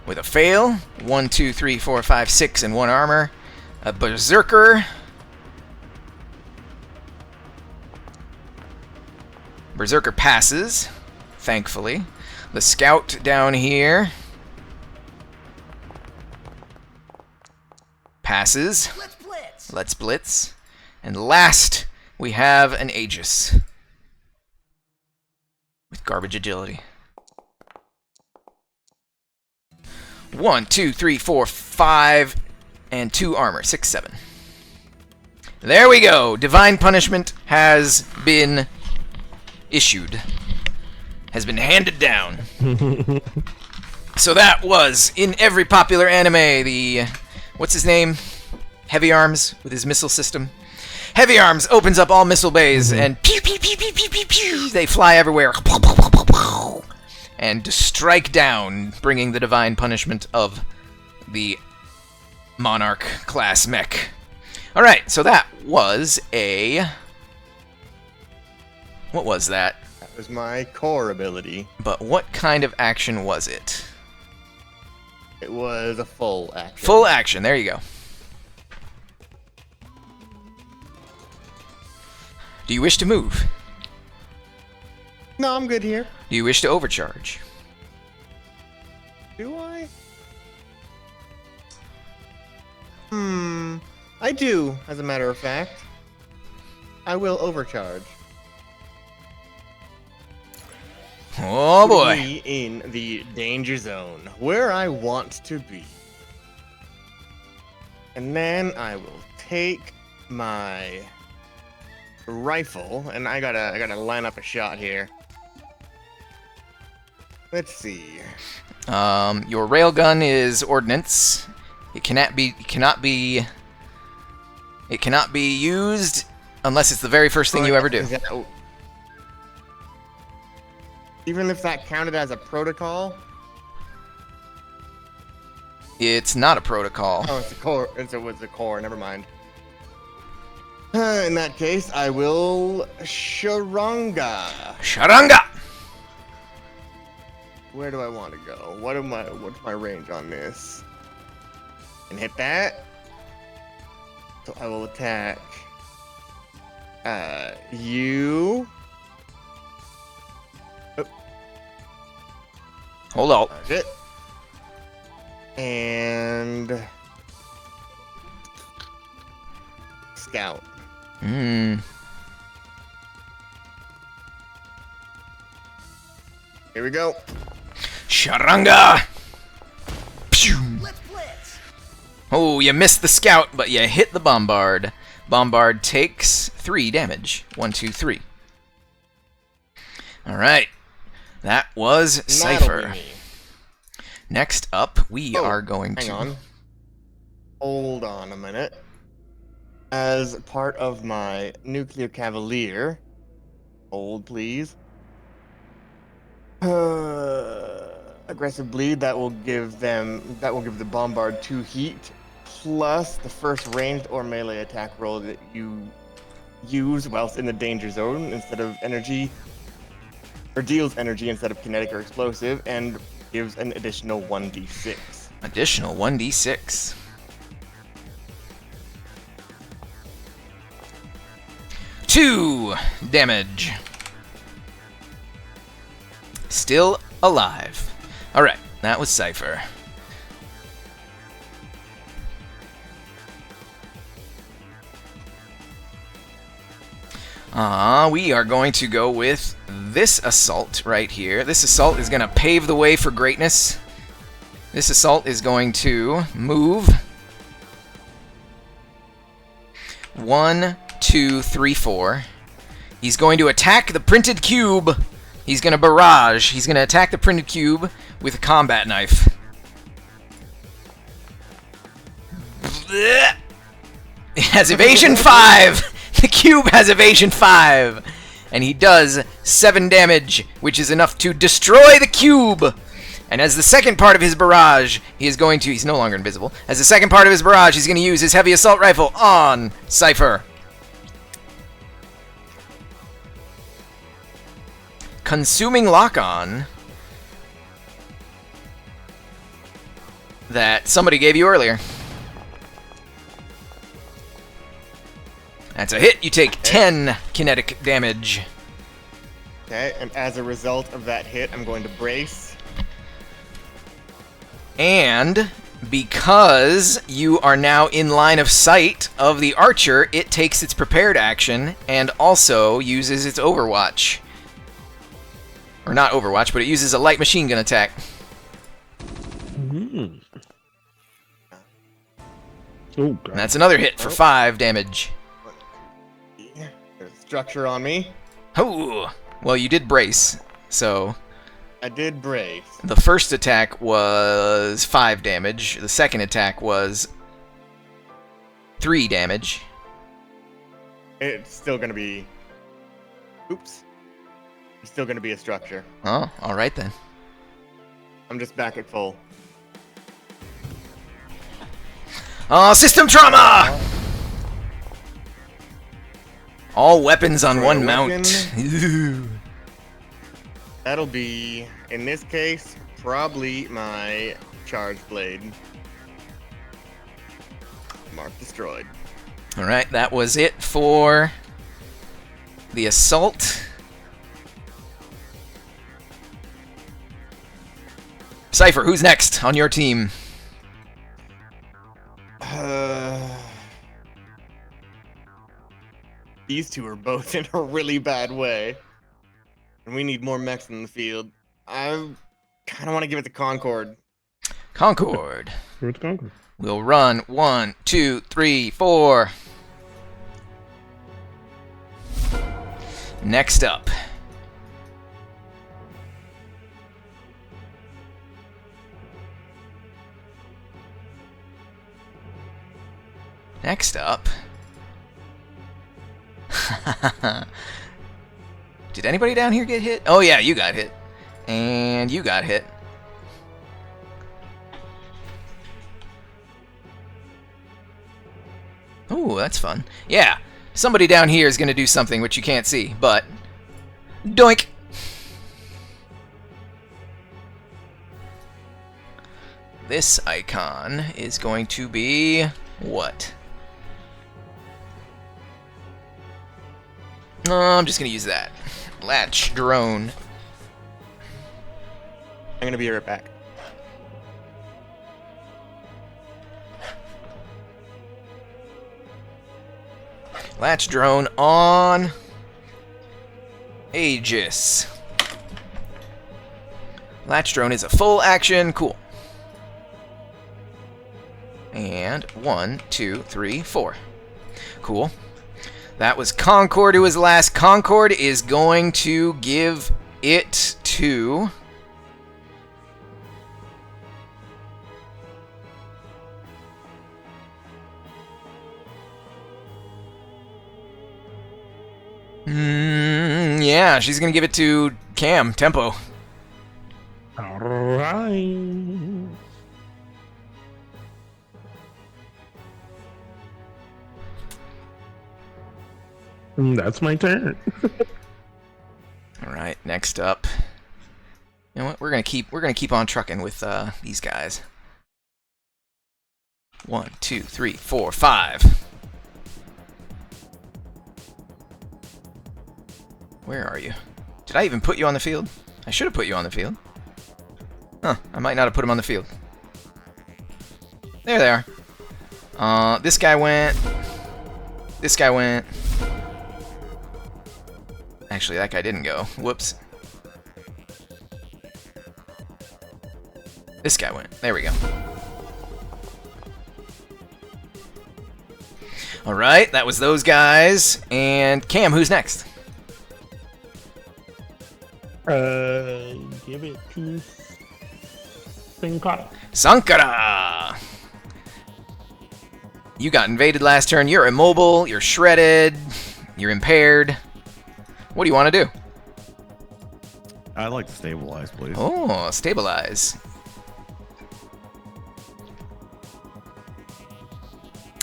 with a fail. 1, 2, 3, 4, 5, 6, and 1 armor. A berserker. Berserker passes, thankfully. The scout down here passes. Let's blitz. And last, we have an Aegis with garbage agility. 1, 2, 3, 4, 5, and 2 armor. 6, 7. There we go. Divine punishment has been issued. Has been handed down. So that was, in every popular anime, the... What's his name? Heavy Arms with his missile system. Heavy Arms opens up all missile bays and pew pew pew pew pew pew pew. They fly everywhere and strike down, bringing the divine punishment of the Monarch class mech. All right, so that was a What was that? That was my core ability. But what kind of action was it? It was a full action. Full action. There you go. Do you wish to move? No, I'm good here. Do you wish to overcharge? Do I? I do, as a matter of fact. I will overcharge. Oh boy. Putting me in the danger zone, where I want to be. And then I will take my rifle, and I gotta line up a shot here. Let's see. Your railgun is ordnance. It cannot be used unless it's the very first thing you ever do. Even if that counted as a protocol? It's not a protocol. Oh, it's a core. It was a core. Never mind. In that case, I will Sharanga. Sharanga! Where do I want to go? What's my range on this? And hit that. So I will attack you. Oh, Hold on. that's it. And Scout. Hmm. Here we go. Sharanga! Pew! Oh, you missed the scout, but you hit the bombard. Bombard takes 3 damage. 1, 2, 3. Alright. That was That'll Cypher. be me. Next up, we Oh, are going hang to... on. Hold on a minute. As part of my Nuclear Cavalier, hold please. Aggressive bleed, that will give the bombard 2 heat, plus the first ranged or melee attack roll that you use whilst in the danger zone instead of energy, or deals energy instead of kinetic or explosive, and gives an additional 1d6. Additional 1d6. Two damage. Still alive. Alright, that was Cypher. We are going to go with this assault right here. This assault is going to pave the way for greatness. This assault is going to move 1, 2, 3, 4. He's going to attack the printed cube. He's going to barrage. He's going to attack the printed cube with a combat knife. It has evasion 5. The cube has evasion 5. And he does 7 damage, which is enough to destroy the cube. And as the second part of his barrage, he's no longer invisible. As the second part of his barrage, he's going to use his heavy assault rifle on Cypher. Consuming lock-on that somebody gave you earlier. That's a hit. You take 10 kinetic damage. Okay, and as a result of that hit, I'm going to brace. And because you are now in line of sight of the archer, it takes its prepared action and also uses its overwatch. Or not overwatch, but it uses a light machine gun attack. Mm-hmm. Oh, God. And that's another hit for 5 damage. There's structure on me. Oh, well, you did brace, so I did brace. the first attack was 5 damage. The second attack was 3 damage. It's still gonna be. Oops. It's still gonna be a structure. Oh, all right then. I'm just back at full. Oh, system trauma! All weapons on Destroy one a mount. weapon. Ooh. That'll be, in this case, probably my charge blade. Mark destroyed. All right, that was it for the assault. Cypher, who's next on your team? These two are both in a really bad way. And we need more mechs in the field. I kind of want to give it to Concord. Concord. Where's Concord? We'll run 1, 2, 3, 4. Next up. Next up. Did anybody down here get hit? Oh yeah, you got hit. And you got hit. Ooh, that's fun. Yeah, somebody down here is going to do something which you can't see, but... Doink! This icon is going to be... what? I'm just going to use that. Latch drone. I'm going to be right back. Latch drone on Aegis. Latch drone is a full action. Cool. And 1, 2, 3, 4. Cool. That was Concord who was last. Concord is going to give it to... yeah, she's gonna give it to Cam, Tempo. Alright. That's my turn. Alright, next up. You know what? We're gonna keep on trucking with these guys. 1, 2, 3, 4, 5. Where are you? Did I even put you on the field? I should have put you on the field. Huh, I might not have put him on the field. There they are. This guy went. This guy went. Actually, that guy didn't go. Whoops. This guy went. There we go. Alright, that was those guys. And Cam, who's next? Give it to Sankara. Sankara! You got invaded last turn. You're immobile, you're shredded, you're impaired. What do you want to do? I'd like to stabilize, please. Oh, stabilize.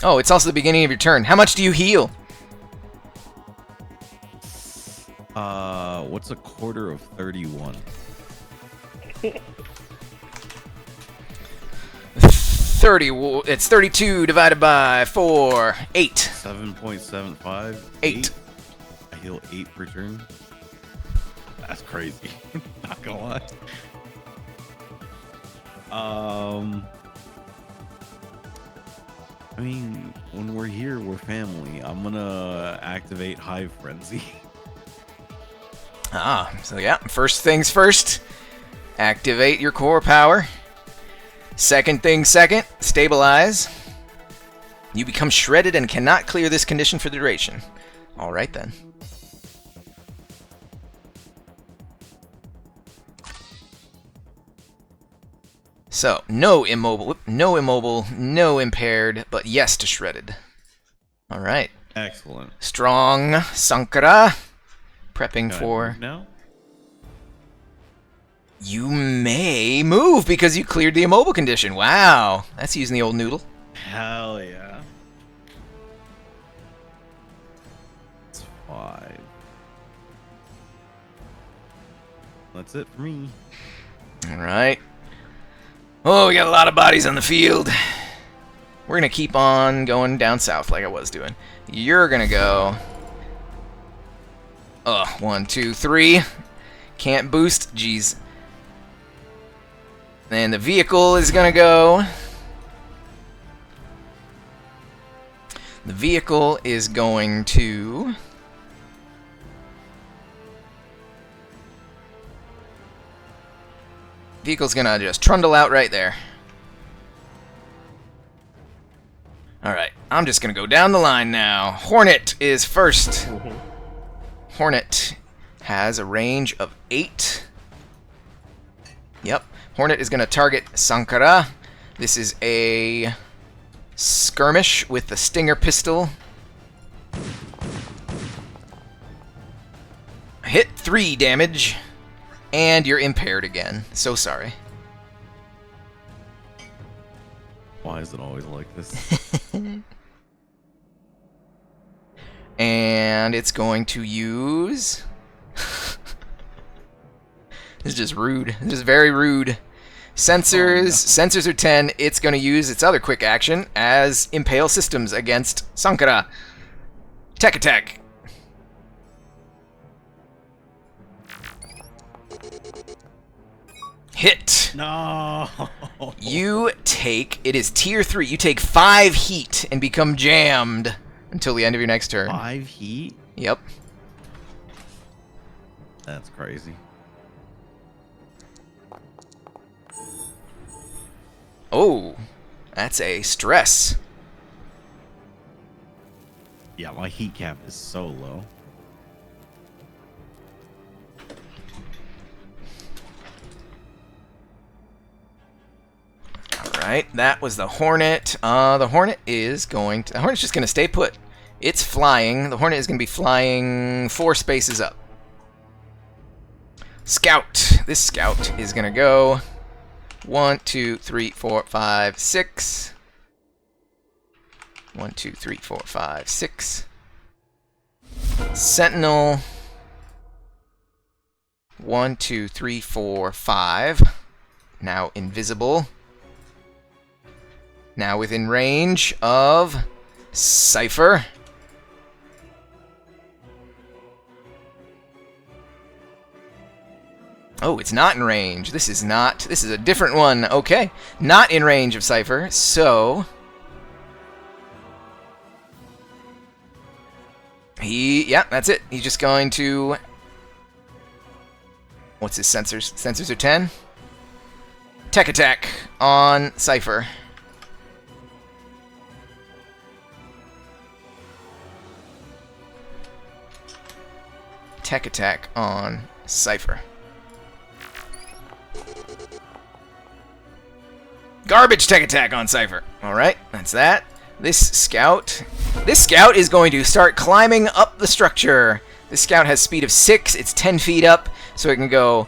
Oh, it's also the beginning of your turn. How much do you heal? What's a quarter of 31? 30. It's 32 divided by 4. 8. 7.75. 8. I heal 8 per turn. That's crazy. Not gonna lie. I mean, when we're here, we're family. I'm gonna activate Hive Frenzy. Ah, so yeah, first things first. Activate your core power. Second thing second, stabilize. You become shredded and cannot clear this condition for the duration. Alright then. So, no immobile, no impaired, but yes to shredded. Alright. Excellent. Strong Sankara. Prepping Can I for... move now? You may move because you cleared the immobile condition. Wow. That's using the old noodle. Hell yeah. 5. That's it for me. Alright. Oh, we got a lot of bodies on the field. We're gonna keep on going down south like I was doing. You're gonna go... 1, 2, 3. Can't boost. Jeez. And the vehicle is gonna go... The vehicle is going to... Vehicle's gonna just trundle out right there. Alright, I'm just gonna go down the line now. Hornet is first. Hornet has a range of 8. Yep. Hornet is gonna target Sankara. This is a skirmish with the Stinger pistol. Hit 3 damage. And you're impaired again. So sorry. Why is it always like this? And it's going to use... This is just rude. This is very rude. Sensors. Sensors are 10. It's going to use its other quick action as Impale Systems against Sankara. Tech attack. Hit. No. You take... It is tier 3. You take 5 heat and become jammed until the end of your next turn. 5 heat? Yep. That's crazy. Oh, that's a stress. Yeah, my heat cap is so low. Alright, that was the Hornet. The Hornet is going to... The Hornet's just going to stay put. It's flying. The Hornet is going to be flying 4 spaces up. Scout. This Scout is going to go 1, 2, 3, 4, 5, 6. 1, 2, 3, 4, 5, 6. Sentinel. 1, 2, 3, 4, 5. Now invisible. Now within range of Cypher. Oh, it's not in range. This is not... This is a different one. Okay. Not in range of Cypher, so... Yeah, that's it. He's just going to... What's his sensors? Sensors are 10. Tech attack on Cypher. Tech attack on Cypher. Garbage tech attack on Cypher. Alright, that's that. This Scout is going to start climbing up the structure. This Scout has speed of 6. It's 10 feet up, so it can go...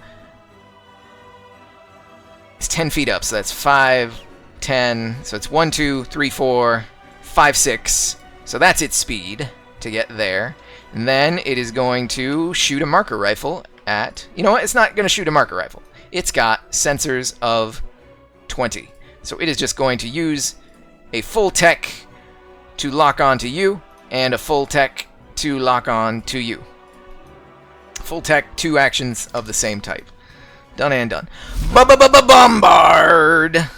It's 10 feet up, so that's 5, 10. So it's 1, 2, 3, 4, 5, 6. So that's its speed to get there. And then it is going to shoot a marker rifle at... You know what? It's not going to shoot a marker rifle. It's got sensors of 20. So it is just going to use a full tech to lock on to you, and a full tech to lock on to you. Full tech, 2 actions of the same type. Done and done. Bombard!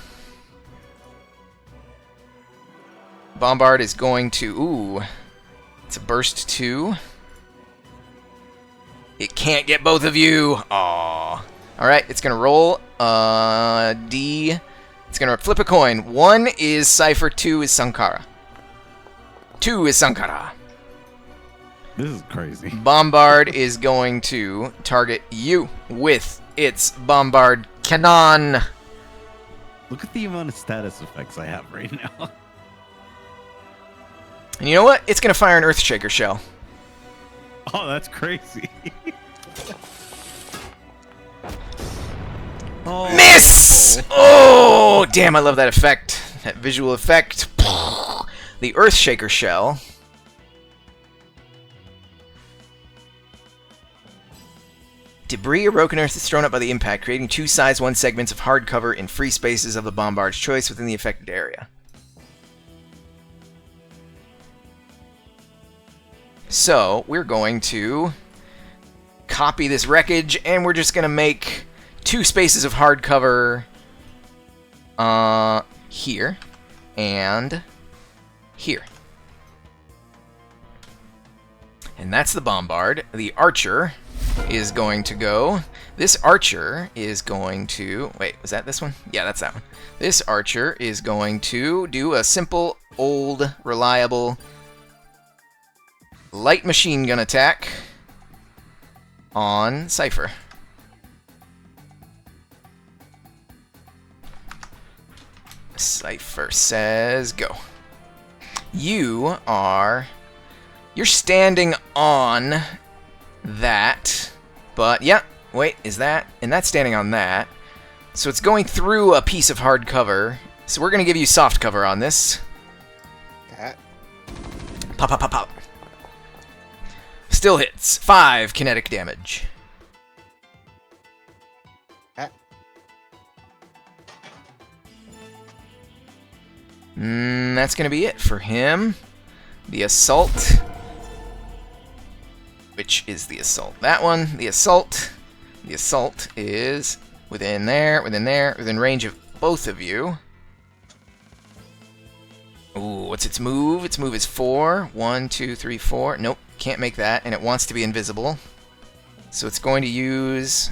Bombard is going to... Ooh. It's a burst 2. It can't get both of you. Aww. Alright, it's going to roll D... It's going to flip a coin. 1 is Cypher, 2 is Sankara. 2 is Sankara. This is crazy. Bombard is going to target you with its Bombard Cannon. Look at the amount of status effects I have right now. And you know what? It's going to fire an Earthshaker shell. Oh, that's crazy. Oh. Miss! Oh, damn, I love that effect. That visual effect. The Earthshaker shell Debris or broken earth is thrown up by the impact, creating 2 size 1 segments of hard cover in free spaces of the bombard's choice within the affected area. So, we're going to copy this wreckage, and we're just going to make 2 spaces of hard cover here and here. And that's the bombard. The archer is going to go. This archer is going to... Wait, was that this one? Yeah, that's that one. This archer is going to do a simple, old, reliable light machine gun attack on Cypher. Cypher says go. You're standing on that, but yeah, wait, is that? And that's standing on that. So it's going through a piece of hard cover. So we're going to give you soft cover on this. Okay. Pop, pop, pop, pop. Still hits. 5 kinetic damage. Okay. That's going to be it for him. The assault. Which is the assault? That one. The assault. The assault is within there, within range of both of you. Ooh, what's its move? Its move is 4. 1, 2, 3, 4. Nope, can't make that, and it wants to be invisible. So it's going to use...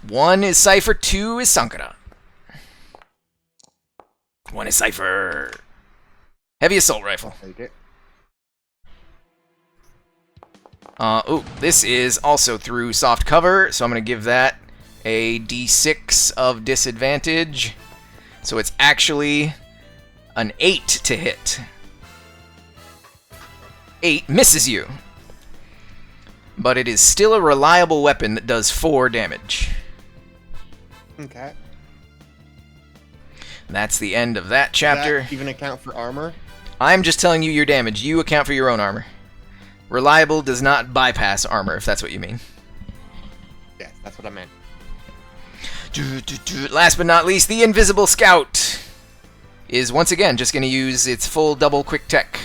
1 is Cypher, 2 is Sankara. 1 is Cypher. Heavy assault rifle. Take it. Ooh, this is also through soft cover, so I'm going to give that a d6 of disadvantage. So it's actually an 8 to hit. 8 misses you. But it is still a reliable weapon that does 4 damage. Okay. That's the end of that chapter. Does that even account for armor? I'm just telling you your damage. You account for your own armor. Reliable does not bypass armor, if that's what you mean. Yes, that's what I meant. Last but not least, the Invisible Scout is once again just going to use its full double quick tech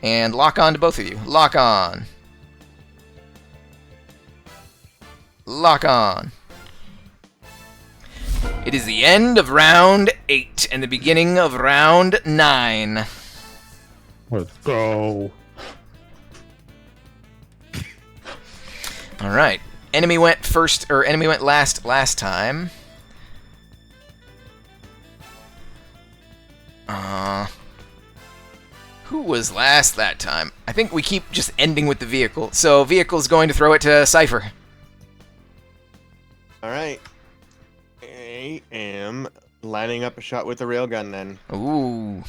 and lock on to both of you. Lock on. Lock on. It is the end of round 8 and the beginning of round 9. Let's go. All right. Enemy went last time. Who was last that time? I think we keep just ending with the vehicle. So vehicle's going to throw it to Cypher. All right. I am lining up a shot with the railgun then. Ooh.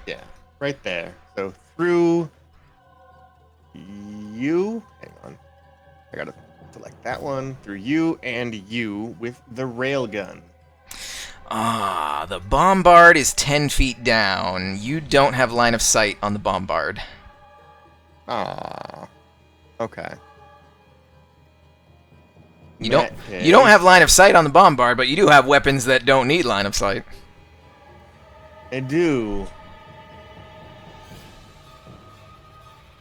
Yeah, right there. So through you. Hang on. I gotta select that one. Through you and you with the railgun. The bombard is 10 feet down. You don't have line of sight on the bombard. Ah. Okay. You don't have line of sight on the bombard, but you do have weapons that don't need line of sight. I do.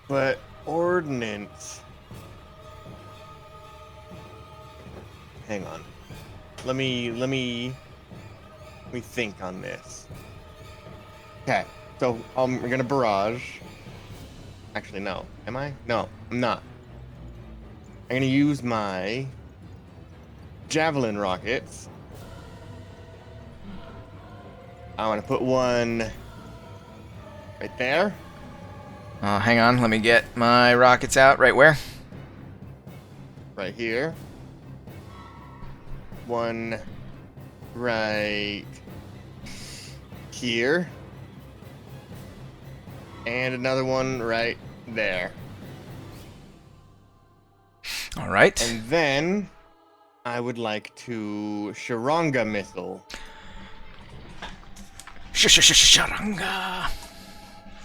But ordnance. Hang on. Let me think on this. Okay. So we're gonna barrage. Actually, no. Am I? No, I'm not. I'm gonna use my javelin rockets. I want to put one right there. Hang on, let me get my rockets out. Right where? Right here. One right here. And another one right there. All right. And then I would like to Sharanga missile. Sharanga.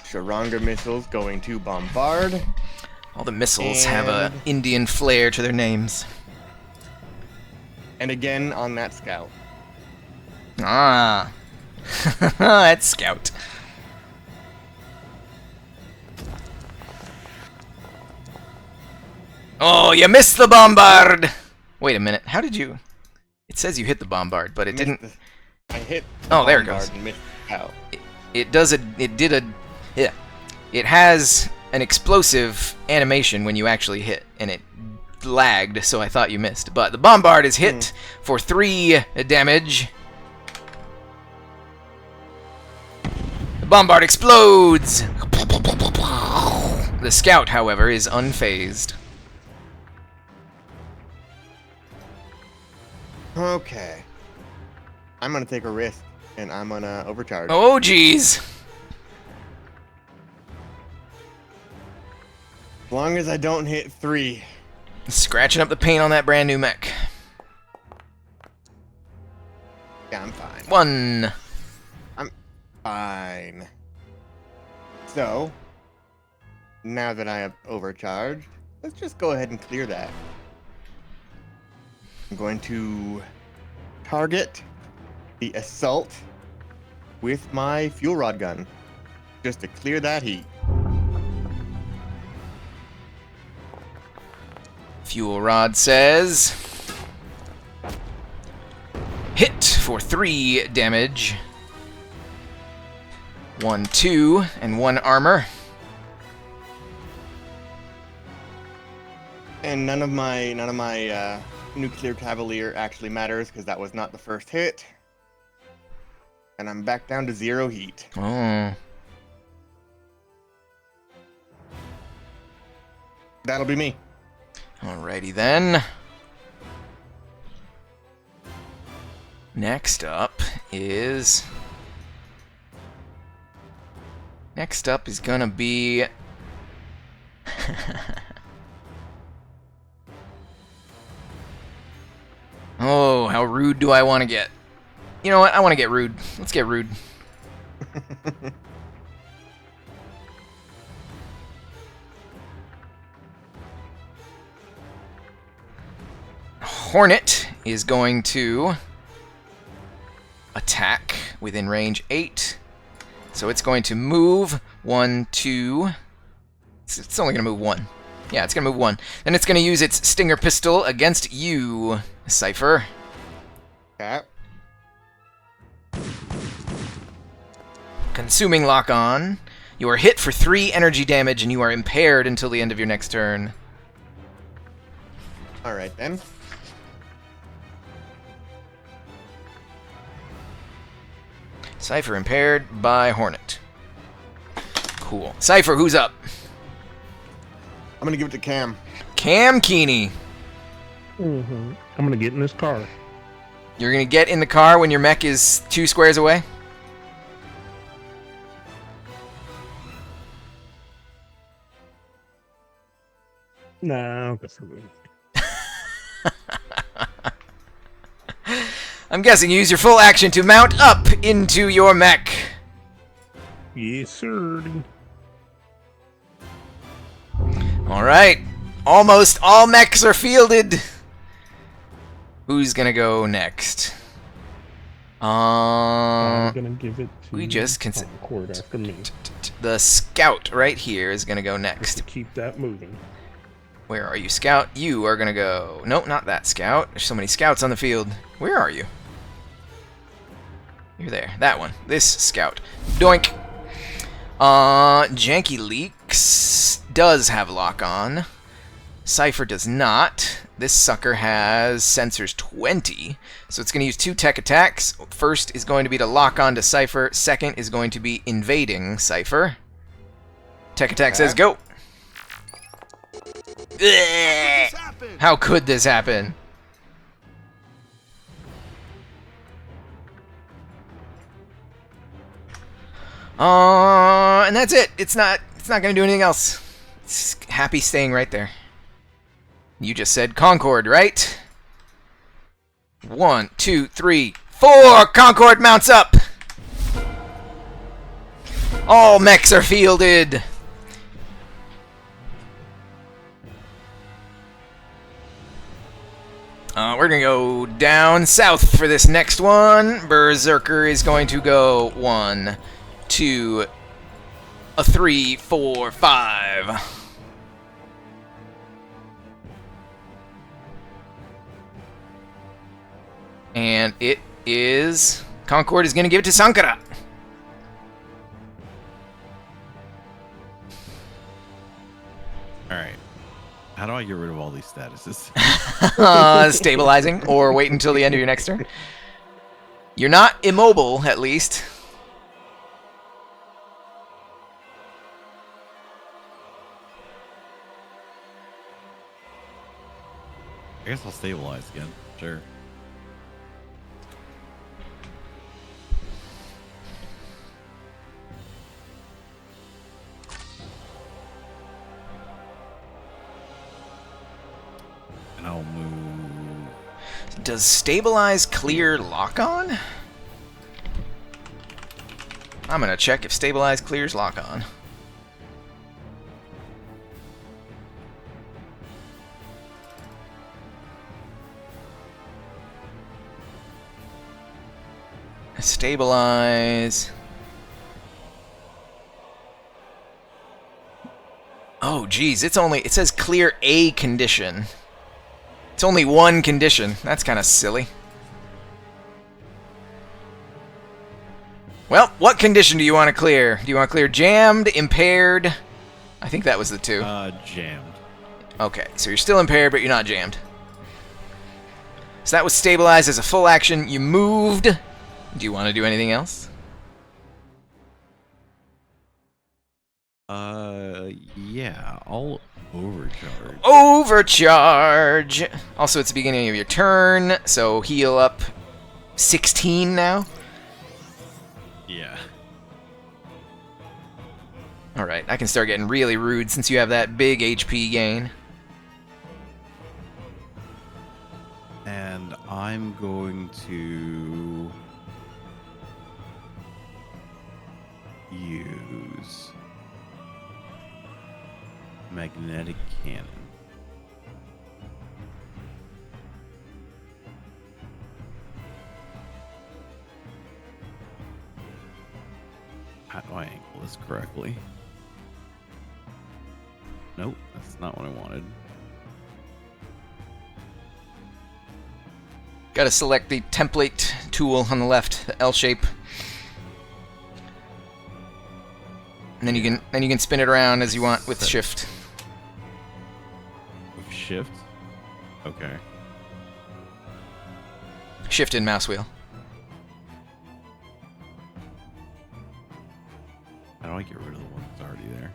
Sharanga missiles going to bombard. All the missiles have a And- Indian flair to their names. And again on that scout. Ah. That's Scout. Oh, you missed the bombard! Wait a minute, how did you... It says you hit the bombard, but it didn't... I hit. Oh, there it bombard goes. and missed the scout. It has an explosive animation when you actually hit, and it lagged, so I thought you missed. But the bombard is hit for 3 damage. The bombard explodes! The scout, however, is unfazed. Okay. I'm gonna take a risk, and I'm gonna overcharge. Oh, jeez! As long as I don't hit 3. Scratching up the paint on that brand new mech. Yeah, I'm fine. 1. Fine. So, now that I have overcharged, let's just go ahead and clear that. I'm going to target the assault with my fuel rod gun, just to clear that heat. Fuel rod says... Hit for 3 damage. 1, 2, and 1 armor. And none of my nuclear cavalier actually matters because that was not the first hit. And I'm back down to 0 heat. Oh. That'll be me. Alrighty then. Next up is gonna be... Oh, how rude do I want to get? You know what? I want to get rude. Let's get rude. Hornet is going to attack within range 8. So it's going to move 1, 2. It's only going to move 1. Yeah, it's going to move 1. Then it's going to use its Stinger Pistol against you, Cypher. Okay. Consuming Lock On. You are hit for 3 energy damage and you are impaired until the end of your next turn. Alright then. Cypher impaired by Hornet. Cool. Cypher, who's up? I'm gonna give it to Cam. Cam Keeney. I'm gonna get in this car. You're going to get in the car when your mech is 2 squares away? No, that's for me. I'm guessing you use your full action to mount up into your mech. Yes, sir. Alright. Almost all mechs are fielded. Who's gonna go next? I'm gonna give it to we just Concord after me. The scout right here is gonna go Just next. to keep that moving. Where are you, scout? You are gonna go... Nope, not that scout. There's so many scouts on the field. Where are you? You're there. That one. This scout. Doink. Janky Leaks does have lock on. Cypher does not. This sucker has sensors 20, so it's going to use 2 tech attacks. First is going to be to lock on to Cypher. Second is going to be invading Cypher. Tech attack says go. This happened. How could this happen? And that's it. It's not going to do anything else. It's happy staying right there. You just said Concord, right? 1, 2, 3, 4. Concord mounts up. All mechs are fielded. We're gonna go down south for this next one. Berserker is going to go 1, 2, 3, 4, 5. And it is... Concord is going to give it to Sankara. Alright. How do I get rid of all these statuses? Stabilizing, or wait until the end of your next turn. You're not immobile, at least. I guess I'll stabilize again. Sure. And I'll move. Does stabilize clear lock on? I'm gonna check if stabilize clears lock on. Stabilize. Oh, geez, it says clear a condition. It's only one condition. That's kind of silly. Well, what condition do you want to clear? Do you want to clear jammed, impaired? I think that was the two. Jammed. Okay, so you're still impaired, but you're not jammed. So that was stabilized as a full action. You moved. Do you want to do anything else? Yeah, I'll overcharge. Overcharge! Also, it's the beginning of your turn, so heal up 16 now. Yeah. Alright, I can start getting really rude since you have that big HP gain. And I'm going to use magnetic cannon. How do I angle this correctly? Nope, that's not what I wanted. Gotta select the template tool on the left, the L shape. And then you can spin it around as you want with shift. With shift? Okay. Shift and mouse wheel. How do I get rid of the one that's already there?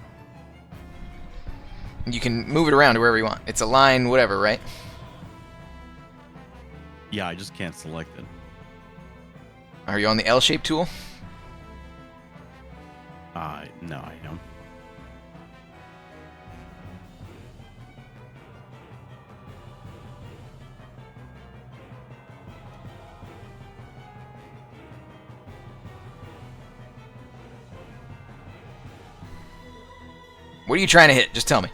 You can move it around to wherever you want. It's a line, whatever, right? Yeah, I just can't select it. Are you on the L shape tool? No, I am. What are you trying to hit? Just tell me.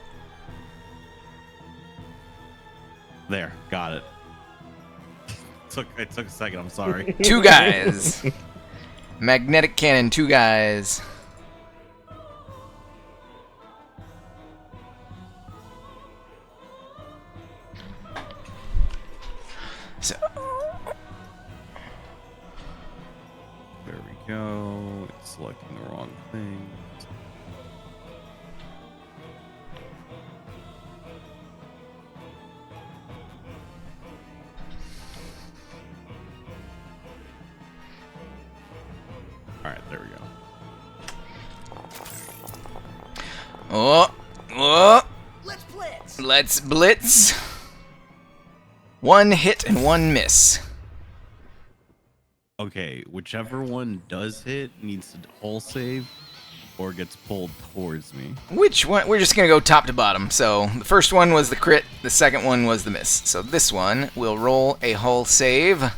There, got it. It took a second, I'm sorry. 2 guys. Magnetic cannon, 2 guys. So, There we go. It's selecting the wrong thing. Alright, there we go. oh, Let's blitz. let's blitz. 1 hit and 1 miss. Okay, whichever one does hit needs to hull save or gets pulled towards me. Which one? We're just gonna go top to bottom. So the first one was the crit, the second one was the miss. So this one will roll a hull save.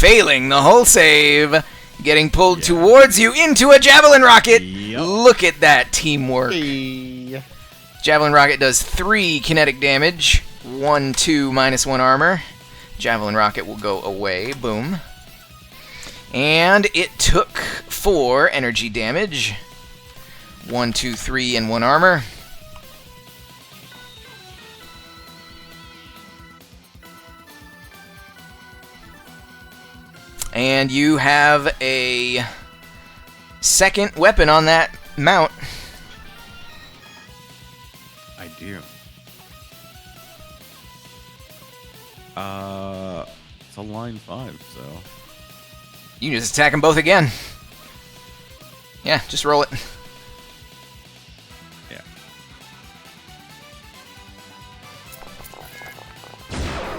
failing the hull save, getting pulled towards you into a javelin rocket. Yep. Look at that teamwork. Hey. Javelin rocket does 3 kinetic damage, 1, 2, -1 armor. Javelin rocket will go away. Boom. And it took 4 energy damage, 1, 2, 3, and 1 armor. And you have a second weapon on that mount. I do. It's a line 5, so You can just attack them both again. Yeah, just roll it. yeah.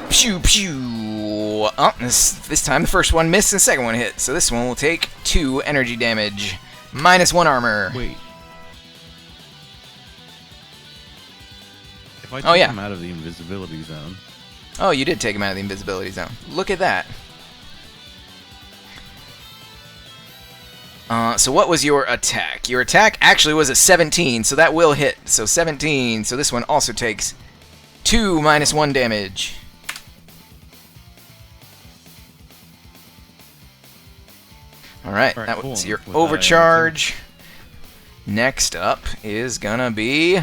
Pew pew. Oh, this time the first one missed and the second one hit. So this one will take 2 energy damage, -1 armor. Wait. If I Oh, take yeah. him out of the invisibility zone, Oh, you did take him out of the invisibility zone. Look at that. So what was your attack? Your attack actually was a 17, so that will hit. So 17, so this one also takes 2 -1 damage. Alright, Alright, that cool. was your With that, I overcharge. Next up is gonna be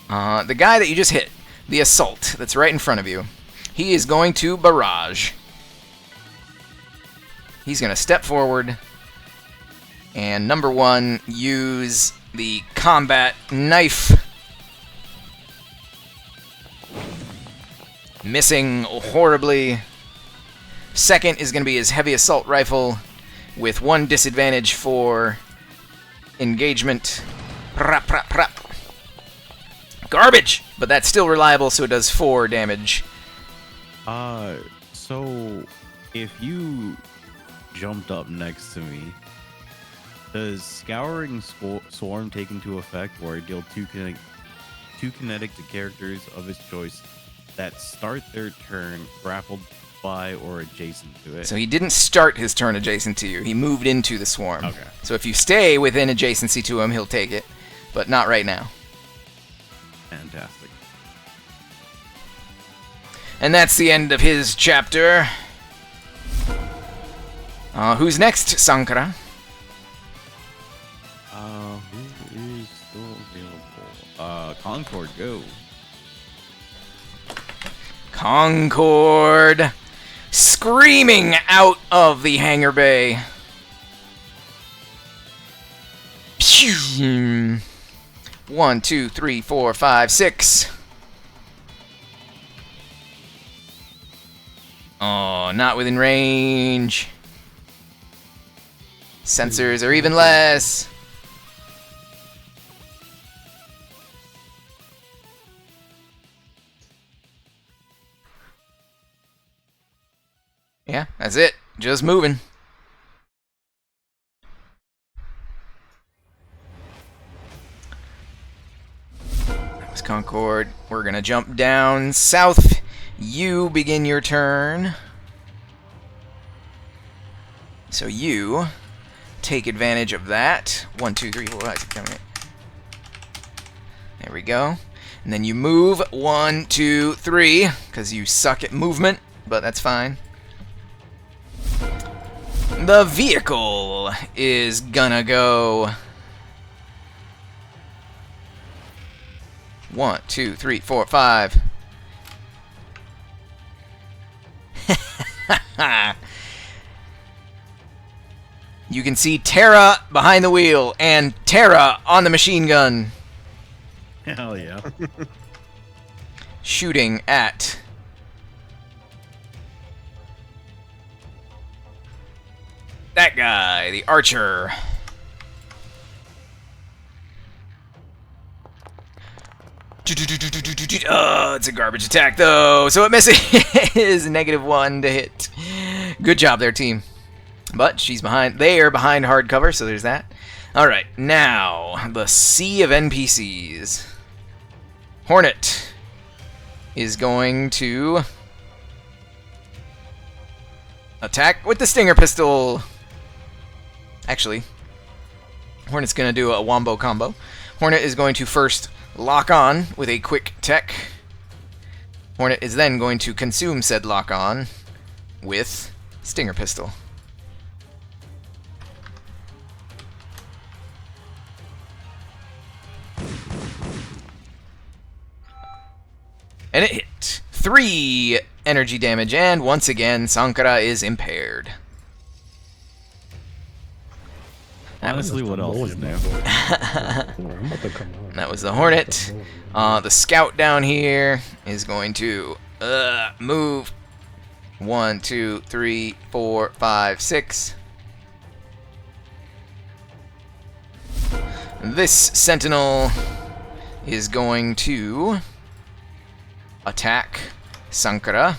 the guy that you just hit. The assault that's right in front of you. He is going to barrage. He's going to step forward and number 1, use the combat knife. Missing horribly. Second is going to be his heavy assault rifle with 1 disadvantage for engagement. Prap, prap, prap. Garbage! But that's still reliable, so it does 4 damage. so if you jumped up next to me, does Scouring Swarm take into effect where I deal 2 kinetic to characters of his choice that start their turn grappled by or adjacent to it? So he didn't start his turn adjacent to you. He moved into the swarm. Okay. So if you stay within adjacency to him, he'll take it. But not right now. Fantastic. And that's the end of his chapter. Who's next, Sankara? Who is still available? Concord, go. Concord. Screaming out of the hangar bay. Phew. 1, 2, 3, 4, 5, 6. Oh, not within range. Sensors are even less. Yeah, that's it. Just moving. That was Concord. We're gonna jump down south. You begin your turn. So you take advantage of that. 1, 2, 3, 4, 5, 6, 7, 8. There we go. And then you move 1, 2, 3, because you suck at movement, but that's fine. The vehicle is gonna go 1, 2, 3, 4, 5. You can see Terra behind the wheel and Terra on the machine gun Hell yeah. shooting at that guy, the archer. Oh, it's a garbage attack though, so it misses. -1 to hit. Good job there, team. But she's behind. They are behind hard cover, so there's that. All right, now the sea of NPCs. Hornet is going to Attack with the Stinger Pistol. Actually, Hornet's going to do a wombo combo. Hornet is going to first lock on with a quick tech. Hornet is then going to consume said lock on with Stinger Pistol. And it hit. 3 energy damage, and once again, Sankara is impaired. Honestly, what else is new? That was the Hornet. The Scout down here is going to move. 1, 2, 3, 4, 5, 6. This Sentinel is going to attack Sankara.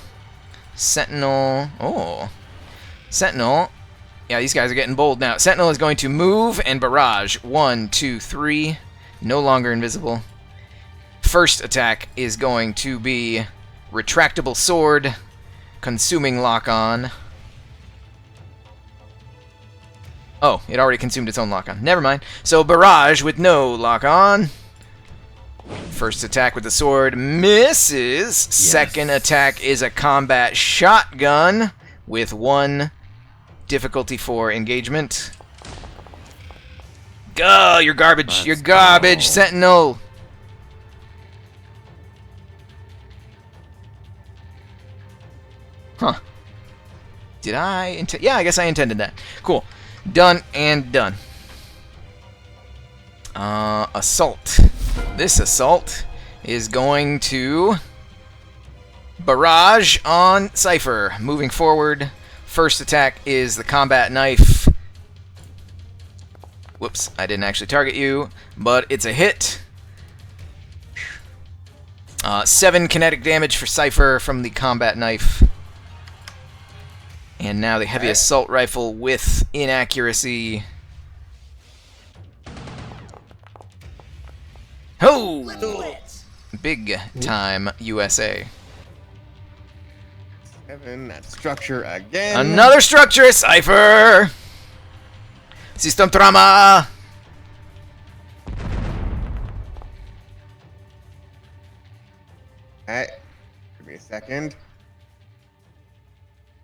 Sentinel. Oh. Sentinel. Yeah, these guys are getting bold now. Sentinel is going to move and barrage. 1, 2, 3. No longer invisible. First attack is going to be retractable sword, consuming lock-on. Oh, it already consumed its own lock-on. Never mind. So barrage with no lock-on. First attack with the sword misses. Yes. Second attack is a combat shotgun with 1 difficulty 4 engagement. Go! You're garbage. You're garbage, Sentinel. Huh. Did I intend? Yeah, I guess I intended that. Cool. Done and done. Assault. This assault is going to barrage on Cypher. Moving forward. First attack is the combat knife. Whoops, I didn't actually target you, but it's a hit. 7 kinetic damage for Cypher from the combat knife. And now the heavy assault rifle with inaccuracy. Ho! Big time USA. 7, that structure again. Another structure, Cypher! System trauma! Alright, give me a second.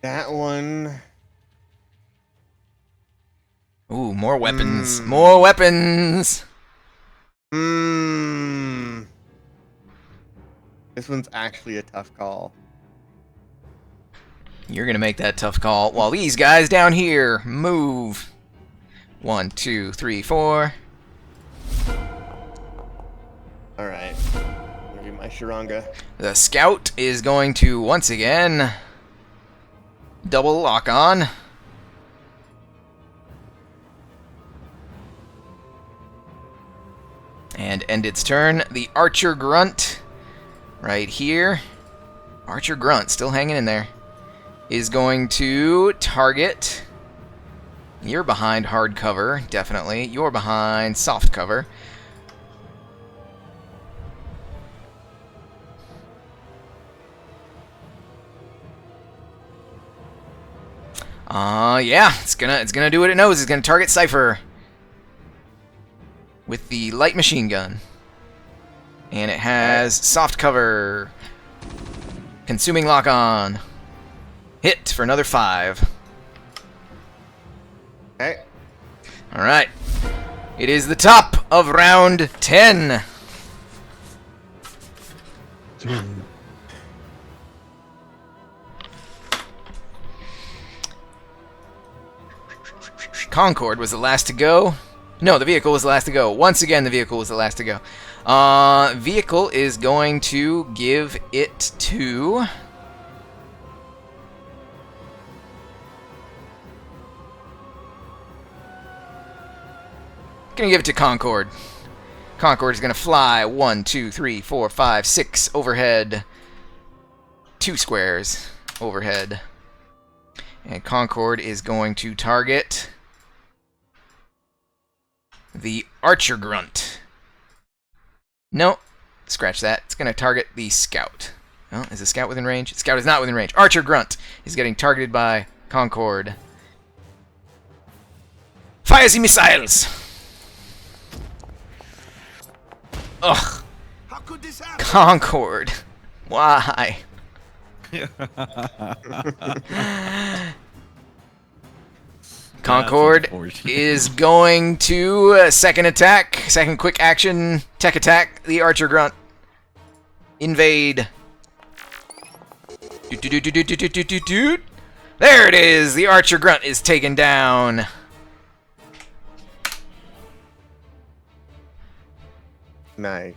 That one. Ooh, more weapons. More weapons! This one's actually a tough call. You're gonna make that tough call while these guys down here move. 1, 2, 3, 4. Alright. Gonna be my Shuranga. The Scout is going to once again double lock on. And end its turn. The Archer Grunt, right here. Archer Grunt, still hanging in there, is going to target. You're behind hard cover, definitely. You're behind soft cover. Yeah, it's gonna do what it knows. It's gonna target Cypher with the light machine gun. And it has soft cover. Consuming lock on. Hit for another 5. Okay. Alright. It is the top of round 10. Concord was the last to go. No, the vehicle was the last to go. Once again, the vehicle was the last to go. Vehicle is going to give it to... Gonna give it to Concord. Concord is gonna fly 1, 2, 3, 4, 5, 6 overhead. 2 squares overhead. And Concord is going to target the Archer Grunt. No, scratch that. It's going to target the Scout. Oh, is the Scout within range? Scout is not within range. Archer Grunt is getting targeted by Concord. Fire the missiles! Ugh. How could this happen? Concord. Why? Concord unfortunate. is going to second attack, second quick action, tech attack, the Archer Grunt. Invade. Doot. There it is! The Archer Grunt is taken down. Nice.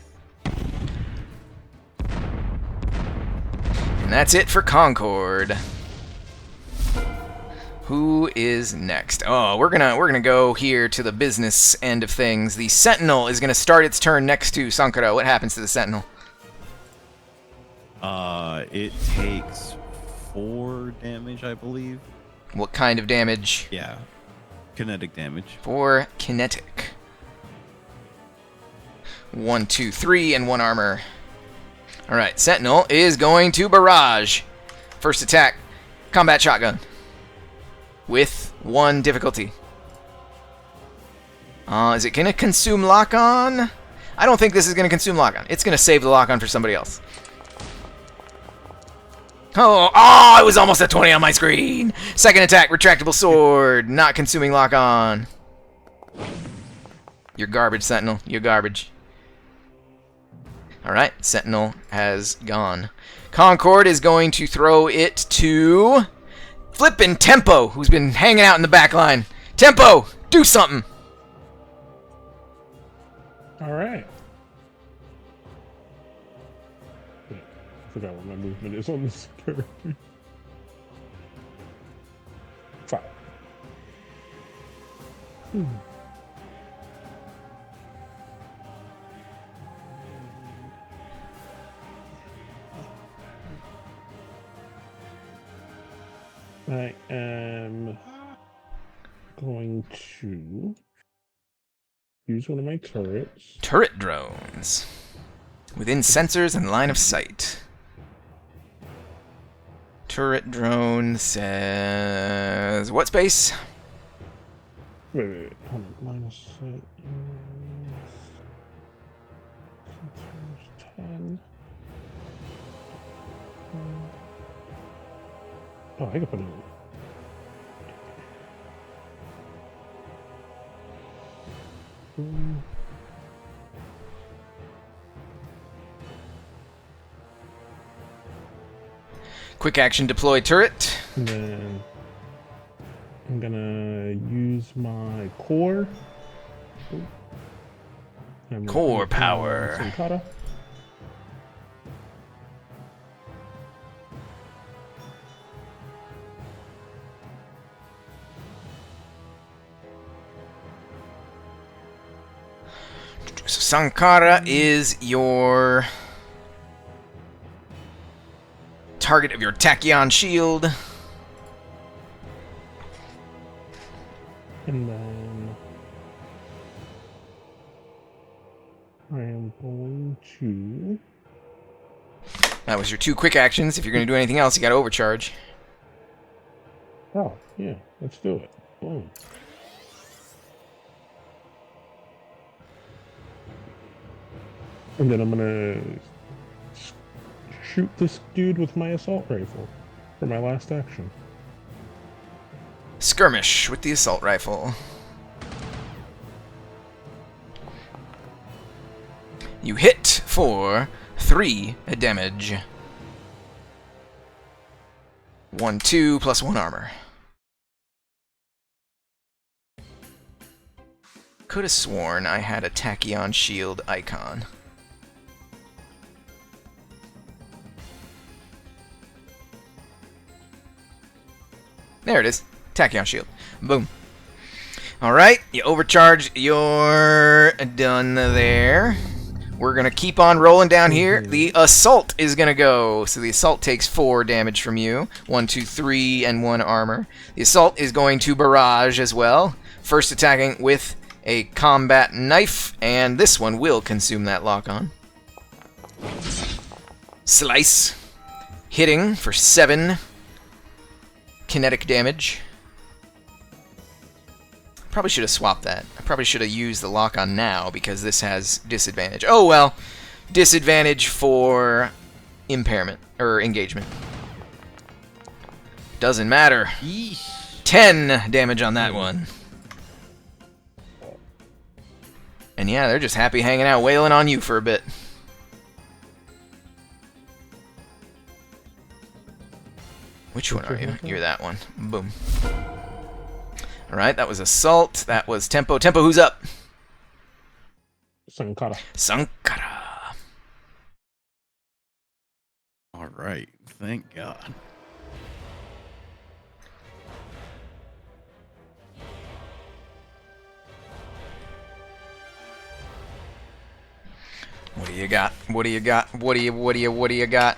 And that's it for Concord. Who is next? Oh, we're gonna go here to the business end of things. The Sentinel is gonna start its turn next to Sankara. What happens to the Sentinel? It takes 4 damage, I believe. What kind of damage? Yeah, kinetic damage. 4 kinetic. 1, 2, 3, and 1 armor. Alright, Sentinel is going to barrage. First attack, combat shotgun. With 1 difficulty. Is it going to consume lock-on? I don't think this is going to consume lock-on. It's going to save the lock-on for somebody else. Oh, it was almost a 20 on my screen. Second attack, retractable sword. Not consuming lock-on. You're garbage, Sentinel. You're garbage. Alright, Sentinel has gone. Concord is going to throw it to Flippin' Tempo, who's been hanging out in the back line. Tempo, do something. All right. Wait, I forgot what my movement is on this character. 5. I am going to use one of my turrets. Turret drones. Within sensors and line of sight. Turret drone says... What space? Wait. Hold on. Line of sight is 10. Oh, I can put it in. Quick action deploy turret. And then I'm gonna use my core. Core power. Sankara. So Sankara is your target of your tachyon shield. And then I am going to... That was your 2 quick actions. If you're going to do anything else, you got to overcharge. Oh, yeah, let's do it. Boom. And then I'm gonna shoot this dude with my assault rifle for my last action. Skirmish with the assault rifle. You hit for 3 damage. 1, 2, plus 1 armor. Could have sworn I had a tachyon shield icon. There it is. Tachyon shield. Boom. Alright, you overcharge. You're done there. We're going to keep on rolling down here. The assault is going to go. So the assault takes 4 damage from you. 1, 2, 3, and 1 armor. The assault is going to barrage as well. First attacking with a combat knife. And this one will consume that lock-on. Slice. Hitting for 7. kinetic damage. Probably should have swapped that. I probably should have used the lock on now because this has disadvantage. Oh well, disadvantage for impairment or engagement. Doesn't matter. Yeesh. 10 damage on that one. And yeah, they're just happy hanging out, wailing on you for a bit. Which one are you? You're that one. Boom. Alright, that was Assault. That was Tempo. Tempo, who's up? Sankara. Sankara. All right. Thank God. What do you got? What do you got? What do you got?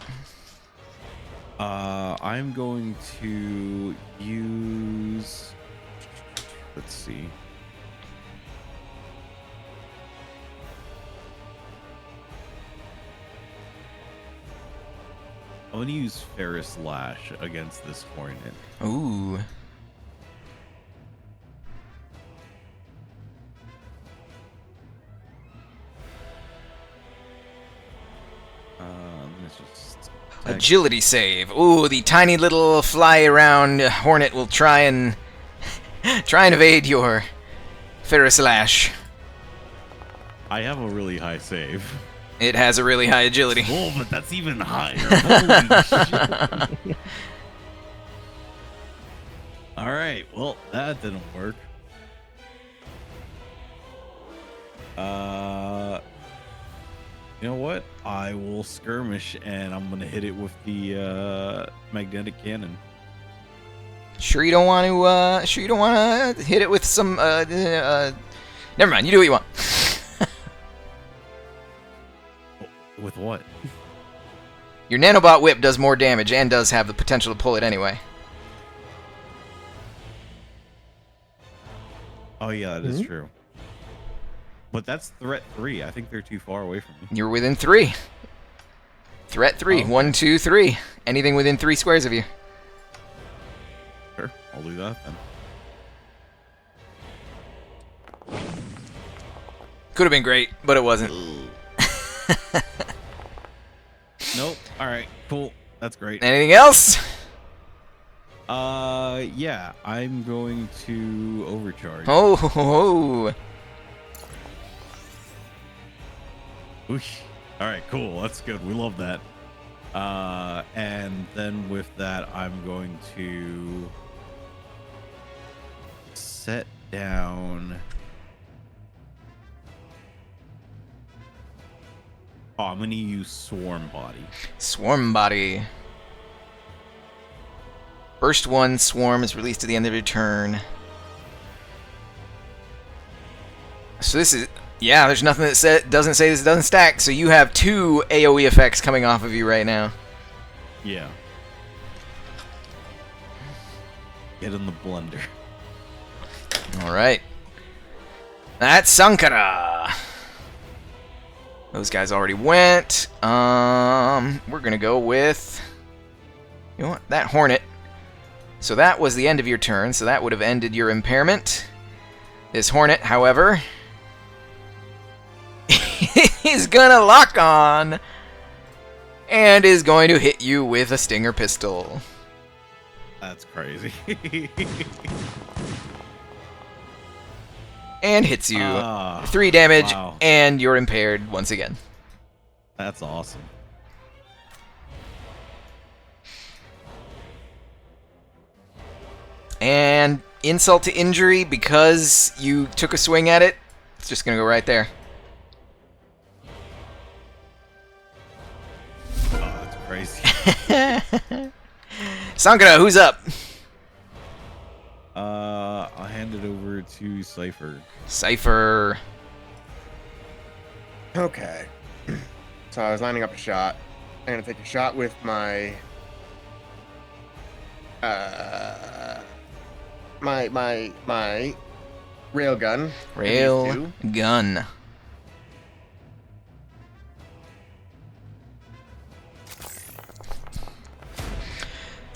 I'm going to use. Let's see. I'm gonna use Ferris Lash against this Hornet. Ooh. Let's just Agility save. Ooh, the tiny little fly around Hornet will try and evade your Ferris Lash. I have a really high save. It has a really high agility. Oh, but that's even higher. Holy shit. All right. Well, that didn't work. You know what? I will skirmish, and I'm gonna hit it with the magnetic cannon. Sure you don't want to. Sure you don't want to hit it with some. Never mind. You do what you want. With what? Your nanobot whip does more damage and does have the potential to pull it anyway. Oh yeah, that is true. But that's threat 3. I think they're too far away from me. You're within 3. Threat 3. Oh. 1, 2, 3. Anything within 3 squares of you. Sure, I'll do that then. Could have been great, but it wasn't. Nope. All right. Cool. That's great. Anything else? Yeah. I'm going to overcharge. Oh, ho, ho, ho. Oosh. All right. Cool. That's good. We love that. And then with that, I'm going to set down. Oh, I'm going to use Swarm Body. Swarm body. Burst 1 swarm is released at the end of your turn. So this is... Yeah, there's nothing that doesn't say this doesn't stack, so you have 2 AoE effects coming off of you right now. Yeah. Get in the blender. Alright. That's Sankara. Those guys already went. We're gonna go with... You know what? That Hornet. So that was the end of your turn, so that would have ended your impairment. This Hornet, however... is gonna lock on and is going to hit you with a Stinger pistol. That's crazy. And hits you. 3 damage, wow. and you're impaired once again. That's awesome. And insult to injury, because you took a swing at it, it's just gonna go right there. Oh, that's crazy. Sankara, who's up? I'll hand it over to Cypher. Cypher. Okay. So I was lining up a shot. I'm gonna take a shot with my my rail gun. Rail gun.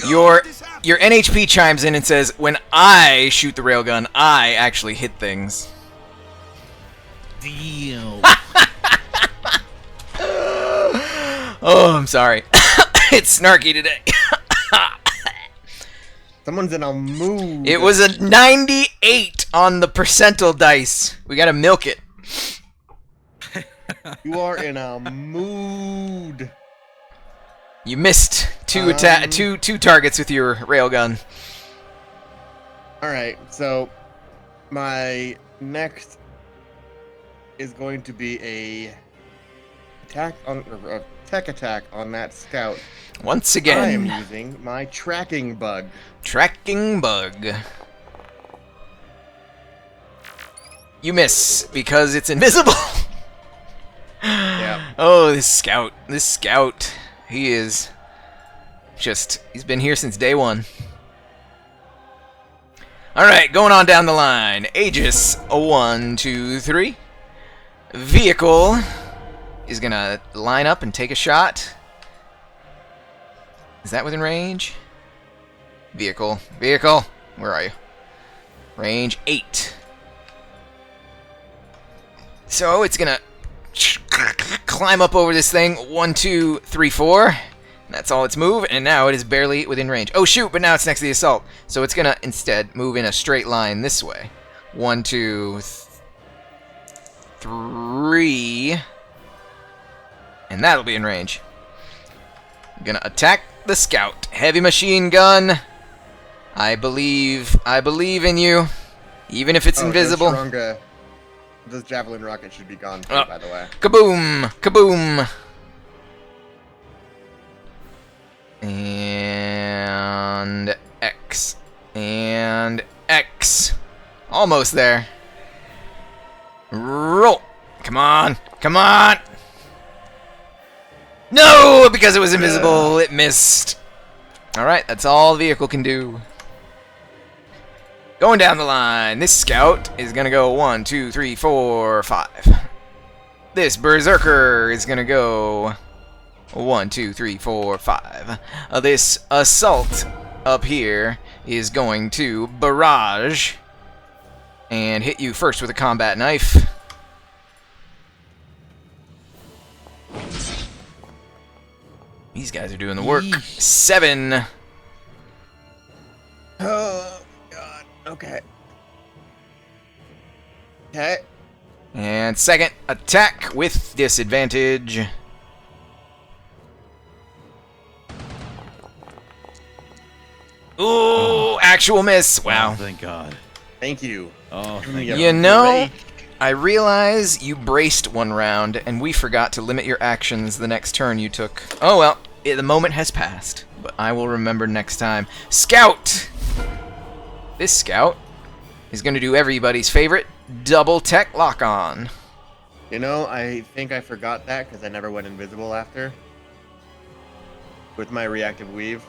Your your NHP chimes in and says, when I shoot the railgun, I actually hit things. Damn. Oh, I'm sorry. It's snarky today. Someone's in a mood. It was a 98 on the percentile dice. We gotta milk it. You are in a mood. You missed two targets with your railgun. All right, so my next is going to be a tech attack on that scout. Once I am again, using my tracking bug. tracking bug. You miss because it's invisible. Yeah. Oh, this scout. He is he's been here since day one. Alright, going on down the line. Aegis, 1, 2, 3. Vehicle is gonna line up and take a shot. Is that within range? Vehicle, where are you? Range 8. So it's gonna climb up over this thing. 1, 2, 3, 4. That's all its move, and now it is barely within range. Oh shoot, but now it's next to the assault. So it's gonna instead move in a straight line this way. 1, 2, 3. And that'll be in range. I'm gonna attack the scout. Heavy machine gun. I believe in you. Even if it's invisible. This javelin rocket should be gone too, Oh. by the way. Kaboom! Kaboom! And X. And X. Almost there. Roll! Come on! Come on! No! Because it was invisible, it missed. Alright, that's all the vehicle can do. Going down the line, this scout is gonna go 1, 2, 3, 4, 5. This berserker is gonna go 1, 2, 3, 4, 5. This assault up here is going to barrage and hit you first with a combat knife. These guys are doing the work. Yeesh. 7. Oh, God. Okay. Okay. And second attack with disadvantage. Ooh, actual miss. Oh, Wow. thank God. Thank you. Oh, You thank get God. You know, great. I realize you braced one round, and we forgot to limit your actions the next turn you took. Oh well, the moment has passed, but I will remember next time. Scout! This scout is going to do everybody's favorite double tech lock-on. You know, I think I forgot that because I never went invisible after. With my reactive weave.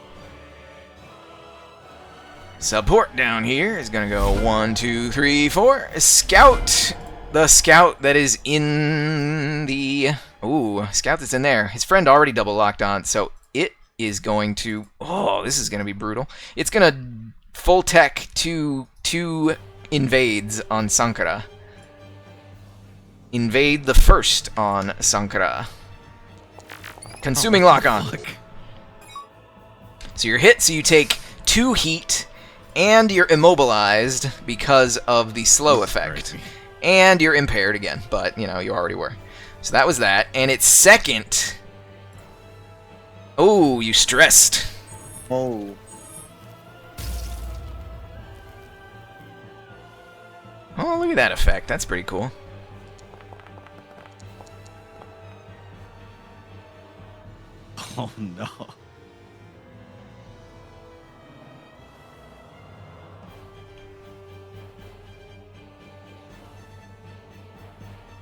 Support down here is going to go 1, 2, 3, 4. Scout! The scout that is in the... Ooh, scout that's in there. His friend already double locked on, so it is going to... Oh, this is going to be brutal. It's going to full tech two invades on Sankara. Invade the first on Sankara. Consuming lock on. Fuck. So you're hit, so you take 2 heat, and you're immobilized because of the slow effect. Crazy. And you're impaired again, but, you know, you already were. So that was that. And it's second. Oh, you stressed. Oh. Oh, look at that effect. That's pretty cool. Oh no.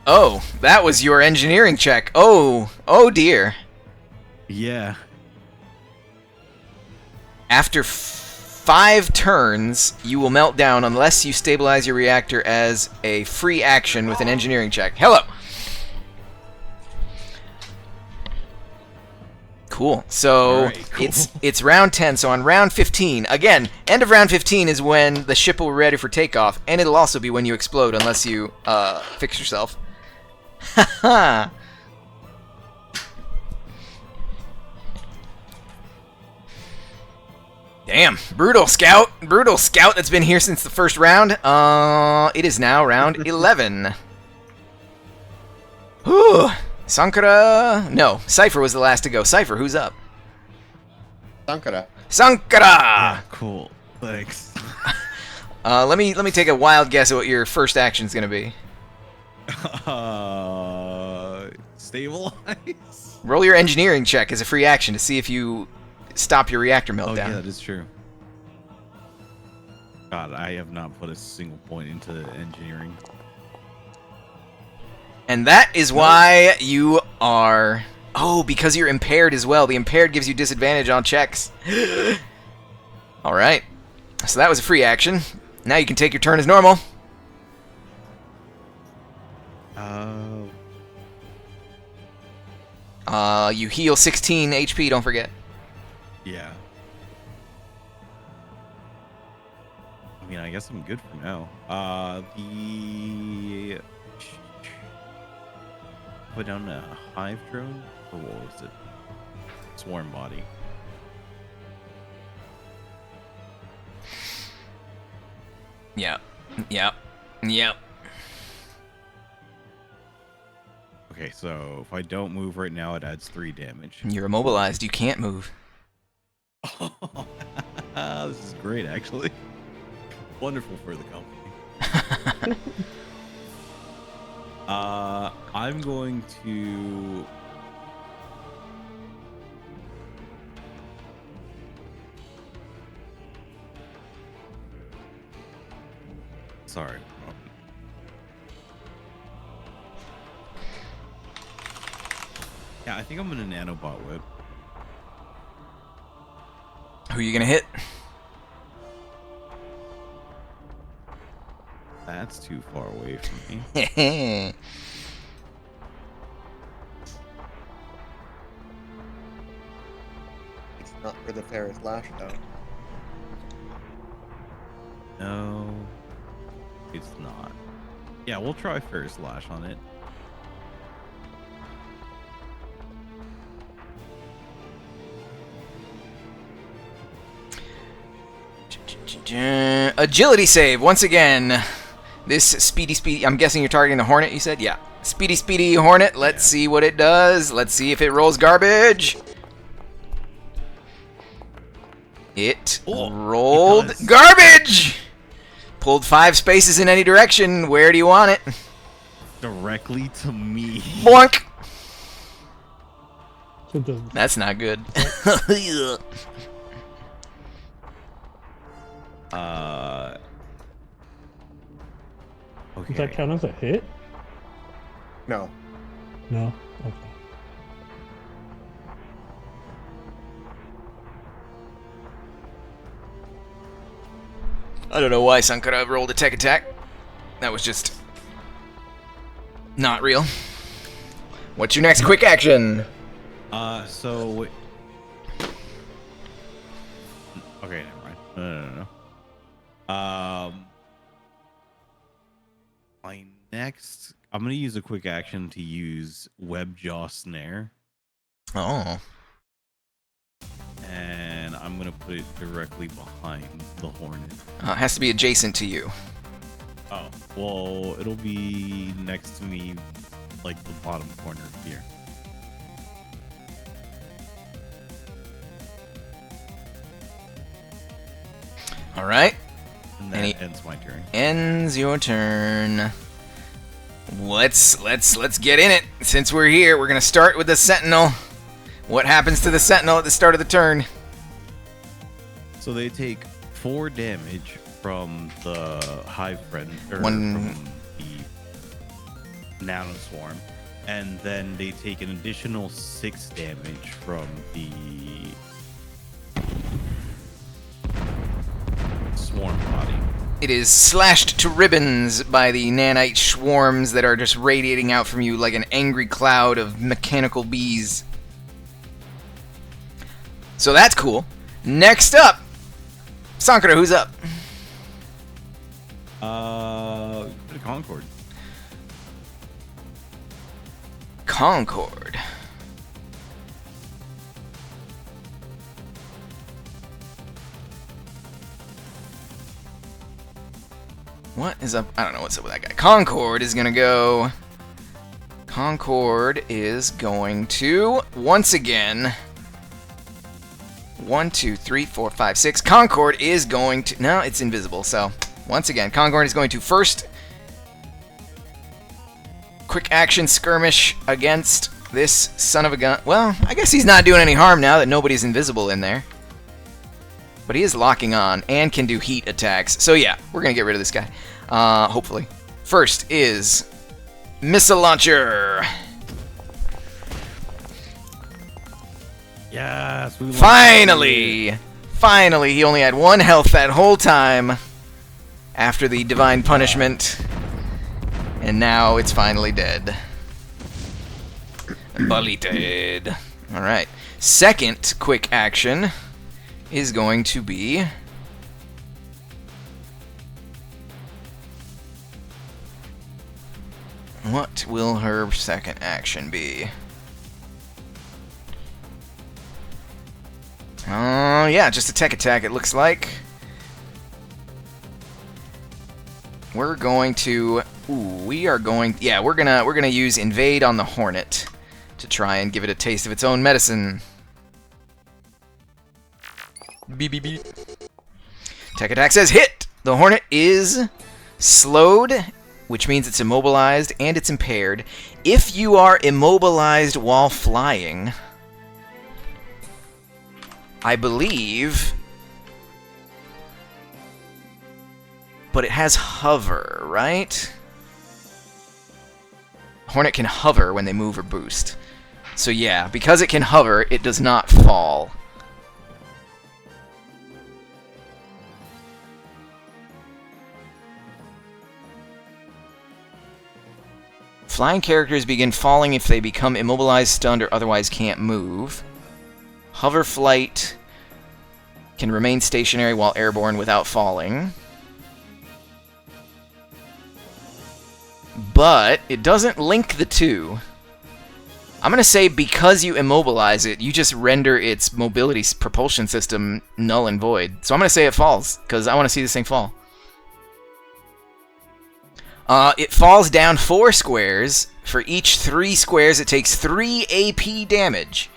Oh, that was your engineering check. Oh dear. Yeah. After 5 turns, you will melt down unless you stabilize your reactor as a free action with an engineering check. Hello. Cool. So Alright, cool. it's round 10. So on round 15, again, end of round 15 is when the ship will be ready for takeoff, and it'll also be when you explode, unless you fix yourself. Haha. Damn, brutal scout that's been here since the first round. It is now round 11. Whew. Sankara. No, Cypher was the last to go. Cypher, who's up? Sankara. Sankara. Yeah, cool. Thanks. Let me take a wild guess at what your first action's gonna be. Stabilize. Roll your engineering check as a free action to see if you stop your reactor Oh meltdown. yeah, that is true. God, I have not put a single point into engineering. And that is why you are... Oh, because you're impaired as well. The impaired gives you disadvantage on checks. Alright. So that was a free action. Now you can take your turn as normal. You heal 16 HP, don't forget. Yeah. I mean, I guess I'm good for now. Put down a hive drone, or what was it? Swarm body. Yep. Okay, so if I don't move right now, it adds 3 damage. You're immobilized. You can't move. This is great, actually. Wonderful for the company. I'm going to... Sorry. Yeah, I think I'm gonna nanobot whip. Who are you gonna hit? That's too far away from me. It's not for the Ferris Lash, though. No, it's not. Yeah, we'll try Ferris Lash on it. Agility save once again. This speedy. I'm guessing you're targeting the Hornet. You said, yeah. Speedy Hornet. Let's see what it does. Let's see if it rolls garbage. It rolled it does. garbage. Pulled 5 spaces in any direction. Where do you want it? Directly to me. Boink. So does, That's not good. Okay. does that count as a hit? No. No. Okay. I don't know why Sankara rolled a tech attack. That was just not real. What's your next quick action? So... Okay, never mind. No. My next... I'm going to use a quick action to use Web Jaw Snare. Oh. And I'm going to put it directly behind the Hornet. It has to be adjacent to you. Oh, well, it'll be next to me, like the bottom corner here. All right. And that ends my turn. Ends your turn. Let's get in it. Since we're here, we're gonna start with the Sentinel. What happens to the Sentinel at the start of the turn? So they take 4 damage from the Hive Friend, or One- from the Nano Swarm, and then they take an additional 6 damage from the Swarm Body. It is slashed to ribbons by the nanite swarms that are just radiating out from you like an angry cloud of mechanical bees. So that's cool. Next up, Sankara, who's up? Concord. Concord. What is up? I don't know what's up with that guy. Concord is going to go... Concord is going to, once again... 1, 2, 3, 4, 5, 6. Concord is going to... No, it's invisible, so... Once again, Concord is going to first... Quick action skirmish against this son of a gun. Well, I guess he's not doing any harm now that nobody's invisible in there. But he is locking on and can do heat attacks. So yeah, we're going to get rid of this guy. Hopefully. First is... Missile Launcher. Yes, we Finally! Finally, he only had 1 health that whole time after the divine punishment. And now it's finally dead. Bulleted. Alright. Second quick action is going to be... What will her second action be? Oh, yeah, just a tech attack, it looks like. We're going to... Ooh, we are going... Yeah, we're gonna use Invade on the Hornet to try and give it a taste of its own medicine. Beep, beep, beep. Tech attack says hit! The Hornet is slowed, which means it's immobilized and it's impaired. If you are immobilized while flying... I believe... But it has hover, right? Hornet can hover when they move or boost. So yeah, because it can hover, it does not fall. Flying characters begin falling if they become immobilized, stunned, or otherwise can't move. Hover flight can remain stationary while airborne without falling. But it doesn't link the two. I'm going to say because you immobilize it, you just render its mobility propulsion system null and void. So I'm going to say it falls, because I want to see this thing fall. It falls down 4 squares. For each 3 squares, it takes 3 AP damage.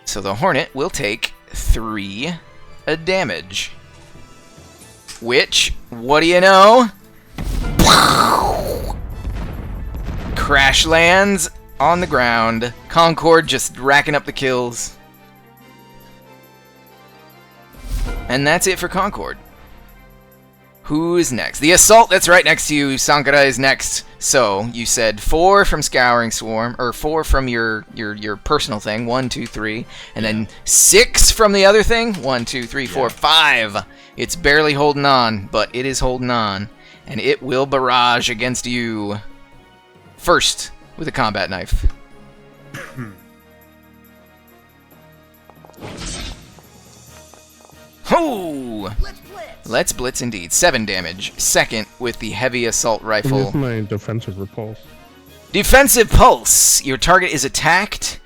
So the Hornet will take 3 damage. Which, what do you know? Crash lands on the ground. Concord just racking up the kills. And that's it for Concord. Who's next? The Assault that's right next to you. Sankara is next. So, you said 4 from Scouring Swarm, or 4 from your personal thing. 1, 2, 3. And then 6 from the other thing. 1, 2, 3, 4, 5. It's barely holding on, but it is holding on. And it will barrage against you. First, with a combat knife. Oh! Let's blitz indeed. 7 damage. Second, with the heavy assault rifle. Here's my defensive repulse. Defensive pulse. Your target is attacked.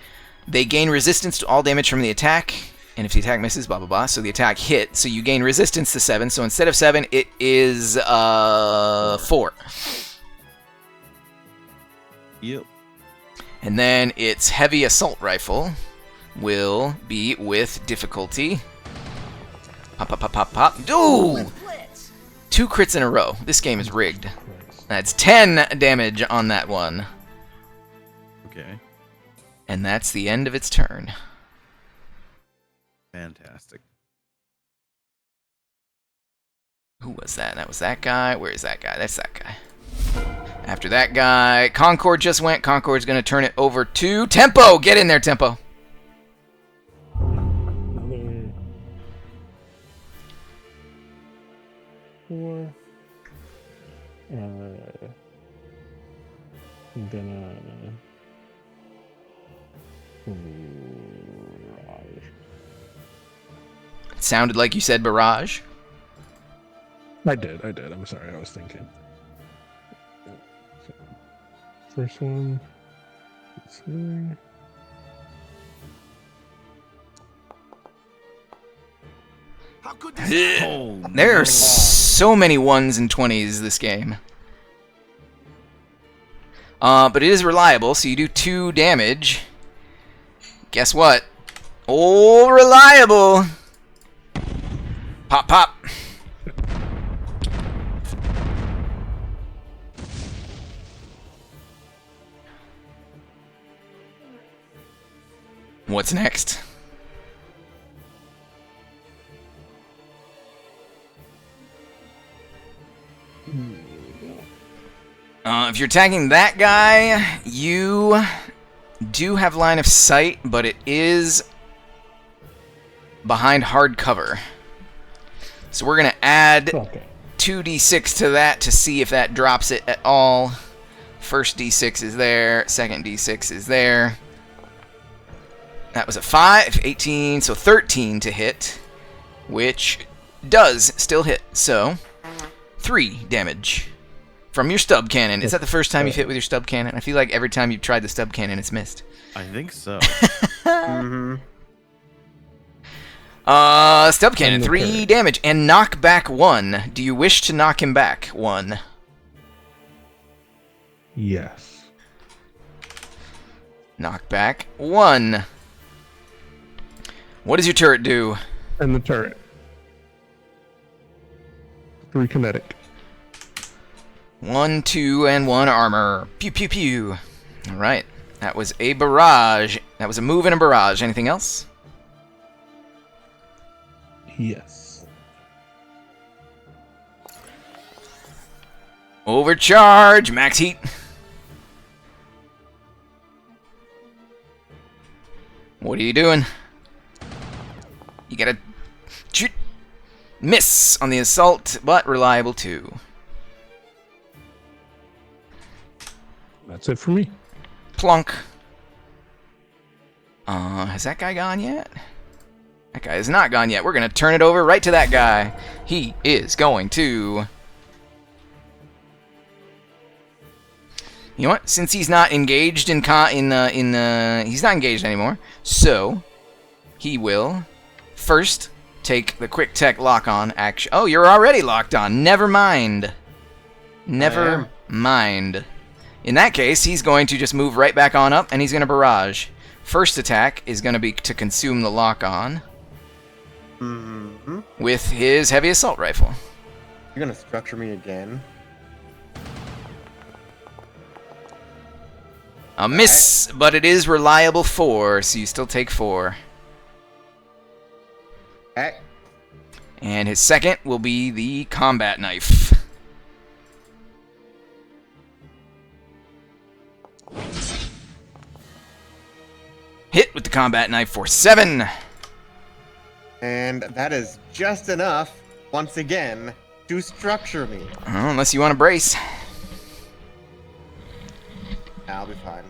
They gain resistance to all damage from the attack. And if the attack misses, blah, blah, blah. So the attack hit. So you gain resistance to 7. So instead of 7, it is 4. Yep. And then its heavy assault rifle will be with difficulty. Pop, pop, pop, pop, pop. Ooh! 2 crits in a row. This game is rigged. That's 10 damage on that one. Okay. And that's the end of its turn. Fantastic. Who was that? That was that guy. Where is that guy? That's that guy. After that guy, Concord just went. Concord's going to turn it over to Tempo. Get in there, Tempo. Another 4. I'm gonna sounded like you said barrage. I did. I'm sorry, I was thinking. So, first one. Let's see. How could this Oh, There no. are so many 1s and 20s this game. But it is reliable, so you do 2 damage. Guess what? Oh, reliable! Pop, pop. What's next? If you're attacking that guy, you do have line of sight, but it is behind hard cover. So we're going to add Okay. 2d6 to that to see if that drops it at all. First d6 is there, second d6 is there. That was a 5, 18, so 13 to hit, which does still hit. So 3 damage from your stub cannon. Is that the first time you've hit with your stub cannon? I feel like every time you've tried the stub cannon, it's missed. I think so. Mm-hmm. Stub cannon, And the 3 turret. damage, and knock back 1. Do you wish to knock him back 1? Yes. Knock back 1. What does your turret do? And the turret. 3 kinetic. 1, 2, and 1 armor. Pew, pew, pew. All right. That was a barrage. That was a move and a barrage. Anything else? Yes. Overcharge. Max heat. What are you doing? You gotta shoot. Miss on the assault, but reliable too. That's it for me. Plunk. Has that guy gone yet? That guy is not gone yet. We're gonna turn it over right to that guy. He is going to. You know what? Since he's not engaged he's not engaged anymore. So he will first take the quick tech lock on action. Oh, you're already locked on. Never mind. Never mind. In that case, he's going to just move right back on up, and he's going to barrage. First attack is going to be to consume the lock on Mm-hmm. with his heavy assault rifle. You're gonna structure me again. A miss, but it is reliable 4, so you still take 4. Heck. And his second will be the combat knife. Hit with the combat knife for 7. And that is just enough, once again, to structure me. Unless you want to brace. I'll be fine.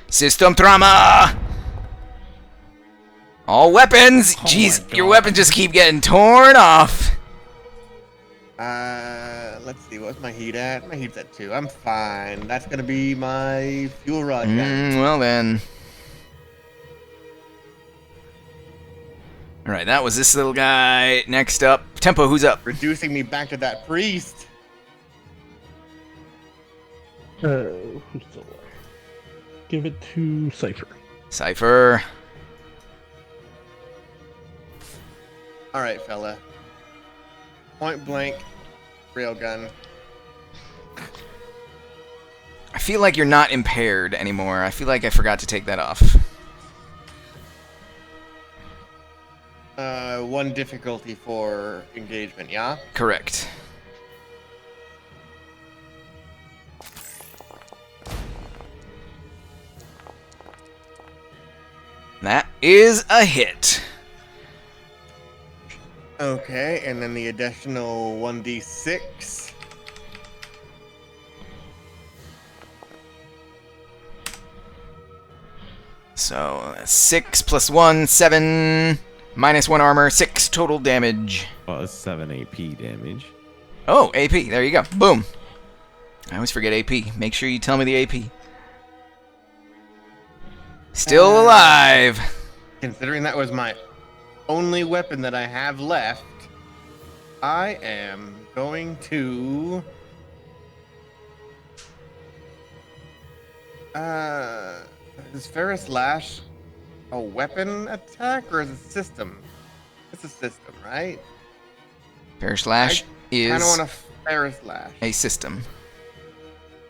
System trauma! All weapons! Oh Jeez, my your God. weapons just keep getting torn off. Let's see, what's my heat at? My heat's at 2. I'm fine. That's gonna be my fuel rod gun. Well then. Alright, that was this little guy. Next up, Tempo, who's up? Reducing me back to that priest. Who's still alive? Give it to Cypher. Cypher. Alright, fella. Point blank, railgun. I feel like you're not impaired anymore. I feel like I forgot to take that off. 1 difficulty for engagement, yeah? Correct. That is a hit. Okay, and then the additional 1d6. So 6 plus 1, 7. -1 armor, 6 total damage. Well, it's 7 AP damage. Oh, AP. There you go. Boom. I always forget AP. Make sure you tell me the AP. Still alive. Considering that was my only weapon that I have left, I am going to... is Ferris Lash a weapon attack or is it a system? It's a system, right? Ferris Lash I kind of is want to Ferris Lash. a system.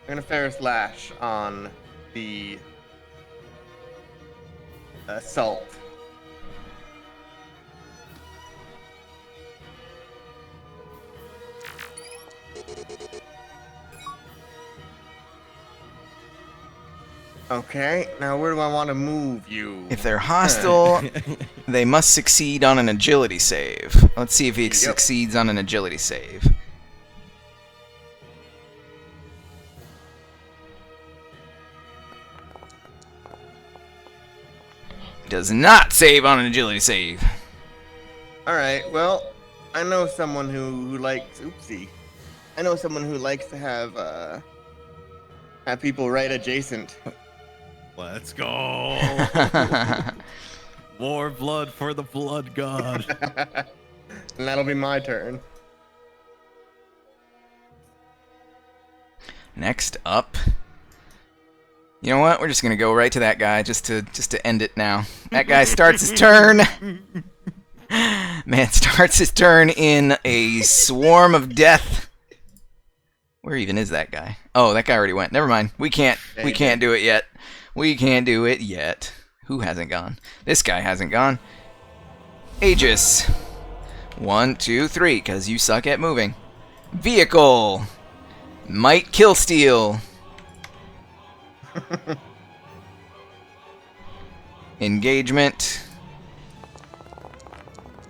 I'm gonna Ferris Lash on the assault. Okay, now where do I want to move you? If they're hostile, they must succeed on an agility save. Let's see if he succeeds on an agility save. Does not save on an agility save. Alright, well, I know someone who likes... Oopsie. I know someone who likes to have people right adjacent. Let's go. More blood for the blood god. And that'll be my turn. Next up. You know what? We're just gonna go right to that guy just to end it now. That guy starts his turn. Man starts his turn in a swarm of death. Where even is that guy? Oh, that guy already went. Never mind. We can't do it yet. We can't do it yet. Who hasn't gone? This guy hasn't gone. Aegis. 1, 2, 3, because you suck at moving. Vehicle. Might kill steal. Engagement.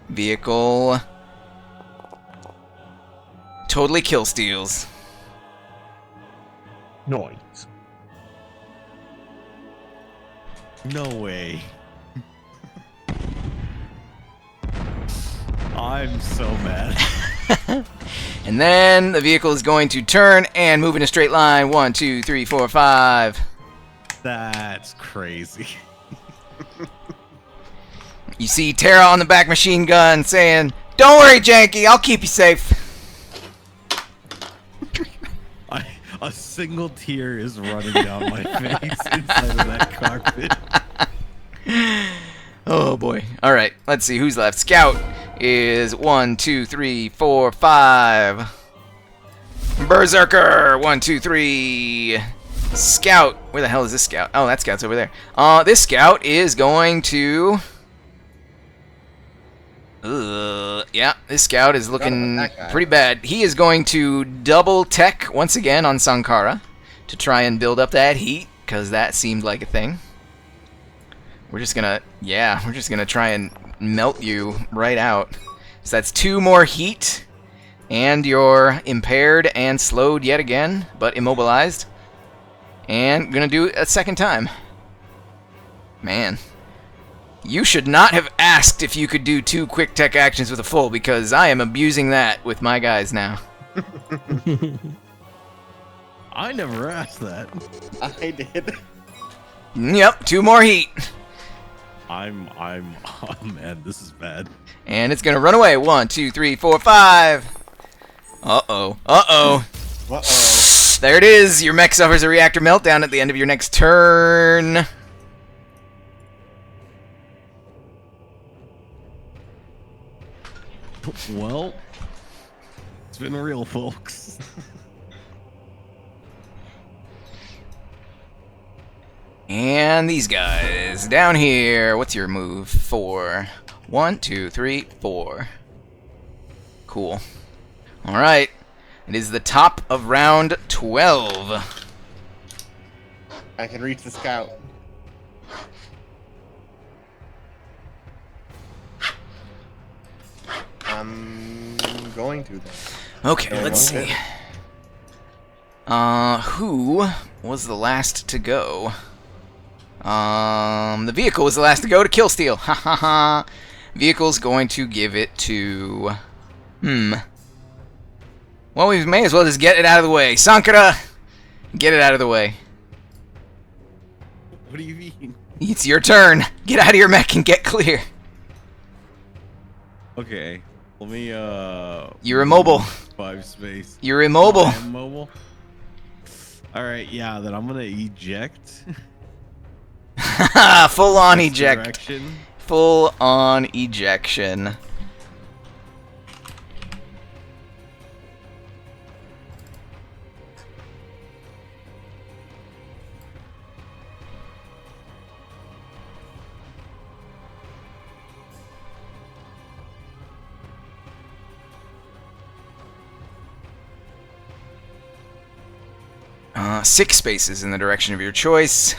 Vehicle. Totally kill steals. Noise. No way. I'm so mad. And then the vehicle is going to turn and move in a straight line. 1, 2, 3, 4, 5. That's crazy. You see Tara on the back machine gun saying, "Don't worry, Janky, I'll keep you safe." A single tear is running down my face inside of that cockpit. Oh boy. Alright, let's see who's left. Scout is 1, 2, 3, 4, 5. Berserker! 1, 2, 3. Scout. Where the hell is this scout? Oh, that scout's over there. This scout is going to... yeah, this scout is looking pretty bad. He is going to double tech once again on Sankara to try and build up that heat, because that seemed like a thing. We're just gonna try and melt you right out. So that's 2 more heat, and you're impaired and slowed yet again, but immobilized. And gonna do it a second time. Man. You should not have asked if you could do 2 quick tech actions with a full, because I am abusing that with my guys now. I never asked that. I did. Yep, 2 more heat. Oh man, this is bad. And it's gonna run away. 1, 2, 3, 4, 5. Uh-oh. Uh-oh. Uh-oh. There it is. Your mech suffers a reactor meltdown at the end of your next turn. Well, it's been real, folks. And these guys down here. What's your move? 4. 1, 2, 3, 4. Cool. Alright. It is the top of round 12. I can reach the scout. I'm going to then. Okay, let's see. Who was the last to go? The vehicle was the last to go to kill steal. Ha ha ha. Vehicle's going to give it to... Well, we may as well just get it out of the way. Sankara! Get it out of the way. What do you mean? It's your turn. Get out of your mech and get clear. Okay. Let me, You're immobile. 5 space. You're immobile. I am immobile? Alright, yeah, then I'm gonna eject. Full on This eject. direction. Full on ejection. Six spaces in the direction of your choice.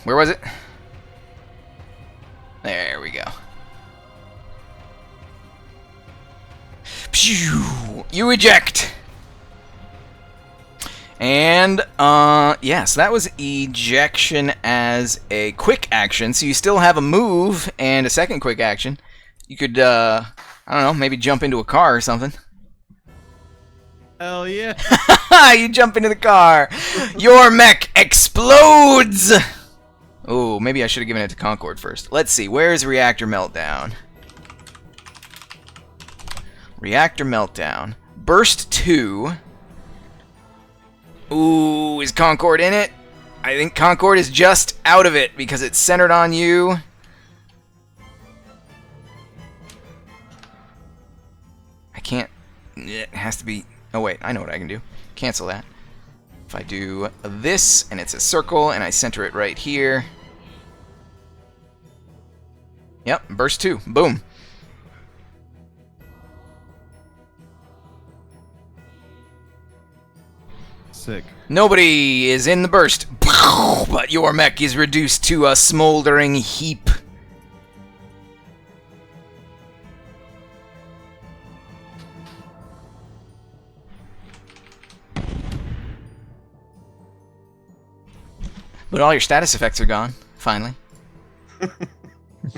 Where was it? There we go. Phew! You eject! And, yeah, so that was ejection as a quick action. So you still have a move and a second quick action. You could, I don't know, maybe jump into a car or something. Hell yeah. You jump into the car. Your mech explodes! Oh, maybe I should have given it to Concord first. Let's see, where's Reactor Meltdown? Reactor Meltdown. Burst 2. Ooh, is Concord in it? I think Concord is just out of it because it's centered on you. I can't... It has to be... Oh wait, I know what I can do. Cancel that. If I do this, and it's a circle, and I center it right here... Yep, burst 2. Boom. Sick. Nobody is in the burst, but your mech is reduced to a smoldering heap. But all your status effects are gone, finally.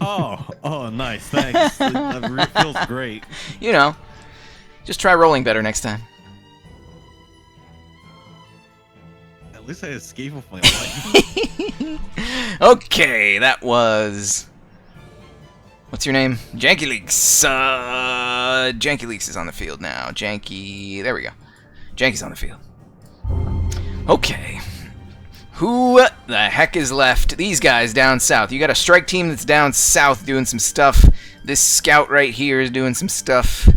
Oh, nice. Thanks. That feels great. You know, just try rolling better next time. At least I escape with my life. Okay, that was... What's your name? Janky Leaks. Janky Leaks is on the field now. Janky... There we go. Janky's on the field. Okay. Who the heck is left? These guys down south. You got a strike team that's down south doing some stuff. This scout right here is doing some stuff.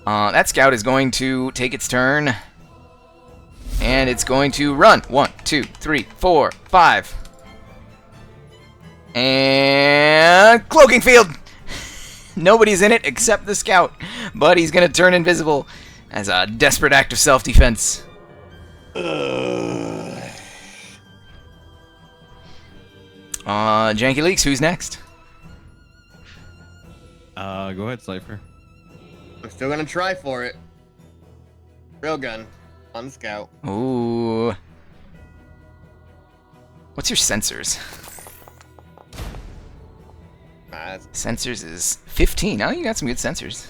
That scout is going to take its turn. And it's going to run. 1, 2, 3, 4, 5. And... Cloaking field! Nobody's in it except the scout. But he's going to turn invisible as a desperate act of self-defense. Janky Leaks, who's next? Go ahead, Cypher. I'm still gonna try for it. Railgun on the scout. Ooh. What's your sensors? Sensors is 15. Oh, you got some good sensors.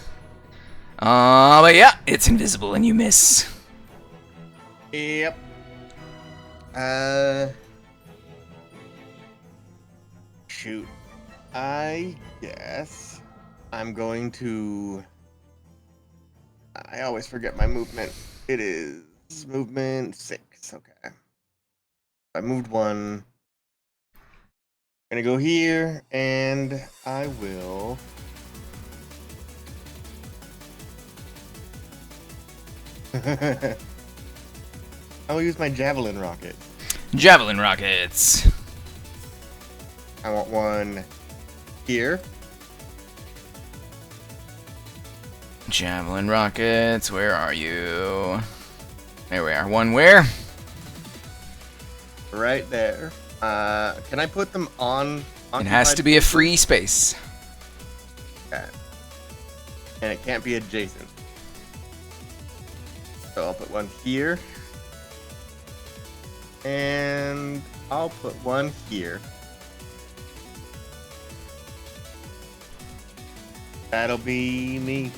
But yeah, it's invisible and you miss. Yep. Shoot. I guess I'm going to... I always forget my movement. It is movement 6. Okay. I moved 1. Gonna go here, and I will... I will use my javelin rocket. Javelin rockets. I want one here. Javelin rockets, where are you? There we are. One where? Right there. Can I put them on? It has to be a free space. Okay. And it can't be adjacent. So I'll put one here. And I'll put one here. That'll be me.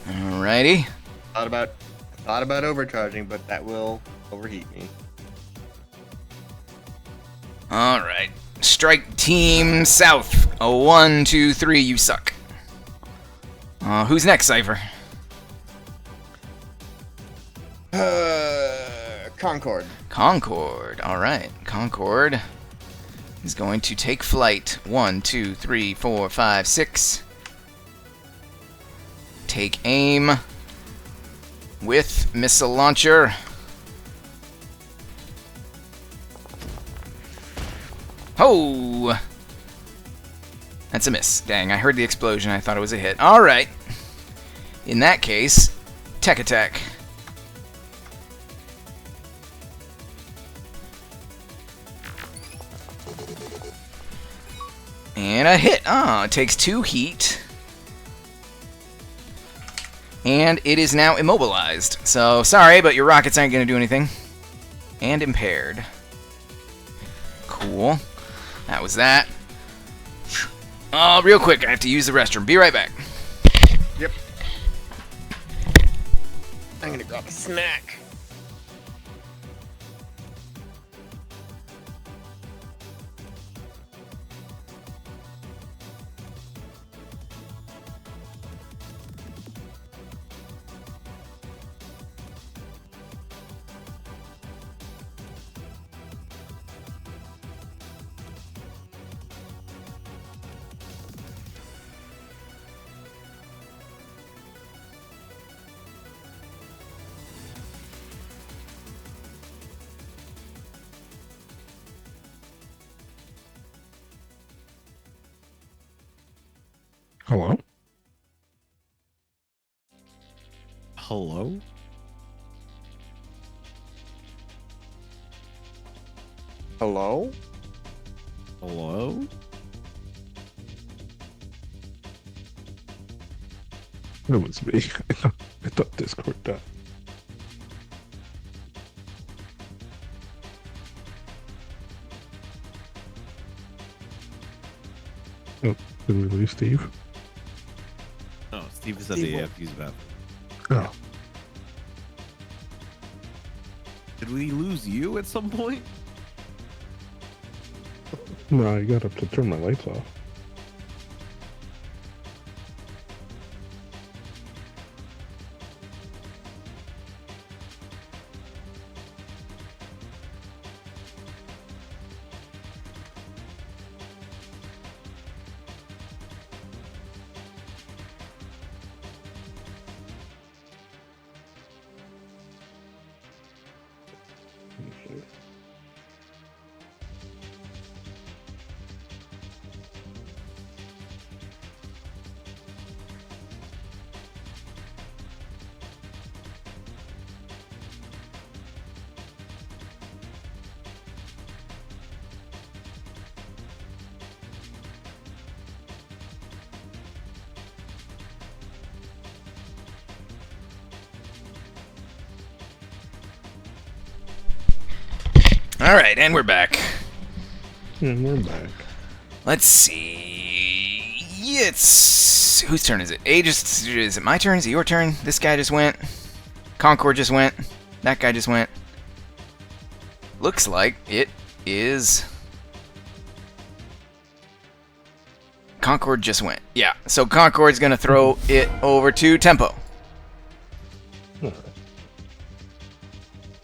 Alrighty. Thought about overcharging, but that will overheat me. Alright. Strike Team South. A 1, 2, 3, you suck. Who's next, Cypher? Concord. Concord. Alright. Concord is going to take flight. 1, 2, 3, 4, 5, 6. Take aim with missile launcher. Oh! That's a miss. Dang, I heard the explosion. I thought it was a hit. Alright. In that case, tech attack. And a hit. Oh, it takes 2 heat. And it is now immobilized. So, sorry, but your rockets aren't going to do anything. And impaired. Cool. That was that. Real quick, I have to use the restroom. Be right back. Yep. I'm gonna grab a snack. Hello? Hello? Hello? Hello? It was me. I thought Discord died. Oh, did we lose Steve? No, Steve is at Steve, the what? AFU's bathroom. Oh, Did we lose you at some point? no, I got up to turn my lights off. Alright, and we're back. And we're back. Let's see. It's... Whose turn is it? Is it my turn? Is it your turn? This guy just went. Concord just went. That guy just went. Looks like it is... Concord just went. Yeah, so Concord's gonna throw it over to Tempo. Alright.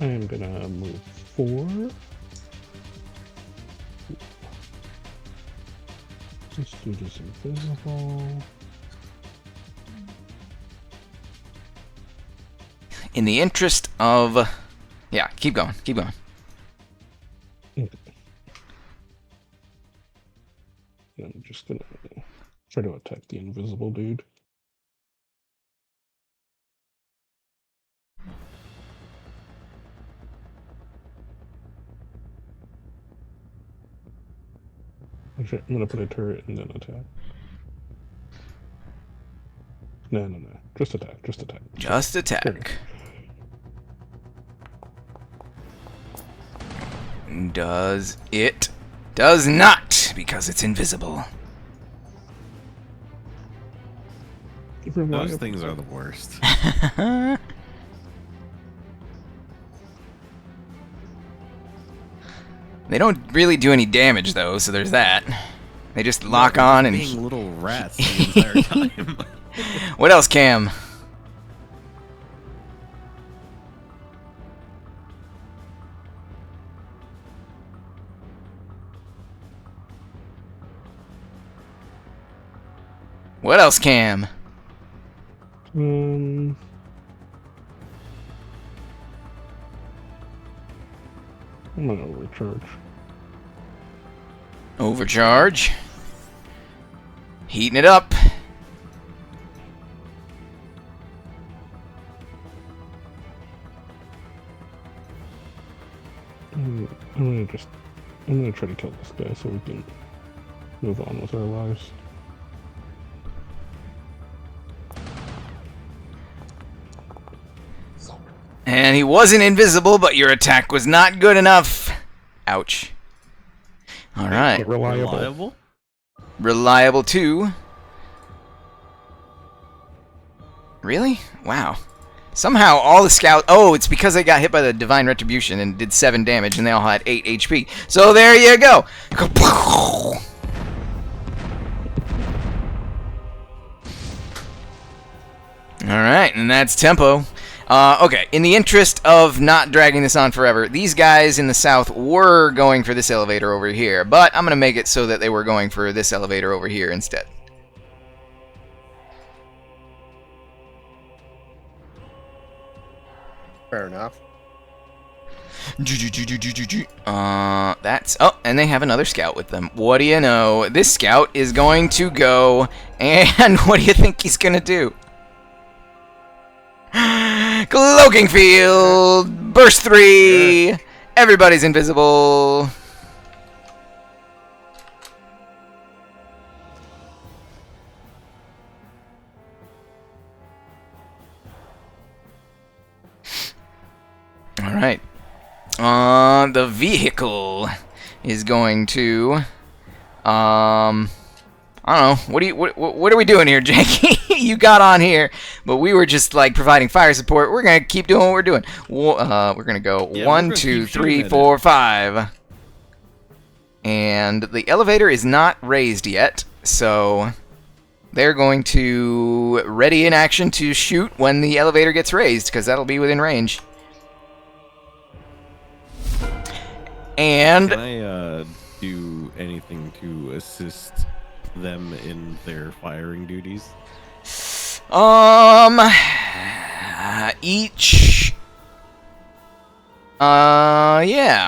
I'm gonna move 4. Let's do this invisible. In the interest of... Yeah, keep going, keep going. Okay. I'm just gonna try to attack the invisible dude. Actually, I'm gonna put a turret and then attack. No. Just attack. Just attack. Just There we go. attack. Does it? Does not, because it's invisible. Those things are the worst. They don't really do any damage, though, so there's that. They just lock on and... being little rats the entire time. What else, Cam? What else, Cam? I'm gonna overcharge. Overcharge. Heating it up. I'm gonna try to kill this guy so we can move on with our lives. And he wasn't invisible, but your attack was not good enough. Ouch. Alright. Reliable. Reliable too. Really? Wow. Somehow all the scouts... Oh, it's because they got hit by the Divine Retribution and did 7 damage, and they all had 8 HP. So there you go. Alright, and that's tempo. Okay, in the interest of not dragging this on forever, these guys in the south were going for this elevator over here, but I'm going to make it so that they were going for this elevator over here instead. Fair enough. That's... Oh, and they have another scout with them. What do you know? This scout is going to go, and what do you think he's going to do? Cloaking field! Burst 3! Sure. Everybody's invisible. Alright. The vehicle is going to... I don't know. What are we doing here, Janky? You got on here, but we were just like providing fire support. We're gonna keep doing what we're doing. We're gonna go 1, 2, 3, 4, 5, and the elevator is not raised yet, so they're going to ready in action to shoot when the elevator gets raised, because that'll be within range. And can I do anything to assist them in their firing duties? Yeah,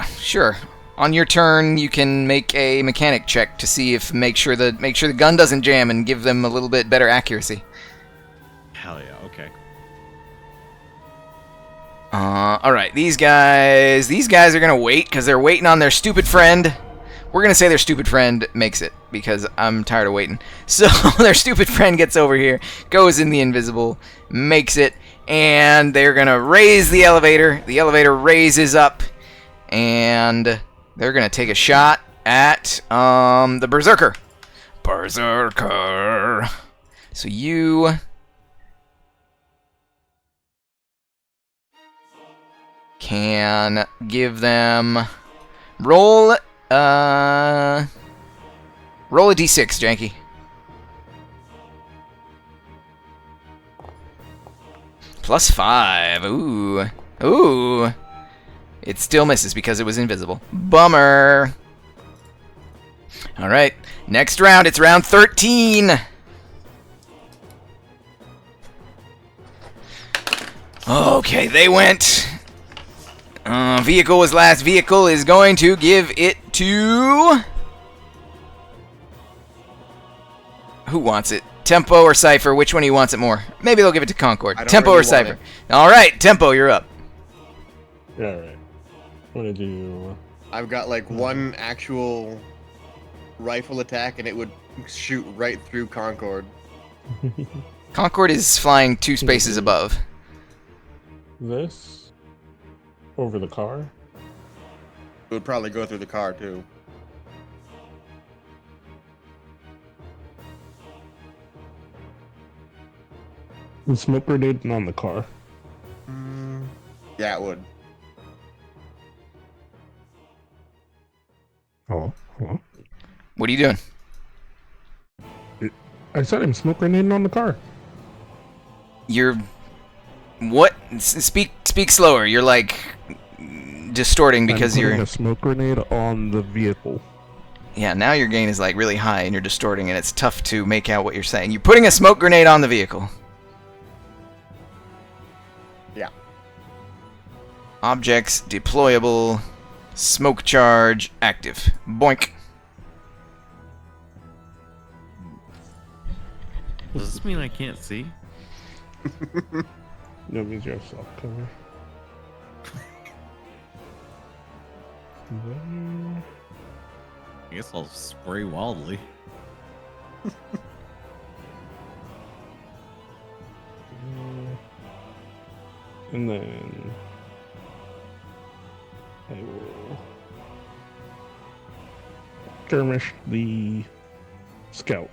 sure. On your turn, you can make a mechanic check to see if make sure the gun doesn't jam and give them a little bit better accuracy. Hell yeah, okay. Alright, these guys are gonna wait because they're waiting on their stupid friend. We're gonna say their stupid friend makes it, because I'm tired of waiting. So their stupid friend gets over here, goes in the invisible, makes it, and they're gonna raise the elevator. The elevator raises up, and they're gonna take a shot at the Berserker. Berserker. So you can give them roll a d6, Janky. +5. Ooh. Ooh. It still misses because it was invisible. Bummer. Alright. Next round. It's round 13. Okay, they went. Vehicle was last. Vehicle is going to give it to... Who wants it? Tempo or Cypher? Which one of you wants it more? Maybe they'll give it to Concord. Tempo or Cypher? Alright, Tempo, you're up. Alright. I'm gonna do... I've got like one actual rifle attack and it would shoot right through Concord. Concord is flying 2 spaces above. This over the car. It would probably go through the car too. The smoke grenade on the car. Yeah, it would. Hello? Hello? What are you doing? I said I'm smoke grenading on the car. You're... What? Speak slower. You're like... distorting because I'm putting you're... a smoke grenade on the vehicle. Yeah, now your gain is like really high and you're distorting and it's tough to make out what you're saying. You're putting a smoke grenade on the vehicle. Yeah. Objects deployable. Smoke charge active. Boink. Does this mean I can't see? No, it means you have soft cover. I guess I'll spray wildly. And then I will skirmish the scout.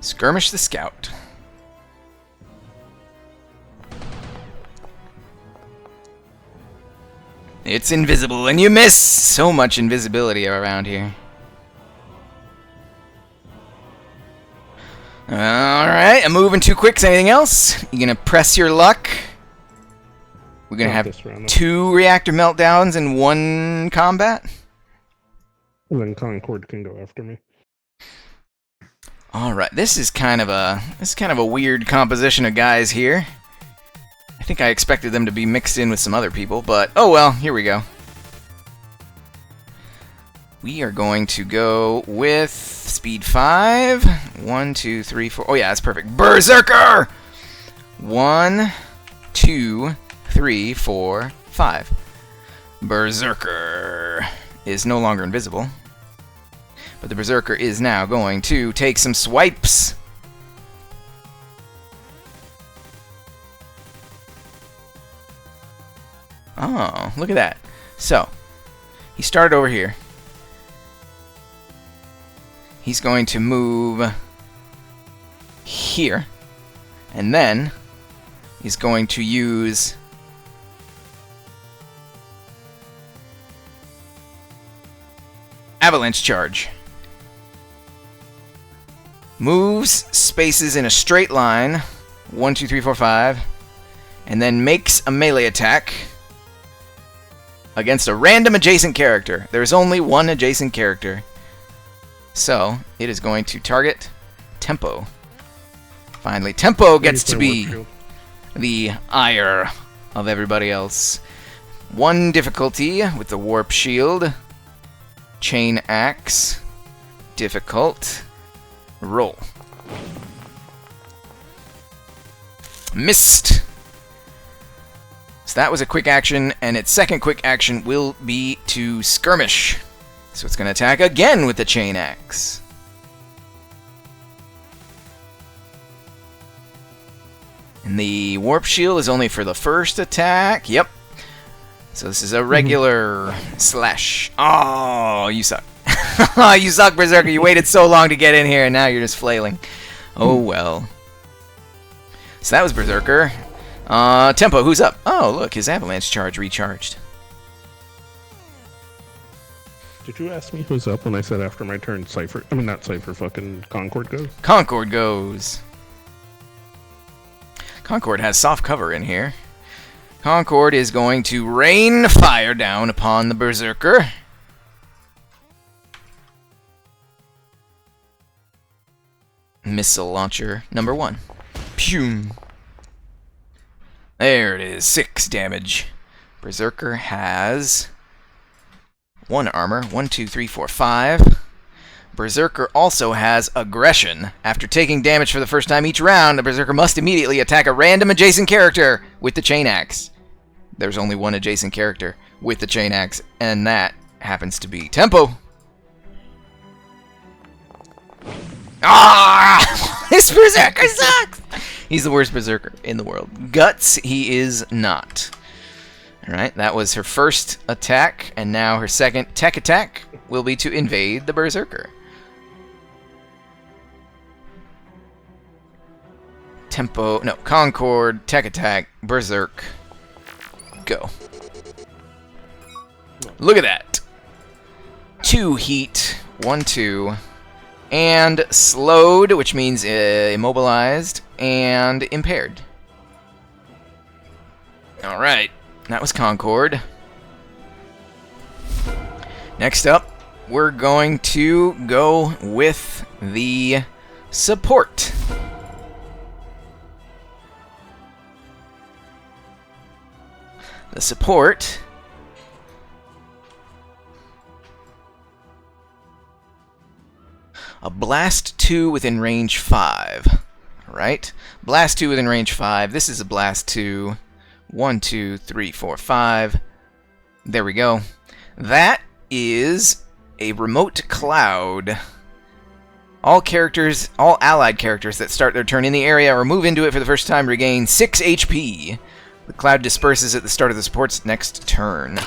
Skirmish the scout. It's invisible and you miss! So much invisibility around here. Alright, I'm moving too quick. Anything else? You gonna press your luck? We're gonna Not have this round. 2 reactor meltdowns in 1 combat? And then Concord can go after me. Alright, this is kind of a weird composition of guys here. I think I expected them to be mixed in with some other people, but oh well, here we go. We are going to go with speed 5. 1, 2, 3, 4. Oh yeah, that's perfect. Berserker! 1, 2, 3, 4, 5. Berserker is no longer invisible. But the Berserker is now going to take some swipes. Oh, look at that. So, he started over here. He's going to move here. And then he's going to use Avalanche Charge. Moves spaces in a straight line. 1, 2, 3, 4, 5. And then makes a melee attack against a random adjacent character. There is only one adjacent character. So, it is going to target Tempo. Finally, Tempo gets to be the ire of everybody else. 1 difficulty with the Warp Shield. Chain Axe. Difficult. Roll. Missed. So that was a quick action, and its second quick action will be to skirmish. So it's going to attack again with the Chain Axe. And the Warp Shield is only for the first attack. Yep. So this is a regular slash. Oh, you suck. Oh, you suck, Berserker. You waited so long to get in here, and now you're just flailing. Oh, well. So that was Berserker. Tempo, who's up? Oh, look, his Avalanche Charge recharged. Did you ask me who's up when I said after my turn Cypher? I mean, not Cypher, fucking Concord goes? Concord goes. Concord has soft cover in here. Concord is going to rain fire down upon the Berserker. Missile launcher number 1. Pew. There it is, 6 damage. Berserker has 1 armor. 1, 2, 3, 4, 5. Berserker also has aggression. After taking damage for the first time each round, the Berserker must immediately attack a random adjacent character with the Chain Axe. There's only one adjacent character with the Chain Axe, and that happens to be Tempo. Ah! This Berserker sucks! He's the worst Berserker in the world. Guts, he is not. Alright, that was her first attack, and now her second tech attack will be to invade the Berserker. Concord, tech attack, Berserk, go. Look at that. 2 heat, 1, 2, and slowed, which means immobilized, and impaired. Alright, that was Concord. Next up, we're going to go with the support. The support a blast 2 within range 5. Right? Blast 2 within range 5. This is a blast 2. 1, 2, 3, 4, 5. There we go. That is a remote cloud. All allied characters that start their turn in the area or move into it for the first time regain 6 HP. The cloud disperses at the start of the support's next turn.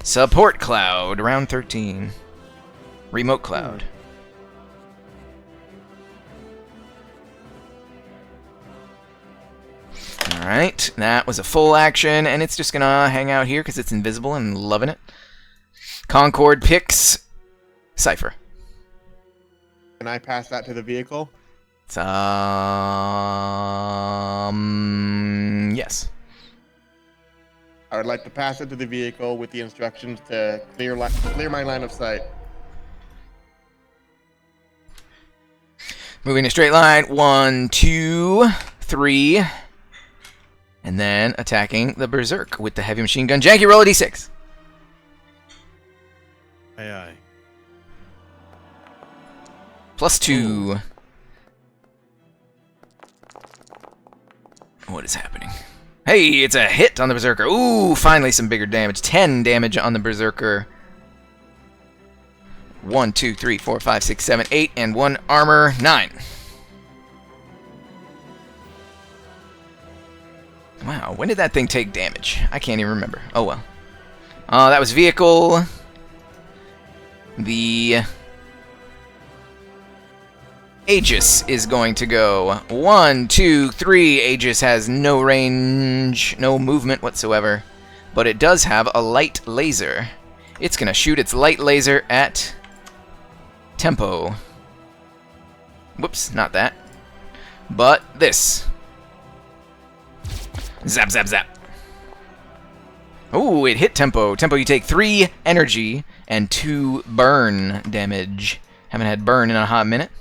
Support cloud, round 13. Remote cloud. Alright, that was a full action, and it's just gonna hang out here because it's invisible and loving it. Concord picks Cypher. Can I pass that to the vehicle? Yes. I would like to pass it to the vehicle with the instructions to clear my line of sight. Moving in a straight line. 1, 2, 3. And then attacking the Berserk with the heavy machine gun. Janky, roll a d6. Aye, aye. +2. What is happening? Hey, it's a hit on the Berserker. Ooh, finally some bigger damage. 10 damage on the Berserker. 1, 2, 3, 4, 5, 6, 7, 8, and 1 armor. 9. Wow, when did that thing take damage? I can't even remember. Oh well. That was vehicle. The Aegis is going to go 1, 2, 3. Aegis has no range, no movement whatsoever, but it does have a light laser. It's going to shoot its light laser at Tempo. Whoops, not that. But this. Zap, zap, zap. Oh, it hit Tempo. Tempo, you take 3 energy and 2 burn damage. Haven't had burn in a hot minute.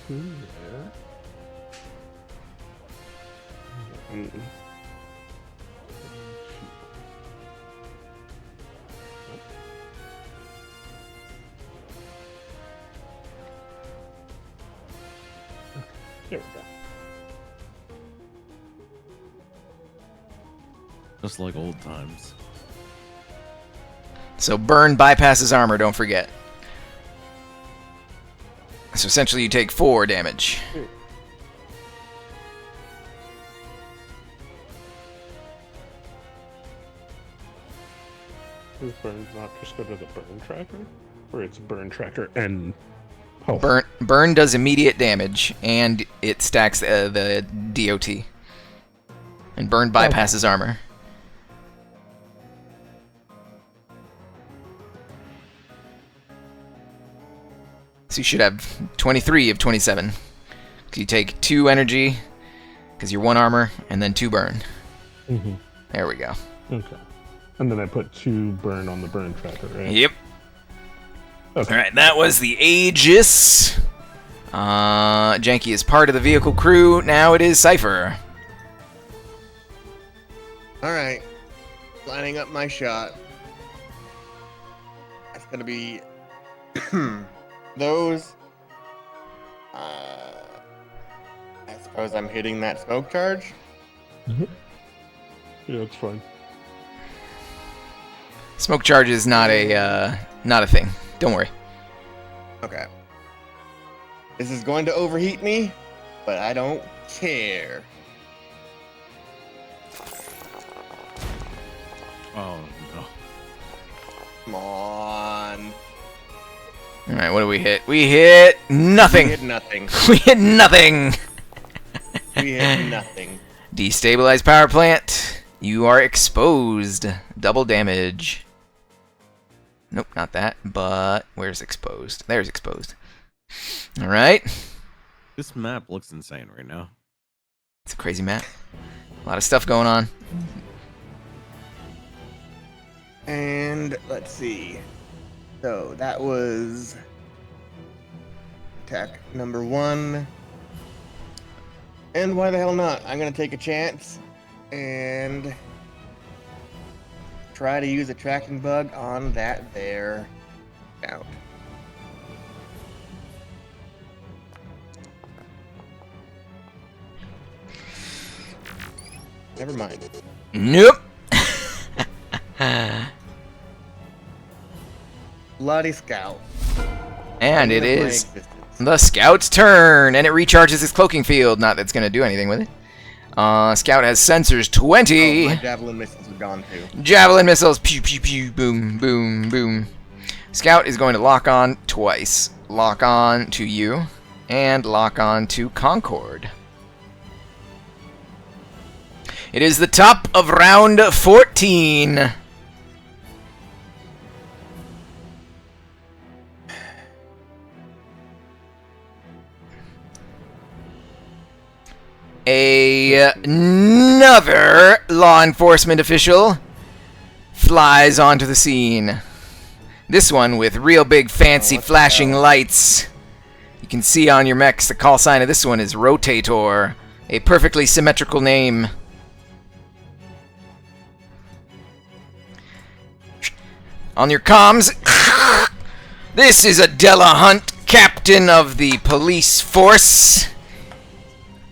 There we go. Just like old times. So burn bypasses armor, don't forget. So essentially you take 4 damage. Does burn not just go to the burn tracker? Or it's burn tracker and health? Burn does immediate damage, and it stacks the DOT. And burn bypasses armor. So you should have 23 of 27. 'Cause you take 2 energy, because you're 1 armor, and then 2 burn. Mm-hmm. There we go. Okay. And then I put 2 burn on the burn tracker, right? Yep. Okay. Alright, that was the Aegis. Janky is part of the vehicle crew. Now it is Cypher. Alright. Lining up my shot. That's gonna be those. I suppose I'm hitting that smoke charge. Yeah, it's fine. Smoke charge is not a thing. Don't worry. Okay. This is going to overheat me, but I don't care. Oh no. Come on. All right, what do we hit? We hit nothing. We hit nothing. We hit nothing. We hit nothing. Destabilized power plant. You are exposed. Double damage. Nope, not that. But where's exposed? There's exposed. All right. This map looks insane right now. It's a crazy map. A lot of stuff going on. And let's see. So that was attack number 1. And why the hell not? I'm gonna take a chance and try to use a tracking bug on that there scout. Never mind. Nope. Bloody scout. And it End of my is existence. the scout's turn, and it recharges his cloaking field. Not that it's going to do anything with it. Scout has sensors 20. Oh, my javelin missiles are gone too. Javelin missiles. Pew, pew, pew. Boom, boom, boom. Scout is going to lock on twice. Lock on to you, and lock on to Concord. It is the top of round 14. Another law enforcement official flies onto the scene. This one with real big fancy flashing lights. You can see on your mechs the call sign of this one is Rotator, a perfectly symmetrical name. On your comms, this is Adela Hunt, captain of the police force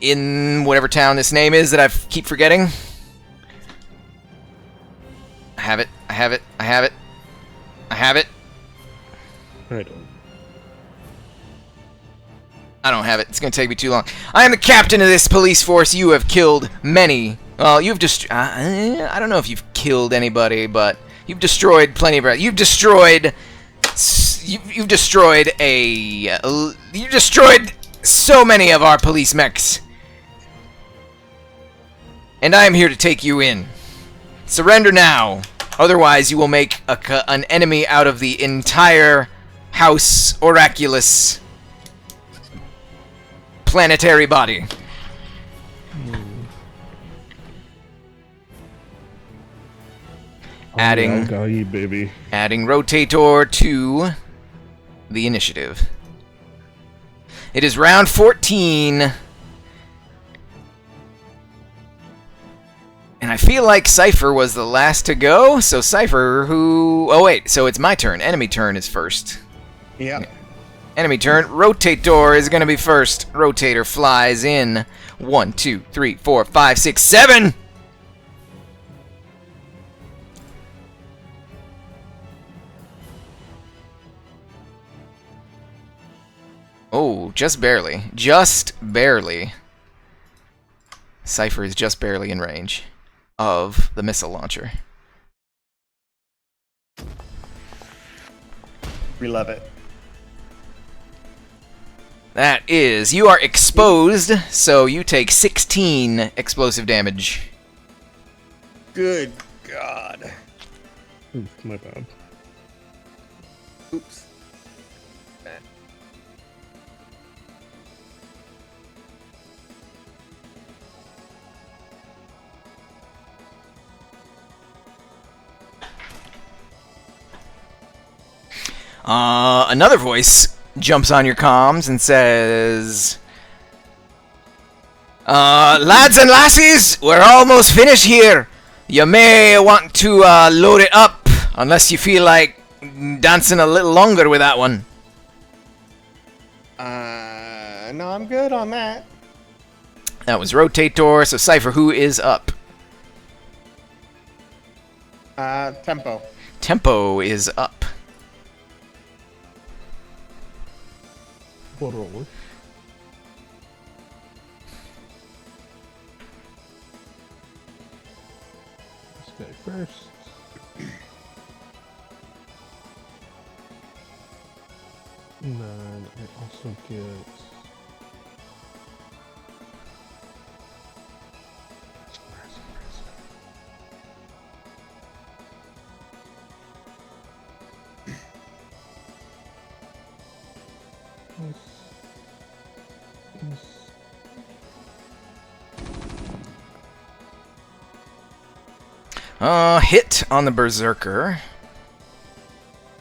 in whatever town this name is that I keep forgetting. I have it. I have it. I have it. I have it. I don't have it. It's going to take me too long. I am the captain of this police force. You have killed many. Well, you've just... I don't know if you've killed anybody, but you've destroyed plenty of... You've destroyed... You've destroyed a... You've destroyed so many of our police mechs. And I am here to take you in. Surrender now. Otherwise, you will make an enemy out of the entire House Oraculus planetary body. Adding baby. Adding Rotator to the initiative. It is round 14. And I feel like Cypher was the last to go, so Cypher who... Oh wait, so it's my turn. Enemy turn is first. Yep. Enemy turn. Rotator is going to be first. Rotator flies in. 1, 2, 3, 4, 5, 6, 7! Oh, just barely. Just barely. Cypher is just barely in range of the missile launcher. We love it. That is, you are exposed, so you take 16 explosive damage. Good God. My bad. Oops. Another voice jumps on your comms and says, lads and lassies, we're almost finished here. You may want to load it up, unless you feel like dancing a little longer with that one. No, I'm good on that. That was Rotator, so Cypher, who is up? Tempo. Tempo is up. Por favor. This guy first. And then I also get Hit on the Berserker.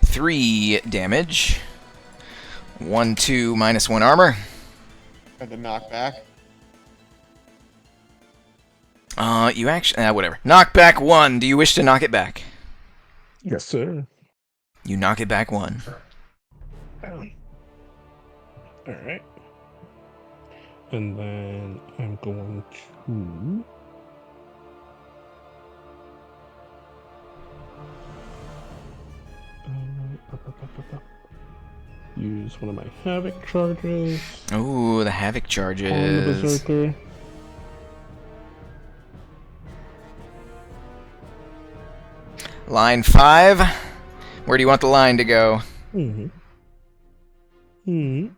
3 damage. 1/2 -1 armor. Got the knockback. You actually whatever. Knockback 1. Do you wish to knock it back? yes, sir. You knock it back 1. All right. And then I'm going to use one of my Havoc charges Ooh, the Havoc on the charges. Berserker. Line 5. Where do you want the line to go? Mm-hmm. Mm-hmm.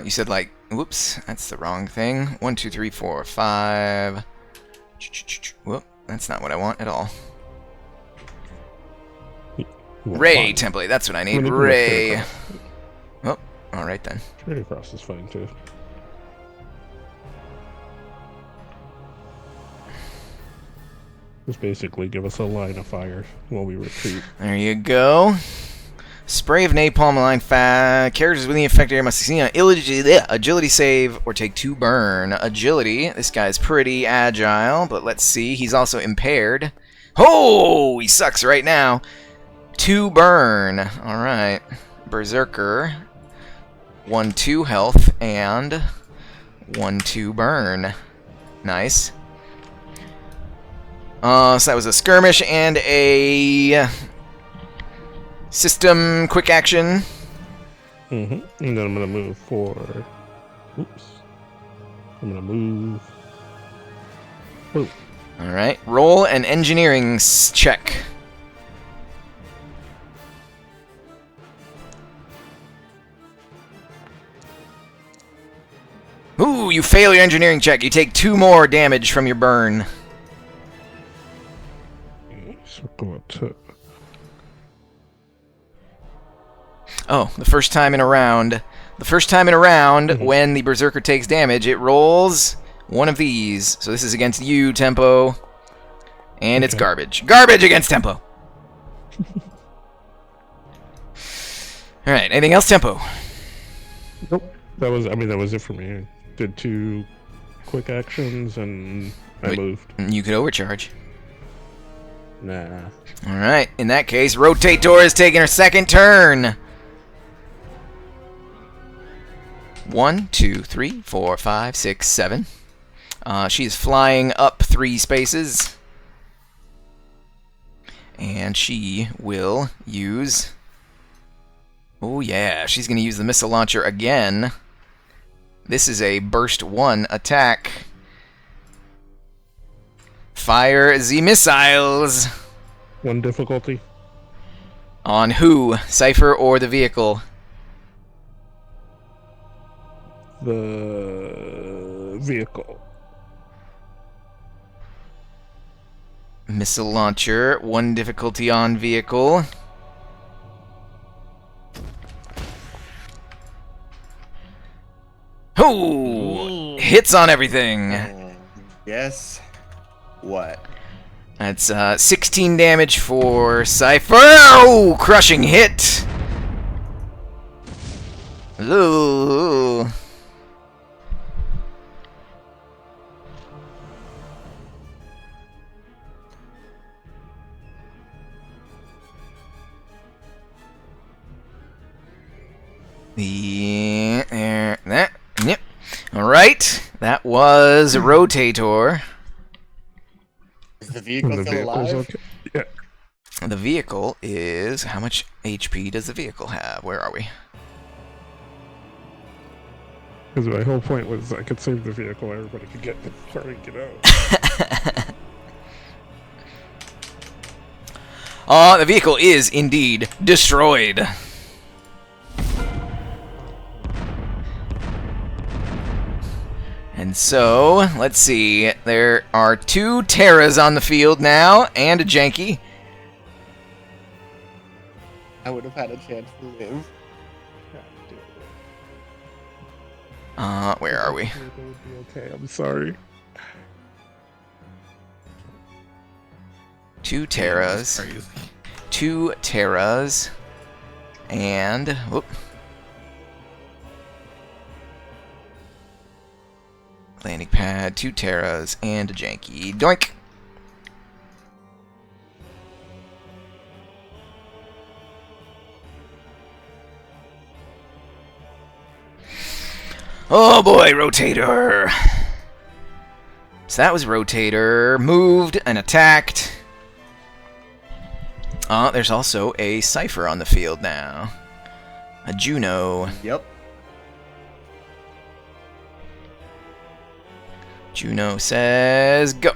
You said like, whoops, that's the wrong thing. 1, 2, 3, 4, 5. Whoop, that's not what I want at all. Ray template, that's what I need. Ray. Oh, alright then. Straight across is fine too. Just basically give us a line of fire while we retreat. There you go. Spray of napalm line characters within the affected area must succeed on agility save or take 2 burn. Agility, this guy's pretty agile, but let's see, he's also impaired. Oh, he sucks right now. 2 burn. Alright. Berserker. 1/2 health and 1/2 burn. Nice. So that was a skirmish and a system quick action. Mm-hmm. And then I'm gonna move for. Oops. I'm gonna move. Oh. All right. Roll an engineering check. Ooh, you fail your engineering check. You take 2 more damage from your burn. So go up to. Oh, the first time in a round. The first time in a round, when the Berserker takes damage, it rolls one of these. So this is against you, Tempo. And it's garbage. Garbage against Tempo. Alright, anything else, Tempo? Nope. That was it for me. I did 2 quick actions and I moved. You could overcharge. Nah. Alright, in that case, Rotator is taking her second turn. 1, 2, 3, 4, 5, 6, 7. She's flying up 3 spaces. And she will use... Oh yeah, she's going to use the missile launcher again. This is a burst 1 attack. Fire the missiles. 1 difficulty. On who? Cypher or the vehicle? The vehicle. Missile launcher, 1 difficulty on vehicle. Oh! Hits on everything. Yes. What? That's 16 damage for Cypher. Oh! Crushing hit. Ooh. Yep. Alright. That was Rotator. Is the vehicle still alive? Okay. Yeah. the vehicle is... How much HP does the vehicle have? Where are we? Because my whole point was I could save the vehicle, everybody could get in the car and get out. The vehicle is indeed destroyed. And so, let's see. There are 2 Terras on the field now, and a Janky. I would have had a chance to live. Where are we? That would be okay, I'm sorry. 2 Terras. Crazy. 2 Terras. And... Whoop. Landing pad, 2 Terras, and a Janky. Doink! Oh boy, Rotator! So that was Rotator. Moved and attacked. There's also a Cypher on the field now. A Juno. Yep. Juno says, go.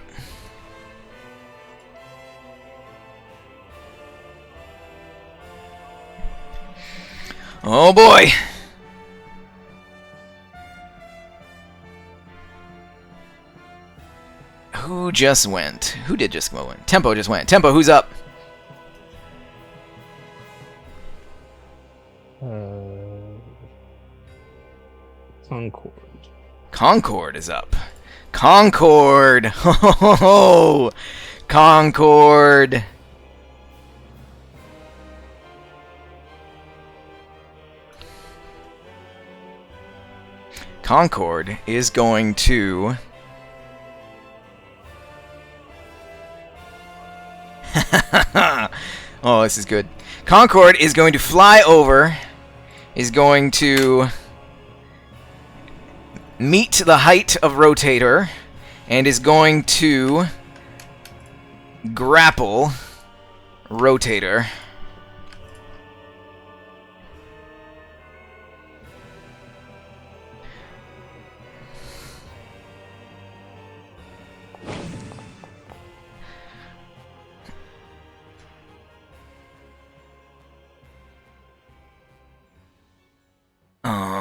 Oh boy. Who just went? Who did just go in? Tempo just went. Tempo, who's up? Concord. Concord is up. Concord! Ho ho ho ho! Concord! Concord is going to... Oh, this is good. Concord is going to fly over, is going to meet the height of Rotator, and is going to grapple Rotator.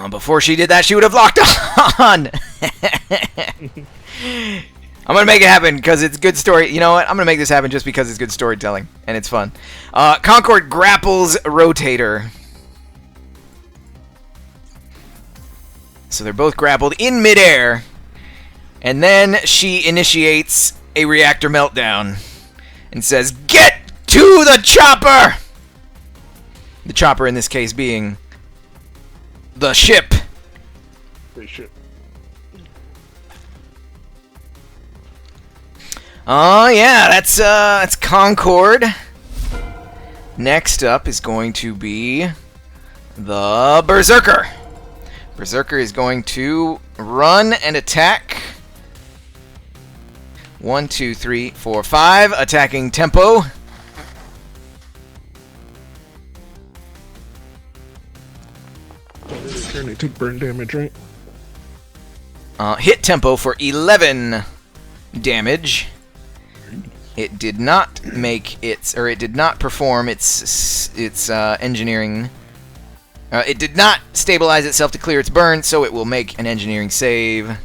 Before she did that, she would have locked on! I'm gonna make it happen because it's good story. You know what? I'm gonna make this happen just because it's good storytelling and it's fun. Concord grapples Rotator. So they're both grappled in midair. And then she initiates a reactor meltdown and says, "Get to the chopper!" The chopper in this case being the ship. They should. Oh yeah, that's Concord. Next up is going to be the Berserker. Berserker is going to run and attack. 1, 2, 3, 4, 5. Attacking Tempo. Turn, they take burn damage, right? Hit Tempo for 11 damage. It did not make its, or it did not perform its engineering. It did not stabilize itself to clear its burn, so it will make an engineering save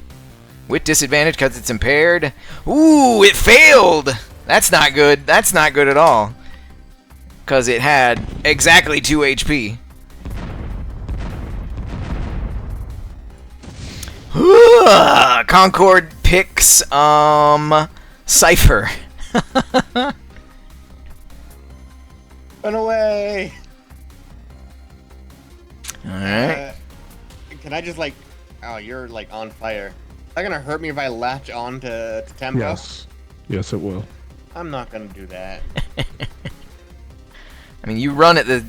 with disadvantage because it's impaired. Ooh, it failed! That's not good. That's not good at all. Because it had exactly 2 HP. Concord picks, Cypher. Run away! Alright. Can I just, like... Oh, you're, like, on fire. Is that gonna hurt me if I latch on to Tempo? Yes. Yes, it will. I'm not gonna do that. I mean, you run at the...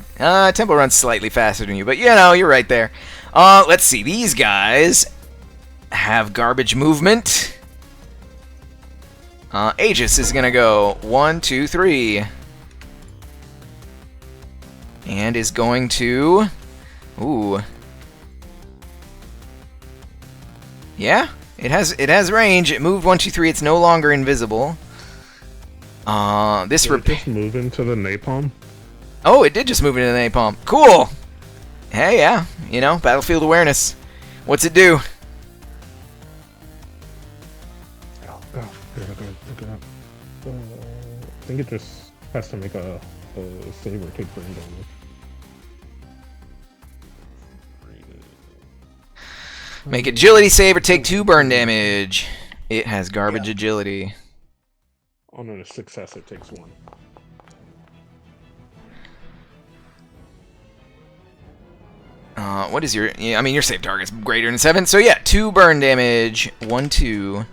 Tempo runs slightly faster than you, but, you know, you're right there. Let's see. These guys have garbage movement. Aegis is gonna go 1, 2, 3. And is going to... Ooh. Yeah, it has range. It moved 1, 2, 3. It's no longer invisible. This Did it just move into the napalm? Oh, it did just move into the napalm. Cool. Hey, yeah. You know, battlefield awareness. What's it do? I think it just has to make a save or take burn damage. Make agility save or take 2 burn damage. It has garbage agility. On a success, it takes 1. What is your... Yeah, I mean, your save target's greater than 7, so yeah, 2 burn damage. 1, 2.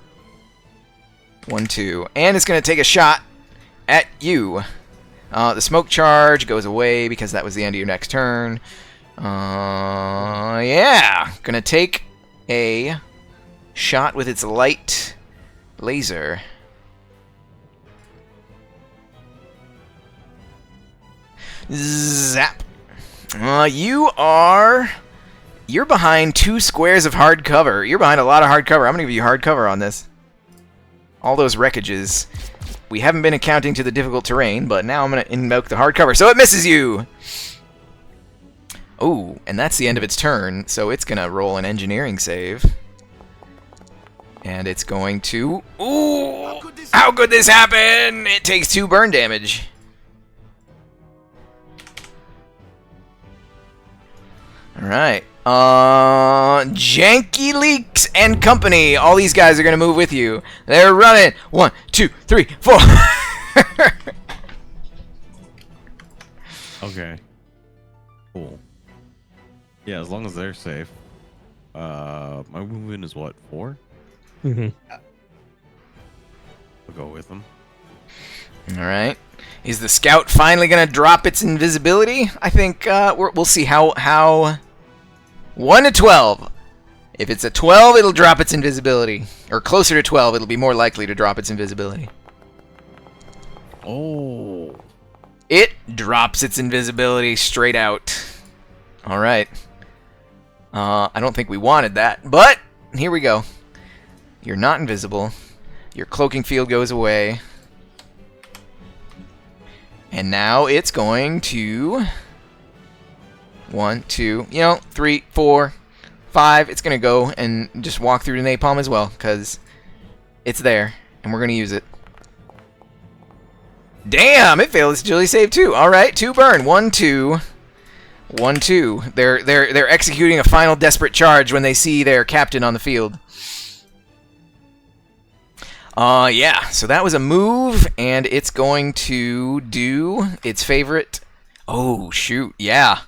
1, 2. And it's going to take a shot at you. The smoke charge goes away because that was the end of your next turn. Yeah. Going to take a shot with its light laser. Zap. You're behind 2 squares of hard cover. You're behind a lot of hard cover. I'm going to give you hard cover on this. All those wreckages. We haven't been accounting to the difficult terrain, but now I'm going to invoke the hard cover. So it misses you! Oh, and that's the end of its turn, so it's going to roll an engineering save. And it's going to... Ooh! How could this happen? It takes 2 burn damage. Alright. Janky Leaks and Company. All these guys are going to move with you. They're running. 1, 2, 3, 4. Okay. Cool. Yeah, as long as they're safe. My movement is what, 4? Mm-hmm. I'll go with them. Alright. Is the scout finally going to drop its invisibility? I think we'll see how... 1 to 12. If it's a 12, it'll drop its invisibility. Or closer to 12, it'll be more likely to drop its invisibility. Oh. It drops its invisibility straight out. Alright. I don't think we wanted that, but here we go. You're not invisible. Your cloaking field goes away. And now it's going to... 1, 2, 3, 4, 5. It's going to go and just walk through the napalm as well, because it's there, and we're going to use it. Damn, it failed its agility save too. All right, 2 burn. 1, 2. 1, 2. They're executing a final desperate charge when they see their captain on the field. Yeah, so that was a move, and it's going to do its favorite. Oh, shoot, yeah.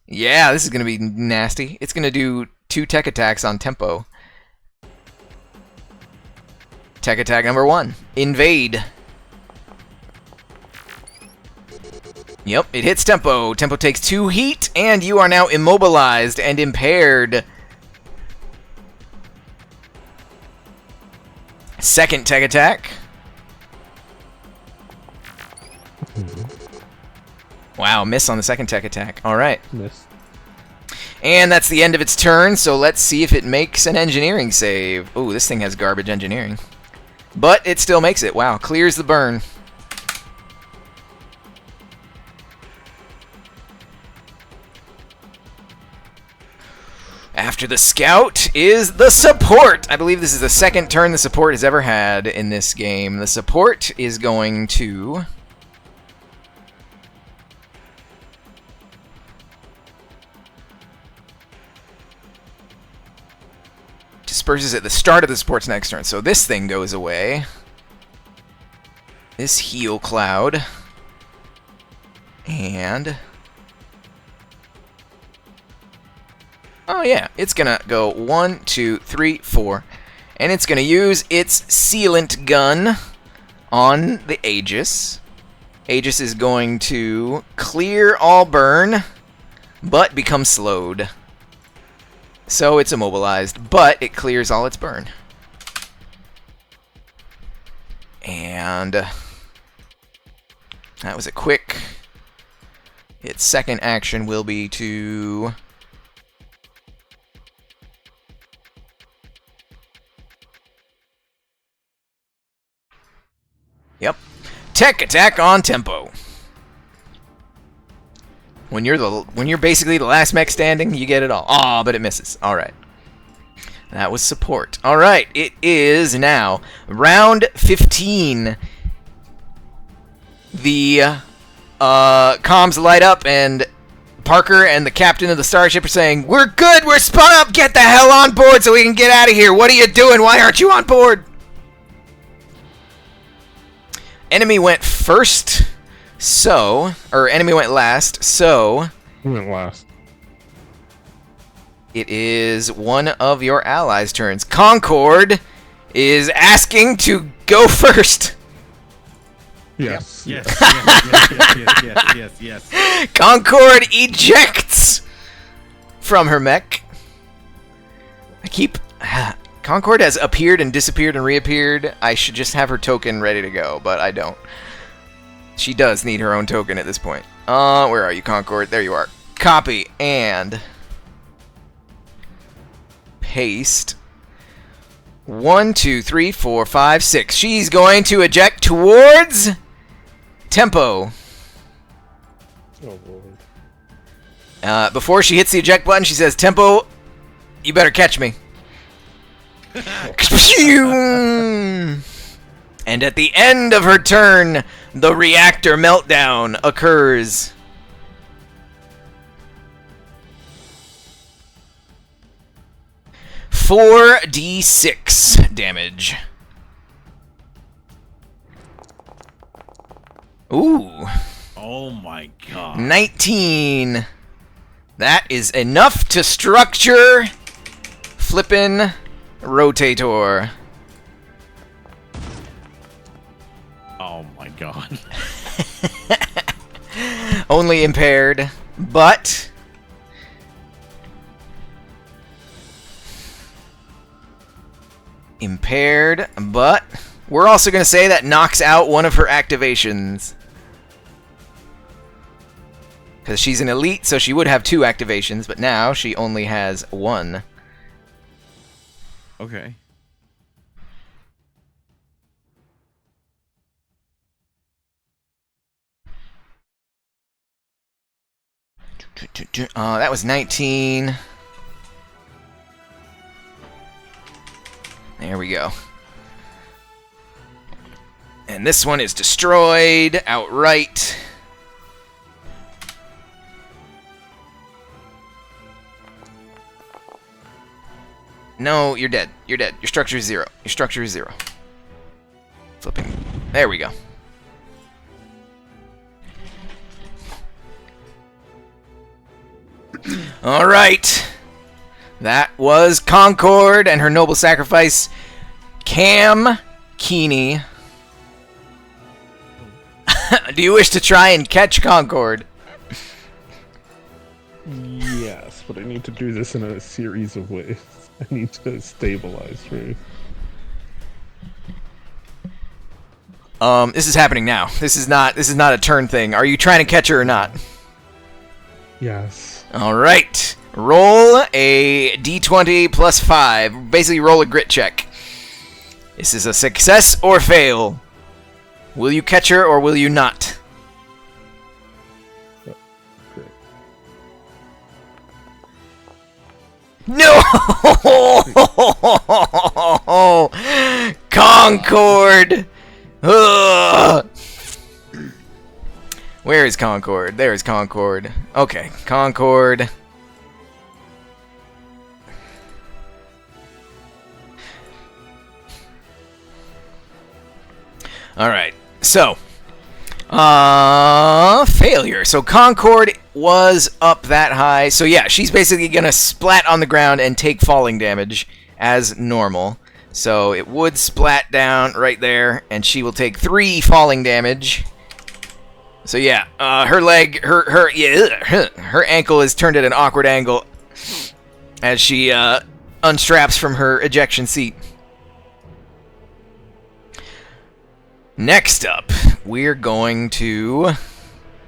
Yeah, this is going to be nasty. It's going to do 2 tech attacks on tempo. Tech attack number 1. Invade. Yep, it hits tempo. Tempo takes 2 heat, and you are now immobilized and impaired. Second tech attack. Wow, miss on the second tech attack. All right. Miss. And that's the end of its turn, so let's see if it makes an engineering save. Ooh, this thing has garbage engineering. But it still makes it. Wow, clears the burn. After the scout is the support. I believe this is the second turn the support has ever had in this game. The support is going to... disperses at the start of the support's next turn. So this thing goes away. This heal cloud. And... oh yeah, it's gonna go 1, 2, 3, 4. And it's gonna use its sealant gun on the Aegis. Aegis is going to clear all burn, but become slowed. So it's immobilized, but it clears all its burn. And that was a quick Its second action will be to... Yep. Tech attack on Tempo. When you're basically the last mech standing, you get it all. Aw, but it misses. Alright. That was support. Alright, it is now round 15. The comms light up, and Parker and the captain of the starship are saying, "We're good, we're spun up, get the hell on board so we can get out of here. What are you doing? Why aren't you on board?" Enemy went first, so... Or enemy went last, so... Who went last? It is one of your allies' turns. Concord is asking to go first. Yes. Yes. Yes. Concord ejects from her mech. Concord has appeared and disappeared and reappeared. I should just have her token ready to go, but I don't. She does need her own token at this point. Where are you, Concord? There you are. Copy and paste. 1, 2, 3, 4, 5, 6. She's going to eject towards Tempo. Oh, Lord. Before she hits the eject button, she says, "Tempo, you better catch me." And at the end of her turn, the reactor meltdown occurs. $4d6 damage. Ooh. Oh my god. 19. That is enough to structure flippin' rotator. Oh my god. Only impaired, but we're also going to say that knocks out one of her activations. Because she's an elite, so she would have 2 activations, but now she only has 1. Okay. That was 19. There we go. And this one is destroyed outright. No, you're dead. You're dead. Your structure is 0. Your structure is 0. Flipping. There we go. Alright. That was Concord and her noble sacrifice, Cam Keeney. Do you wish to try and catch Concord? Yes, but I need to do this in a series of ways. I need to stabilize her. This is happening now. This is not a turn thing. Are you trying to catch her or not? Yes. All right. Roll a d20 plus 5. Basically, roll a grit check. This is a success or fail. Will you catch her or will you not? Great. No! Concord! Ugh! Where is Concord? There is Concord. Okay, Concord. Alright, so. Failure. So Concord was up that high. So yeah, she's basically gonna splat on the ground and take falling damage as normal. So it would splat down right there, and she will take 3 falling damage. So yeah, her leg, her ankle is turned at an awkward angle as she unstraps from her ejection seat. Next up, we're going to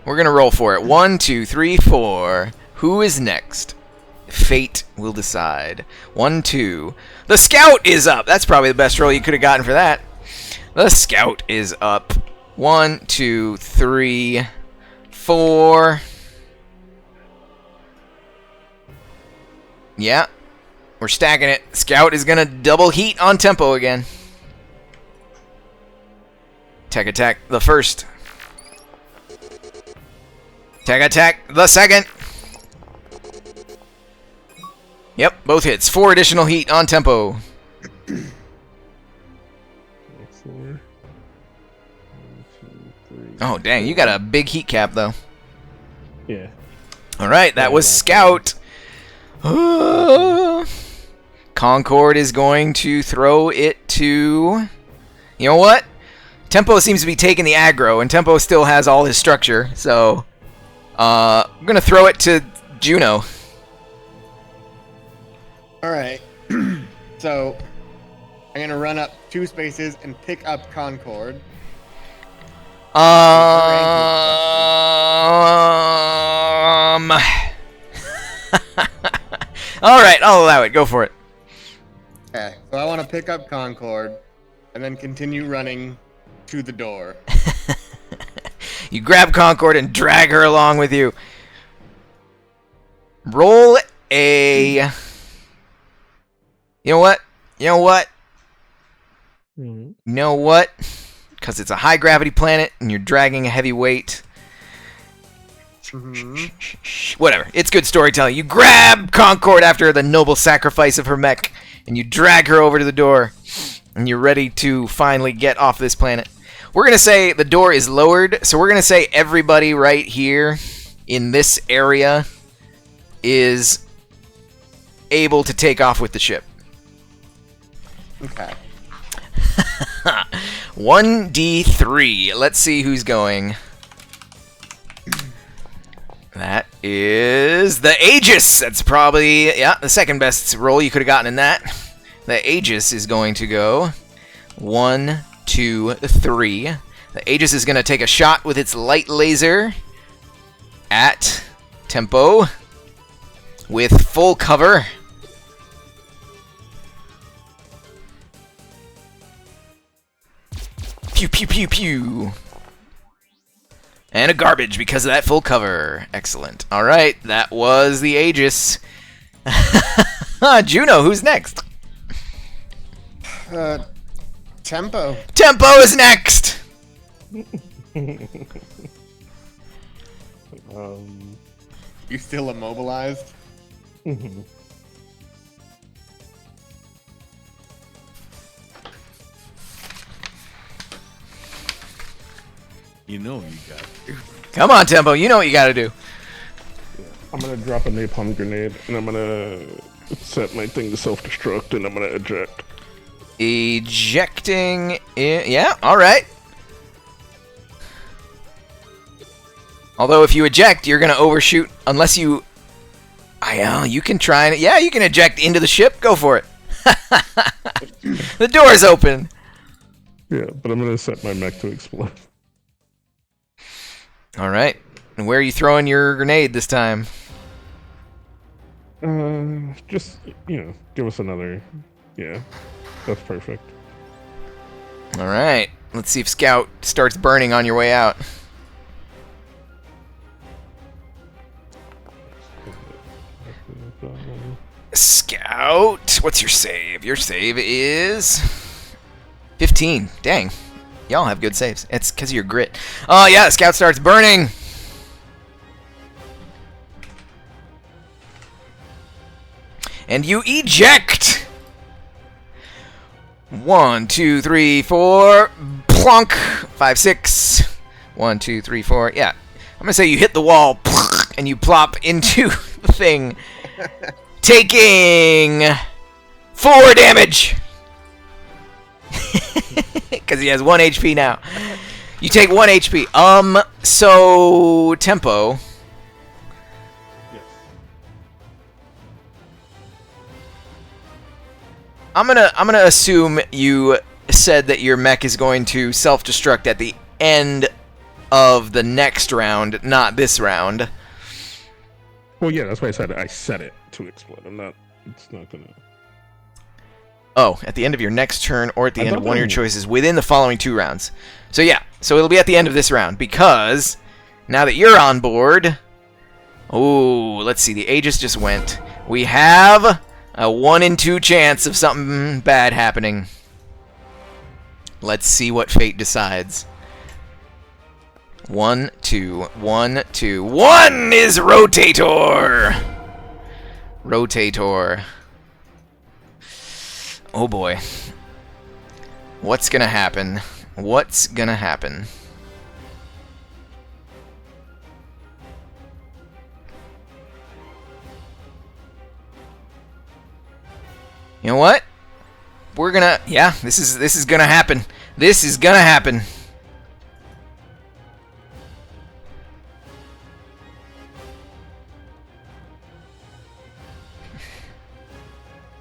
We're gonna roll for it. 1, 2, 3, 4. Who is next? Fate will decide. 1, 2. The scout is up. That's probably the best roll you could have gotten for that. The scout is up. 1, 2, 3, 4. Yeah. We're stacking it. Scout is gonna double heat on tempo again. Tech attack the first. Tech attack the second. Yep, both hits. 4 additional heat on tempo. 4. 1, 2, 3. Oh, dang, you got a big heat cap, though. Yeah. Alright, that was Scout. Concord is going to throw it to... You know what? Tempo seems to be taking the aggro, and Tempo still has all his structure, so... I'm going to throw it to Juno. Alright. So, I'm going to run up 2 spaces and pick up Concord. Alright, I'll allow it. Go for it. Okay, so I want to pick up Concord and then continue running to the door. You grab Concord and drag her along with you. Roll a... You know what? You know what? Mhm. You know what? Because it's a high gravity planet and you're dragging a heavy weight. Whatever. It's good storytelling. You grab Concord after the noble sacrifice of her mech and you drag her over to the door and you're ready to finally get off this planet. We're going to say the door is lowered, so we're going to say everybody right here in this area is able to take off with the ship. Okay. 1d3. Let's see who's going. That is the Aegis. That's probably, yeah, the second best roll you could have gotten in that. The Aegis is going to go 1, 2, 3. The Aegis is going to take a shot with its light laser at Tempo with full cover. Pew, pew, pew, pew. And a garbage because of that full cover. Excellent. All right, that was the Aegis. Juno, who's next? Tempo. Tempo is next. You still immobilized? Mhm. You know you got to. Come on, Tempo. You know what you got to do. I'm gonna drop a napalm grenade and I'm gonna set my thing to self-destruct and I'm gonna eject. Ejecting. Yeah, all right. Although if you eject, you're going to overshoot unless you... you can try and... Yeah, you can eject into the ship. Go for it. The door's open. Yeah, but I'm gonna set my mech to explode. All right. And where are you throwing your grenade this time? Just, give us another... Yeah, that's perfect. All right. Let's see if Scout starts burning on your way out. Scout, what's your save? Your save is 15. Dang. Y'all have good saves. It's because of your grit. Oh, yeah, Scout starts burning. And you eject. 1, 2, 3, 4. Plonk. 5, 6. 1, 2, 3, 4. Yeah. I'm going to say you hit the wall and you plop into the thing. Taking 4 damage. Because he has 1 HP now. You take 1 HP. So Tempo. Yes. I'm gonna assume you said that your mech is going to self-destruct at the end of the next round, not this round. Well, yeah, that's why I said I set it to explode. It's not gonna. Oh, at the end of your next turn or at the I end of thought one of your that- choices within the following 2 rounds. So yeah, so it'll be at the end of this round because now that you're on board, oh, let's see, the Aegis just went. We have a 1 in 2 chance of something bad happening. Let's see what fate decides. 1, 2, 1, 2. 1 is Rotator! Rotator. Oh boy. What's gonna happen? What's gonna happen? You know what? We're gonna... Yeah, this is gonna happen. This is gonna happen.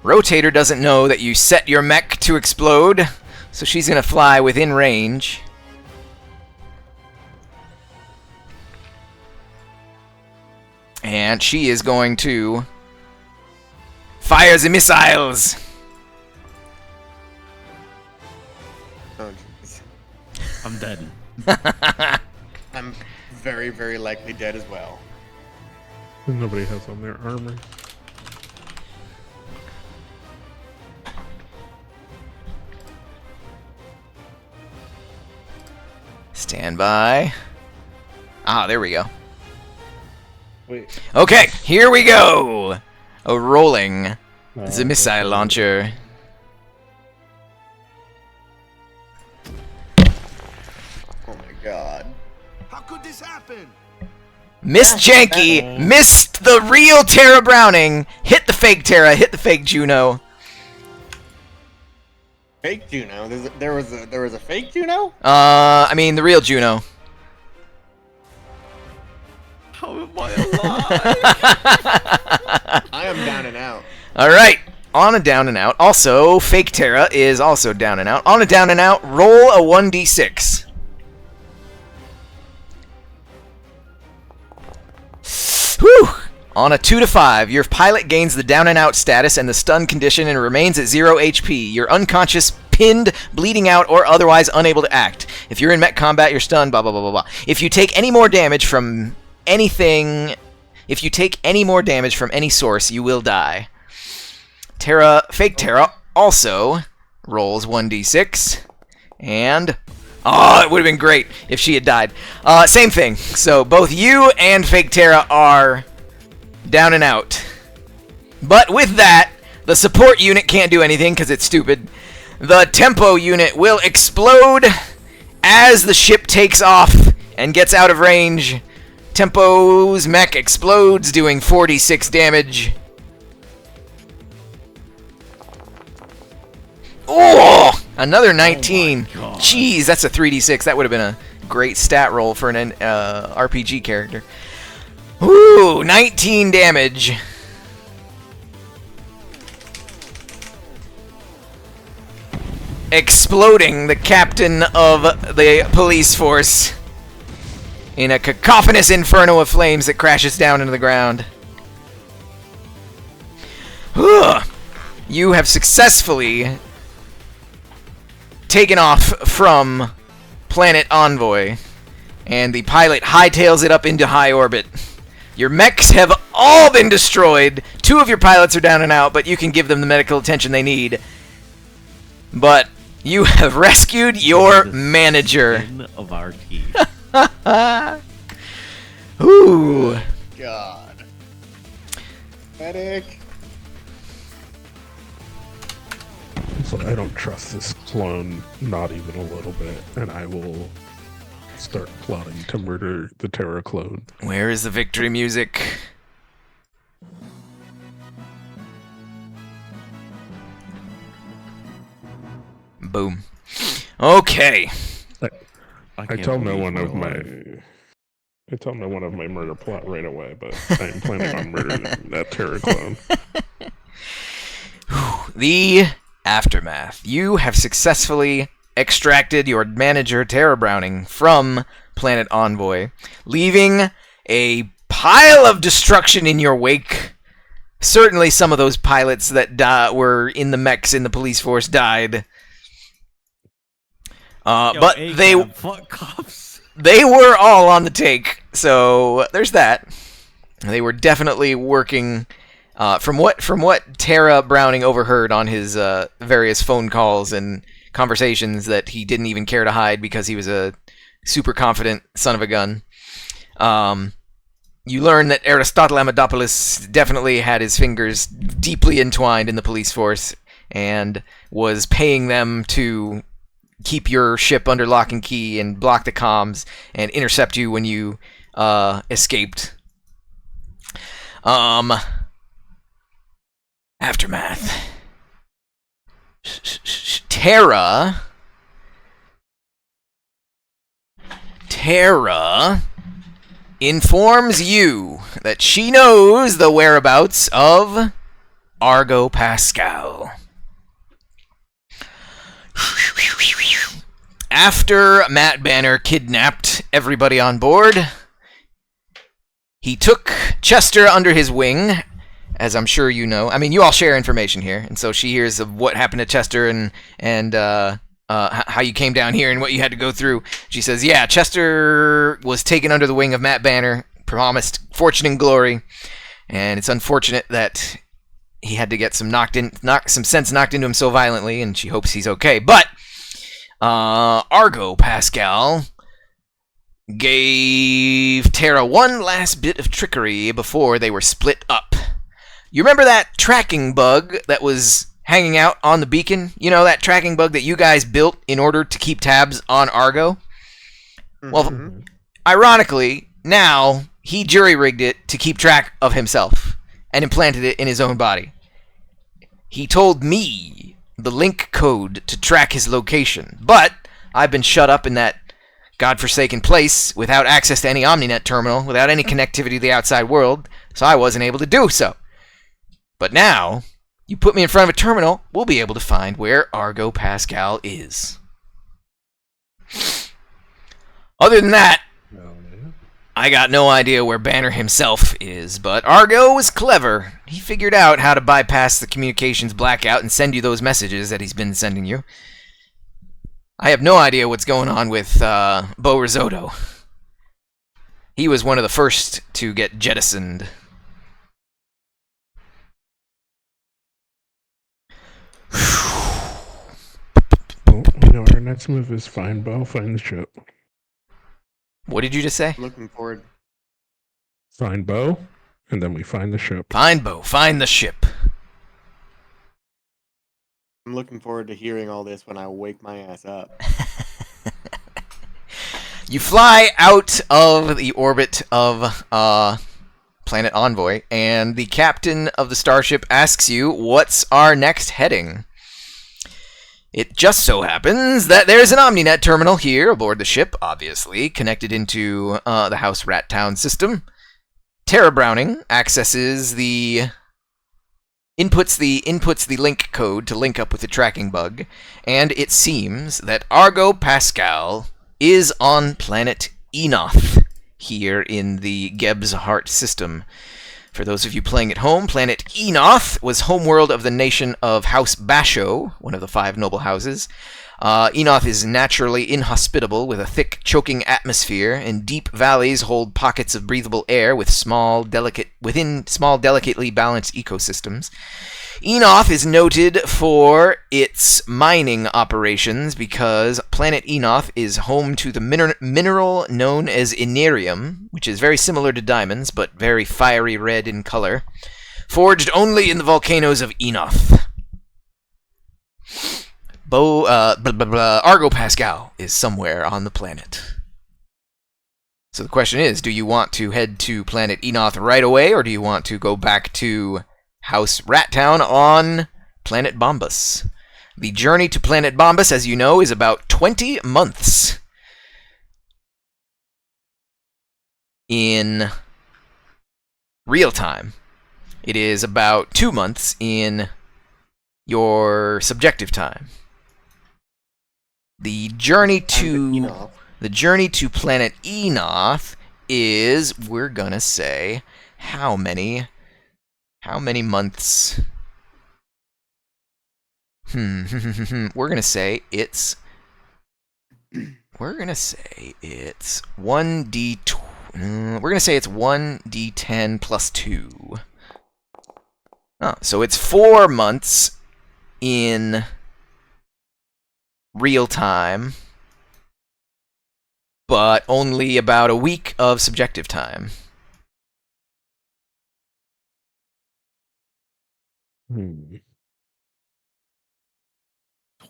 Rotator doesn't know that you set your mech to explode, so she's gonna fly within range. And she is going to fire the missiles. Oh, jeez. I'm dead. I'm very, very likely dead as well. Nobody has on their armor. Stand by. Ah, there we go. Wait. Okay, here we go. Rolling the missile okay. launcher. Oh my god. How could this happen? Miss Janky missed the real Tara Browning. Hit the fake Tara. Hit the fake Juno. Fake Juno? There was a fake Juno? I mean the real Juno. How am I alive? I am down and out. All right, on a down and out. Also, fake Tara is also down and out. On a down and out, roll a 1d6. Whew! On a 2 to 5, your pilot gains the down and out status and the stun condition and remains at 0 HP. You're unconscious, pinned, bleeding out, or otherwise unable to act. If you're in mech combat, you're stunned, blah, blah, blah, blah, blah. If you take any more damage from anything... If you take any more damage from any source, you will die. Fake Tara also rolls 1d6. And... Oh, it would have been great if she had died. Same thing. So both you and Fake Tara are down and out. But with that, the support unit can't do anything because it's stupid. The tempo unit will explode as the ship takes off and gets out of range. Tempo's mech explodes, doing 46 damage. Oh! Another 19. Oh my God. Jeez, that's a 3d6. That would have been a great stat roll for an RPG character. Ooh, 19 damage. Exploding the captain of the police force in a cacophonous inferno of flames that crashes down into the ground. Ugh. You have successfully taken off from Planet Envoy, and the pilot hightails it up into high orbit. Your mechs have all been destroyed. 2 of your pilots are down and out, but you can give them the medical attention they need. But you have rescued your The manager. skin of our teeth. Ooh. God. Medic. So I don't trust this clone, not even a little bit, and I will start plotting to murder the Terra clone. Where is the victory music? Boom. Okay. I tell no one of my murder plot right away, but I'm planning on murdering that Terra clone. The aftermath. You have successfully extracted your manager, Tara Browning, from Planet Envoy, leaving a pile of destruction in your wake. Certainly some of those pilots that were in the mechs in the police force died. But fuck cops. They were all on the take, so there's that. They were definitely working. From what Tara Browning overheard on his various phone calls and conversations that he didn't even care to hide because he was a super confident son of a gun. You learn that Aristotle Amadopoulos definitely had his fingers deeply entwined in the police force and was paying them to keep your ship under lock and key and block the comms and intercept you when you escaped. Aftermath. Tara informs you that she knows the whereabouts of Argo Pascal. After Matt Banner kidnapped everybody on board, he took Chester under his wing, as I'm sure you know. I mean, you all share information here, and so she hears of what happened to Chester and how you came down here and what you had to go through. She says, yeah, Chester was taken under the wing of Matt Banner, promised fortune and glory, and it's unfortunate that he had to get some sense knocked into him so violently, and she hopes he's okay. But Argo Pascal gave Tara one last bit of trickery before they were split up. You remember that tracking bug that was hanging out on the beacon? You know, that tracking bug that you guys built in order to keep tabs on Argo? Mm-hmm. Well, ironically, now he jury-rigged it to keep track of himself and implanted it in his own body. He told me the link code to track his location, but I've been shut up in that godforsaken place without access to any Omninet terminal, without any connectivity to the outside world, so I wasn't able to do so. But now, you put me in front of a terminal, we'll be able to find where Argo Pascal is. Other than that, I got no idea where Banner himself is, but Argo was clever. He figured out how to bypass the communications blackout and send you those messages that he's been sending you. I have no idea what's going on with Bo Risotto. He was one of the first to get jettisoned. Well, our next move is find Bo, find the ship. What did you just say? Looking forward. Find Bo, and then we find the ship. Find Bo, find the ship. I'm looking forward to hearing all this when I wake my ass up. You fly out of the orbit of Planet Envoy, and the captain of the starship asks you, what's our next heading? It just so happens that there's an Omninet terminal here aboard the ship, obviously, connected into the House Rat Town system. Tara Browning accesses inputs the link code to link up with the tracking bug, and it seems that Argo Pascal is on planet Enoth here in the Geb's Heart system. For those of you playing at home, planet Enoth was homeworld of the nation of House Basho, one of the 5 noble houses. Enoth is naturally inhospitable with a thick, choking atmosphere, and deep valleys hold pockets of breathable air within small, delicately balanced ecosystems. Enoth is noted for its mining operations because planet Enoth is home to the mineral known as inerium, which is very similar to diamonds, but very fiery red in color, forged only in the volcanoes of Enoth. Argo Pascal is somewhere on the planet. So the question is, do you want to head to planet Enoth right away, or do you want to go back to House Rat Town on planet Bombus? The journey to planet Bombus, as you know, is about 20 months. In real time, it is about 2 months in your subjective time. The journey And to Enoch. planet Enoth is, we're gonna say, how many months? We're gonna say it's 1d. We're gonna say it's 1d10 plus 2. Oh, so it's 4 months in real time, but only about a week of subjective time. Hmm.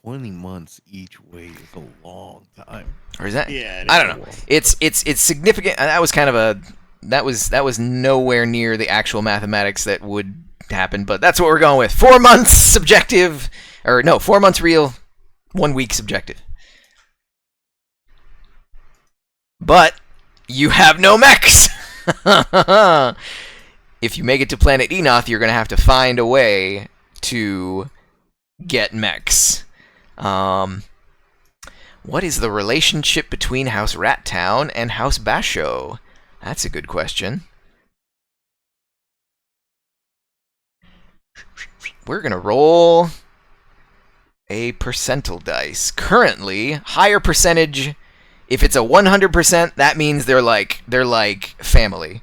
20 months each way is a long time. Or is that? Yeah, I don't know. It's significant. That was kind of a that was nowhere near the actual mathematics that would happen, but that's what we're going with. 4 months subjective, or no, 4 months real, 1 week subjective. But you have no mechs. If you make it to planet Enoth, you're going to have to find a way to get mechs. What is the relationship between House Rat Town and House Basho? That's a good question. We're going to roll a percentile dice. Currently, higher percentage. If it's a 100%, that means they're like family.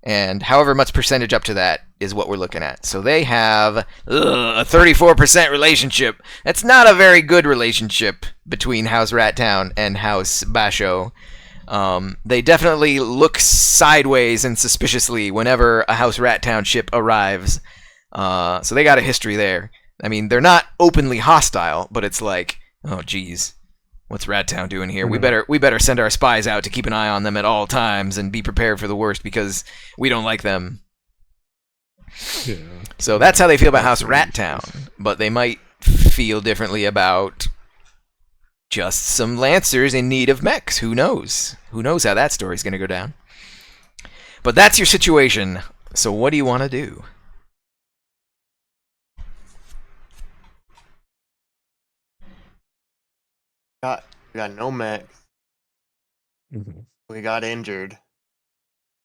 And however much percentage up to that is what we're looking at. So they have a 34% relationship. That's not a very good relationship between House Rat Town and House Basho. They definitely look sideways and suspiciously whenever a House Rat Town ship arrives. So they got a history there. I mean, they're not openly hostile, but it's like, oh geez, what's Rat Town doing here? We better send our spies out to keep an eye on them at all times and be prepared for the worst because we don't like them. Yeah. So that's how they feel about House Rat Town, but they might feel differently about just some Lancers in need of mechs. Who knows? Who knows how that story's going to go down? But that's your situation. So what do you want to do? We got no mechs. Mhm. We got injured.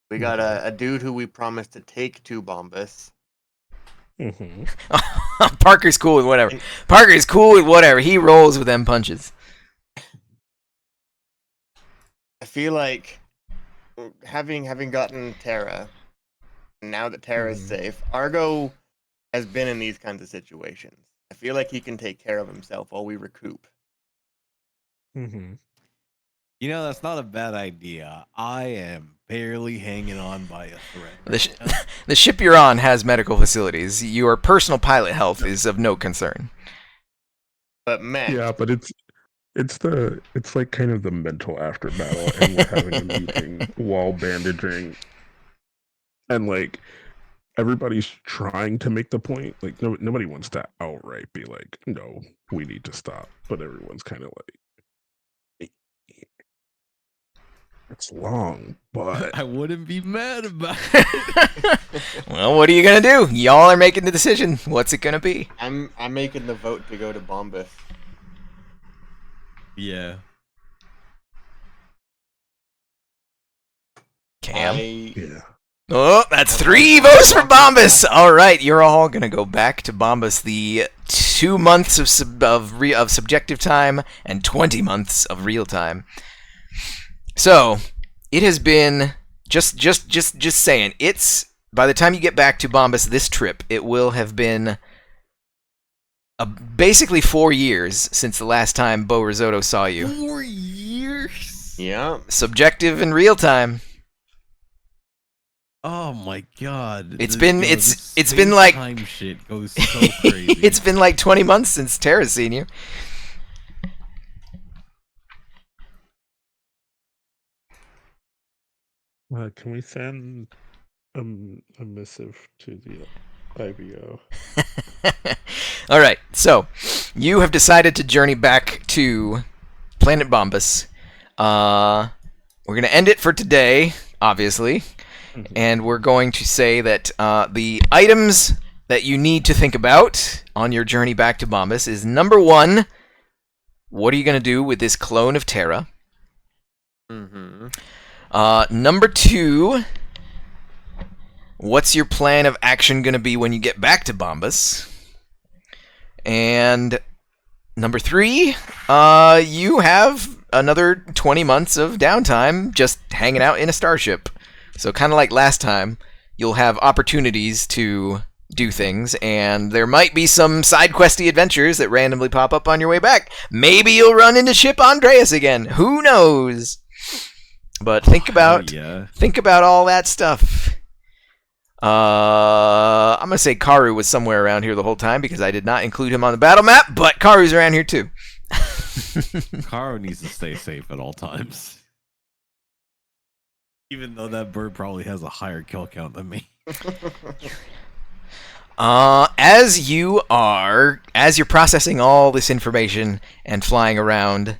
We got a dude who we promised to take to Bombus. Mhm. Parker's cool with whatever. Parker's cool with whatever. He rolls with them punches. I feel like having gotten Terra, now that Terra's safe, Argo has been in these kinds of situations. I feel like he can take care of himself while we recoup. Mhm. You know, that's not a bad idea. I am barely hanging on by a thread. The, the ship you're on has medical facilities. Your personal pilot health is of no concern. But mech, Yeah, but it's like kind of the mental after battle, and we're having a meeting while bandaging, and like everybody's trying to make the point. Like nobody wants to outright be like, no, we need to stop, but everyone's kind of like, it's long, but I wouldn't be mad about it. Well, what are you gonna do? Y'all are making the decision. What's it gonna be? I'm making the vote to go to Bombus. Yeah. Cam? yeah. Oh, that's 3 votes for Bombus. All right, you're all gonna go back to Bombus. The 2 months of subjective time and 20 months of real time. So it has been just saying. It's by the time you get back to Bombus this trip, it will have been basically 4 years since the last time Bo Risotto saw you. 4 years? Yeah. Subjective and real time. Oh my god. It's The- been yo, it's this been like time shit goes so crazy. it's been like 20 months since Tara's seen you. Can we send a missive to the IBO? All right, so you have decided to journey back to Planet Bombus. We're gonna end it for today, obviously, and we're going to say that the items that you need to think about on your journey back to Bombus is number 1, What are you going to do with this clone of Terra? Mm-hmm. Number 2, what's your plan of action going to be when you get back to Bombas? And number 3, you have another 20 months of downtime just hanging out in a starship. So kind of like last time, you'll have opportunities to do things, and there might be some side questy adventures that randomly pop up on your way back. Maybe you'll run into Ship Andreas again. Who knows? But think about all that stuff. I'm gonna say Karu was somewhere around here the whole time because I did not include him on the battle map, but Karu's around here too. Karu needs to stay safe at all times. Even though that bird probably has a higher kill count than me. As you're processing all this information and flying around,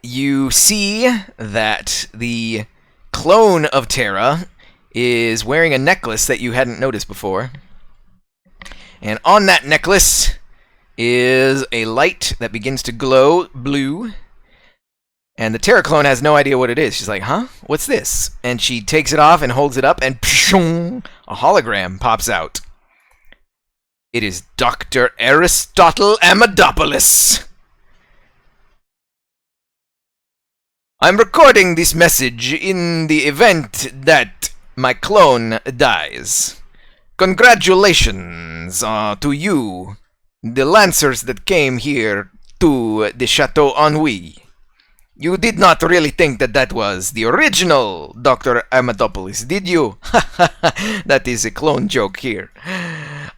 you see that the clone of Terra is wearing a necklace that you hadn't noticed before. And on that necklace is a light that begins to glow blue. And the Terra clone has no idea what it is. She's like, huh? What's this? And she takes it off and holds it up, and pshong, a hologram pops out. It is Dr. Aristotle Amadopoulos. I'm recording this message in the event that my clone dies. Congratulations to you, the Lancers that came here to the Chateau Ennui. You did not really think that was the original Dr. Amadopoulos, did you? That is a clone joke here.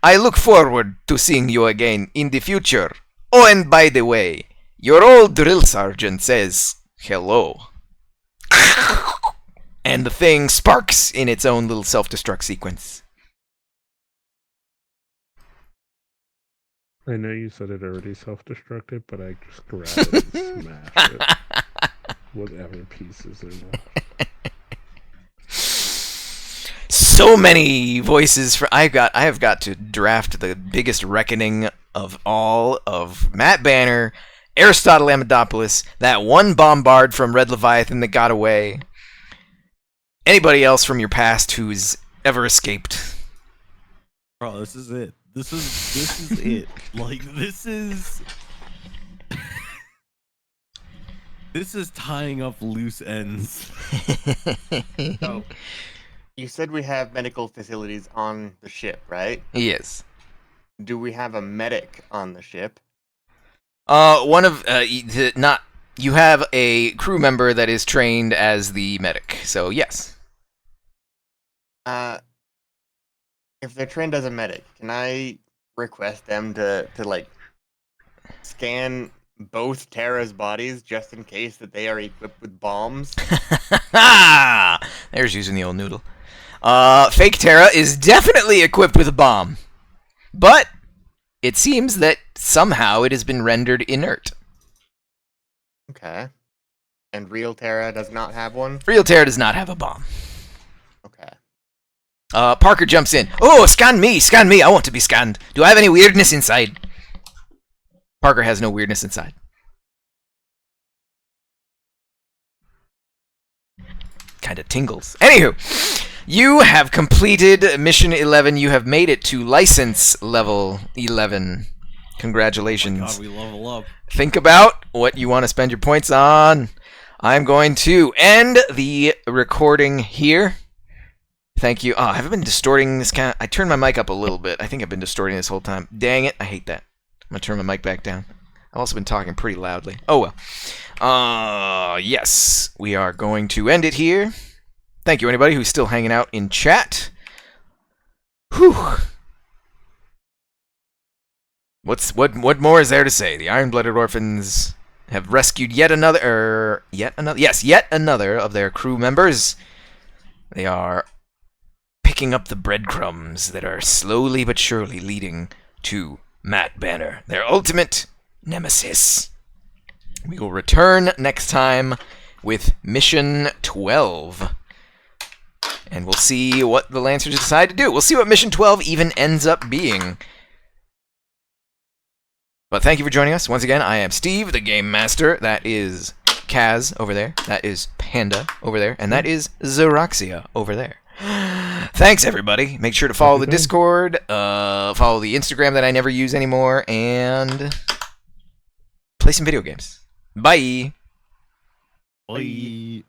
I look forward to seeing you again in the future. Oh, and by the way, your old drill sergeant says hello. And the thing sparks in its own little self-destruct sequence. I know you said it already self-destructed, but I just grabbed it and smashed it. Whatever pieces there were. So many voices for I have got to draft the biggest reckoning of all of Matt Banner, Aristotle Amadopoulos, that one bombard from Red Leviathan that got away. Anybody else from your past who's ever escaped? Bro, this is it. This is it. Like, this is tying up loose ends. So, you said we have medical facilities on the ship, right? Yes. Do we have a medic on the ship? You have a crew member that is trained as the medic, so yes. If they're trained as a medic, can I request them to like scan both Terra's bodies just in case that they are equipped with bombs? There's using the old noodle. Fake Terra is definitely equipped with a bomb, but it seems that somehow it has been rendered inert. Okay. And real Terra does not have one? Real Terra does not have a bomb. Okay. Parker jumps in. Oh, scan me! I want to be scanned. Do I have any weirdness inside? Parker has no weirdness inside. Kind of tingles. Anywho, you have completed Mission 11. You have made it to License Level 11. Congratulations. Oh my God, we level up. Think about what you want to spend your points on. I'm going to end the recording here. Thank you. Oh, I haven't been distorting this kind of... I turned my mic up a little bit. I think I've been distorting this whole time. Dang it. I hate that. I'm going to turn my mic back down. I've also been talking pretty loudly. Oh, well. Yes. We are going to end it here. Thank you, anybody who's still hanging out in chat. Whew. What more is there to say? The Iron-Blooded Orphans have rescued yet another of their crew members. They are picking up the breadcrumbs that are slowly but surely leading to Matt Banner, their ultimate nemesis. We will return next time with Mission 12. And we'll see what the Lancers decide to do. We'll see what Mission 12 even ends up being. But thank you for joining us. Once again, I am Steve, the Game Master. That is Kaz over there. That is Panda over there. And that is Xeroxia over there. Thanks, everybody. Make sure to follow the Discord, follow the Instagram that I never use anymore, and play some video games. Bye. Bye.